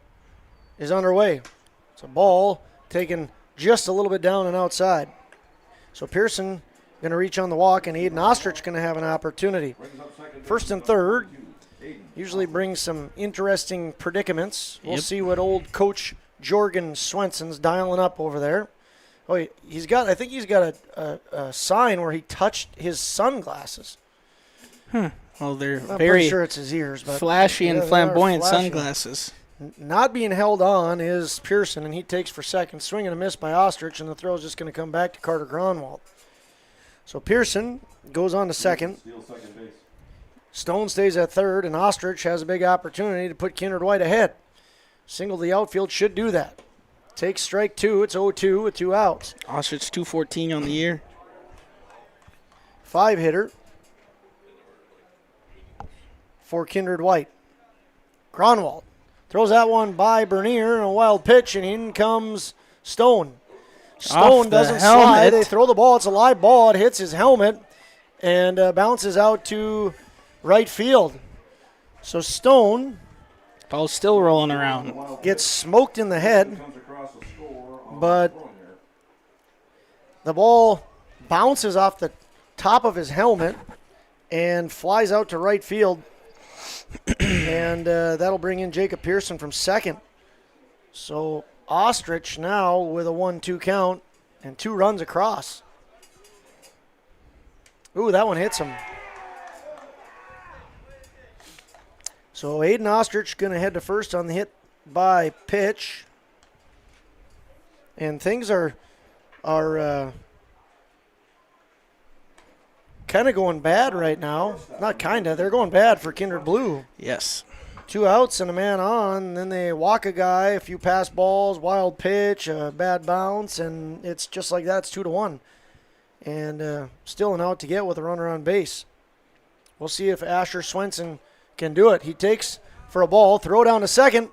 is underway. It's a ball taken just a little bit down and outside. So Pearson going to reach on the walk, and Aiden Ostrich going to have an opportunity. First and third usually brings some interesting predicaments. We'll see what old coach Jorgen Swenson's dialing up over there. Oh, I think he's got a sign where he touched his sunglasses. Well, they're I'm very pretty sure it's his ears, but flashy and flamboyant flashy. sunglasses. Not being held on is Pearson, and he takes for second. Swing and a miss by Ostrich, and the throw is just going to come back to Carter Gronwald. So Pearson goes on to second. Stone stays at third, and Ostrich has a big opportunity to put Kindred White ahead. Single to the outfield should do that. Takes strike 2. It's 0-2 with 2 outs. Ostrich 214 on the year. 5-hitter for Kindred White. Gronwald throws that one by Bernier and a wild pitch, and in comes Stone. Stone doesn't slide. They throw the ball. It's a live ball. It hits his helmet and bounces out to right field. So Stone, ball's still rolling around, gets smoked in the head, but the ball bounces off the top of his helmet and flies out to right field. And that'll bring in Jacob Pearson from second. So Ostrich now with a 1-2 count and 2 runs across. Ooh, that one hits him. So Aiden Ostrich going to head to first on the hit by pitch. And things are kind of going bad right now. Not kind of. They're going bad for Kindred Blue. Yes. 2 outs and a man on. Then they walk a guy, a few pass balls, wild pitch, a bad bounce, and it's just like that. It's 2-1. And still an out to get with a runner on base. We'll see if Asher Swenson can do it. He takes for a ball, throw down to second.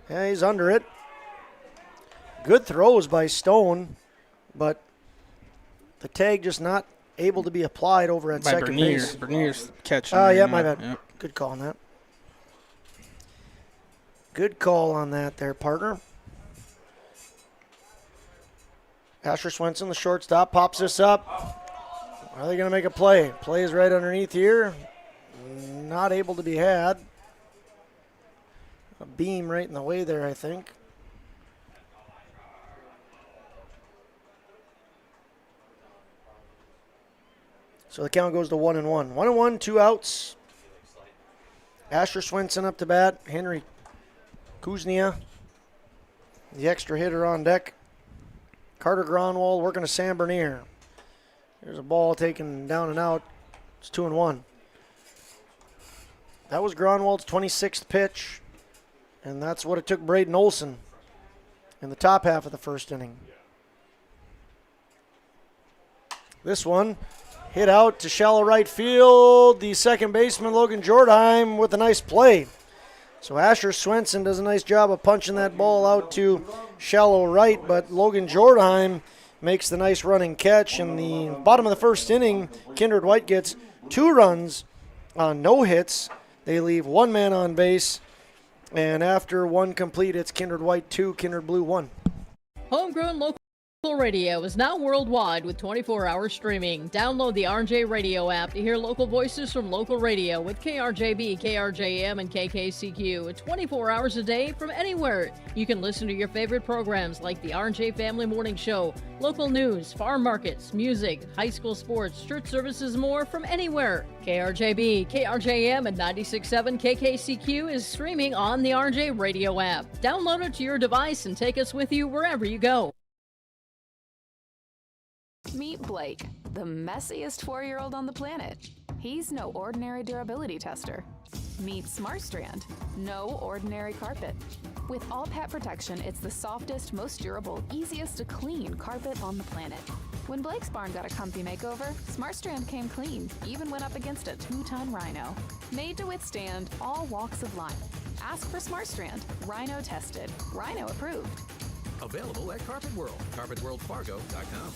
Yeah, he's under it. Good throws by Stone, but the tag just not able to be applied over at second base. Bernier's catching. Yeah, my bad. Yep. Good call on that. Good call on that there, partner. Asher Swenson, the shortstop, pops this up. Are they going to make a play? Play is right underneath here. Not able to be had. A beam right in the way there, I think. So the count goes to 1-1. 1-1, 2 outs. Asher Swenson up to bat. Henry Kuznia, the extra hitter on deck. Carter Gronwald working to Sam Bernier. There's a ball taken down and out. It's 2-1. That was Gronwald's 26th pitch, and that's what it took Braden Olson in the top half of the first inning. This one hit out to shallow right field. The second baseman, Logan Jordheim, with a nice play. So Asher Swenson does a nice job of punching that ball out to shallow right, but Logan Jordheim makes the nice running catch. In the bottom of the first inning, Kindred White gets 2 runs on no hits. They leave 1 man on base, and after 1 complete, it's Kindred White 2, Kindred Blue 1. Homegrown local radio is now worldwide with 24-hour streaming. Download the RJ Radio app to hear local voices from local radio with KRJB, KRJM, and KKCQ 24 hours a day from anywhere. You can listen to your favorite programs like the RJ Family Morning Show, local news, farm markets, music, high school sports, church services, more from anywhere. KRJB, KRJM, and 96.7 KKCQ is streaming on the RJ Radio app. Download it to your device and take us with you wherever you go. Meet Blake, the messiest 4-year-old on the planet. He's no ordinary durability tester. Meet SmartStrand, no ordinary carpet. With all pet protection, it's the softest, most durable, easiest to clean carpet on the planet. When Blake's barn got a comfy makeover, SmartStrand came clean, even went up against a 2-ton rhino. Made to withstand all walks of life. Ask for SmartStrand, rhino tested, rhino approved. Available at Carpet World, carpetworldfargo.com.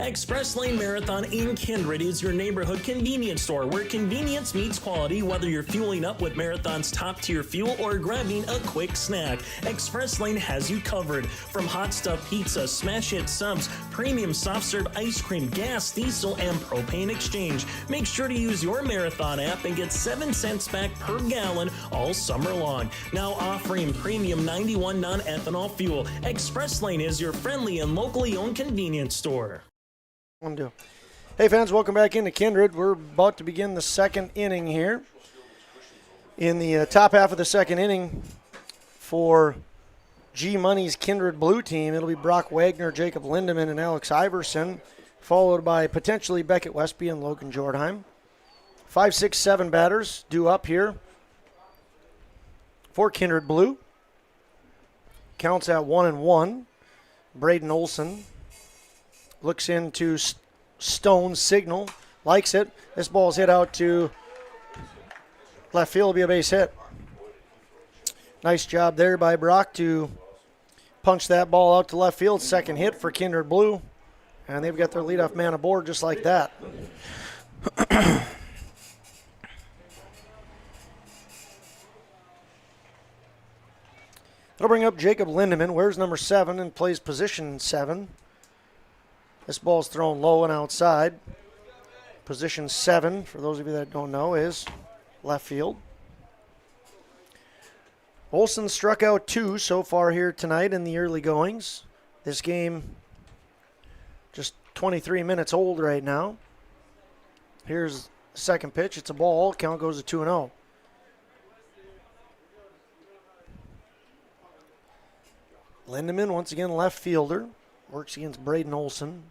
Express Lane Marathon in Kindred is your neighborhood convenience store where convenience meets quality, whether you're fueling up with Marathon's top-tier fuel or grabbing a quick snack. Express Lane has you covered. From hot stuff pizza, smash hit subs, premium soft-serve ice cream, gas, diesel, and propane exchange. Make sure to use your Marathon app and get 7 cents back per gallon all summer long. Now offering premium 91 non-ethanol fuel. Express Lane is your friendly and locally owned convenience store. Hey fans, welcome back into Kindred. We're about to begin the second inning here. In the top half of the second inning for G Money's Kindred Blue team, it'll be Brock Wagner, Jacob Lindemann, and Alex Iverson, followed by potentially Beckett Westby and Logan Jordheim. 5, 6, 7 batters due up here for Kindred Blue. Counts at 1-1. Braden Olson looks into Stone's signal, likes it. This ball's hit out to left field, will be a base hit. Nice job there by Brock to punch that ball out to left field. Second hit for Kindred Blue, and they've got their leadoff man aboard just like that. That'll bring up Jacob Lindemann, wears number 7 and plays position 7. This ball's thrown low and outside. Position 7, for those of you that don't know, is left field. Olson struck out 2 so far here tonight in the early goings. This game just 23 minutes old right now. Here's the second pitch. It's a ball. Count goes to 2-0. Lindemann, once again, left fielder. Works against Braden Olson.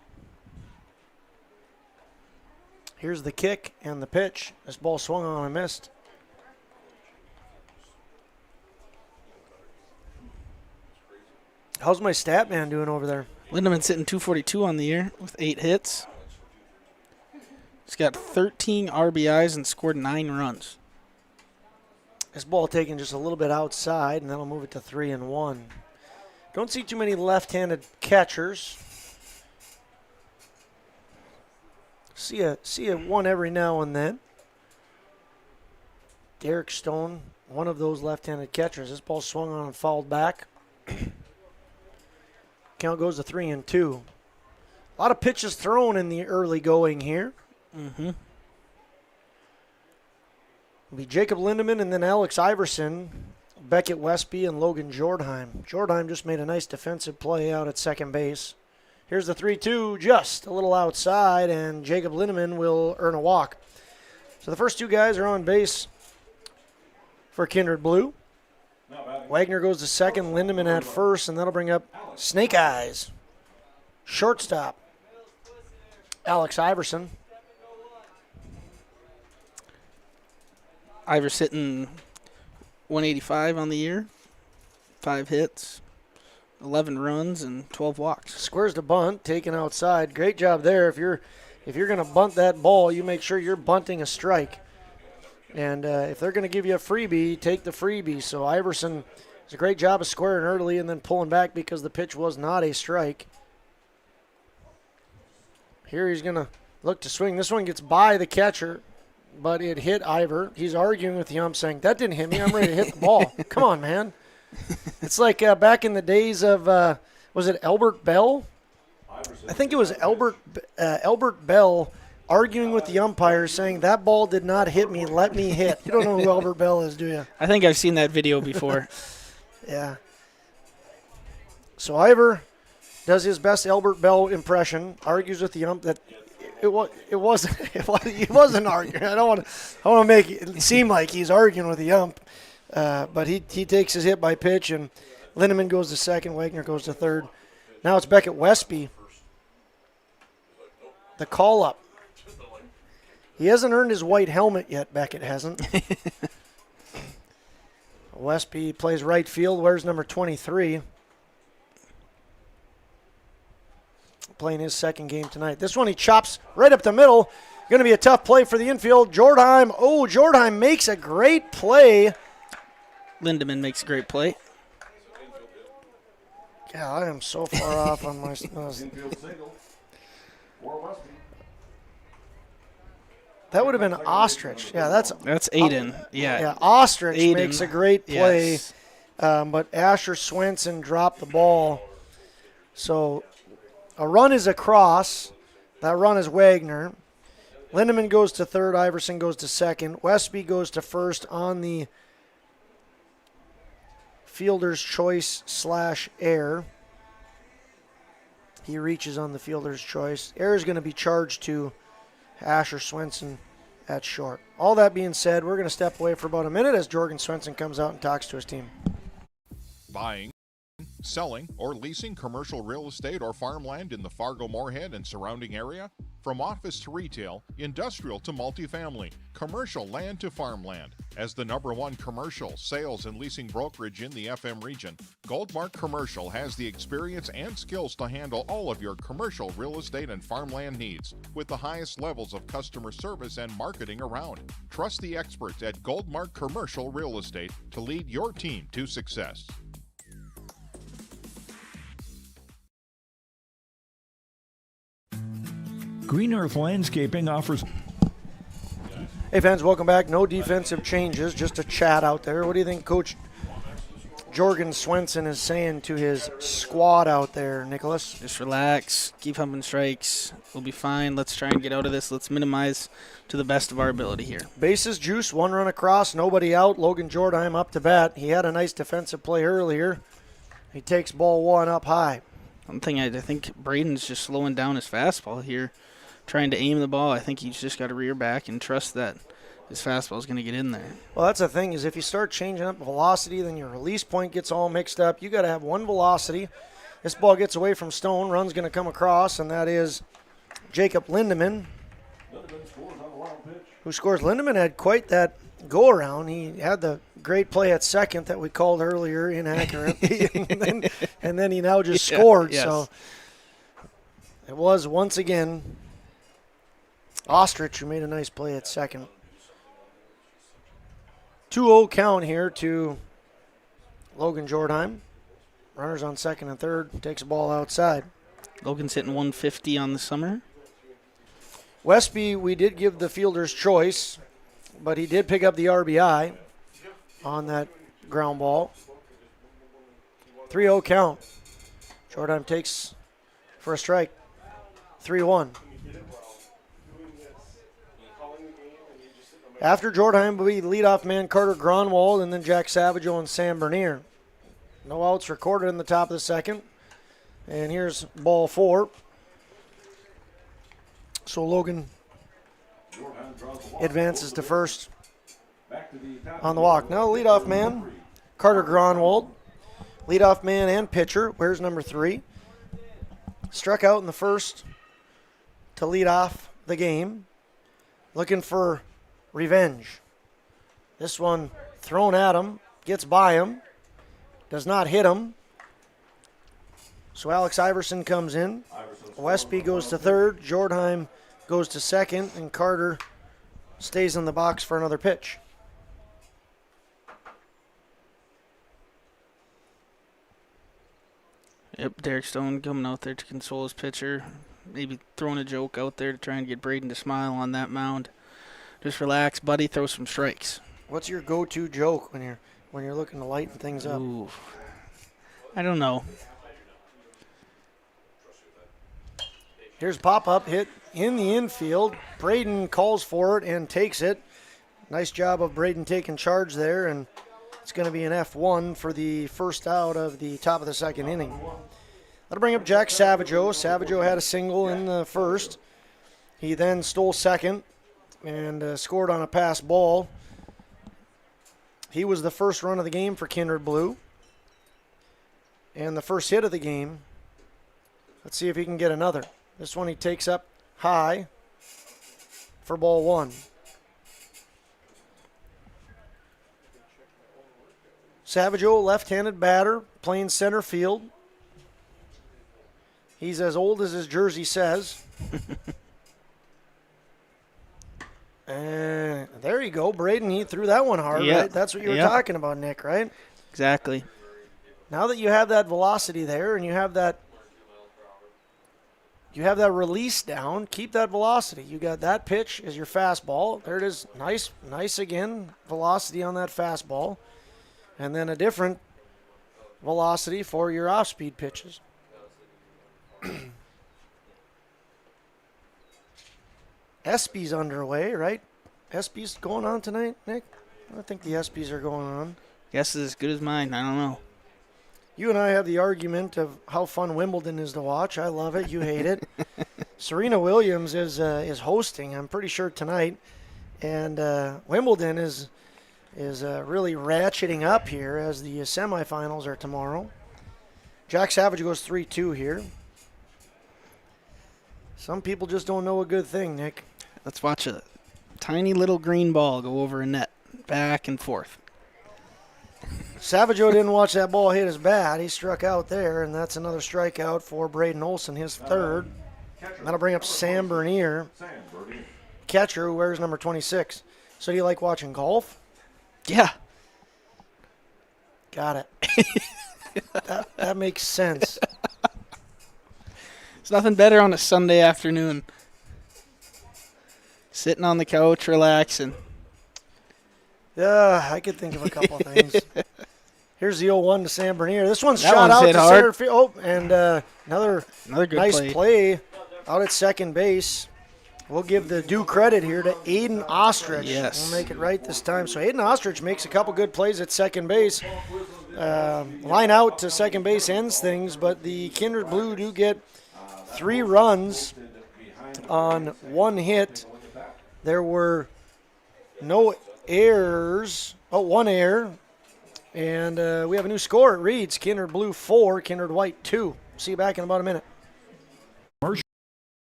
Here's the kick and the pitch. This ball swung on and missed. How's my stat man doing over there? Lindemann's sitting 242 on the year with 8 hits. He's got 13 RBIs and scored 9 runs. This ball taken just a little bit outside, and that'll move it to 3-1. Don't see too many left-handed catchers. See a one every now and then. Derek Stone, one of those left-handed catchers. This ball swung on and fouled back. Count goes to 3-2. A lot of pitches thrown in the early going here. Mm-hmm. It'll be Jacob Lindemann and then Alex Iverson, Beckett Westby, and Logan Jordheim. Jordheim just made a nice defensive play out at second base. Here's the 3-2, just a little outside, and Jacob Lindemann will earn a walk. So the first 2 guys are on base for Kindred Blue. Wagner goes to second, Lindemann at first, and that'll bring up Snake Eyes, shortstop, Alex Iverson. Ivers hitting 185 on the year, 5 hits, 11 runs, and 12 walks. Squares the bunt, taken outside. Great job there. If you're going to bunt that ball, you make sure you're bunting a strike. And if they're going to give you a freebie, take the freebie. So Iverson does a great job of squaring early and then pulling back because the pitch was not a strike. Here he's going to look to swing. This one gets by the catcher, but it hit Ivor. He's arguing with the ump saying, that didn't hit me. I'm ready to hit the ball. Come on, man. It's like back in the days of, was it Albert Bell? I think it was Albert Bell arguing with the umpire saying, that ball did not hit me, let me hit. You don't know who Albert Bell is, do you? I think I've seen that video before. Yeah. So Ivor does his best Albert Bell impression, argues with the ump that he wasn't arguing. I don't want to make it seem like he's arguing with the ump, but he takes his hit by pitch, and Lindemann goes to second, Wagner goes to third. Now it's Beckett Westby. The call up. He hasn't earned his white helmet yet, Beckett hasn't. Westby plays right field, wears number 23. Playing his second game tonight. This one he chops right up the middle. Going to be a tough play for the infield. Jordheim. Oh, Jordheim makes a great play. Lindemann makes a great play. Yeah, I am so far off on my... That would have been Ostrich. Yeah, that's Aiden. Yeah, Ostrich Aiden makes a great play, yes. But Asher Swenson dropped the ball. So a run is across. That run is Wagner. Lindemann goes to third. Iverson goes to second. Westby goes to first on the fielder's choice / error. He reaches on the fielder's choice. Error is going to be charged to Asher Swenson at short. All that being said, we're going to step away for about a minute as Jorgen Swenson comes out and talks to his team. Buying, selling, or leasing commercial real estate or farmland in the Fargo-Moorhead and surrounding area? From office to retail, industrial to multifamily, commercial land to farmland. As the #1 commercial, sales, and leasing brokerage in the FM region, Goldmark Commercial has the experience and skills to handle all of your commercial real estate and farmland needs with the highest levels of customer service and marketing around. Trust the experts at Goldmark Commercial Real Estate to lead your team to success. Green Earth Landscaping offers... Hey fans, welcome back. No defensive changes, just a chat out there. What do you think Coach Jorgen Swenson is saying to his squad out there, Nicholas? Just relax, keep humping strikes. We'll be fine. Let's try and get out of this. Let's minimize to the best of our ability here. Bases juice, one run across, nobody out. Logan Jordheim up to bat. He had a nice defensive play earlier. He takes ball one up high. One thing I think Braden's just slowing down his fastball here, trying to aim the ball. I think he's just got to rear back and trust that his fastball is going to get in there. Well, that's the thing, is if you start changing up velocity, then your release point gets all mixed up. You got to have one velocity. This ball gets away from Stone. Run's going to come across, and that is Jacob Lindemann, who scores. Lindemann had quite that go-around. He had the great play at second that we called earlier inaccurate, and then he now just scored. Yes. So it was, once again, Ostrich who made a nice play at second. 2-0 count here to Logan Jordheim. Runners on second and third. Takes the ball outside. Logan's hitting 150 on the summer. Westby, we did give the fielder's choice, but he did pick up the RBI on that ground ball. 3-0 count. Jordheim takes for a strike. 3-1. After Jordheim will be leadoff man Carter Gronwald and then Jack Savageau and Sam Bernier. No outs recorded in the top of the second. And here's ball 4. So Logan advances to first on the walk. Now leadoff man Carter Gronwald. Leadoff man and pitcher. Where's number 3? Struck out in the first to lead off the game. Looking for revenge. This one thrown at him, gets by him, does not hit him. So Alex Iverson comes in. Westby goes to third, Jordheim goes to second, and Carter stays in the box for another pitch. Yep, Derek Stone coming out there to console his pitcher. Maybe throwing a joke out there to try and get Braden to smile on that mound. Just relax, buddy. Throw some strikes. What's your go-to joke when you're looking to lighten things up? Ooh, I don't know. Here's pop-up hit in the infield. Braden calls for it and takes it. Nice job of Braden taking charge there, and it's going to be an F1 for the first out of the top of the second inning. That'll bring up Jack Savageau. Savageau had a single in the first. He then stole second and scored on a pass ball. He was the first run of the game for Kindred Blue and the first hit of the game. Let's see if he can get another. This one he takes up high for ball one. Savageau, left-handed batter, playing center field. He's as old as his jersey says. And there you go, Braden. He threw that one hard, right? That's what you were talking about, Nick, right? Exactly. Now that you have that velocity there and you have that release down, keep that velocity. You got that pitch as your fastball. There it is. Nice again. Velocity on that fastball. And then a different velocity for your off-speed pitches. ESPY's underway, right? ESPY's going on tonight, Nick? I think the ESPYs are going on. Guess is as good as mine. I don't know. You and I have the argument of how fun Wimbledon is to watch. I love it. You hate it. Serena Williams is hosting, I'm pretty sure, tonight. And Wimbledon is really ratcheting up here as the semifinals are tomorrow. Jack Savage goes 3-2 here. Some people just don't know a good thing, Nick. Let's watch a tiny little green ball go over a net, back and forth. Savageau didn't watch that ball hit his bat. He struck out there, and that's another strikeout for Braden Olson, his third. That'll bring up Sam Bernier, catcher who wears number 26. So do you like watching golf? Yeah. Got it. that makes sense. It's nothing better on a Sunday afternoon. Sitting on the couch, relaxing. Yeah, I could think of a couple of things. Here's the 0-1 to Sam Bernier. This one's shot out to center field. Oh, and another good nice play out at second base. We'll give the due credit here to Aiden Ostrich. Yes. We'll make it right this time. So Aiden Ostrich makes a couple good plays at second base. Line out to second base ends things, but the Kindred Blue do get 3 runs on 1 hit. There were no errors. Oh, 1 error. And we have a new score. It reads Kindred Blue 4, Kindred White 2. See you back in about a minute.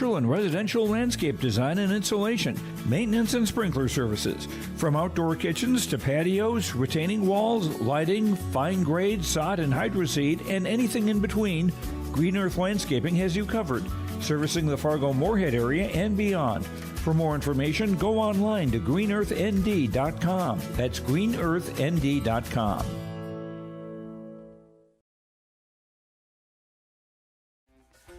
And residential landscape design and installation, maintenance and sprinkler services. From outdoor kitchens to patios, retaining walls, lighting, fine grade, sod and hydroseed, and anything in between, Green Earth Landscaping has you covered, servicing the Fargo-Moorhead area and beyond. For more information, go online to greenearthnd.com. That's greenearthnd.com.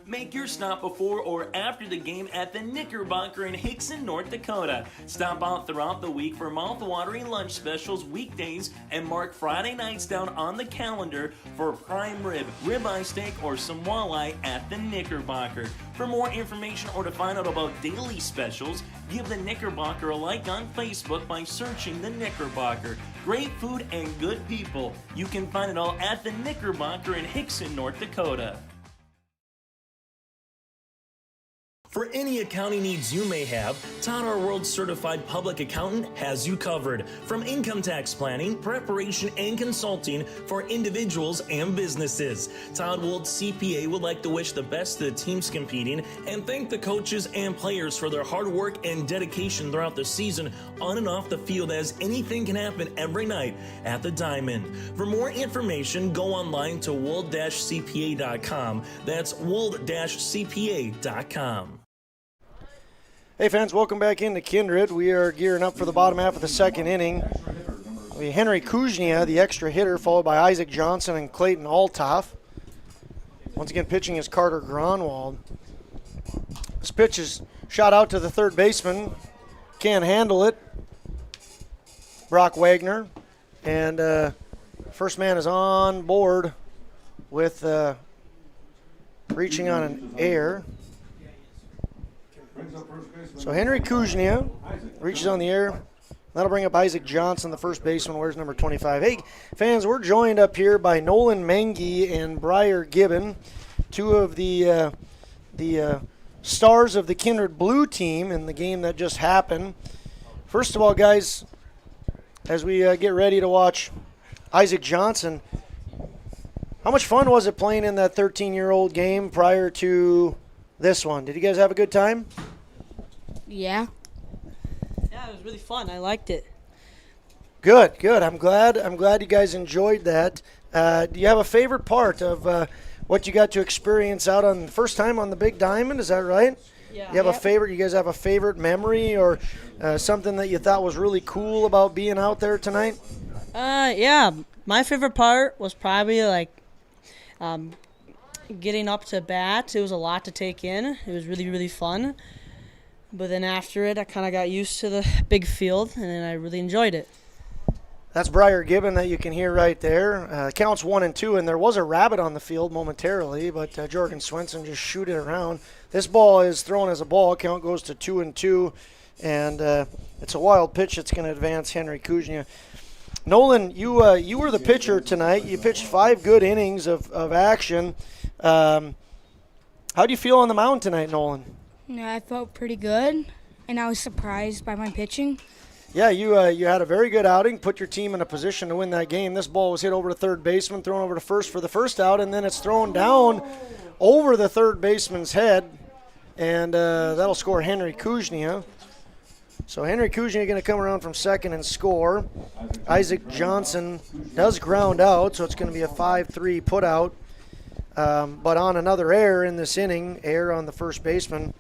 Make your stop before or after the game at the Knickerbocker in Hickson, North Dakota. Stop out throughout the week for mouth-watering lunch specials weekdays and mark Friday nights down on the calendar for prime rib, ribeye steak, or some walleye at the Knickerbocker. For more information or to find out about daily specials, give the Knickerbocker a like on Facebook by searching the Knickerbocker. Great food and good people. You can find it all at the Knickerbocker in Hickson, North Dakota. For any accounting needs you may have, Todd Our World Certified Public Accountant has you covered. From income tax planning, preparation, and consulting for individuals and businesses. Todd Wold CPA would like to wish the best to the teams competing and thank the coaches and players for their hard work and dedication throughout the season on and off the field, as anything can happen every night at the Diamond. For more information, go online to wold-cpa.com. That's wold-cpa.com. Hey fans, welcome back into Kindred. We are gearing up for the bottom half of the second inning. Henry Kuznia, the extra hitter, followed by Isaac Johnson and Clayton Altoff. Once again, pitching is Carter Gronwald. This pitch is shot out to the third baseman. Can't handle it. Brock Wagner. And first man is on board with reaching on an air. So Henry Kuznia reaches on the air. That'll bring up Isaac Johnson, the first baseman, wears number 25. Hey, fans, we're joined up here by Nolan Mengi and Briar Gibbon, two of the stars of the Kindred Blue team in the game that just happened. First of all, guys, as we get ready to watch Isaac Johnson, how much fun was it playing in that 13-year-old game prior to this one? Did you guys have a good time? Yeah. Yeah, it was really fun. I liked it. Good. I'm glad you guys enjoyed that. Do you have a favorite part of what you got to experience out on the first time on the Big Diamond? Is that right? Yeah. You have a favorite? You guys have a favorite memory or something that you thought was really cool about being out there tonight? Yeah. My favorite part was probably getting up to bat. It was a lot to take in. It was really, really fun. But then after it, I kind of got used to the big field, and then I really enjoyed it. That's Briar Gibbon that you can hear right there. Counts 1-2, and there was a rabbit on the field momentarily, but Jorgen Swenson just shoot it around. This ball is thrown as a ball. Count goes to 2-2, and it's a wild pitch that's going to advance Henry Kuznia. Nolan, you were the pitcher tonight. You pitched 5 good innings of action. How do you feel on the mound tonight, Nolan? Yeah, I felt pretty good, and I was surprised by my pitching. Yeah, you had a very good outing, put your team in a position to win that game. This ball was hit over to third baseman, thrown over to first for the first out, and then it's thrown down over the third baseman's head, and that'll score Henry Kuznia. So Henry Kuznia going to come around from second and score. Isaac Johnson does ground out, so it's going to be a 5-3 putout. But on another error in this inning, error on the first baseman,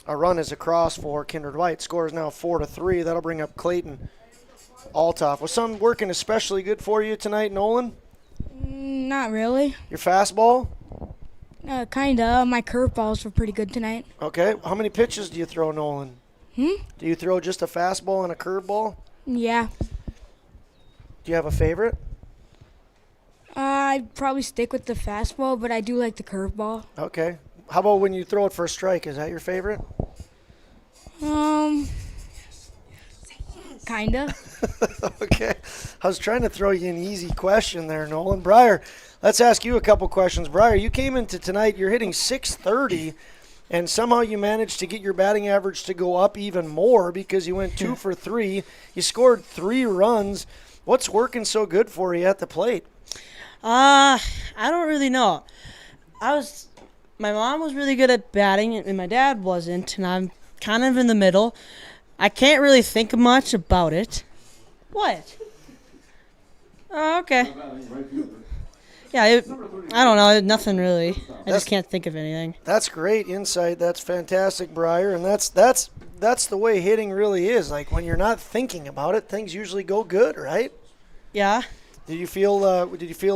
a run is across for Kindred White. Score is now 4-3. That'll bring up Clayton Altoff. Was something working especially good for you tonight, Nolan? Not really. Your fastball? Kinda. My curveballs were pretty good tonight. Okay. How many pitches do you throw, Nolan? Do you throw just a fastball and a curveball? Yeah. Do you have a favorite? I'd probably stick with the fastball, but I do like the curveball. Okay. How about when you throw it for a strike? Is that your favorite? Kinda. Okay. I was trying to throw you an easy question there, Nolan. Briar, let's ask you a couple questions. Briar, you came into tonight, you're hitting .630, and somehow you managed to get your batting average to go up even more because you went 2 for 3. You scored 3 runs. What's working so good for you at the plate? I don't really know. My mom was really good at batting, and my dad wasn't, and I'm kind of in the middle. I can't really think much about it. What? Oh, okay. Yeah, I don't know. Nothing really. I just can't think of anything. That's great insight. That's fantastic, Briar, and that's the way hitting really is. Like when you're not thinking about it, things usually go good, right? Yeah. Did you feel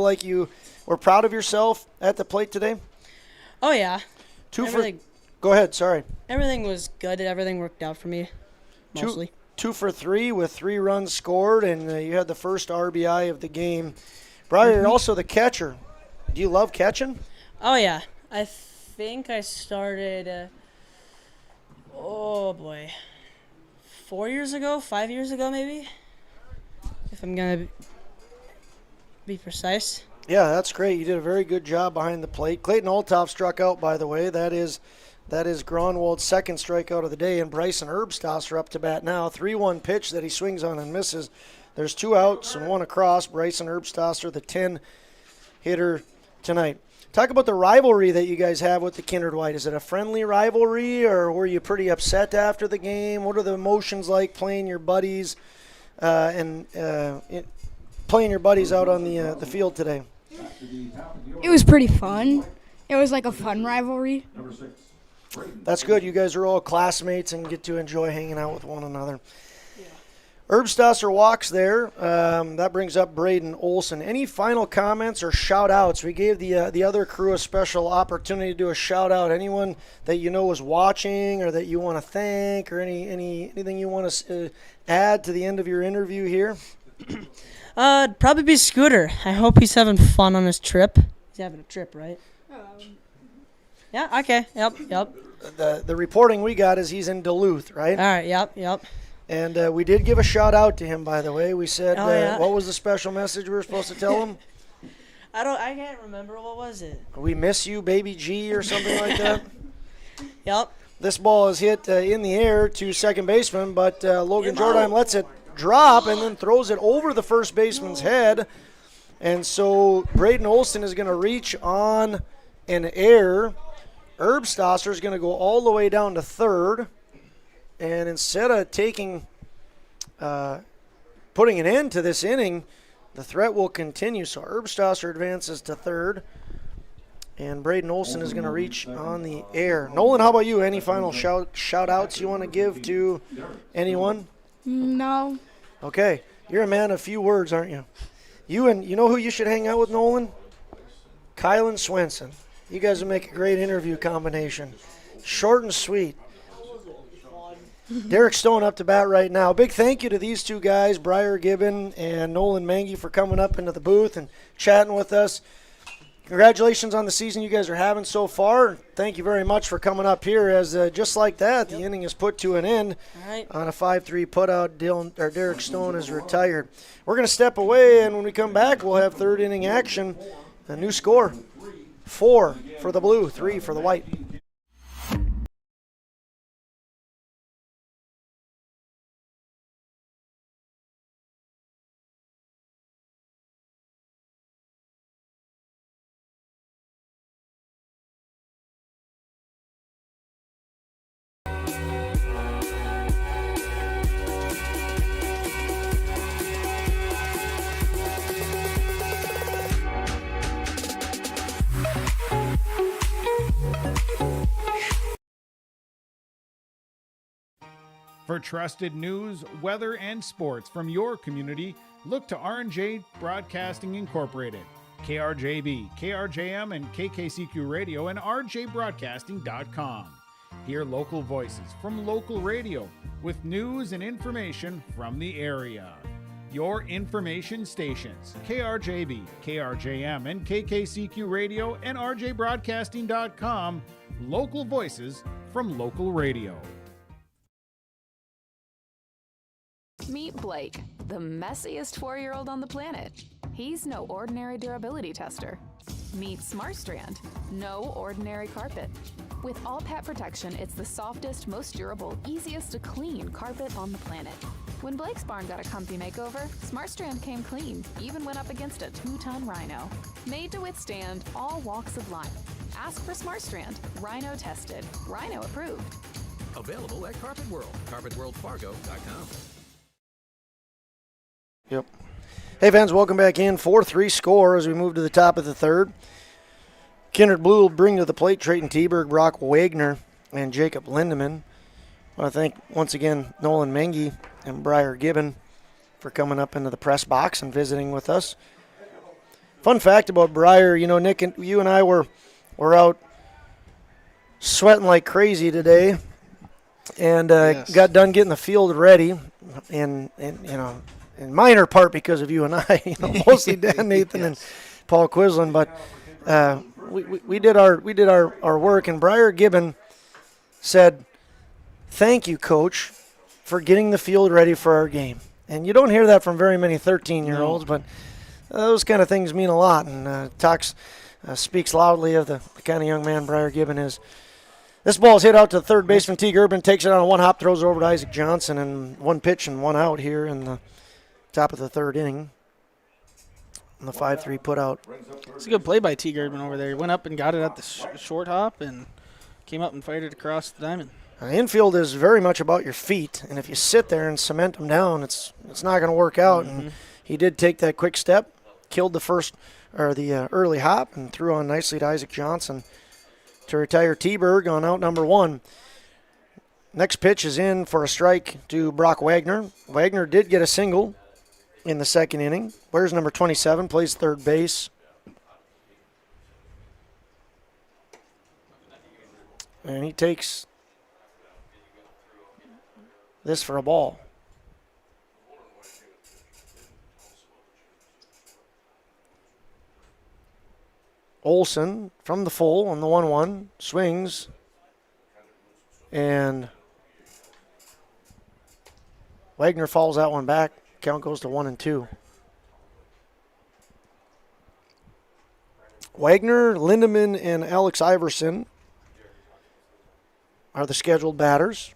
like you were proud of yourself at the plate today? Oh yeah. Go ahead. Sorry. Everything was good. Everything worked out for me. Mostly. 2 for 3 with 3 runs scored, and you had the first RBI of the game. Briar, you're also the catcher. Do you love catching? Oh yeah. I think I started. 4 years ago, 5 years ago, maybe. If I'm gonna be precise. Yeah, that's great. You did a very good job behind the plate. Clayton Altoff struck out, by the way. That is That is Gronwald's second strikeout of the day, and Bryson Erbstasser up to bat now. 3-1 pitch that he swings on and misses. There's 2 outs and 1 across. Bryson Erbstasser, the 10-hitter tonight. Talk about the rivalry that you guys have with the Kindred White. Is it a friendly rivalry, or were you pretty upset after the game? What are the emotions like playing your buddies playing your buddies out on the field today? It was pretty fun. It was like a fun rivalry. That's good. You guys are all classmates and get to enjoy hanging out with one another. Erbstasser walks there. That brings up Braden Olson. Any final comments or shout-outs? We gave the other crew a special opportunity to do a shout-out. Anyone that you know is watching or that you want to thank, or anything you want to add to the end of your interview here? It'd probably be Scooter. I hope he's having fun on his trip. He's having a trip, right? Yeah, okay. Yep. The reporting we got is he's in Duluth, right? All right, yep. And we did give a shout-out to him, by the way. We said, yeah. What was the special message we were supposed to tell him? I can't remember. What was it? We miss you, Baby G, or something like that? Yep. This ball is hit in the air to second baseman, but Logan Jordan lets it drop and then throws it over the first baseman's head. And so Braden Olson is going to reach on an error. Erbstasser is going to go all the way down to third. And instead of putting an end to this inning, the threat will continue. So Erbstasser advances to third. And Braden Olson is going to reach on the air. Nolan, how about you? Any final shout-outs you want to give to anyone? No. Okay. You're a man of few words, aren't you? You know who you should hang out with, Nolan? Kyle and Swenson. You guys will make a great interview combination. Short and sweet. Derek Stone up to bat right now. Big thank you to these two guys, Briar Gibbon and Nolan Mangy, for coming up into the booth and chatting with us. Congratulations on the season you guys are having so far. Thank you very much for coming up here. As just like that, the inning is put to an end on a 5-3 putout. Derek Stone is retired. We're going to step away, and when we come back, we'll have third inning action. A new score, 4 for the blue, 3 for the white. For trusted news, weather, and sports from your community, look to R&J Broadcasting Incorporated, KRJB, KRJM, and KKCQ Radio, and rjbroadcasting.com. Hear local voices from local radio with news and information from the area. Your information stations, KRJB, KRJM, and KKCQ Radio, and rjbroadcasting.com. Local voices from local radio. Meet Blake, the messiest 4-year-old on the planet. He's no ordinary durability tester. Meet SmartStrand, no ordinary carpet. With all pet protection, it's the softest, most durable, easiest to clean carpet on the planet. When Blake's barn got a comfy makeover, SmartStrand came clean, even went up against a 2-ton rhino. Made to withstand all walks of life. Ask for SmartStrand, rhino tested, rhino approved. Available at Carpet World, carpetworldfargo.com. Yep. Hey, fans, welcome back in. 4-3 score as we move to the top of the third. Kindred Blue will bring to the plate Trayton Teberg, Brock Wagner, and Jacob Lindemann. I want to thank, once again, Nolan Mengi and Briar Gibbon for coming up into the press box and visiting with us. Fun fact about Briar, you know, Nick, and you and I were out sweating like crazy today and got done getting the field ready. And you know, in minor part because of you and I, you know, mostly Dan Nathan and Paul Quislin, but we did our work, and Briar Gibbon said, "Thank you, Coach, for getting the field ready for our game." And you don't hear that from very many 13-year-olds, but those kind of things mean a lot, and speaks loudly of the kind of young man Briar Gibbon is. This ball is hit out to the third baseman, Teague Urban, takes it on a one-hop, throws it over to Isaac Johnson, and one pitch and one out here in the top of the third inning. And the 5-3 put out. It's a good play by Teague Urban over there. He went up and got it at the short hop and came up and fired it across the diamond. Infield is very much about your feet, and if you sit there and cement them down, it's not going to work out. And he did take that quick step, killed the early hop, and threw on nicely to Isaac Johnson to retire T-Berg on out number 1. Next pitch is in for a strike to Brock Wagner. Wagner did get a single in the second inning. Where's number 27, plays third base. And he takes this for a ball. Olsen from the full on the 1-1, swings, and Wagner fouls that one back. Count goes to 1-2. Wagner, Lindemann, and Alex Iverson are the scheduled batters.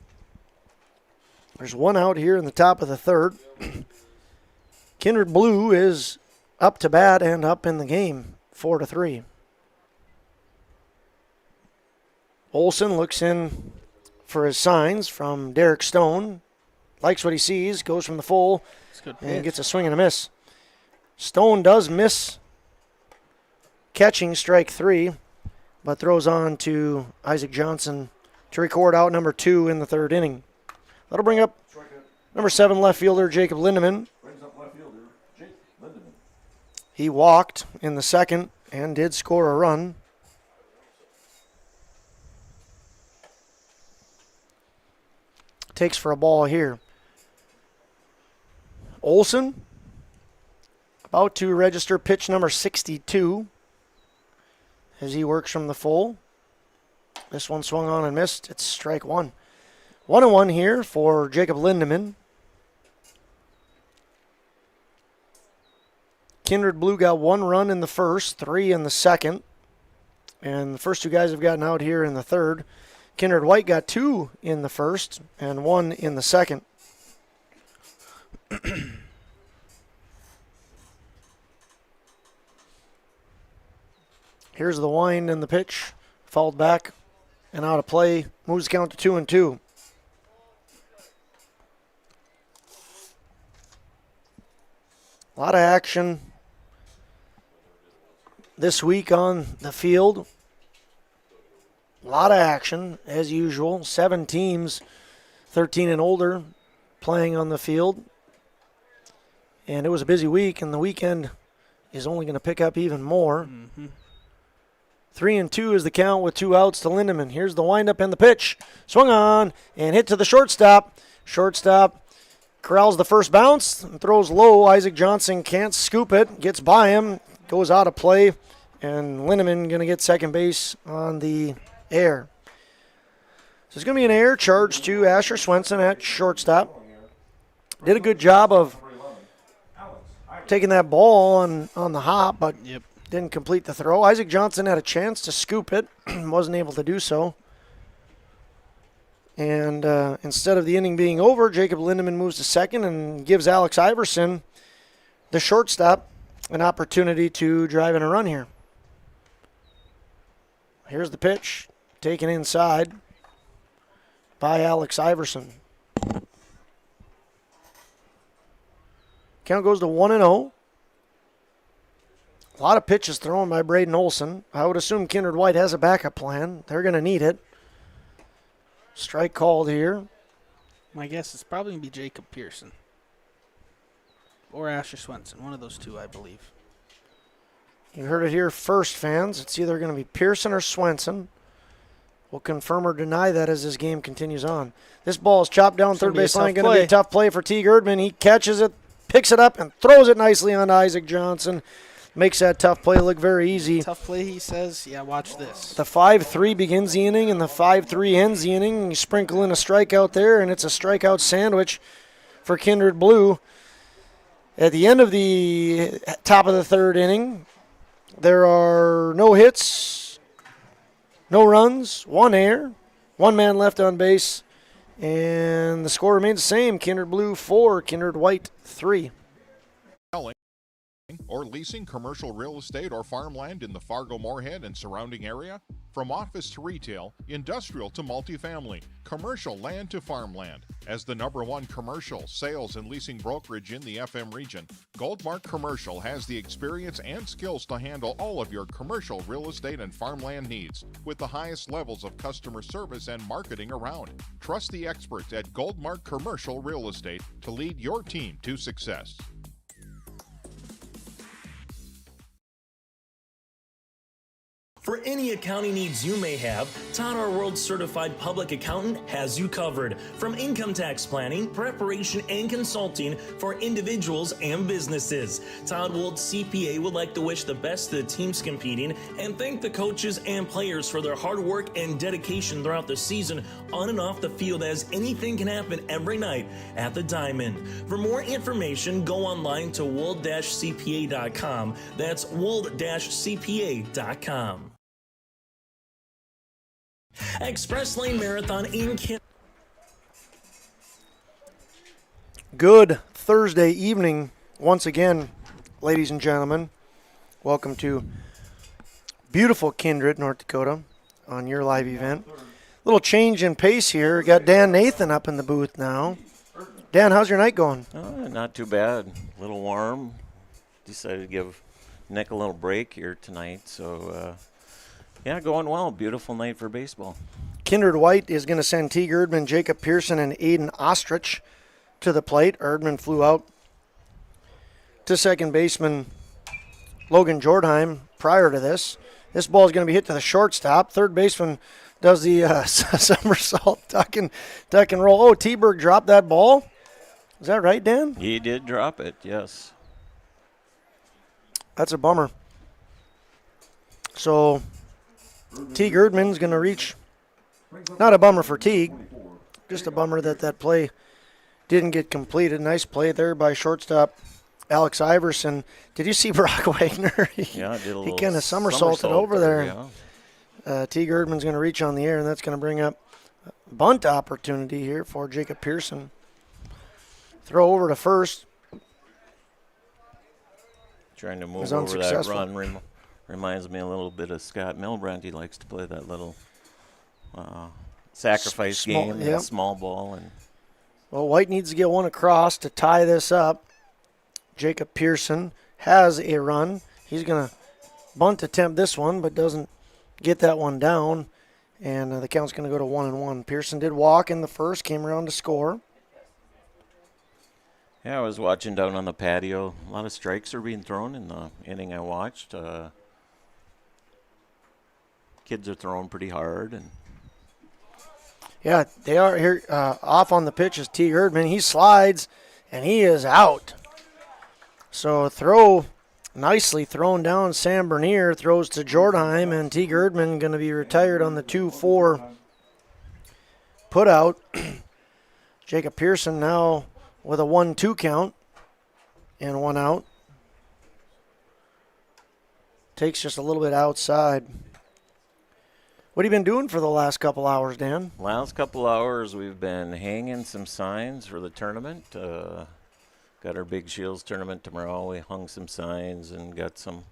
There's one out here in the top of the third. Kindred Blue is up to bat and up in the game, 4-3. Olsen looks in for his signs from Derek Stone. Likes what he sees, goes from the full, and gets a swing and a miss. Stone does miss catching strike 3, but throws on to Isaac Johnson to record out number 2 in the third inning. That'll bring up number 7 left fielder Jacob Lindemann. He walked in the second and did score a run. Takes for a ball here. Olsen about to register pitch number 62 as he works from the full. This one swung on and missed. It's strike 1. 1-1 here for Jacob Lindemann. Kindred Blue got 1 run in the first, 3 in the second. And the first 2 guys have gotten out here in the third. Kindred White got 2 in the first and 1 in the second. Here's the wind and the pitch. Fouled back and out of play. Moves the count to 2-2. A lot of action this week on the field. A lot of action, as usual. 7 teams, 13 and older, playing on the field. And it was a busy week, and the weekend is only going to pick up even more. 3-2 is the count with 2 outs to Lindemann. Here's the windup and the pitch. Swung on and hit to the shortstop. Shortstop corrals the first bounce and throws low. Isaac Johnson can't scoop it. Gets by him. Goes out of play. And Lindemann going to get second base on the air. So it's going to be an air charge to Asher Swenson at shortstop. Did a good job of taking that ball on the hop, but didn't complete the throw. Isaac Johnson had a chance to scoop it. Wasn't able to do so. And instead of the inning being over, Jacob Lindemann moves to second and gives Alex Iverson, the shortstop, an opportunity to drive in a run here. Here's the pitch, taken inside by Alex Iverson. Count goes to 1-0. A lot of pitches thrown by Braden Olsen. I would assume Kindred White has a backup plan. They're going to need it. Strike called here. My guess is probably going to be Jacob Pearson. Or Asher Swenson. One of those 2, I believe. You heard it here first, fans. It's either going to be Pearson or Swenson. We'll confirm or deny that as this game continues on. This ball is chopped down third base line. Going to be a tough play for Teague Erdman. He catches it, picks it up, and throws it nicely on Isaac Johnson. Makes that tough play look very easy. Tough play, he says. Yeah, watch this. The 5-3 begins the inning, and the 5-3 ends the inning. You sprinkle in a strikeout there, and it's a strikeout sandwich for Kindred Blue. At the end of the top of the third inning, there are no hits, no runs, 1 error, One man left on base, and the score remains the same. Kindred Blue 4, Kindred White 3. Selling or leasing commercial real estate or farmland in the Fargo-Moorhead and surrounding area? From office to retail, industrial to multifamily, commercial land to farmland. As the #1 commercial, sales, and leasing brokerage in the FM region, Goldmark Commercial has the experience and skills to handle all of your commercial real estate and farmland needs with the highest levels of customer service and marketing around. Trust the experts at Goldmark Commercial Real Estate to lead your team to success. For any accounting needs you may have, Todd Our World Certified Public Accountant has you covered. From income tax planning, preparation, and consulting for individuals and businesses. Todd Wold CPA would like to wish the best to the teams competing and thank the coaches and players for their hard work and dedication throughout the season on and off the field, as anything can happen every night at the Diamond. For more information, go online to wold-cpa.com. That's wold-cpa.com. Express Lane Marathon in Good Thursday evening once again, ladies and gentlemen. Welcome to beautiful Kindred, North Dakota, on your live event. Little change in pace here. Got Dan Nathan up in the booth now. Dan, how's your night going? Not too bad. A little warm. Decided to give Nick a little break here tonight, so yeah, going well. Beautiful night for baseball. Kindred White is going to send Teague Erdman, Jacob Pearson, and Aiden Ostrich to the plate. Erdman flew out to second baseman Logan Jordheim prior to this. This ball is going to be hit to the shortstop. Third baseman does the somersault, duck and roll. Oh, T-Berg dropped that ball. Is that right, Dan? He did drop it, yes. That's a bummer. So Teague Erdman's going to reach. Not a bummer for Teague, just a bummer that play didn't get completed. Nice play there by shortstop Alex Iverson. Did you see Brock Wagner? Yeah, did a little he kind of somersaulted over there. Yeah. Teague Erdman's going to reach on the air, and that's going to bring up a bunt opportunity here for Jacob Pearson. Throw over to first. Trying to move over that run. Reminds me a little bit of Scott Milbrandt. He likes to play that little sacrifice game, yep. Small ball. And well, White needs to get one across to tie this up. Jacob Pearson has a run. He's going to bunt attempt this one, but doesn't get that one down. And the count's going to go to 1-1. Pearson did walk in the first, came around to score. Yeah, I was watching down on the patio. A lot of strikes are being thrown in the inning I watched. Kids are throwing pretty hard, and yeah, they are here. Off on the pitch is Teague Erdman. He slides, and he is out. So a throw, nicely thrown down. Sam Bernier throws to Jordheim, and Teague Erdman going to be retired on the 2-4 put out. Jacob Pearson now with a 1-2 count and one out. Takes just a little bit outside. What have you been doing for the last couple hours, Dan? Last couple hours, we've been hanging some signs for the tournament. Got our Big Shields tournament tomorrow. We hung some signs and got some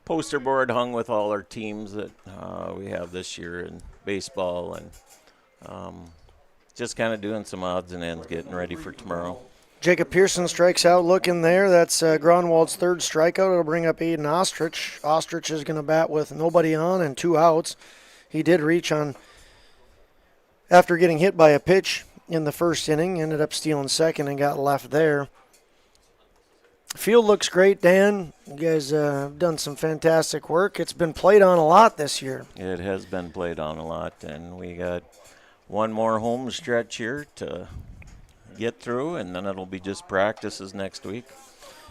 poster board hung with all our teams that we have this year in baseball, and just kind of doing some odds and ends, getting ready for tomorrow. Jacob Pearson strikes out looking there. That's Gronwald's third strikeout. It'll bring up Aiden Ostrich. Ostrich is going to bat with nobody on and 2 outs. He did reach on after getting hit by a pitch in the first inning, ended up stealing second and got left there. Field looks great, Dan. You guys have done some fantastic work. It's been played on a lot this year. It has been played on a lot, and we got one more home stretch here to get through, and then it'll be just practices next week.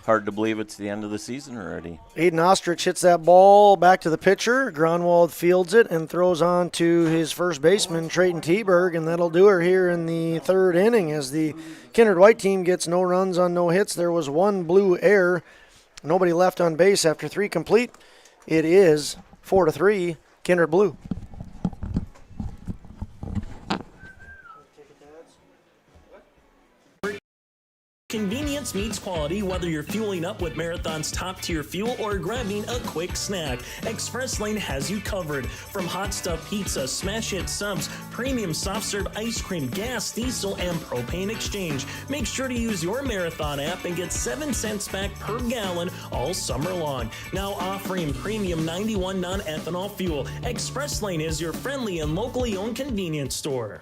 Hard to believe it's the end of the season already. Aiden Ostrich hits that ball back to the pitcher. Gronwald fields it and throws on to his first baseman, Trayton T-Berg, and that'll do her here in the third inning as the Kindred White team gets no runs on no hits. There was one blue error. Nobody left on base after 3 complete. It is 4-3, Kindred Blue. Convenience meets quality, whether you're fueling up with Marathon's top-tier fuel or grabbing a quick snack. Express Lane has you covered. From hot stuff pizza, smash hit subs, premium soft serve ice cream, gas, diesel, and propane exchange. Make sure to use your Marathon app and get 7 cents back per gallon all summer long. Now offering premium 91 non-ethanol fuel. Express Lane is your friendly and locally owned convenience store.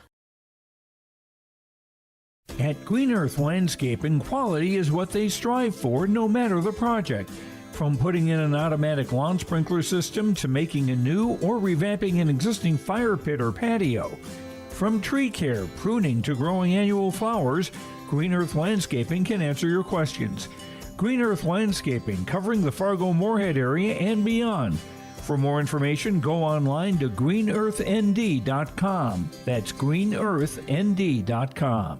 At Green Earth Landscaping, quality is what they strive for, no matter the project. From putting in an automatic lawn sprinkler system to making a new or revamping an existing fire pit or patio. From tree care, pruning to growing annual flowers, Green Earth Landscaping can answer your questions. Green Earth Landscaping, covering the Fargo-Moorhead area and beyond. For more information, go online to greenearthnd.com. That's greenearthnd.com.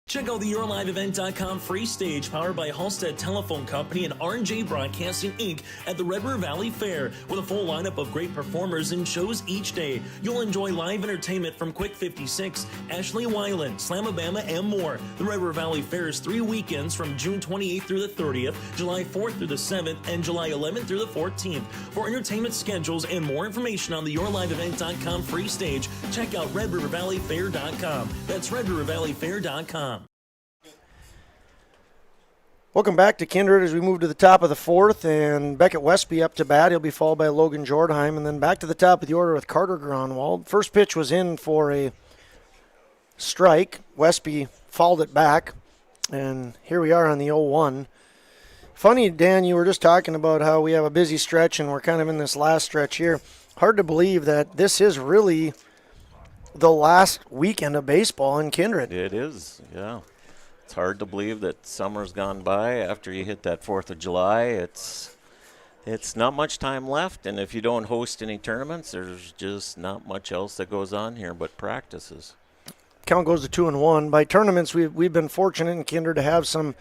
Check out the YourLiveEvent.com free stage powered by Halstead Telephone Company and R&J Broadcasting Inc. at the Red River Valley Fair with a full lineup of great performers and shows each day. You'll enjoy live entertainment from Quick 56, Ashley Weiland, Slamabama, and more. The Red River Valley Fair is 3 weekends from June 28th through the 30th, July 4th through the 7th, and July 11th through the 14th. For entertainment schedules and more information on the YourLiveEvent.com free stage, check out RedRiverValleyFair.com. That's RedRiverValleyFair.com. Welcome back to Kindred as we move to the top of the fourth, and Beckett Westby up to bat. He'll be followed by Logan Jordheim, and then back to the top of the order with Carter Gronwald. First pitch was in for a strike. Westby fouled it back, and here we are on the 0-1. Funny, Dan, you were just talking about how we have a busy stretch, and we're kind of in this last stretch here. Hard to believe that this is really the last weekend of baseball in Kindred. It is, yeah. It's hard to believe that summer's gone by after you hit that 4th of July. It's not much time left, and if you don't host any tournaments, there's just not much else that goes on here but practices. Count goes to 2-1. By tournaments, we've been fortunate in Kindred to have some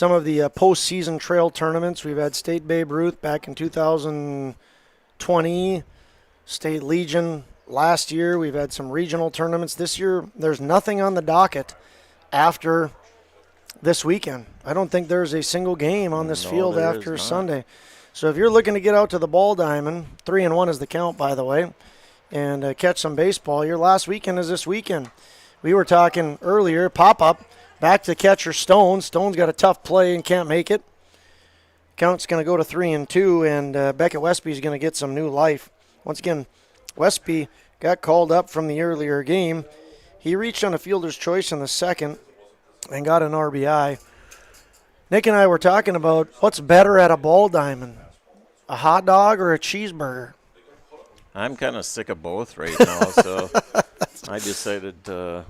of the postseason trail tournaments. We've had State Babe Ruth back in 2020, State Legion last year. We've had some regional tournaments. This year, there's nothing on the docket after this weekend. I don't think there's a single game on this field after Sunday. So if you're looking to get out to the ball diamond, 3-1 is the count, by the way, and catch some baseball, your last weekend is this weekend. We were talking earlier, pop-up, back to catcher Stone. Stone's got a tough play and can't make it. Count's going to go to 3-2, and Beckett Westby's going to get some new life. Once again, Westby got called up from the earlier game. He reached on a fielder's choice in the second and got an RBI. Nick and I were talking about what's better at a ball diamond, a hot dog or a cheeseburger? I'm kind of sick of both right now, so I decided a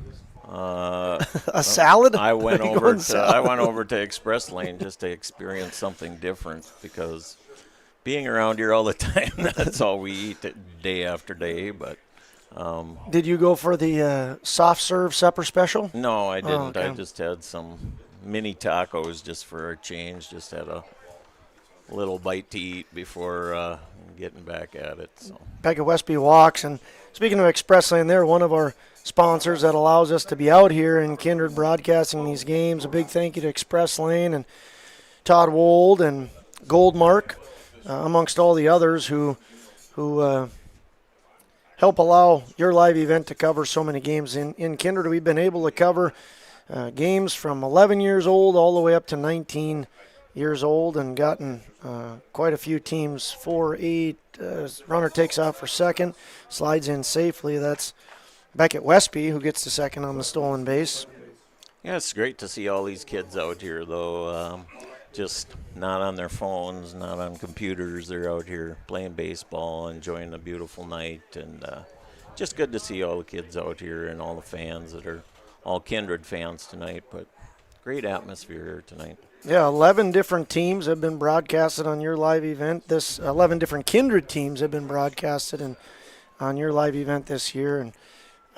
salad? I went over to Express Lane just to experience something different because being around here all the time, that's all we eat day after day, but did you go for the soft serve supper special? No, I didn't. Okay. I just had some mini tacos just for a change. Just had a little bite to eat before getting back at it. So. Beckett Westby walks. And speaking of Express Lane, they're one of our sponsors that allows us to be out here in Kindred broadcasting these games. A big thank you to Express Lane and Todd Wold and Goldmark, amongst all the others who help allow your live event to cover so many games. In Kindred, we've been able to cover games from 11 years old all the way up to 19 years old and gotten quite a few teams. 4-8, runner takes off for second, slides in safely. That's Beckett Westby, who gets the second on the stolen base. Yeah, it's great to see all these kids out here, though. Just not on their phones, not on computers. They're out here playing baseball, enjoying a beautiful night, and just good to see all the kids out here and all the fans that are all Kindred fans tonight. But great atmosphere here tonight. Yeah, 11 different teams have been broadcasted on your live event. 11 different Kindred teams have been broadcasted on your live event this year, and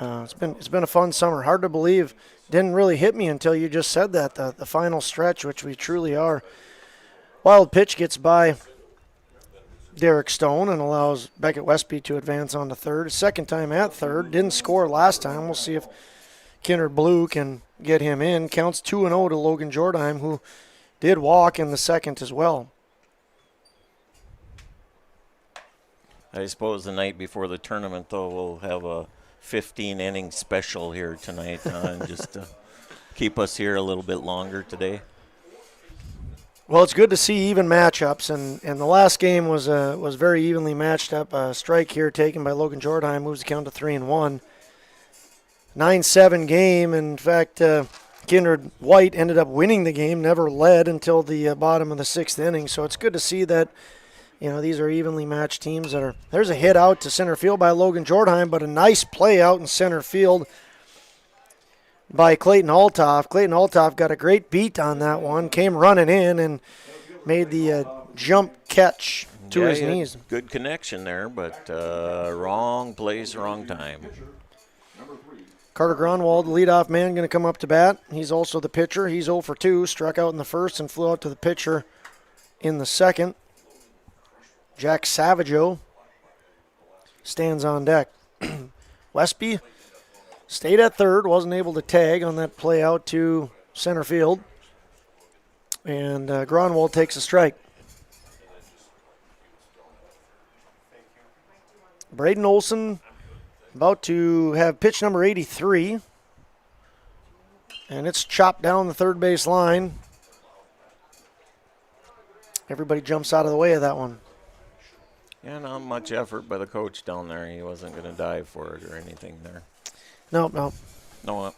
it's been a fun summer. Hard to believe. Didn't really hit me until you just said that, the final stretch, which we truly are. Wild pitch gets by Derek Stone and allows Beckett Westby to advance on to third. Second time at third. Didn't score last time. We'll see if Kindred Blue can get him in. Counts 2-0 to Logan Jordheim, who did walk in the second as well. I suppose the night before the tournament, though, we'll have a 15-inning special here tonight, and just to keep us here a little bit longer today. Well, it's good to see even matchups, and the last game was very evenly matched up. A strike here taken by Logan Jordheim moves the count to 3-1. 9-7 game. In fact, Kindred White ended up winning the game, never led until the bottom of the sixth inning. So it's good to see that, these are evenly matched teams. There's a hit out to center field by Logan Jordheim, but a nice play out in center field by Clayton Altoff. Clayton Altoff got a great beat on that one, came running in and made the jump catch to his knees. Good connection there, but wrong place, wrong time. Carter Gronwald, the leadoff man, going to come up to bat. He's also the pitcher. He's 0 for 2, struck out in the first and flew out to the pitcher in the second. Jack Savageau stands on deck. Westby stayed at third, wasn't able to tag on that play out to center field. And Gronwald takes a strike. Braden Olson about to have pitch number 83. And it's chopped down the third base line. Everybody jumps out of the way of that one. Yeah, not much effort by the coach down there. He wasn't going to dive for it or anything there. No. No,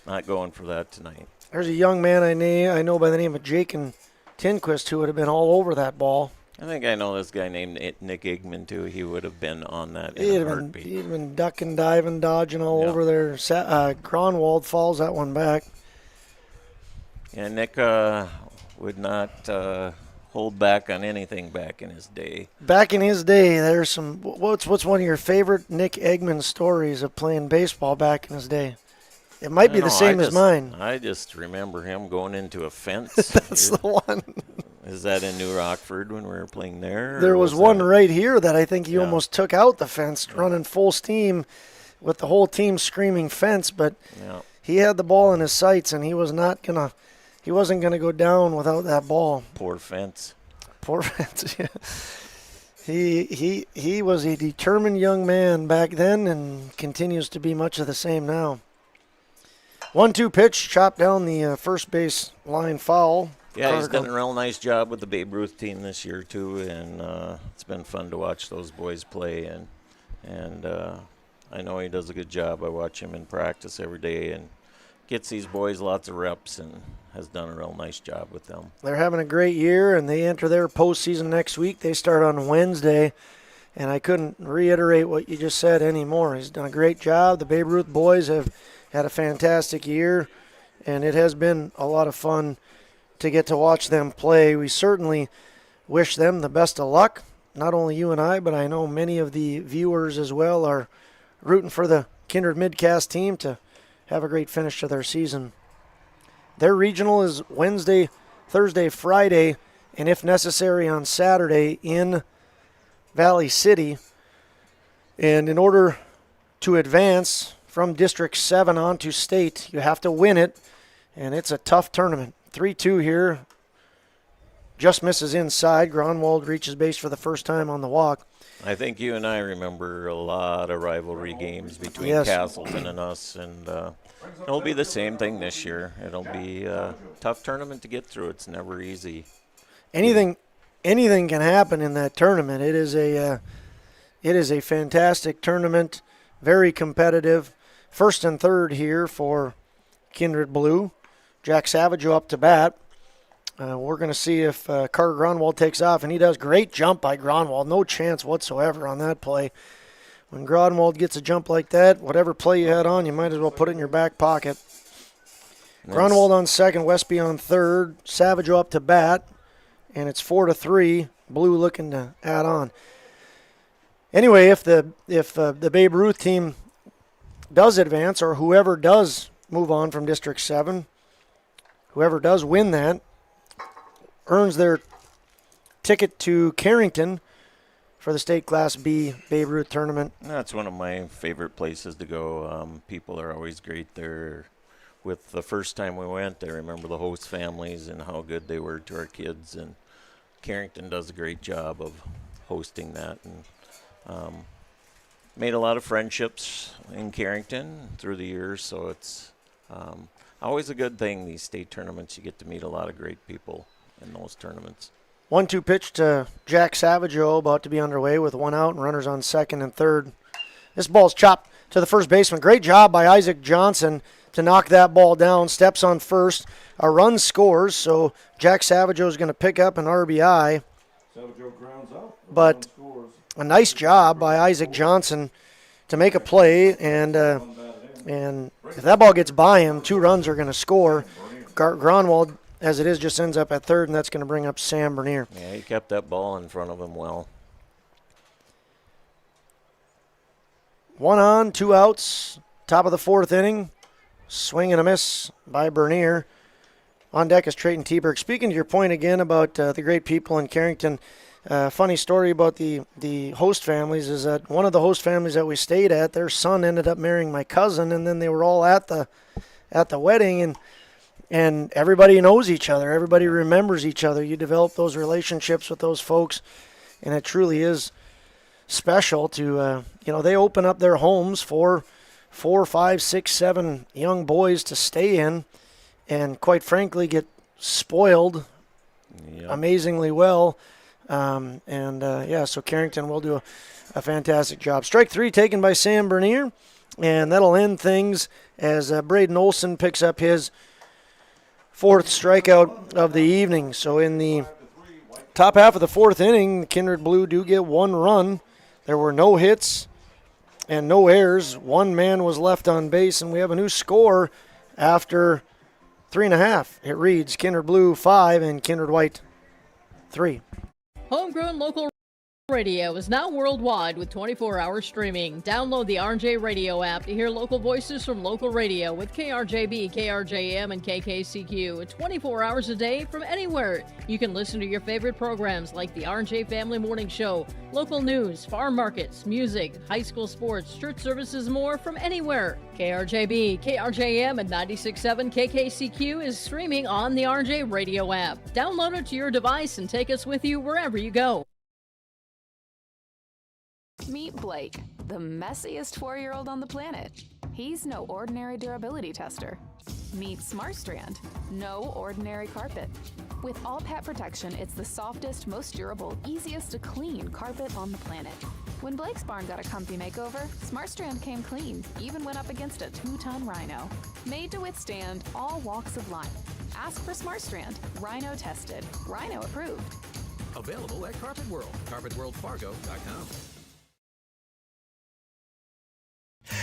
not going for that tonight. There's a young man I know by the name of Jakin Tinquist who would have been all over that ball. I think I know this guy named Nick Igman, too. He would have been on that in a heartbeat. He'd been ducking, diving, dodging all over there. Gronwald falls that one back. Yeah, Nick would not hold back on anything back in his day. Back in his day, there's some. What's one of your favorite Nick Eggman stories of playing baseball back in his day? It might be the same as mine. I just remember him going into a fence. That's the one. Is that in New Rockford when we were playing there? There was one right here that I think he almost took out the fence, running full steam with the whole team screaming fence, but he had the ball in his sights, and he wasn't gonna go down without that ball. Poor fence. Poor fence, yeah. He was a determined young man back then and continues to be much of the same now. 1-2 pitch, chopped down the first base line foul. Yeah, he's done a real nice job with the Babe Ruth team this year, too, and it's been fun to watch those boys play. And I know he does a good job. I watch him in practice every day and gets these boys lots of reps and has done a real nice job with them. They're having a great year, and they enter their postseason next week. They start on Wednesday, and I couldn't reiterate what you just said anymore. He's done a great job. The Babe Ruth boys have had a fantastic year, and it has been a lot of fun to get to watch them play. We certainly wish them the best of luck. Not only you and I, but I know many of the viewers as well are rooting for the Kindred Midcast team to have a great finish to their season. Their regional is Wednesday, Thursday, Friday, and if necessary on Saturday in Valley City. And in order to advance from District 7 on to state, you have to win it, and it's a tough tournament. 3-2 here. Just misses inside. Gronwald reaches base for the first time on the walk. I think you and I remember a lot of rivalry games between Castleton and us, and it'll be the same thing this year. It'll be a tough tournament to get through. It's never easy. Anything can happen in that tournament. It is a fantastic tournament, very competitive. First and third here for Kindred Blue. Jack Savageau up to bat. We're going to see if Carter Gronwald takes off, and he does. Great jump by Gronwald. No chance whatsoever on that play. When Gronwald gets a jump like that, whatever play you had on, you might as well put it in your back pocket. Gronwald on second, Westby on third, Savageau up to bat, and it's 4-3. Blue looking to add on. Anyway, if the Babe Ruth team does advance, or whoever does move on from District 7, whoever does win that, earns their ticket to Carrington for the State Class B Babe Ruth tournament. That's one of my favorite places to go. People are always great there. with the first time we went, I remember the host families and how good they were to our kids. And Carrington does a great job of hosting that, and made a lot of friendships in Carrington through the years. So it's always a good thing, these state tournaments. You get to meet a lot of great people in those tournaments. 1-2 pitch to Jack Savageau, about to be underway with one out and runners on second and third. This ball's chopped to the first baseman. Great job by Isaac Johnson to knock that ball down. Steps on first. A run scores, so Jack Savageau is going to pick up an RBI. But a nice job by Isaac Johnson to make a play, and if that ball gets by him, 2 runs are going to score. Gronwald, as it is, just ends up at third, and that's going to bring up Sam Bernier. Yeah, he kept that ball in front of him well. 1 on, 2 outs, top of the 4th inning. Swing and a miss by Bernier. On deck is Trayton Teberg. Speaking to your point again about the great people in Carrington, funny story about the host families is that one of the host families that we stayed at, their son ended up marrying my cousin, and then they were all at the wedding, and everybody knows each other. Everybody remembers each other. You develop those relationships with those folks, and it truly is special to, they open up their homes for 4, 5, 6, 7 young boys to stay in and, quite frankly, get spoiled amazingly well. So Carrington will do a fantastic job. Strike 3 taken by Sam Bernier, and that'll end things as Braden Olson picks up his 4th strikeout of the evening. So in the top half of the 4th inning, the Kindred Blue do get 1 run. There were no hits and no errors. 1 man was left on base, and we have a new score after 3.5. It reads Kindred Blue 5 and Kindred White 3. Homegrown local radio is now worldwide with 24-hour streaming. Download the RJ Radio app to hear local voices from local radio with KRJB, KRJM, and KKCQ 24 hours a day from anywhere. You can listen to your favorite programs like the RJ Family Morning Show, local news, farm markets, music, high school sports, church services, more from anywhere. KRJB, KRJM, and 96.7 KKCQ is streaming on the RJ Radio app. Download it to your device and take us with you wherever you go. Meet Blake, the messiest 4-year-old on the planet. He's no ordinary durability tester. Meet SmartStrand, no ordinary carpet. With all pet protection, it's the softest, most durable, easiest to clean carpet on the planet. When Blake's barn got a comfy makeover, SmartStrand came clean, even went up against a 2-ton rhino. Made to withstand all walks of life. Ask for SmartStrand, rhino tested, rhino approved. Available at Carpet World, carpetworldfargo.com.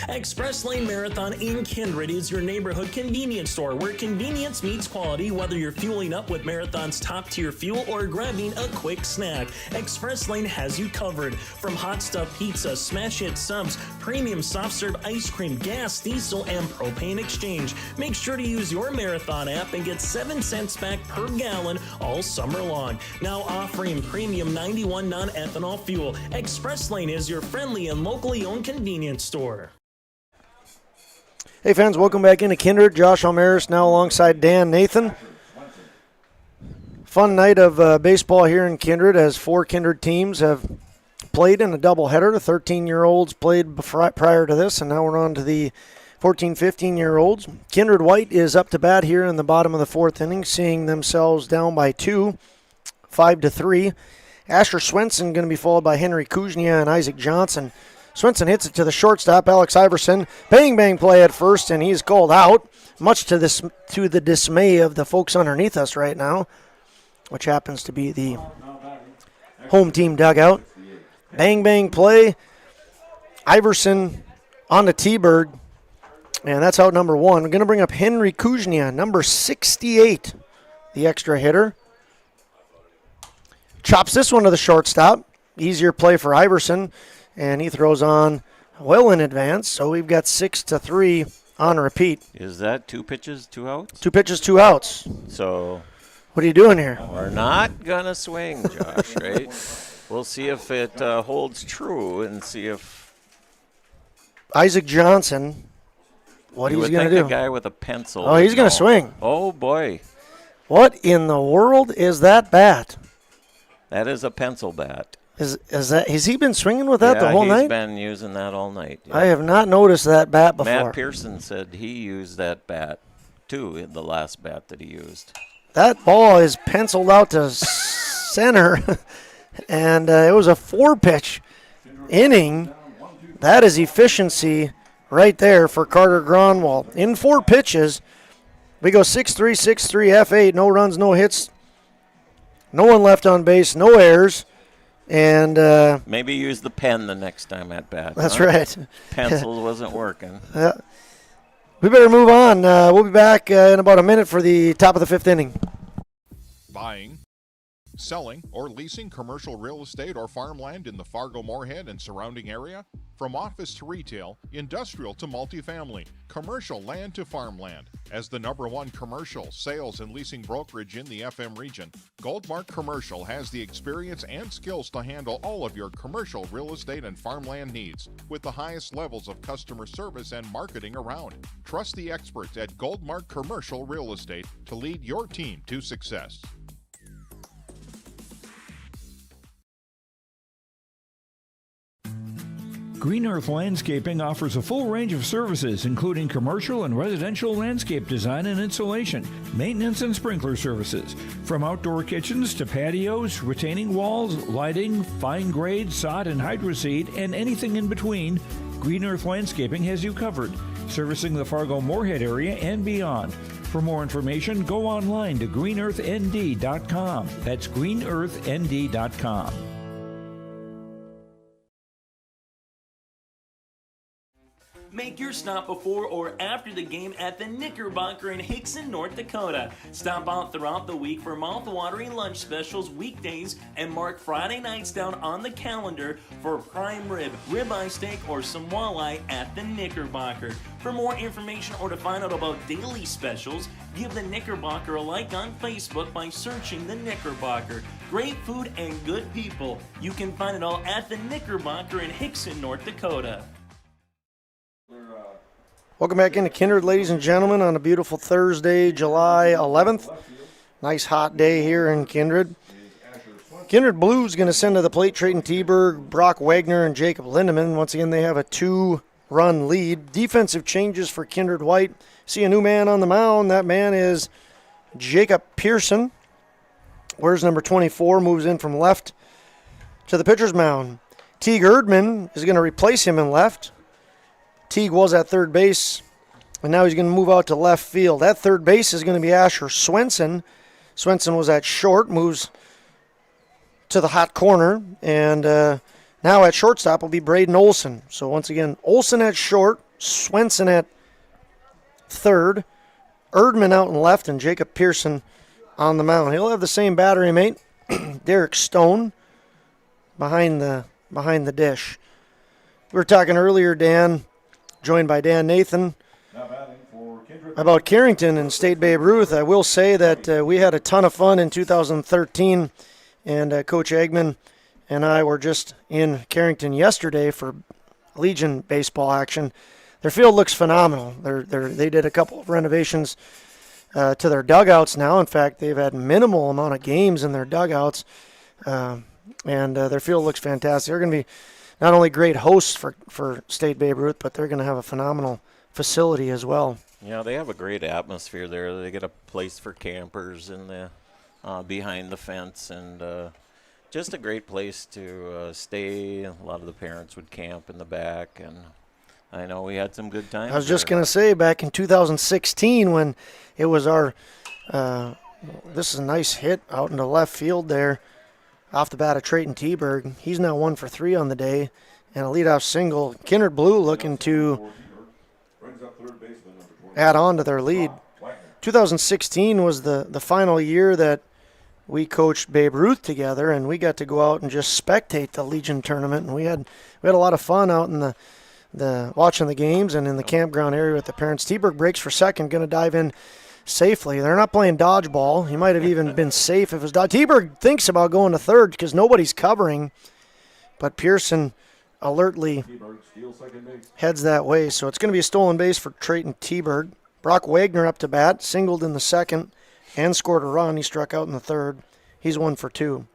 Express Lane Marathon in Kindred is your neighborhood convenience store where convenience meets quality, whether you're fueling up with Marathon's top-tier fuel or grabbing a quick snack. Express Lane has you covered. From hot stuff pizza, smash hit subs, premium soft serve ice cream, gas, diesel, and propane exchange. Make sure to use your Marathon app and get 7 cents back per gallon all summer long. Now offering premium 91 non-ethanol fuel. Express Lane is your friendly and locally owned convenience store. Hey fans, welcome back into Kindred. Josh Almaris now alongside Dan Nathan. Fun night of baseball here in Kindred as 4 Kindred teams have played in a doubleheader. The 13-year-olds played prior to this, and now we're on to the 14, 15-year-olds. Kindred White is up to bat here in the bottom of the 4th inning, seeing themselves down by 2, 5-3. Asher Swenson going to be followed by Henry Kuznia and Isaac Johnson. Swenson hits it to the shortstop, Alex Iverson. Bang play at first, and he's called out, much to the dismay of the folks underneath us right now, which happens to be the home team dugout. Bang play. Iverson on to T-Bird, and that's out number 1. We're going to bring up Henry Kuznia, number 68, the extra hitter. Chops this one to the shortstop. Easier play for Iverson. And he throws on well in advance, so we've got 6-3 on repeat. Is that 2 pitches, 2 outs? 2 pitches, 2 outs. So what are you doing here? We're not going to swing, Josh, right? We'll see if it holds true and see if... Isaac Johnson what you he's would going to think do. a guy with a pencil. Oh, he's going to swing. Oh, boy. What in the world is that bat? That is a pencil bat. Has he been swinging with that the whole night? He's been using that all night. Yeah. I have not noticed that bat before. Matt Pearson said he used that bat, too, in the last bat that he used. That ball is penciled out to center, and it was a 4-pitch inning. That is efficiency right there for Carter Gronwald. In 4 pitches, we go 6-3, 6-3, F8, no runs, no hits, no one left on base, no errors. And maybe use the pen the next time at bat. That's right. Pencil wasn't working. We better move on. We'll be back in about a minute for the top of the 5th inning. Buying, selling, or leasing commercial real estate or farmland in the Fargo-Moorhead and surrounding area? From office to retail, industrial to multifamily, commercial land to farmland. As the #1 commercial, sales, and leasing brokerage in the FM region, Goldmark Commercial has the experience and skills to handle all of your commercial real estate and farmland needs with the highest levels of customer service and marketing around. Trust the experts at Goldmark Commercial Real Estate to lead your team to success. Green Earth Landscaping offers a full range of services, including commercial and residential landscape design and installation, maintenance and sprinkler services. From outdoor kitchens to patios, retaining walls, lighting, fine grade, sod and hydroseed, and anything in between, Green Earth Landscaping has you covered, servicing the Fargo-Moorhead area and beyond. For more information, go online to greenearthnd.com. That's greenearthnd.com. Make your stop before or after the game at the Knickerbocker in Hickson, North Dakota. Stop out throughout the week for mouth-watering lunch specials weekdays and mark Friday nights down on the calendar for prime rib, ribeye steak, or some walleye at the Knickerbocker. For more information or to find out about daily specials, give the Knickerbocker a like on Facebook by searching the Knickerbocker. Great food and good people. You can find it all at the Knickerbocker in Hickson, North Dakota. Welcome back into Kindred, ladies and gentlemen, on a beautiful Thursday, July 11th. Nice hot day here in Kindred. Kindred Blues going to send to the plate Trayton Teberg, Brock Wagner, and Jacob Lindemann. Once again, they have a 2-run lead. Defensive changes for Kindred White. See a new man on the mound. That man is Jacob Pearson. Where's number 24? Moves in from left to the pitcher's mound. Teague Erdman is going to replace him in left. Teague was at third base, and now he's going to move out to left field. At third base is going to be Asher Swenson. Swenson was at short, moves to the hot corner, and now at shortstop will be Braden Olson. So once again, Olson at short, Swenson at third, Erdman out in left, and Jacob Pearson on the mound. He'll have the same battery mate, Derek Stone, behind the dish. We were talking earlier, Dan, joined by Dan Nathan, about Carrington and State Babe Ruth. I will say that we had a ton of fun in 2013, and Coach Eggman and I were just in Carrington yesterday for Legion baseball action. Their field looks phenomenal. They did a couple of renovations to their dugouts now. In fact, they've had minimal amount of games in their dugouts, and their field looks fantastic. They're going to be not only great hosts for State Babe Ruth, but they're going to have a phenomenal facility as well. Yeah, they have a great atmosphere there. They get a place for campers in the behind the fence, and just a great place to stay. A lot of the parents would camp in the back, and I know we had some good times. I was just going to say, back in 2016 when it was our this is a nice hit out into left field there. Off the bat of Trayton Teberg. He's now 1 for 3 on the day, and a leadoff single. Kindred Blue looking to add on to their lead. 2016 was the final year that we coached Babe Ruth together, and we got to go out and just spectate the Legion tournament, and we had a lot of fun out in the watching the games and in the campground area with the parents. Teberg breaks for second, going to dive in safely. They're not playing dodgeball. He might have even been safe if it was Teberg thinks about going to third because nobody's covering, but Pearson alertly heads that way. So it's going to be a stolen base for Trayton T-Berg. Brock Wagner up to bat, singled in the second and scored a run. He struck out in the third. He's 1 for 2.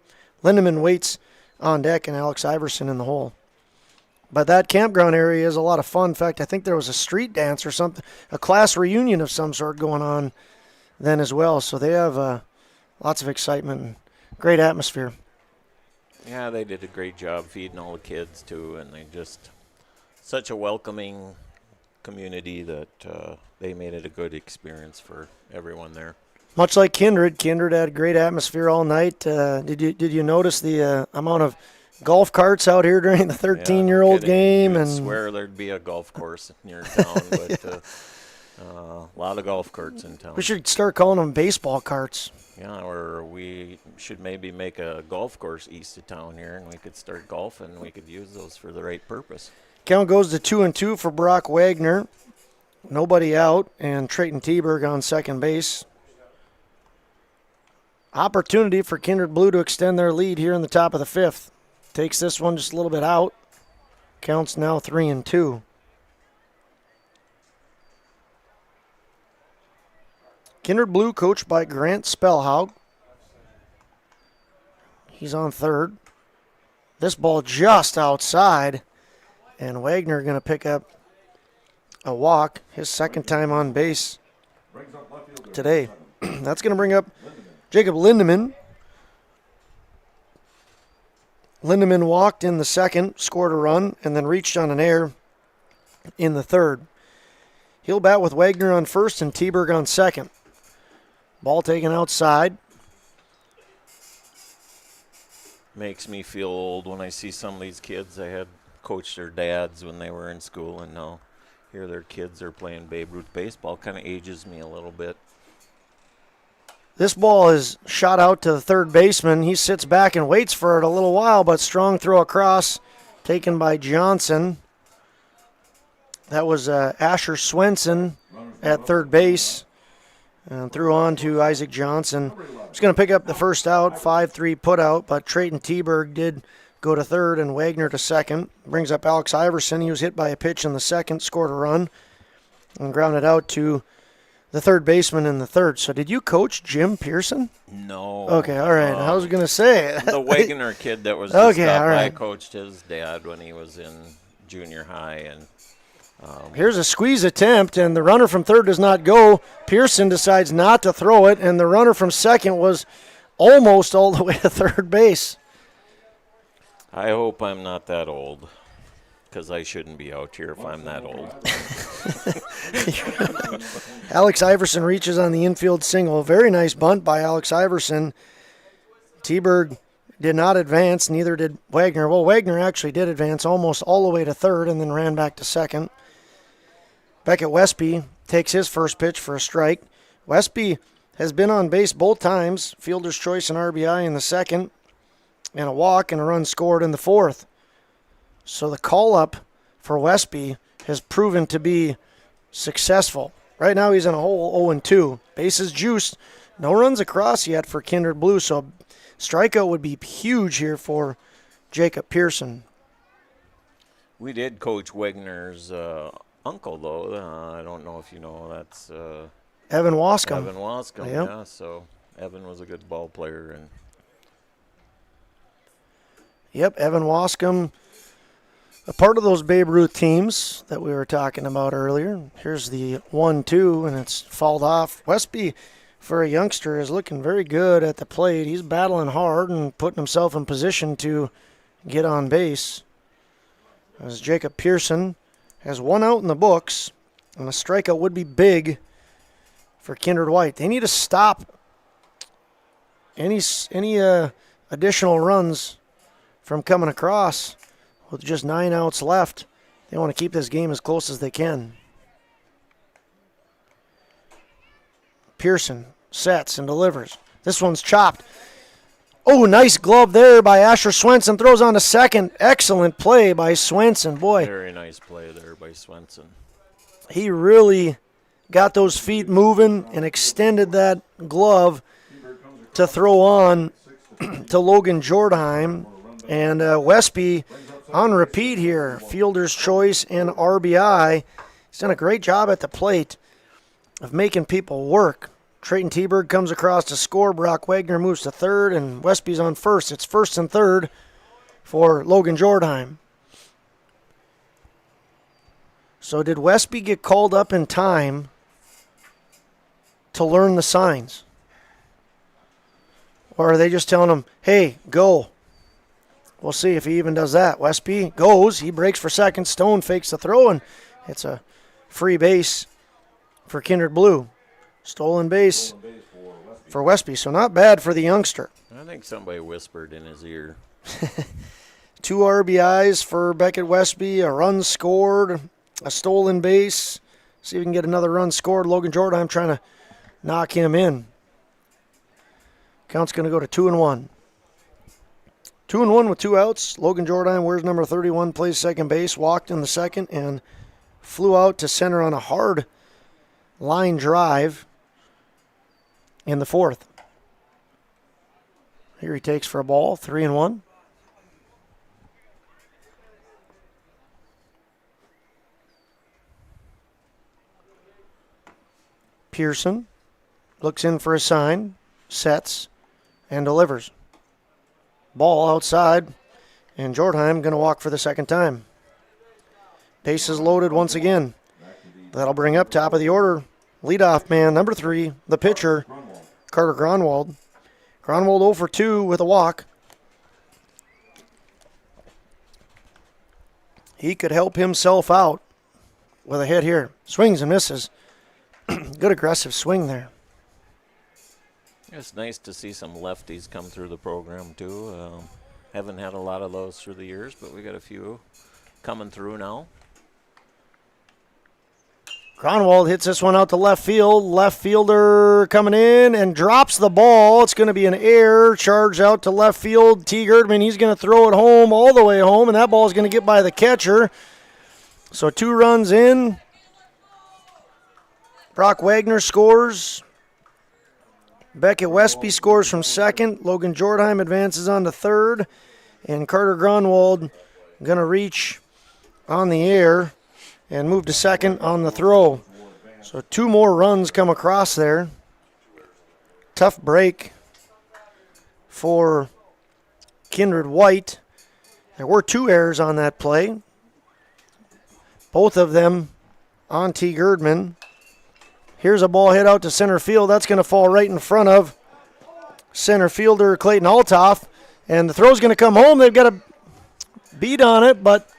Lindemann waits on deck and Alex Iverson in the hole. But that campground area is a lot of fun. In fact, I think there was a street dance or something, a class reunion of some sort going on then as well. So they have lots of excitement and great atmosphere. Yeah, they did a great job feeding all the kids, too, and they just such a welcoming community that they made it a good experience for everyone there. Much like Kindred had a great atmosphere all night. Did you notice the amount of golf carts out here during the 13-year-old game? I And swear there'd be a golf course near town, but a lot of golf carts in town. we should start calling them baseball carts. Yeah, or we should maybe make a golf course east of town here, and we could start golfing, and we could use those for the right purpose. Count goes to 2-2 for Brock Wagner. Nobody out, and Trayton T-Berg on second base. Opportunity for Kindred Blue to extend their lead here in the top of the fifth. Takes this one just a little bit out. Counts now 3-2. Kindred Blue coached by Grant Spellhaug. He's on third. This ball just outside, and Wagner going to pick up a walk, his second time on base today. That's going to bring up Jacob Lindemann. Lindemann walked in the second, scored a run, and then reached on an error in the third. He'll bat with Wagner on first and T-Berg on second. Ball taken outside. Makes me feel old when I see some of these kids. I had coached their dads when they were in school, and now here their kids are playing Babe Ruth baseball. Kind of ages me a little bit. This ball is shot out to the third baseman. He sits back and waits for it a little while, but strong throw across, taken by Johnson. That was Asher Swenson at third base, and threw on to Isaac Johnson. He's going to pick up the first out, 5-3 putout, but Trayton T-Berg did go to third and Wagner to second. Brings up Alex Iverson. He was hit by a pitch in the second, scored a run, and grounded out to the third baseman in the third. So did you coach Jim Pearson? No. Okay, all right. I was going to say. The Wagner kid that was okay, just all right. I coached his dad when he was in junior high. And here's a squeeze attempt, and the runner from third does not go. Pearson decides not to throw it, and the runner from second was almost all the way to third base. I hope I'm not that old, because I shouldn't be out here if I'm that old. Alex Iverson reaches on the infield single. Very nice bunt by Alex Iverson. T-Berg did not advance, neither did Wagner. Well, Wagner actually did advance almost all the way to third and then ran back to second. Beckett Westby takes his first pitch for a strike. Westby has been on base both times, fielder's choice and RBI in the second, and a walk and a run scored in the fourth. So the call-up for Westby has proven to be successful. Right now he's in a hole 0-2. Bases juiced. No runs across yet for Kindred Blue, so strikeout would be huge here for Jacob Pearson. We did coach Wagner's uncle, though. I don't know if you know. That's Evan Wascom. Evan Wascom, Yep. yeah. So Evan was a good ball player. And Yep, Evan Wascom, a part of those Babe Ruth teams that we were talking about earlier. Here's the 1-2, and it's fouled off. Westby, for a youngster, is looking very good at the plate. He's battling hard and putting himself in position to get on base. As Jacob Pearson has one out in the books, and a strikeout would be big for Kindred White. They need to stop any additional runs from coming across. With just 9 outs left, they want to keep this game as close as they can. Pearson sets and delivers. This one's chopped. Oh, nice glove there by Asher Swenson. Throws on to second. Excellent play by Swenson. Boy, very nice play there by Swenson. He really got those feet moving and extended that glove to throw on to Logan Jordheim. And Westby on repeat here. Fielder's choice and RBI. He's done a great job at the plate of making people work. Trayton T-Berg comes across to score. Brock Wagner moves to third, and Westby's on first. It's first and third for Logan Jordheim. So did Westby get called up in time to learn the signs? Or are they just telling him, hey, go? We'll see if he even does that. Westby goes. He breaks for second. Stone fakes the throw, and it's a free base for Kindred Blue. Stolen base for Westby, so not bad for the youngster. I think somebody whispered in his ear. 2 RBIs for Beckett Westby, a run scored, a stolen base. See if we can get another run scored. Logan Jordheim trying to knock him in. Count's going to go to 2-1. 2-1 with 2 outs. Logan Jordheim wears number 31, plays second base, walked in the second, and flew out to center on a hard line drive in the fourth. Here he takes for a ball, 3-1. Pearson looks in for a sign, sets, and delivers. Ball outside, and Jordheim going to walk for the second time. Bases loaded once again. That'll bring up top of the order. Leadoff man, number 3, the pitcher, Carter Gronwald. Gronwald 0 for 2 with a walk. He could help himself out with a hit here. Swings and misses. Good aggressive swing there. It's nice to see some lefties come through the program, too. Haven't had a lot of those through the years, but we got a few coming through now. Gronwald hits this one out to left field. Left fielder coming in and drops the ball. It's going to be an error. Charge out to left field. T. Girdman, he's going to throw it home all the way home, and that ball is going to get by the catcher. So 2 runs in. Brock Wagner scores. Beckett Westby scores from second. Logan Jordheim advances on to third. And Carter Gronwald going to reach on the air and move to second on the throw. So 2 more runs come across there. Tough break for Kindred White. There were 2 errors on that play. Both of them on T. Girdman. Here's a ball hit out to center field. That's going to fall right in front of center fielder Clayton Altoff. And the throw's going to come home. They've got a beat on it, but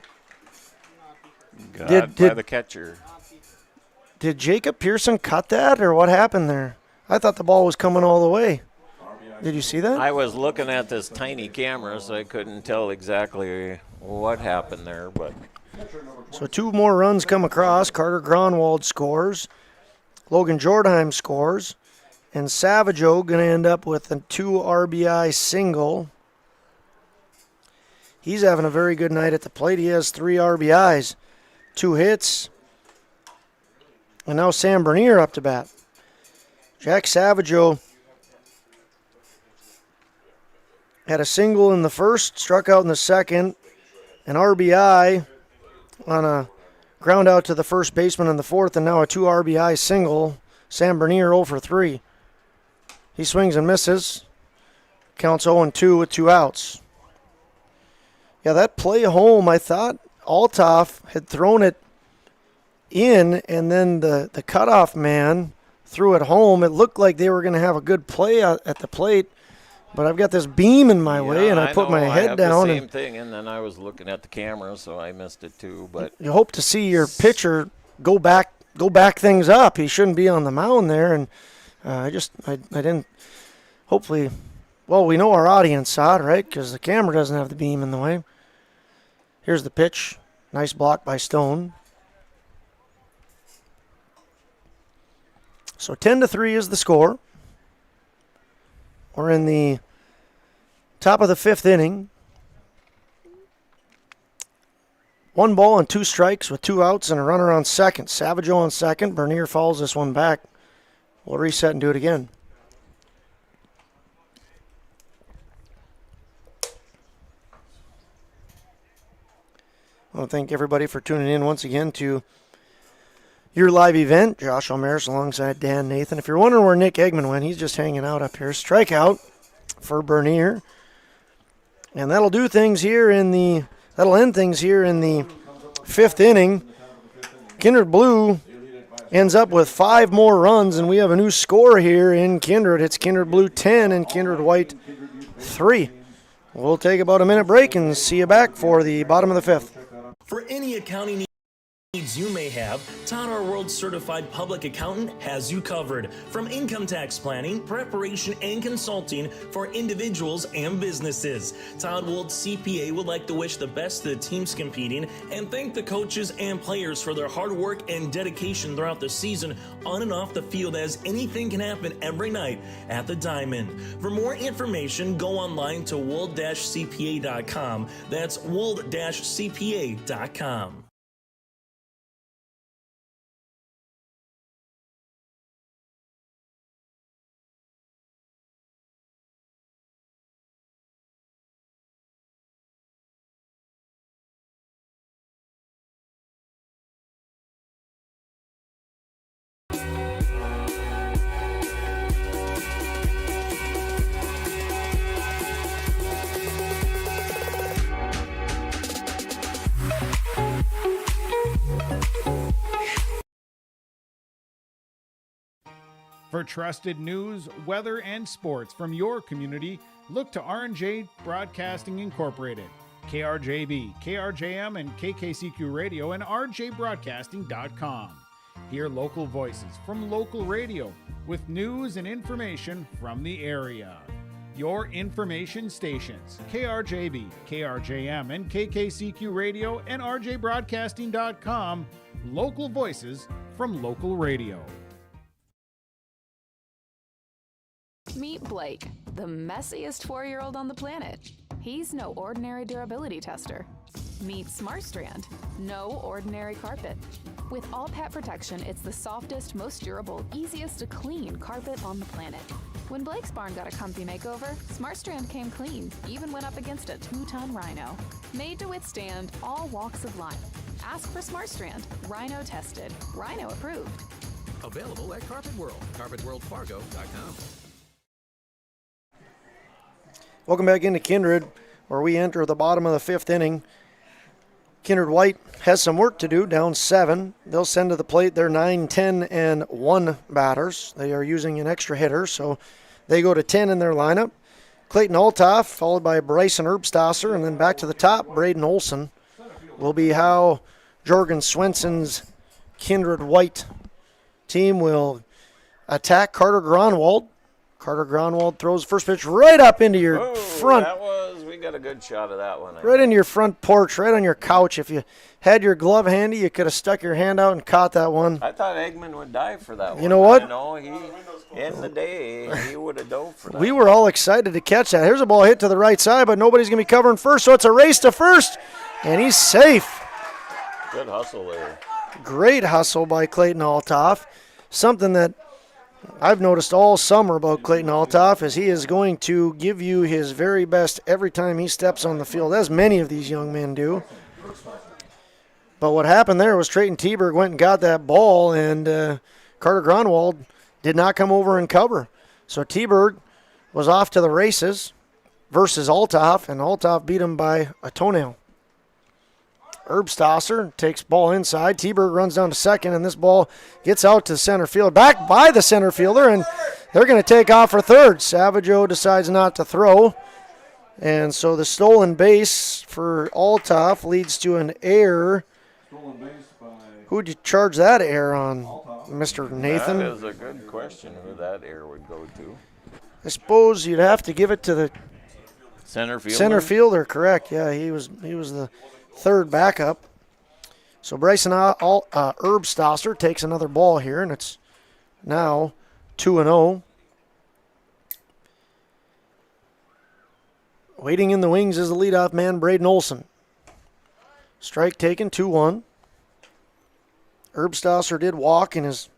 By the catcher. Did Jacob Pearson cut that, or what happened there? I thought the ball was coming all the way. Did you see that? I was looking at this tiny camera, so I couldn't tell exactly what happened there. But So 2 more runs come across. Carter Gronwald scores. Logan Jordheim scores. And Savageau going to end up with a 2 RBI single. He's having a very good night at the plate. He has 3 RBIs, 2 hits. And now Sam Bernier up to bat. Jack Savageau had a single in the first, struck out in the second, an RBI on a ground out to the first baseman in the fourth, and now a 2 RBI single. Sam Bernier 0 for 3. He swings and misses. Counts 0-2 with 2 outs. Yeah, that play home, I thought Altoff had thrown it in, and then the cutoff man threw it home. It looked like they were going to have a good play at the plate, but I've got this beam in my way, and I put my head down. The same thing, and then I was looking at the camera, so I missed it too. But you hope to see your pitcher go back things up. He shouldn't be on the mound there, and I didn't. Hopefully, well, we know our audience saw it, right? Because the camera doesn't have the beam in the way. Here's the pitch. Nice block by Stone. So 10-3 is the score. We're in the top of the 5th inning. 1 ball and 2 strikes with 2 outs and a runner on second. Savageau on second. Bernier fouls this one back. We'll reset and do it again. I want to thank everybody for tuning in once again to your live event. Josh O'Maris alongside Dan Nathan. If you're wondering where Nick Eggman went, he's just hanging out up here. Strikeout for Bernier. And that'll end things here in the 5th inning. Kindred Blue ends up with 5 more runs, and we have a new score here in Kindred. It's Kindred Blue 10 and Kindred White 3. We'll take about a minute break and see you back for the bottom of the 5th. For any accounting needs you may have, Todd Our World Certified Public Accountant has you covered. From income tax planning, preparation, and consulting for individuals and businesses. Todd Wold CPA would like to wish the best to the teams competing and thank the coaches and players for their hard work and dedication throughout the season on and off the field, as anything can happen every night at the Diamond. For more information, go online to wold-cpa.com. That's wold-cpa.com. For trusted news, weather, and sports from your community, look to R&J Broadcasting Incorporated. KRJB, KRJM, and KKCQ Radio, and rjbroadcasting.com. Hear local voices from local radio with news and information from the area. Your information stations, KRJB, KRJM, and KKCQ Radio, and rjbroadcasting.com. Local voices from local radio. Meet Blake, the messiest 4-year-old on the planet. He's no ordinary durability tester. Meet SmartStrand, no ordinary carpet. With all pet protection, it's the softest, most durable, easiest to clean carpet on the planet. When Blake's barn got a comfy makeover, SmartStrand came clean, even went up against a 2-ton rhino. Made to withstand all walks of life. Ask for SmartStrand, rhino tested, rhino approved. Available at Carpet World, carpetworldfargo.com. Welcome back into Kindred, where we enter the bottom of the 5th inning. Kindred White has some work to do, down 7. They'll send to the plate their 9, 10, and 1 batters. They are using an extra hitter, so they go to 10 in their lineup. Clayton Altoff, followed by Bryson Erbstasser, and then back to the top, Braden Olson will be how Jorgen Swenson's Kindred White team will attack Carter Gronwald. Carter Gronwald throws first pitch right up into your front. We got a good shot of that one. Right into your front porch, right on your couch. If you had your glove handy, you could have stuck your hand out and caught that one. I thought Eggman would dive for that one. You know what? In the day, he would have dove for that. We were all excited to catch that. Here's a ball hit to the right side, but nobody's going to be covering first, so it's a race to first, and he's safe. Good hustle there. Great hustle by Clayton Altoff. Something that I've noticed all summer about Clayton Altoff is he is going to give you his very best every time he steps on the field, as many of these young men do. But what happened there was Trayton Teberg went and got that ball, and Carter Gronwald did not come over and cover. So Teberg was off to the races versus Altoff, and Altoff beat him by a toenail. Erbstasser takes ball inside. Teberg runs down to second, and this ball gets out to center field. Back by the center fielder, and they're going to take off for third. Savageau decides not to throw. And so the stolen base for Altoff leads to an error. Who'd you charge that error on, Mr. Nathan? That is a good question who that error would go to. I suppose you'd have to give it to the center fielder. Center fielder, correct. Yeah, he was the third backup. So Bryson Erbstasser takes another ball here, and it's now 2-0. Waiting in the wings is the leadoff man, Braden Olson. Strike taken, 2-1. Erbstasser did walk in his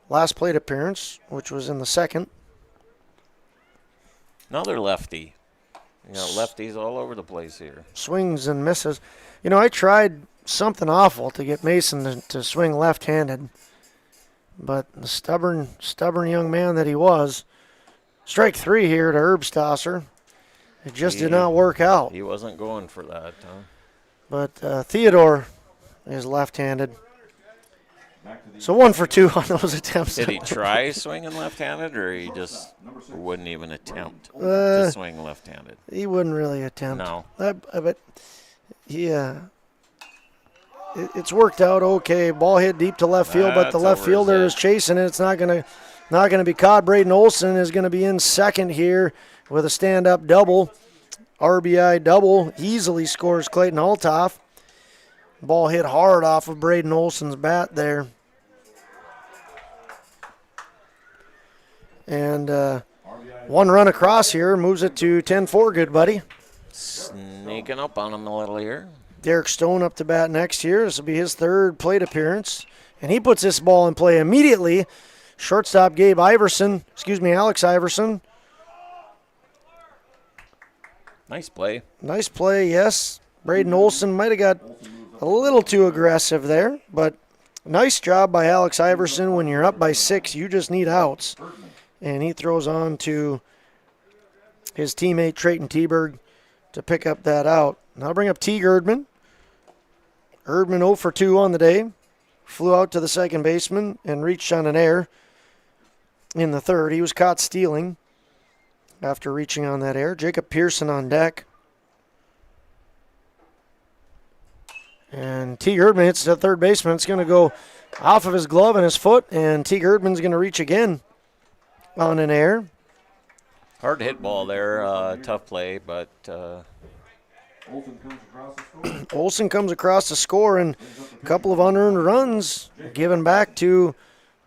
last plate appearance, which was in the second. Another lefty. You got lefties all over the place here. Swings and misses. You know, I tried something awful to get Mason to swing left-handed, but the stubborn young man that he was, strike 3 here to Herbstosser. It just did not work out. He wasn't going for that, huh? But Theodore is left-handed. So 1 for 2 on those attempts. Did he try swinging left-handed, or he just wouldn't even attempt to swing left-handed? He wouldn't really attempt. No. But it's worked out okay. Ball hit deep to left field, but the left fielder is chasing it. It's not gonna be caught. Braden Olson is gonna be in second here with a stand-up double, RBI double. Easily scores Clayton Altoff. Ball hit hard off of Braden Olson's bat there. And 1 run across here moves it to 10-4, good buddy. Sneaking up on him a little here. Derek Stone up to bat next here. This will be his 3rd plate appearance. And he puts this ball in play immediately. Shortstop Alex Iverson. Nice play. Nice play, yes. Braden Olson might have got a little too aggressive there, but nice job by Alex Iverson. When you're up by 6, you just need outs. And he throws on to his teammate Trayton Teberg to pick up that out. Now bring up Teague Erdman. Erdman 0 for 2 on the day. Flew out to the second baseman and reached on an error in the 3rd. He was caught stealing after reaching on that error. Jacob Pearson on deck. And Teague Erdman hits the third baseman. It's going to go off of his glove and his foot, and Teague Erdman's going to reach again on an error. Hard hit ball there. Tough play, but Olson comes across the score, and a couple of unearned runs given back to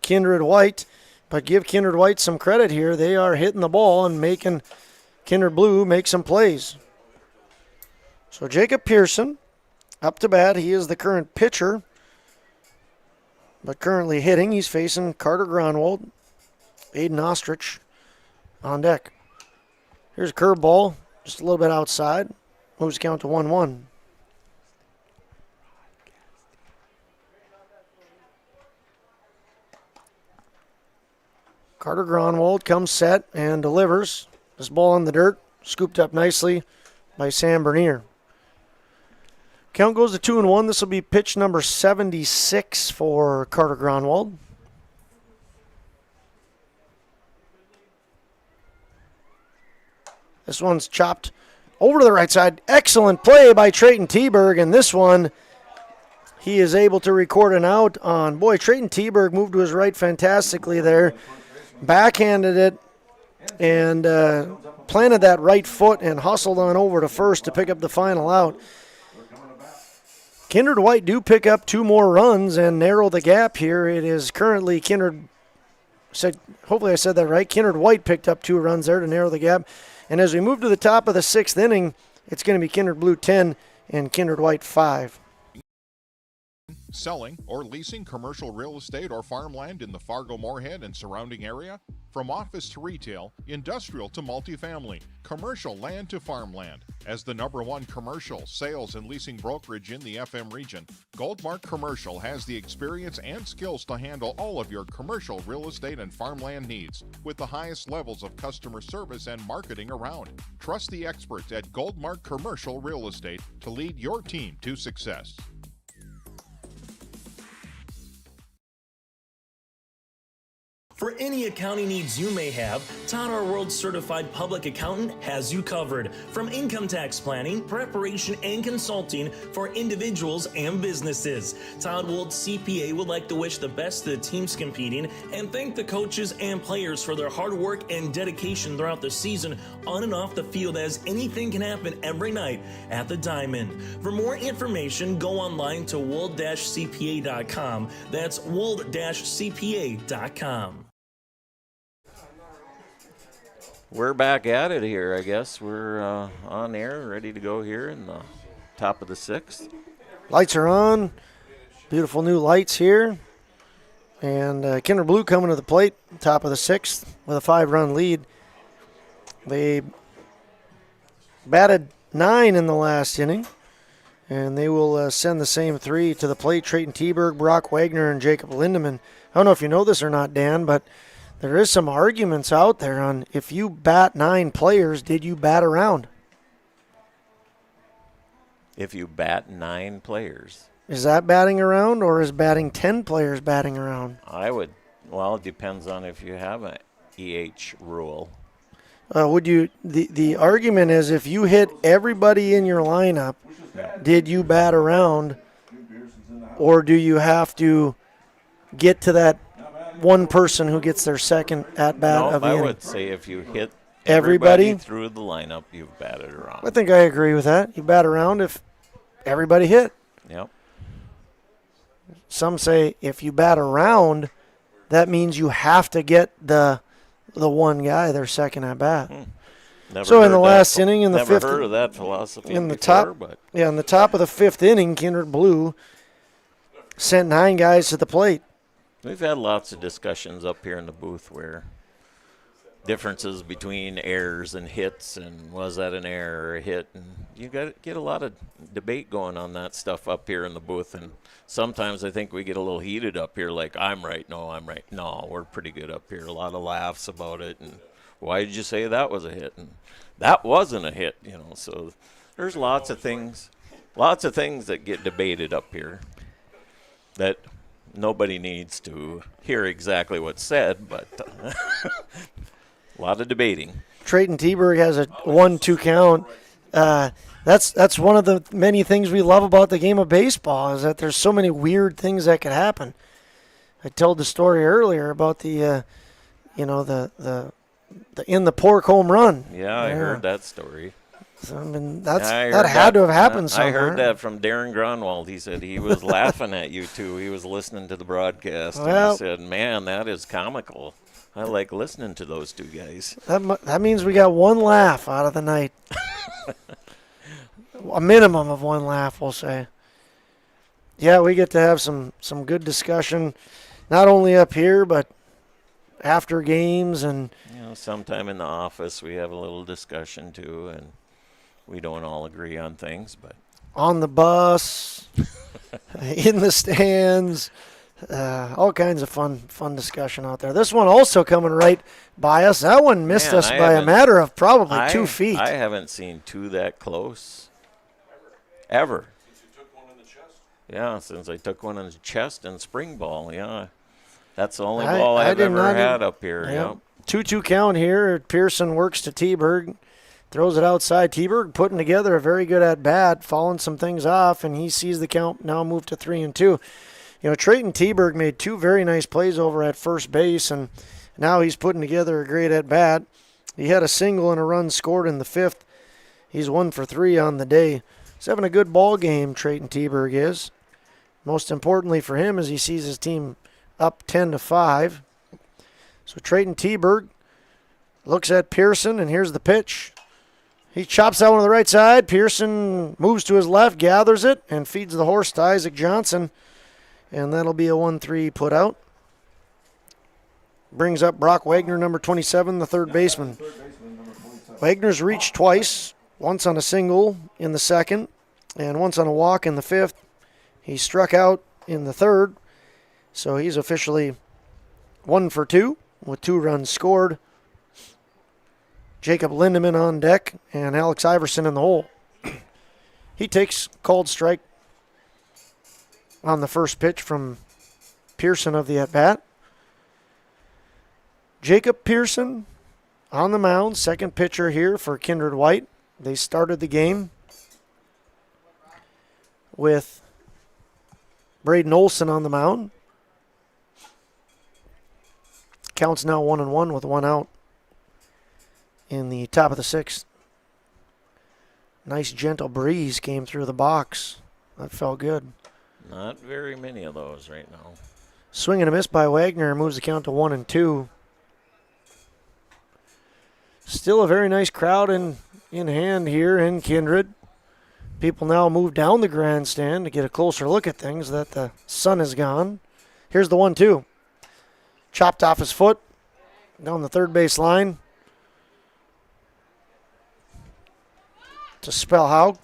Kindred White. But give Kindred White some credit here. They are hitting the ball and making Kindred Blue make some plays. So Jacob Pearson up to bat. He is the current pitcher, but currently hitting. He's facing Carter Gronwald, Aiden Ostrich on deck. Here's a curveball, just a little bit outside. Moves the count to 1-1. Carter Gronwald comes set and delivers. This ball in the dirt, scooped up nicely by Sam Bernier. Count goes to 2-1. This will be pitch number 76 for Carter Gronwald. This one's chopped over to the right side. Excellent play by Trayton Teberg, and this one he is able to record an out on. Boy, Trayton Teberg moved to his right fantastically there. Backhanded it and planted that right foot and hustled on over to first to pick up the final out. Kindred White do pick up 2 more runs and narrow the gap here. It is currently hopefully I said that right. Kindred White picked up 2 runs there to narrow the gap. And as we move to the top of the 6th inning, it's going to be Kindred Blue 10 and Kindred White 5. Selling or leasing commercial real estate or farmland in the Fargo-Moorhead and surrounding area? From office to retail, industrial to multifamily, commercial land to farmland. As the #1 commercial sales and leasing brokerage in the FM region, Goldmark Commercial has the experience and skills to handle all of your commercial real estate and farmland needs with the highest levels of customer service and marketing around. Trust the experts at Goldmark Commercial Real Estate to lead your team to success. For any accounting needs you may have, Todd Our World Certified Public Accountant has you covered. From income tax planning, preparation, and consulting for individuals and businesses. Todd Wold CPA would like to wish the best to the teams competing and thank the coaches and players for their hard work and dedication throughout the season on and off the field, as anything can happen every night at the Diamond. For more information, go online to wold-cpa.com. That's wold-cpa.com. We're back at it here, I guess. We're on air, ready to go here in the top of the 6th. Lights are on. Beautiful new lights here. And Kindred Blue coming to the plate, top of the 6th with a 5-run lead. They batted 9 in the last inning. And they will send the same 3 to the plate. Trayton Teberg, Brock Wagner, and Jacob Lindemann. I don't know if you know this or not, Dan, but there is some arguments out there on if you bat 9 players, did you bat around? If you bat 9 players. Is that batting around, or is batting 10 players batting around? It depends on if you have an EH rule. The argument is if you hit everybody in your lineup, did you bat around, or do you have to get to that one person who gets their second at bat of the inning? I would say if you hit everybody through the lineup, you've batted around. I think I agree with that. You bat around if everybody hit. Yep. Some say if you bat around, that means you have to get the one guy their second at bat. So in the last inning, in the fifth, never heard of that philosophy in the before, top, but in the top of the 5th inning, Kindred Blue sent 9 guys to the plate. We've had lots of discussions up here in the booth where differences between errors and hits, and was that an error or a hit, and you get a lot of debate going on that stuff up here in the booth, and sometimes I think we get a little heated up here, like I'm right, no, we're pretty good up here. A lot of laughs about it, and why did you say that was a hit, and that wasn't a hit, so there's lots of things that get debated up here that nobody needs to hear exactly what's said, but a lot of debating. Trayton Teberg has a 1-2 count. That's one of the many things we love about the game of baseball is that there's so many weird things that could happen. I told the story earlier about the in the pork home run. Yeah, I heard that story. So, I mean, that had to have happened somewhere. I heard that from Darren Grunwald. He said he was laughing at you two. He was listening to the broadcast, and he said, "Man, that is comical. I like listening to those two guys." That means we got one laugh out of the night. A minimum of one laugh, we'll say. Yeah, we get to have some good discussion, not only up here, but after games. And sometime in the office we have a little discussion too, and we don't all agree on things, but on the bus, in the stands, all kinds of fun discussion out there. This one also coming right by us. That one missed us by a matter of probably 2 feet. I haven't seen 2 that close ever. Since you took one in the chest? Yeah, since I took one in the chest in spring ball, yeah. That's the only ball I've ever had up here. Yeah. 2-2 count here. Pearson works to Teberg. Throws it outside. Teberg putting together a very good at-bat, falling some things off, and he sees the count now move to 3-2. Trayton Teberg made 2 very nice plays over at first base, and now he's putting together a great at-bat. He had a single and a run scored in the 5th. He's 1 for 3 on the day. He's having a good ball game, Trayton Teberg is. Most importantly for him is he sees his team up 10-5. So Trayton Teberg looks at Pearson, and here's the pitch. He chops that one to the right side. Pearson moves to his left, gathers it, and feeds the horse to Isaac Johnson. And that'll be a 1-3 put out. Brings up Brock Wagner, number 27, the third baseman. Wagner's reached twice, once on a single in the 2nd, and once on a walk in the 5th. He struck out in the 3rd, so he's officially 1 for 2 with 2 runs scored. Jacob Lindemann on deck, and Alex Iverson in the hole. He takes called strike on the first pitch from Pearson of the at-bat. Jacob Pearson on the mound, second pitcher here for Kindred White. They started the game with Braden Olson on the mound. Count's now 1-1 with 1 out in the top of the 6th. Nice gentle breeze came through the box. That felt good. Not very many of those right now. Swing and a miss by Wagner moves the count to 1-2. Still a very nice crowd in hand here in Kindred. People now move down the grandstand to get a closer look at things that the sun is gone. Here's the 1-2. Chopped off his foot down the third base line. to Spellhaug.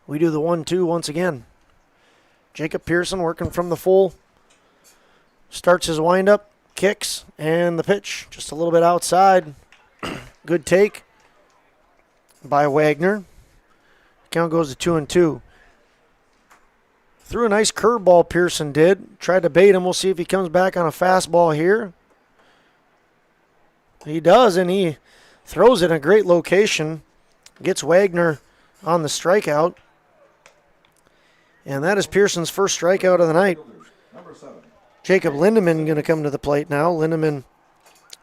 We do the 1-2 once again. Jacob Pearson working from the full. Starts his windup, kicks, and the pitch just a little bit outside. Good take by Wagner. Count goes to 2-2. Threw a nice curveball, Pearson did. Tried to bait him. We'll see if he comes back on a fastball here. He does, and he throws it in a great location. Gets Wagner on the strikeout. And that is Pearson's first strikeout of the night. Jacob Lindemann going to come to the plate now. Lindemann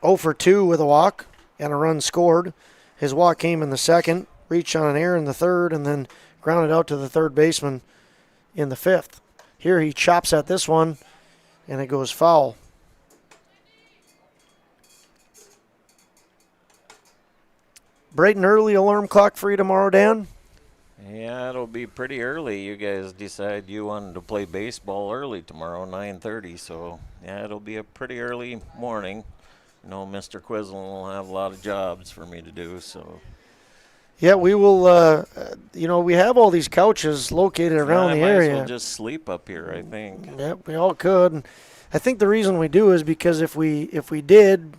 0 for 2 with a walk and a run scored. His walk came in the second, reached on an error in the third, and then grounded out to the third baseman in the fifth. Here he chops at this one, and it goes foul. Bright and early alarm clock for you tomorrow, Dan? Yeah, it'll be pretty early. You guys decide you wanted to play baseball early tomorrow, 9:30. So, yeah, it'll be a pretty early morning. I know Mr. Quislin will have a lot of jobs for me to do, so. Yeah, we will, we have all these couches located around the area. I might as well just sleep up here, I think. Yep, we all could. And I think the reason we do is because if we did,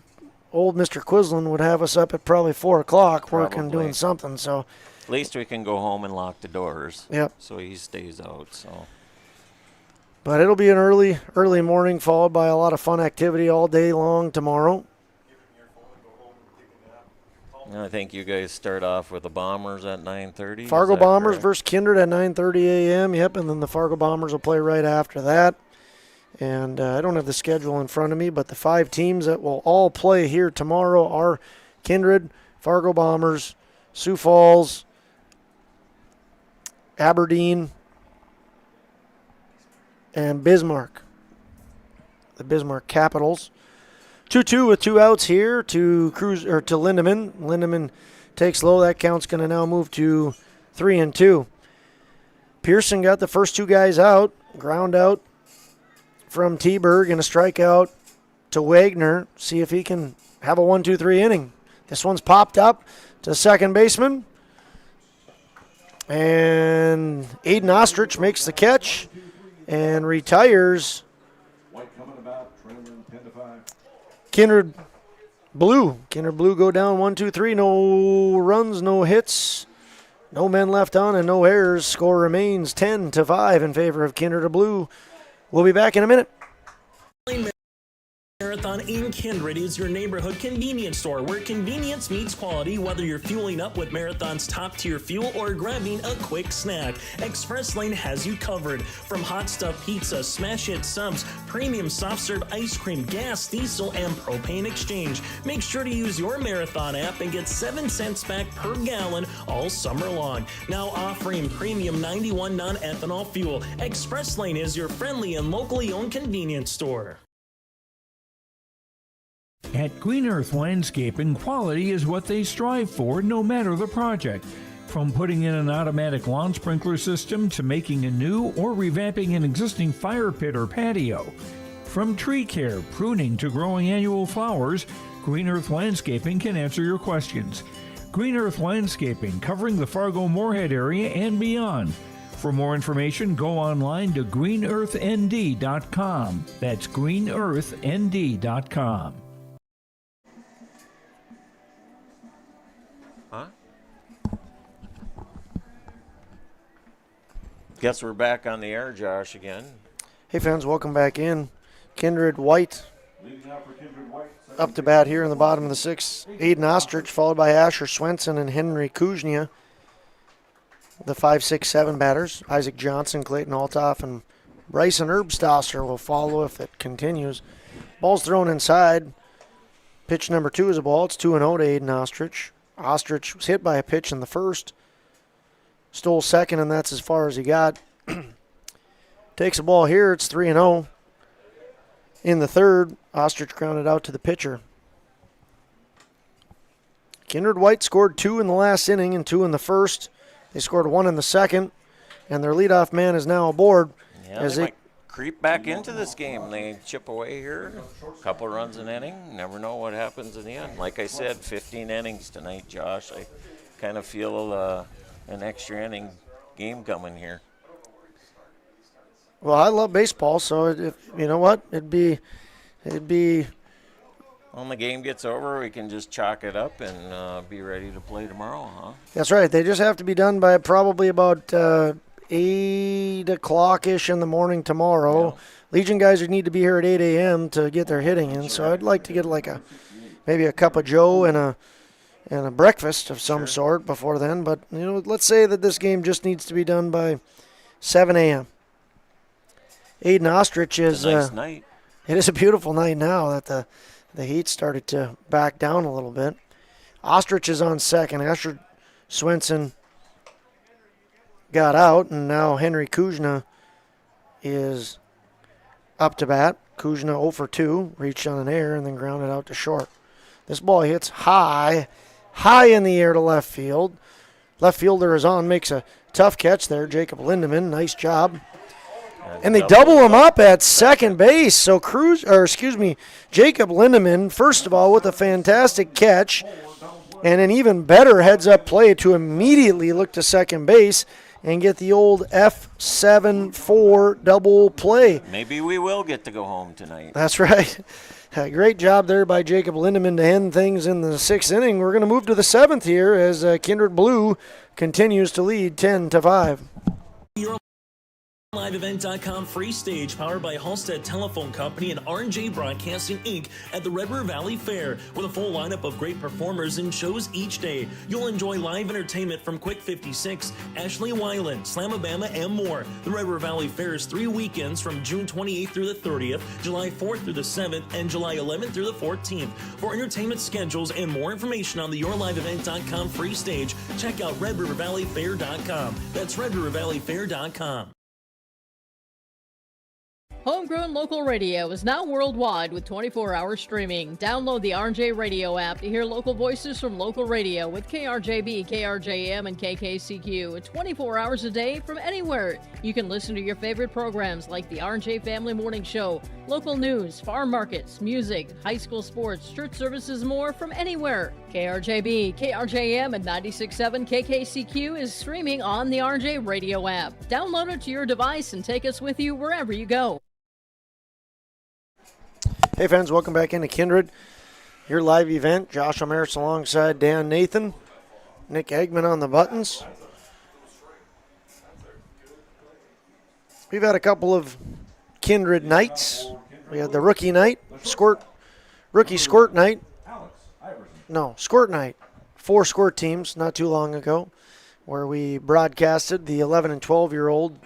old Mr. Quislin would have us up at probably 4 o'clock working, doing something, so. At least we can go home and lock the doors. Yep. So he stays out. So. But it'll be an early morning followed by a lot of fun activity all day long tomorrow. And I think you guys start off with the Bombers at 9:30. Fargo Bombers versus Kindred at 9:30 a.m. Yep, and then the Fargo Bombers will play right after that. And I don't have the schedule in front of me, but the 5 teams that will all play here tomorrow are Kindred, Fargo Bombers, Sioux Falls, Aberdeen, and Bismarck. The Bismarck Capitals. 2-2 with 2 outs here to Lindemann. Lindemann takes low. That count's going to now move to 3-2. Pearson got the first 2 guys out. Ground out from T-Berg and a strikeout to Wagner. See if he can have a 1-2-3 inning. This one's popped up to second baseman. And Aiden Ostrich makes the catch and retires. Kindred Blue go down 1-2-3. No runs, no hits, no men left on, and no errors. Score remains 10-5 in favor of Kindred Blue. We'll be back in a minute. Marathon in Kindred is your neighborhood convenience store where convenience meets quality, whether you're fueling up with Marathon's top-tier fuel or grabbing a quick snack. Express Lane has you covered. From hot stuff pizza, smash hit subs, premium soft serve ice cream, gas, diesel, and propane exchange. Make sure to use your Marathon app and get 7 cents back per gallon all summer long. Now offering premium 91 non-ethanol fuel. Express Lane is your friendly and locally owned convenience store. At Green Earth Landscaping, quality is what they strive for, no matter the project. From putting in an automatic lawn sprinkler system to making a new or revamping an existing fire pit or patio. From tree care, pruning to growing annual flowers, Green Earth Landscaping can answer your questions. Green Earth Landscaping, covering the Fargo-Moorhead area and beyond. For more information, go online to greenearthnd.com. That's greenearthnd.com. Guess we're back on the air, Josh, again. Hey, fans, welcome back in. Kindred White up to bat here in the bottom of the 6th. Aiden Ostrich, followed by Asher Swenson and Henry Kuznia. The 5, 6, 7 batters. Isaac Johnson, Clayton Altoff, and Bryson Erbstosser will follow if it continues. Ball's thrown inside. Pitch number 2 is a ball. It's 2-0 to Aiden Ostrich. Ostrich was hit by a pitch in the first. Stole second, and that's as far as he got. Takes a ball here. It's 3-0. In the third, Ostrich grounded out to the pitcher. Kindred White scored 2 in the last inning and 2 in the first. They scored 1 in the second, and their leadoff man is now aboard as they creep back into this game. They chip away here, a couple runs an inning. Never know what happens in the end. Like I said, 15 innings tonight, Josh. I kind of feel an extra inning game coming here. Well, I love baseball, so you know what? It'd be. When the game gets over, we can just chalk it up and be ready to play tomorrow, huh? That's right. They just have to be done by probably about 8 o'clock-ish in the morning tomorrow. Yeah. Legion guys would need to be here at 8 a.m. to get their hitting in, so I'd like to get maybe a cup of joe and a breakfast of some sort before then. But, let's say that this game just needs to be done by 7 a.m. Aiden Ostrich is a nice night. It is a beautiful night now that the heat started to back down a little bit. Ostrich is on second. Asher Swenson got out, and now Henry Kuzna is up to bat. Kuzna 0 for 2, reached on an error and then grounded out to short. This ball hits high in the air to left field. Left fielder is on, makes a tough catch there. Jacob Lindemann, nice job. And they double him up at second base. So Jacob Lindemann, first of all, with a fantastic catch and an even better heads-up play to immediately look to second base and get the old F7-4 double play. Maybe we will get to go home tonight. That's right. Great job there by Jacob Lindemann to end things in the 6th inning. We're going to move to the 7th here as Kindred Blue continues to lead 10-5. LiveEvent.com free stage powered by Halstead Telephone Company and R&J Broadcasting Inc. at the Red River Valley Fair with a full lineup of great performers and shows each day. You'll enjoy live entertainment from Quick 56, Ashley Weiland, Slamabama, and more. The Red River Valley Fair is 3 weekends from June 28th through the 30th, July 4th through the 7th, and July 11th through the 14th. For entertainment schedules and more information on the YourLiveEvent.com free stage, check out RedRiverValleyFair.com. That's RedRiverValleyFair.com. Homegrown local radio is now worldwide with 24-hour streaming. Download the RJ Radio app to hear local voices from local radio with KRJB, KRJM, and KKCQ 24 hours a day from anywhere. You can listen to your favorite programs like the RJ Family Morning Show, local news, farm markets, music, high school sports, church services, more from anywhere. KRJB, KRJM, and 96.7 KKCQ is streaming on the RJ Radio app. Download it to your device and take us with you wherever you go. Hey fans, welcome back into Kindred, your live event. Josh Omeris alongside Dan Nathan, Nick Eggman on the buttons. We've had a couple of Kindred nights. We had the rookie night, rookie squirt night. No, squirt night. 4 squirt teams not too long ago, where we broadcasted the 11 and 12-year-old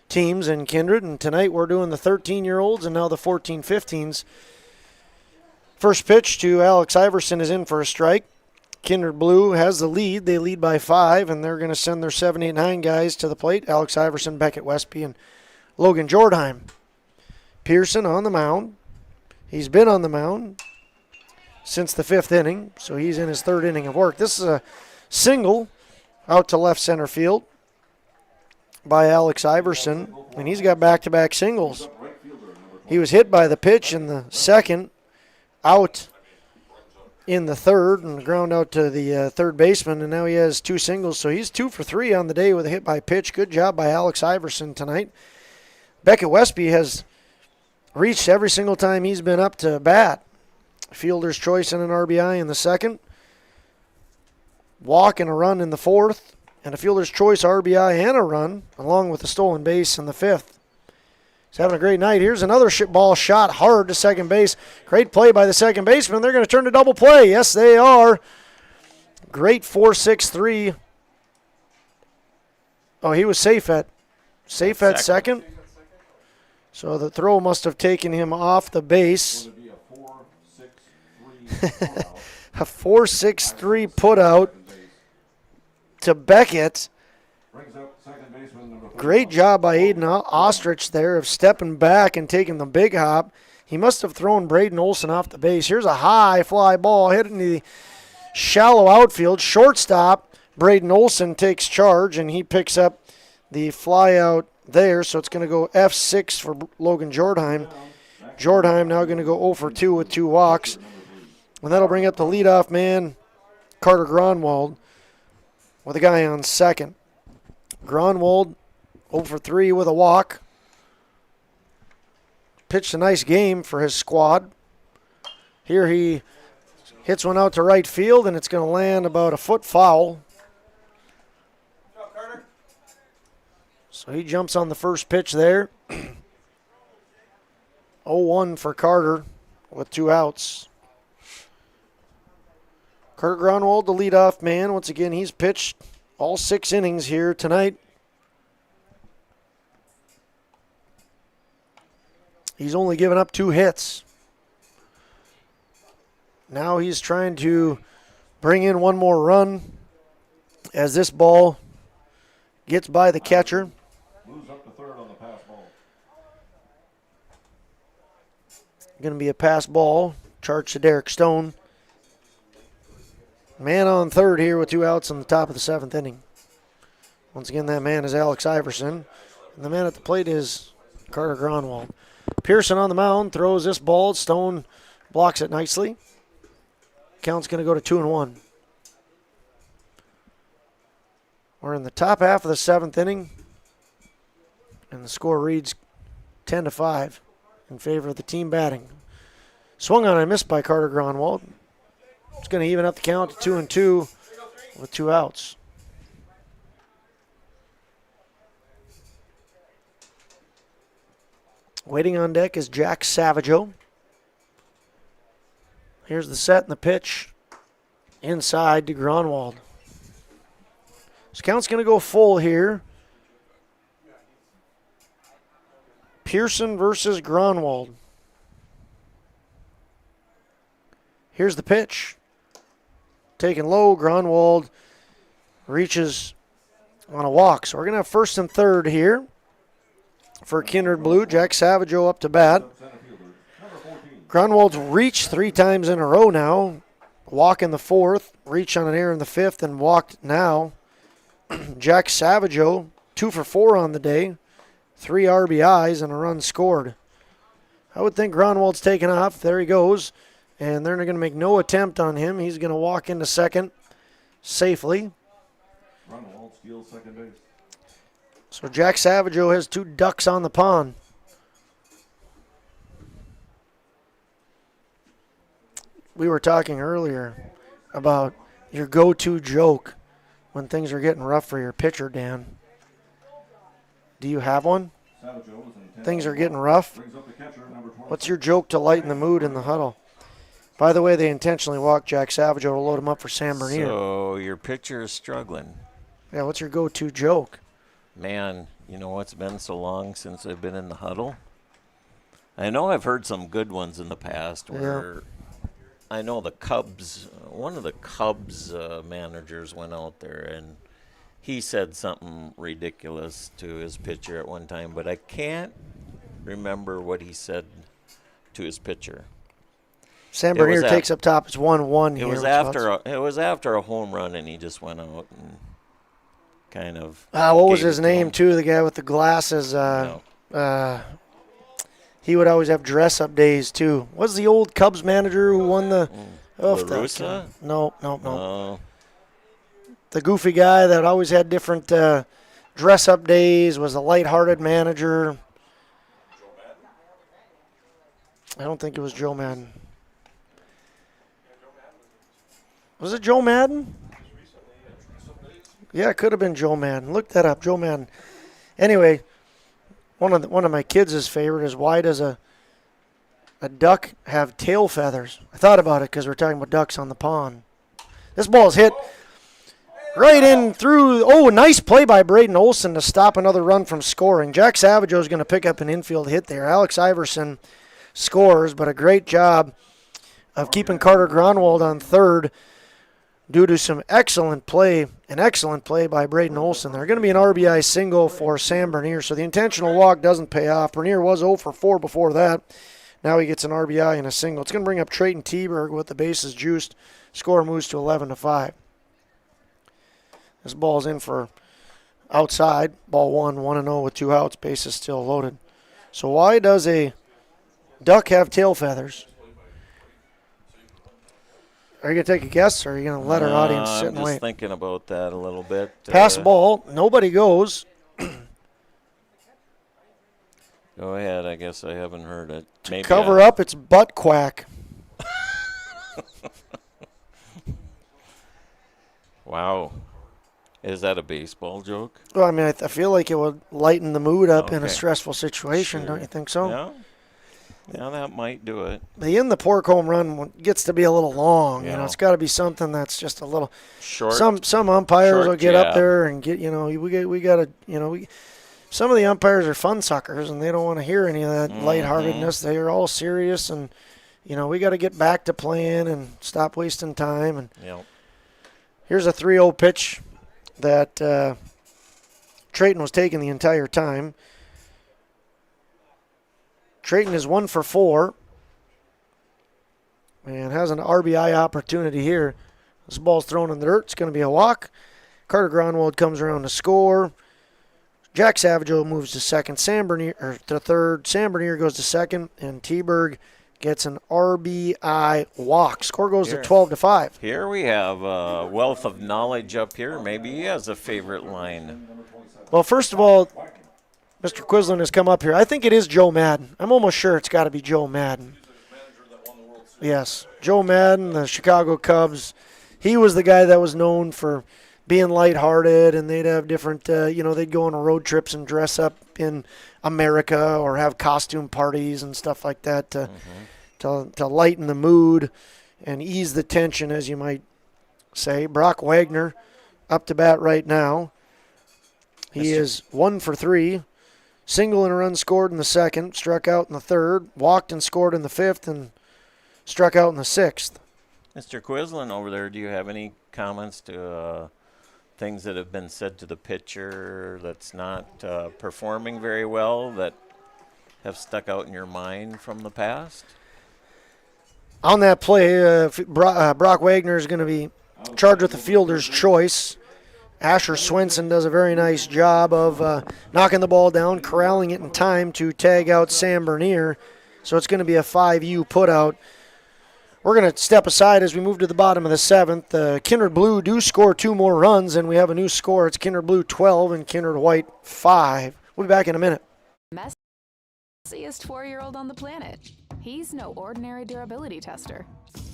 teams in Kindred, and tonight we're doing the 13-year-olds and now the 14-15s. First pitch to Alex Iverson is in for a strike. Kindred Blue has the lead. They lead by 5, and they're going to send their 7, 8, 9 guys to the plate. Alex Iverson, Beckett Westby, and Logan Jordheim. Pearson on the mound. He's been on the mound since the 5th inning, so he's in his 3rd inning of work. This is a single out to left center field by Alex Iverson, and he's got back-to-back singles. He was hit by the pitch in the 2nd, out in the 3rd, and ground out to the 3rd baseman, and now he has 2 singles, so he's 2 for 3 on the day with a hit by pitch. Good job by Alex Iverson tonight. Beckett Westby has reached every single time he's been up to bat. Fielder's choice and an RBI in the 2nd, walk and a run in the 4th, and a fielder's choice RBI and a run, along with a stolen base in the 5th. He's having a great night. Here's another ball shot hard to second base. Great play by the second baseman. They're going to turn to double play. Yes, they are. Great 4-6-3. Oh, he was safe at second. So the throw must have taken him off the base. A 4-6-3 put out to Beckett. Great job by Aiden Ostrich there of stepping back and taking the big hop. He must have thrown Braden Olson off the base. Here's a high fly ball hit in the shallow outfield. Shortstop Braden Olson takes charge, and he picks up the fly out there, so it's going to go F6 for Logan Jordheim. Jordheim now going to go 0 for 2 with 2 walks. And that'll bring up the leadoff man, Carter Gronwald, with a guy on second. Gronwald 0 for 3 with a walk. Pitched a nice game for his squad. Here he hits one out to right field, and it's going to land about a foot foul. So he jumps on the first pitch there. 0-1 for Carter with 2 outs. Carter Gronwald, the leadoff man. Once again, he's pitched all 6 innings here tonight. He's only given up 2 hits. Now he's trying to bring in one more run as this ball gets by the catcher. Moves up to third on the pass ball. Going to be a pass ball. Charge to Derek Stone. Man on third here with 2 outs on the top of the 7th inning. Once again, that man is Alex Iverson. And the man at the plate is Carter Gronwald. Pearson on the mound throws this ball. Stone blocks it nicely. Count's going to go to 2-1. We're in the top half of the 7th inning. And the score reads 10-5 in favor of the team batting. Swung on and missed by Carter Gronwald. It's going to even up the count to 2-2 with 2 outs. Waiting on deck is Jack Savageau. Here's the set and the pitch inside to Gronwald. This count's going to go full here. Pearson versus Gronwald. Here's the pitch. Taken low, Gronwald reaches on a walk. So we're going to have first and third here for Kindred Blue. Jack Savageau up to bat. Gronwald's reached 3 times in a row now. Walk in the 4th, reach on an error in the 5th, and walked now. Jack Savageau, 2 for 4 on the day. 3 RBIs and a run scored. I would think Gronwald's taken off. There he goes. And they're going to make no attempt on him. He's going to walk into second safely. Gronwald steals second base. So Jack Savageau has 2 ducks on the pond. We were talking earlier about your go-to joke when things are getting rough for your pitcher, Dan. Do you have one? Things are getting rough. What's your joke to lighten the mood in the huddle? By the way, they intentionally walked Jack Savageau to load him up for San Bernardino. So your pitcher is struggling. Yeah, what's your go-to joke? Man, you know what's been so long since I've been in the huddle? I know I've heard some good ones in the past where I know the Cubs, one of the Cubs managers went out there and he said something ridiculous to his pitcher at one time, but I can't remember what he said to his pitcher. San Bernardino takes up top. It's 1-1 here. It was after a home run, and he just went out and kind of. What was his name too? The guy with the glasses. He would always have dress-up days too. What's the old Cubs manager who won the? La Russa? No. The goofy guy that always had different dress-up days was a lighthearted manager. I don't think it was Joe Madden. Was it Joe Madden? Yeah, it could have been Joe Madden. Look that up, Joe Madden. Anyway, one of my kids' favorite is, why does a duck have tail feathers? I thought about it because we're talking about ducks on the pond. This ball is hit right in through. Oh, nice play by Braden Olson to stop another run from scoring. Jack Savageau is going to pick up an infield hit there. Alex Iverson scores, but a great job of keeping Carter Gronwald on third due to some excellent play by Braden Olson. There's going to be an RBI single for Sam Bernier, so the intentional walk doesn't pay off. Bernier was 0 for 4 before that. Now he gets an RBI and a single. It's going to bring up Trayton Teberg with the bases juiced. Score moves to 11-5. This ball's in for outside. Ball 1-0 with 2 outs. Bases still loaded. So why does a duck have tail feathers? Are you going to take a guess, or are you going to let our audience sit and wait? I'm just thinking about that a little bit. Pass the ball. Nobody goes. Go ahead. I guess I haven't heard it. Maybe Cover up, it's butt quack. Wow. Is that a baseball joke? Well, I mean, I feel like it would lighten the mood up in a Okay. stressful situation, don't you think so? Yeah. Yeah, that might do it. The in the pork home run gets to be a little long. You know, Yeah. it's got to be something that's just a little Short. Some umpires short will get up jab. there and get. You know, we got to. You know, some of the umpires are fun suckers and they don't want to hear any of that lightheartedness. They are all serious, and you know we got to get back to playing and stop wasting time. And Yep. here's a 3-0 pitch that Trayton was taking the entire time. Trayton is 1 for 4 and has an RBI opportunity here. This ball's thrown in the dirt. It's going to be a walk. Carter Gronwald comes around to score. Jack Savageau moves to second. To third. Sam Bernier goes to second, and T-Berg gets an RBI walk. Score goes to 12-5. Here we have a wealth of knowledge up here. Maybe he has a favorite line. Well, first of all, Mr. Quislen has come up here. I think it is Joe Madden. I'm almost sure it's got to be Joe Madden. Yes, Joe Madden, the Chicago Cubs. He was the guy that was known for being lighthearted, and they'd have different, they'd go on road trips and dress up in America or have costume parties and stuff like that to lighten the mood and ease the tension, as you might say. Brock Wagner up to bat right now. He is 1 for 3. Single and a run scored in the second, struck out in the third, walked and scored in the fifth, and struck out in the sixth. Mr. Quislen over there, do you have any comments to things that have been said to the pitcher that's not performing very well that have stuck out in your mind from the past? On that play, Brock Wagner is going to be charged with the fielder's choice. Asher Swenson does a very nice job of knocking the ball down, corralling it in time to tag out Sam Bernier. So it's going to be a 5U putout. We're going to step aside as we move to the bottom of the seventh. Kindred Blue do score 2 more runs, and we have a new score. It's Kindred Blue 12 and Kindred White 5. We'll be back in a minute. Messiest 4-year-old on the planet. He's no ordinary durability tester.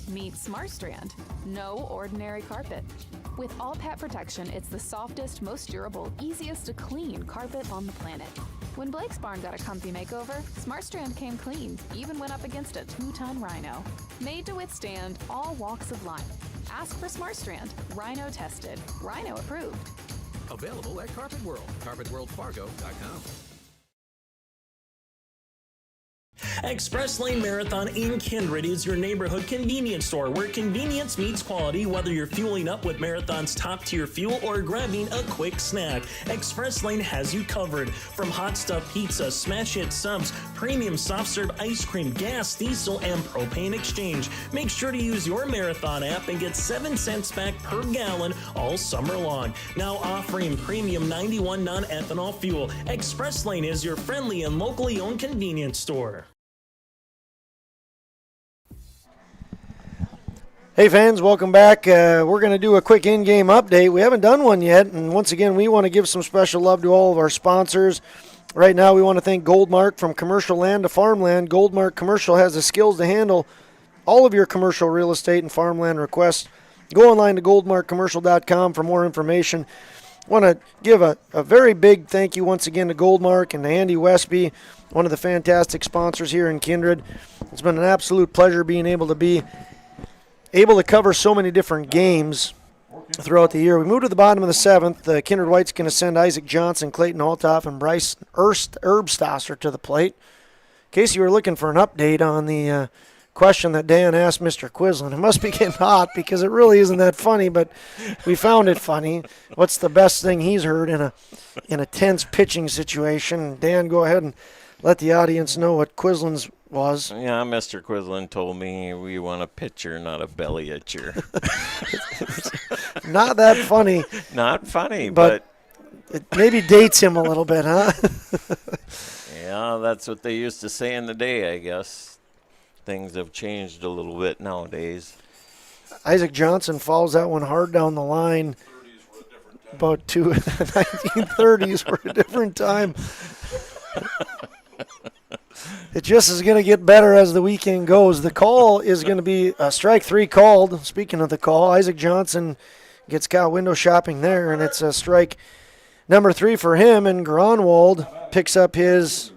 Meet SmartStrand, no ordinary carpet. With all pet protection, it's the softest, most durable, easiest to clean carpet on the planet. When Blake's barn got a comfy makeover, SmartStrand came clean, even went up against a 2-ton rhino. Made to withstand all walks of life. Ask for SmartStrand, rhino tested, rhino approved. Available at Carpet World, carpetworldfargo.com. Express Lane Marathon in Kindred is your neighborhood convenience store where convenience meets quality, whether you're fueling up with Marathon's top-tier fuel or grabbing a quick snack. Express Lane has you covered. From hot stuff pizza, smash hit subs, premium soft serve ice cream, gas, diesel, and propane exchange. Make sure to use your Marathon app and get 7 cents back per gallon all summer long. Now offering premium 91 non-ethanol fuel. Express Lane is your friendly and locally owned convenience store. Hey fans, welcome back. We're going to do a quick in-game update. We haven't done one yet, and once again, we want to give some special love to all of our sponsors. Right now, we want to thank Goldmark. From commercial land to farmland, Goldmark Commercial has the skills to handle all of your commercial real estate and farmland requests. Go online to goldmarkcommercial.com for more information. I want to give a very big thank you once again to Goldmark and to Andy Westby, one of the fantastic sponsors here in Kindred. It's been an absolute pleasure being able to cover so many different games throughout the year. We move to the bottom of the seventh. Kindred White's going to send Isaac Johnson, Clayton Altoff, and Bryce Erbstasser to the plate. In case you were looking for an update on the question that Dan asked Mr. Quislen, it must be getting hot because it really isn't that funny, but we found it funny. What's the best thing he's heard in a tense pitching situation? Dan, go ahead and let the audience know what Quislen's was. Yeah, Mr. Quislen told me we want a pitcher, not a belly itcher. Not that funny. Not funny, but It maybe dates him a little bit, huh? Yeah, that's what they used to say in the day, I guess. Things have changed a little bit nowadays. Isaac Johnson fouls that one hard down the line. About 1930s were a different time. It just is going to get better as the weekend goes. The call is going to be a strike 3 called. Speaking of the call, Isaac Johnson gets caught window shopping there, and it's a strike number 3 for him, and Gronwald picks up his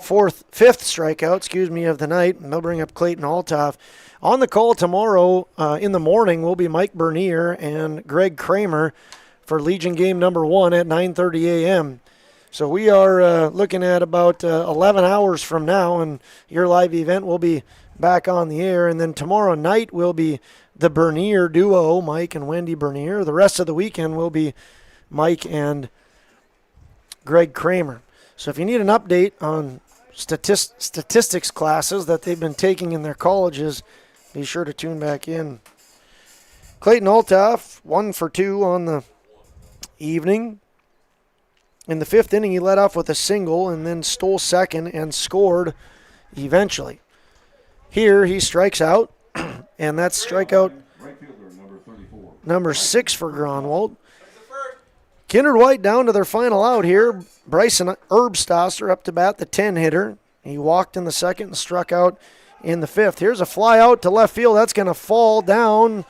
fifth strikeout, of the night, and they'll bring up Clayton Altoff. On the call tomorrow in the morning will be Mike Bernier and Greg Kramer for Legion game number 1 at 9:30 a.m. So we are looking at about 11 hours from now, and your live event will be back on the air. And then tomorrow night will be the Bernier duo, Mike and Wendy Bernier. The rest of the weekend will be Mike and Greg Kramer. So if you need an update on statistics classes that they've been taking in their colleges, be sure to tune back in. Clayton Altoff, 1 for 2 on the evening. In the 5th inning, he led off with a single and then stole second and scored eventually. Here, he strikes out, and that's strikeout number 6 for Gronwald. Kindred White down to their final out here. Bryson Erbstosser up to bat, the 10-hitter. He walked in the 2nd and struck out in the 5th. Here's a fly out to left field. That's going to fall down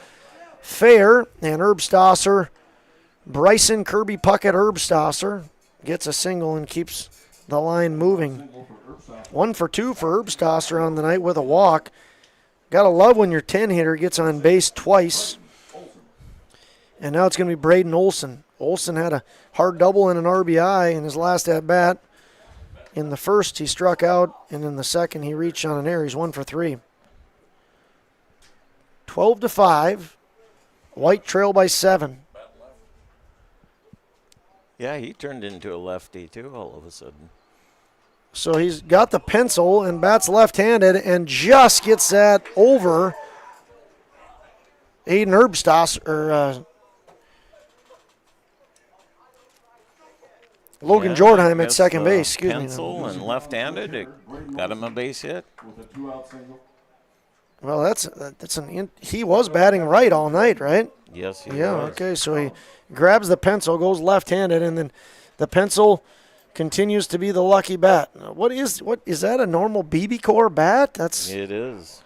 fair, and Erbstosser, Bryson Kirby Puckett Erbstosser, gets a single and keeps the line moving. 1 for 2 for Erbstosser on the night with a walk. Gotta love when your 10-hitter gets on base twice. And now it's going to be Braden Olson. Olson had a hard double and an RBI in his last at-bat. In the 1st, he struck out, and in the 2nd, he reached on an error. He's 1 for 3. 12-5. White trail by 7. Yeah, he turned into a lefty, too, all of a sudden. So he's got the pencil and bats left-handed and just gets that over Aiden Erbstosser, Logan Jordheim at second base. Excuse me. Pencil and left-handed, it got him a base hit. Well, he was batting right all night, right? Yes, he was. Okay, so he grabs the pencil, goes left-handed, and then the pencil continues to be the lucky bat. What is that, a normal BB Core bat? It is.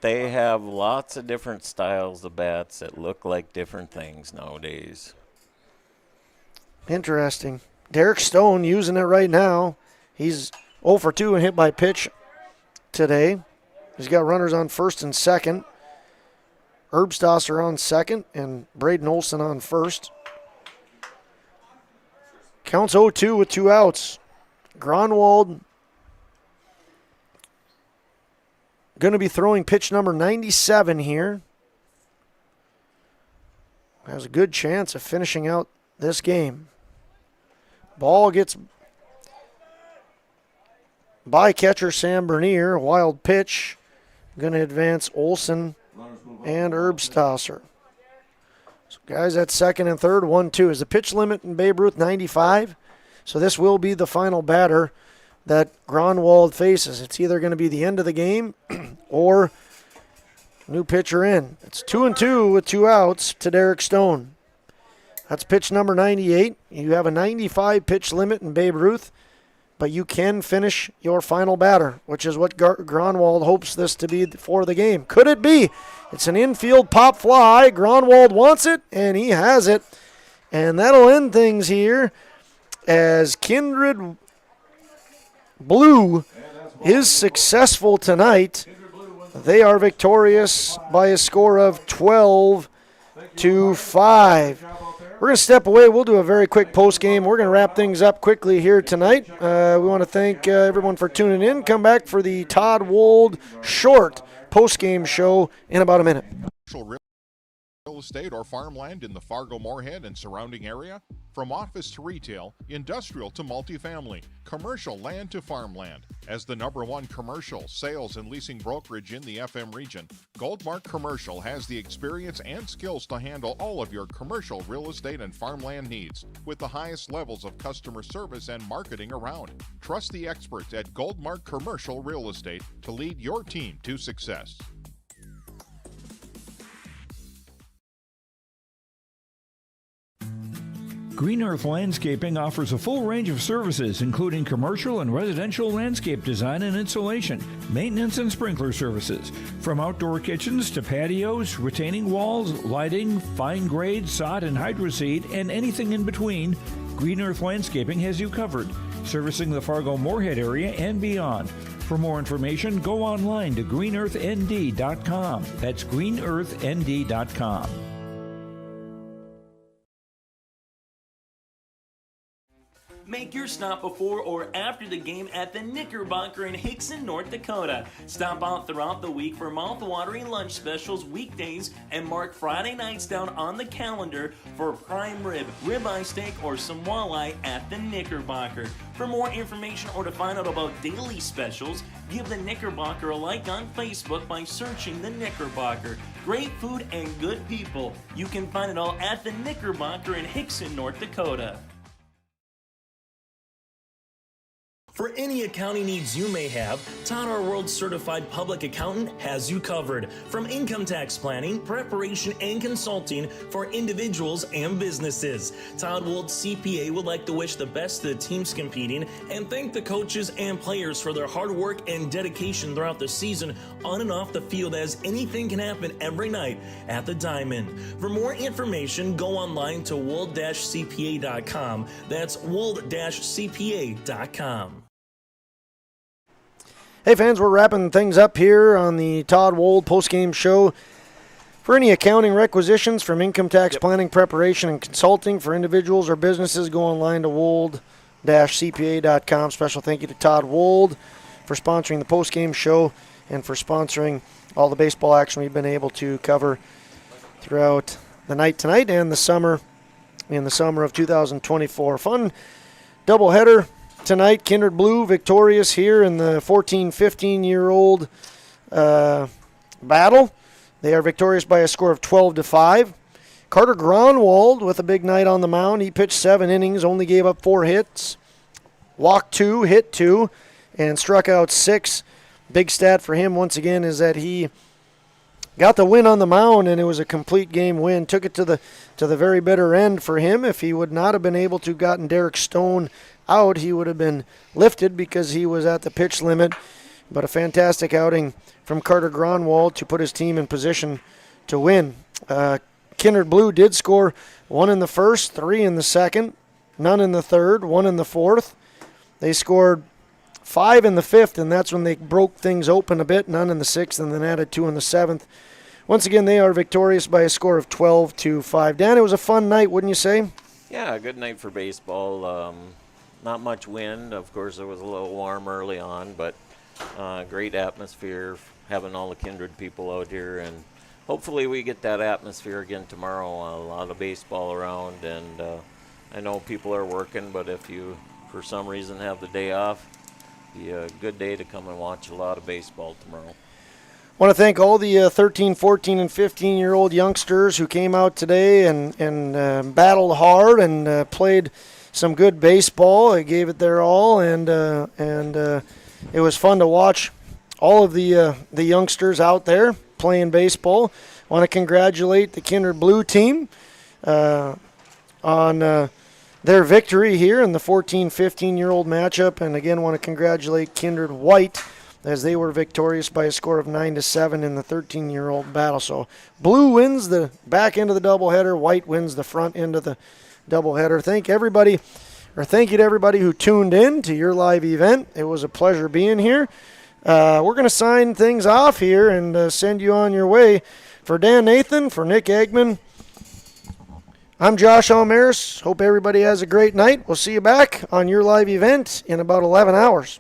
They have lots of different styles of bats that look like different things nowadays. Interesting. Derek Stone using it right now. He's 0 for 2 and hit by pitch today. He's got runners on 1st and 2nd. Erbstosser on 2nd and Braden Olson on 1st. Counts 0-2 with 2 outs. Gronwald going to be throwing pitch number 97 here. Has a good chance of finishing out this game. Ball gets by catcher Sam Bernier. Wild pitch. Going to advance Olson and Erbstosser. So guys at 2nd and 3rd, 1-2. Is the pitch limit in Babe Ruth 95? So this will be the final batter that Gronwald faces. It's either going to be the end of the game or new pitcher in. It's 2-2 with 2 outs to Derek Stone. That's pitch number 98. You have a 95 pitch limit in Babe Ruth, but you can finish your final batter, which is what Gronwald hopes this to be for the game. Could it be? It's an infield pop fly. Gronwald wants it, and he has it. And that'll end things here as Kindred Blue is successful tonight. They are victorious by a score of 12-5. We're going to step away. We'll do a very quick post game. We're going to wrap things up quickly here tonight. We want to thank everyone for tuning in. Come back for the Todd Wold short post game show in about a minute. Real estate or farmland in the Fargo-Moorhead and surrounding area? From office to retail, industrial to multifamily, commercial land to farmland. As the #1 commercial, sales, and leasing brokerage in the FM region, Goldmark Commercial has the experience and skills to handle all of your commercial real estate and farmland needs with the highest levels of customer service and marketing around. Trust the experts at Goldmark Commercial Real Estate to lead your team to success. Green Earth Landscaping offers a full range of services, including commercial and residential landscape design and installation, maintenance and sprinkler services. From outdoor kitchens to patios, retaining walls, lighting, fine grade, sod and hydroseed, and anything in between, Green Earth Landscaping has you covered, servicing the Fargo-Moorhead area and beyond. For more information, go online to greenearthnd.com. That's greenearthnd.com. Make your stop before or after the game at the Knickerbocker in Hickson, North Dakota. Stop out throughout the week for mouth-watering lunch specials weekdays and mark Friday nights down on the calendar for prime rib, ribeye steak, or some walleye at the Knickerbocker. For more information or to find out about daily specials, give the Knickerbocker a like on Facebook by searching the Knickerbocker. Great food and good people. You can find it all at the Knickerbocker in Hickson, North Dakota. For any accounting needs you may have, Todd Our World Certified Public Accountant has you covered. From income tax planning, preparation, and consulting for individuals and businesses. Todd Wold CPA would like to wish the best to the teams competing and thank the coaches and players for their hard work and dedication throughout the season on and off the field, as anything can happen every night at the Diamond. For more information, go online to wold-cpa.com. That's wold-cpa.com. Hey fans, we're wrapping things up here on the Todd Wold postgame show. For any accounting requisitions from income tax planning, preparation, and consulting for individuals or businesses, go online to wold-cpa.com. Special thank you to Todd Wold for sponsoring the postgame show and for sponsoring all the baseball action we've been able to cover throughout the night tonight and the summer of 2024. Fun doubleheader tonight. Kindred Blue victorious here in the 14-15-year-old battle. They are victorious by a score of 12-5. Carter Gronwald with a big night on the mound. He pitched 7 innings, only gave up 4 hits, walked 2, hit 2, and struck out 6. Big stat for him once again is that he got the win on the mound, and it was a complete game win. Took it to the very bitter end for him. If he would not have been able to have gotten Derek Stone out, he would have been lifted because he was at the pitch limit. But a fantastic outing from Carter Gronwald to put his team in position to win. Kindred Blue did score 1 in the first, 3 in the second, none in the third, 1 in the fourth. They scored 5 in the fifth, and that's when they broke things open a bit, none in the sixth, and then added 2 in the seventh. Once again, they are victorious by a score of 12-5. Dan, it was a fun night, wouldn't you say? Yeah, a good night for baseball. Not much wind. Of course, it was a little warm early on, but great atmosphere, having all the Kindred people out here. And hopefully we get that atmosphere again tomorrow. A lot of baseball around, and I know people are working, but if you, for some reason, have the day off, be a good day to come and watch a lot of baseball tomorrow. I want to thank all the 13, 14, and 15-year-old youngsters who came out today and battled hard and played some good baseball. They gave it their all, and it was fun to watch all of the youngsters out there playing baseball. I want to congratulate the Kindred Blue team on their victory here in the 14, 15-year-old matchup, and again want to congratulate Kindred White as they were victorious by a score of 9-7 in the 13-year-old battle. So Blue wins the back end of the doubleheader, White wins the front end of the doubleheader. Thank you to everybody who tuned in to your live event. It was a pleasure being here. We're going to sign things off here and send you on your way. For Dan Nathan, for Nick Eggman, I'm Josh Almaris. Hope everybody has a great night. We'll see you back on your live event in about 11 hours.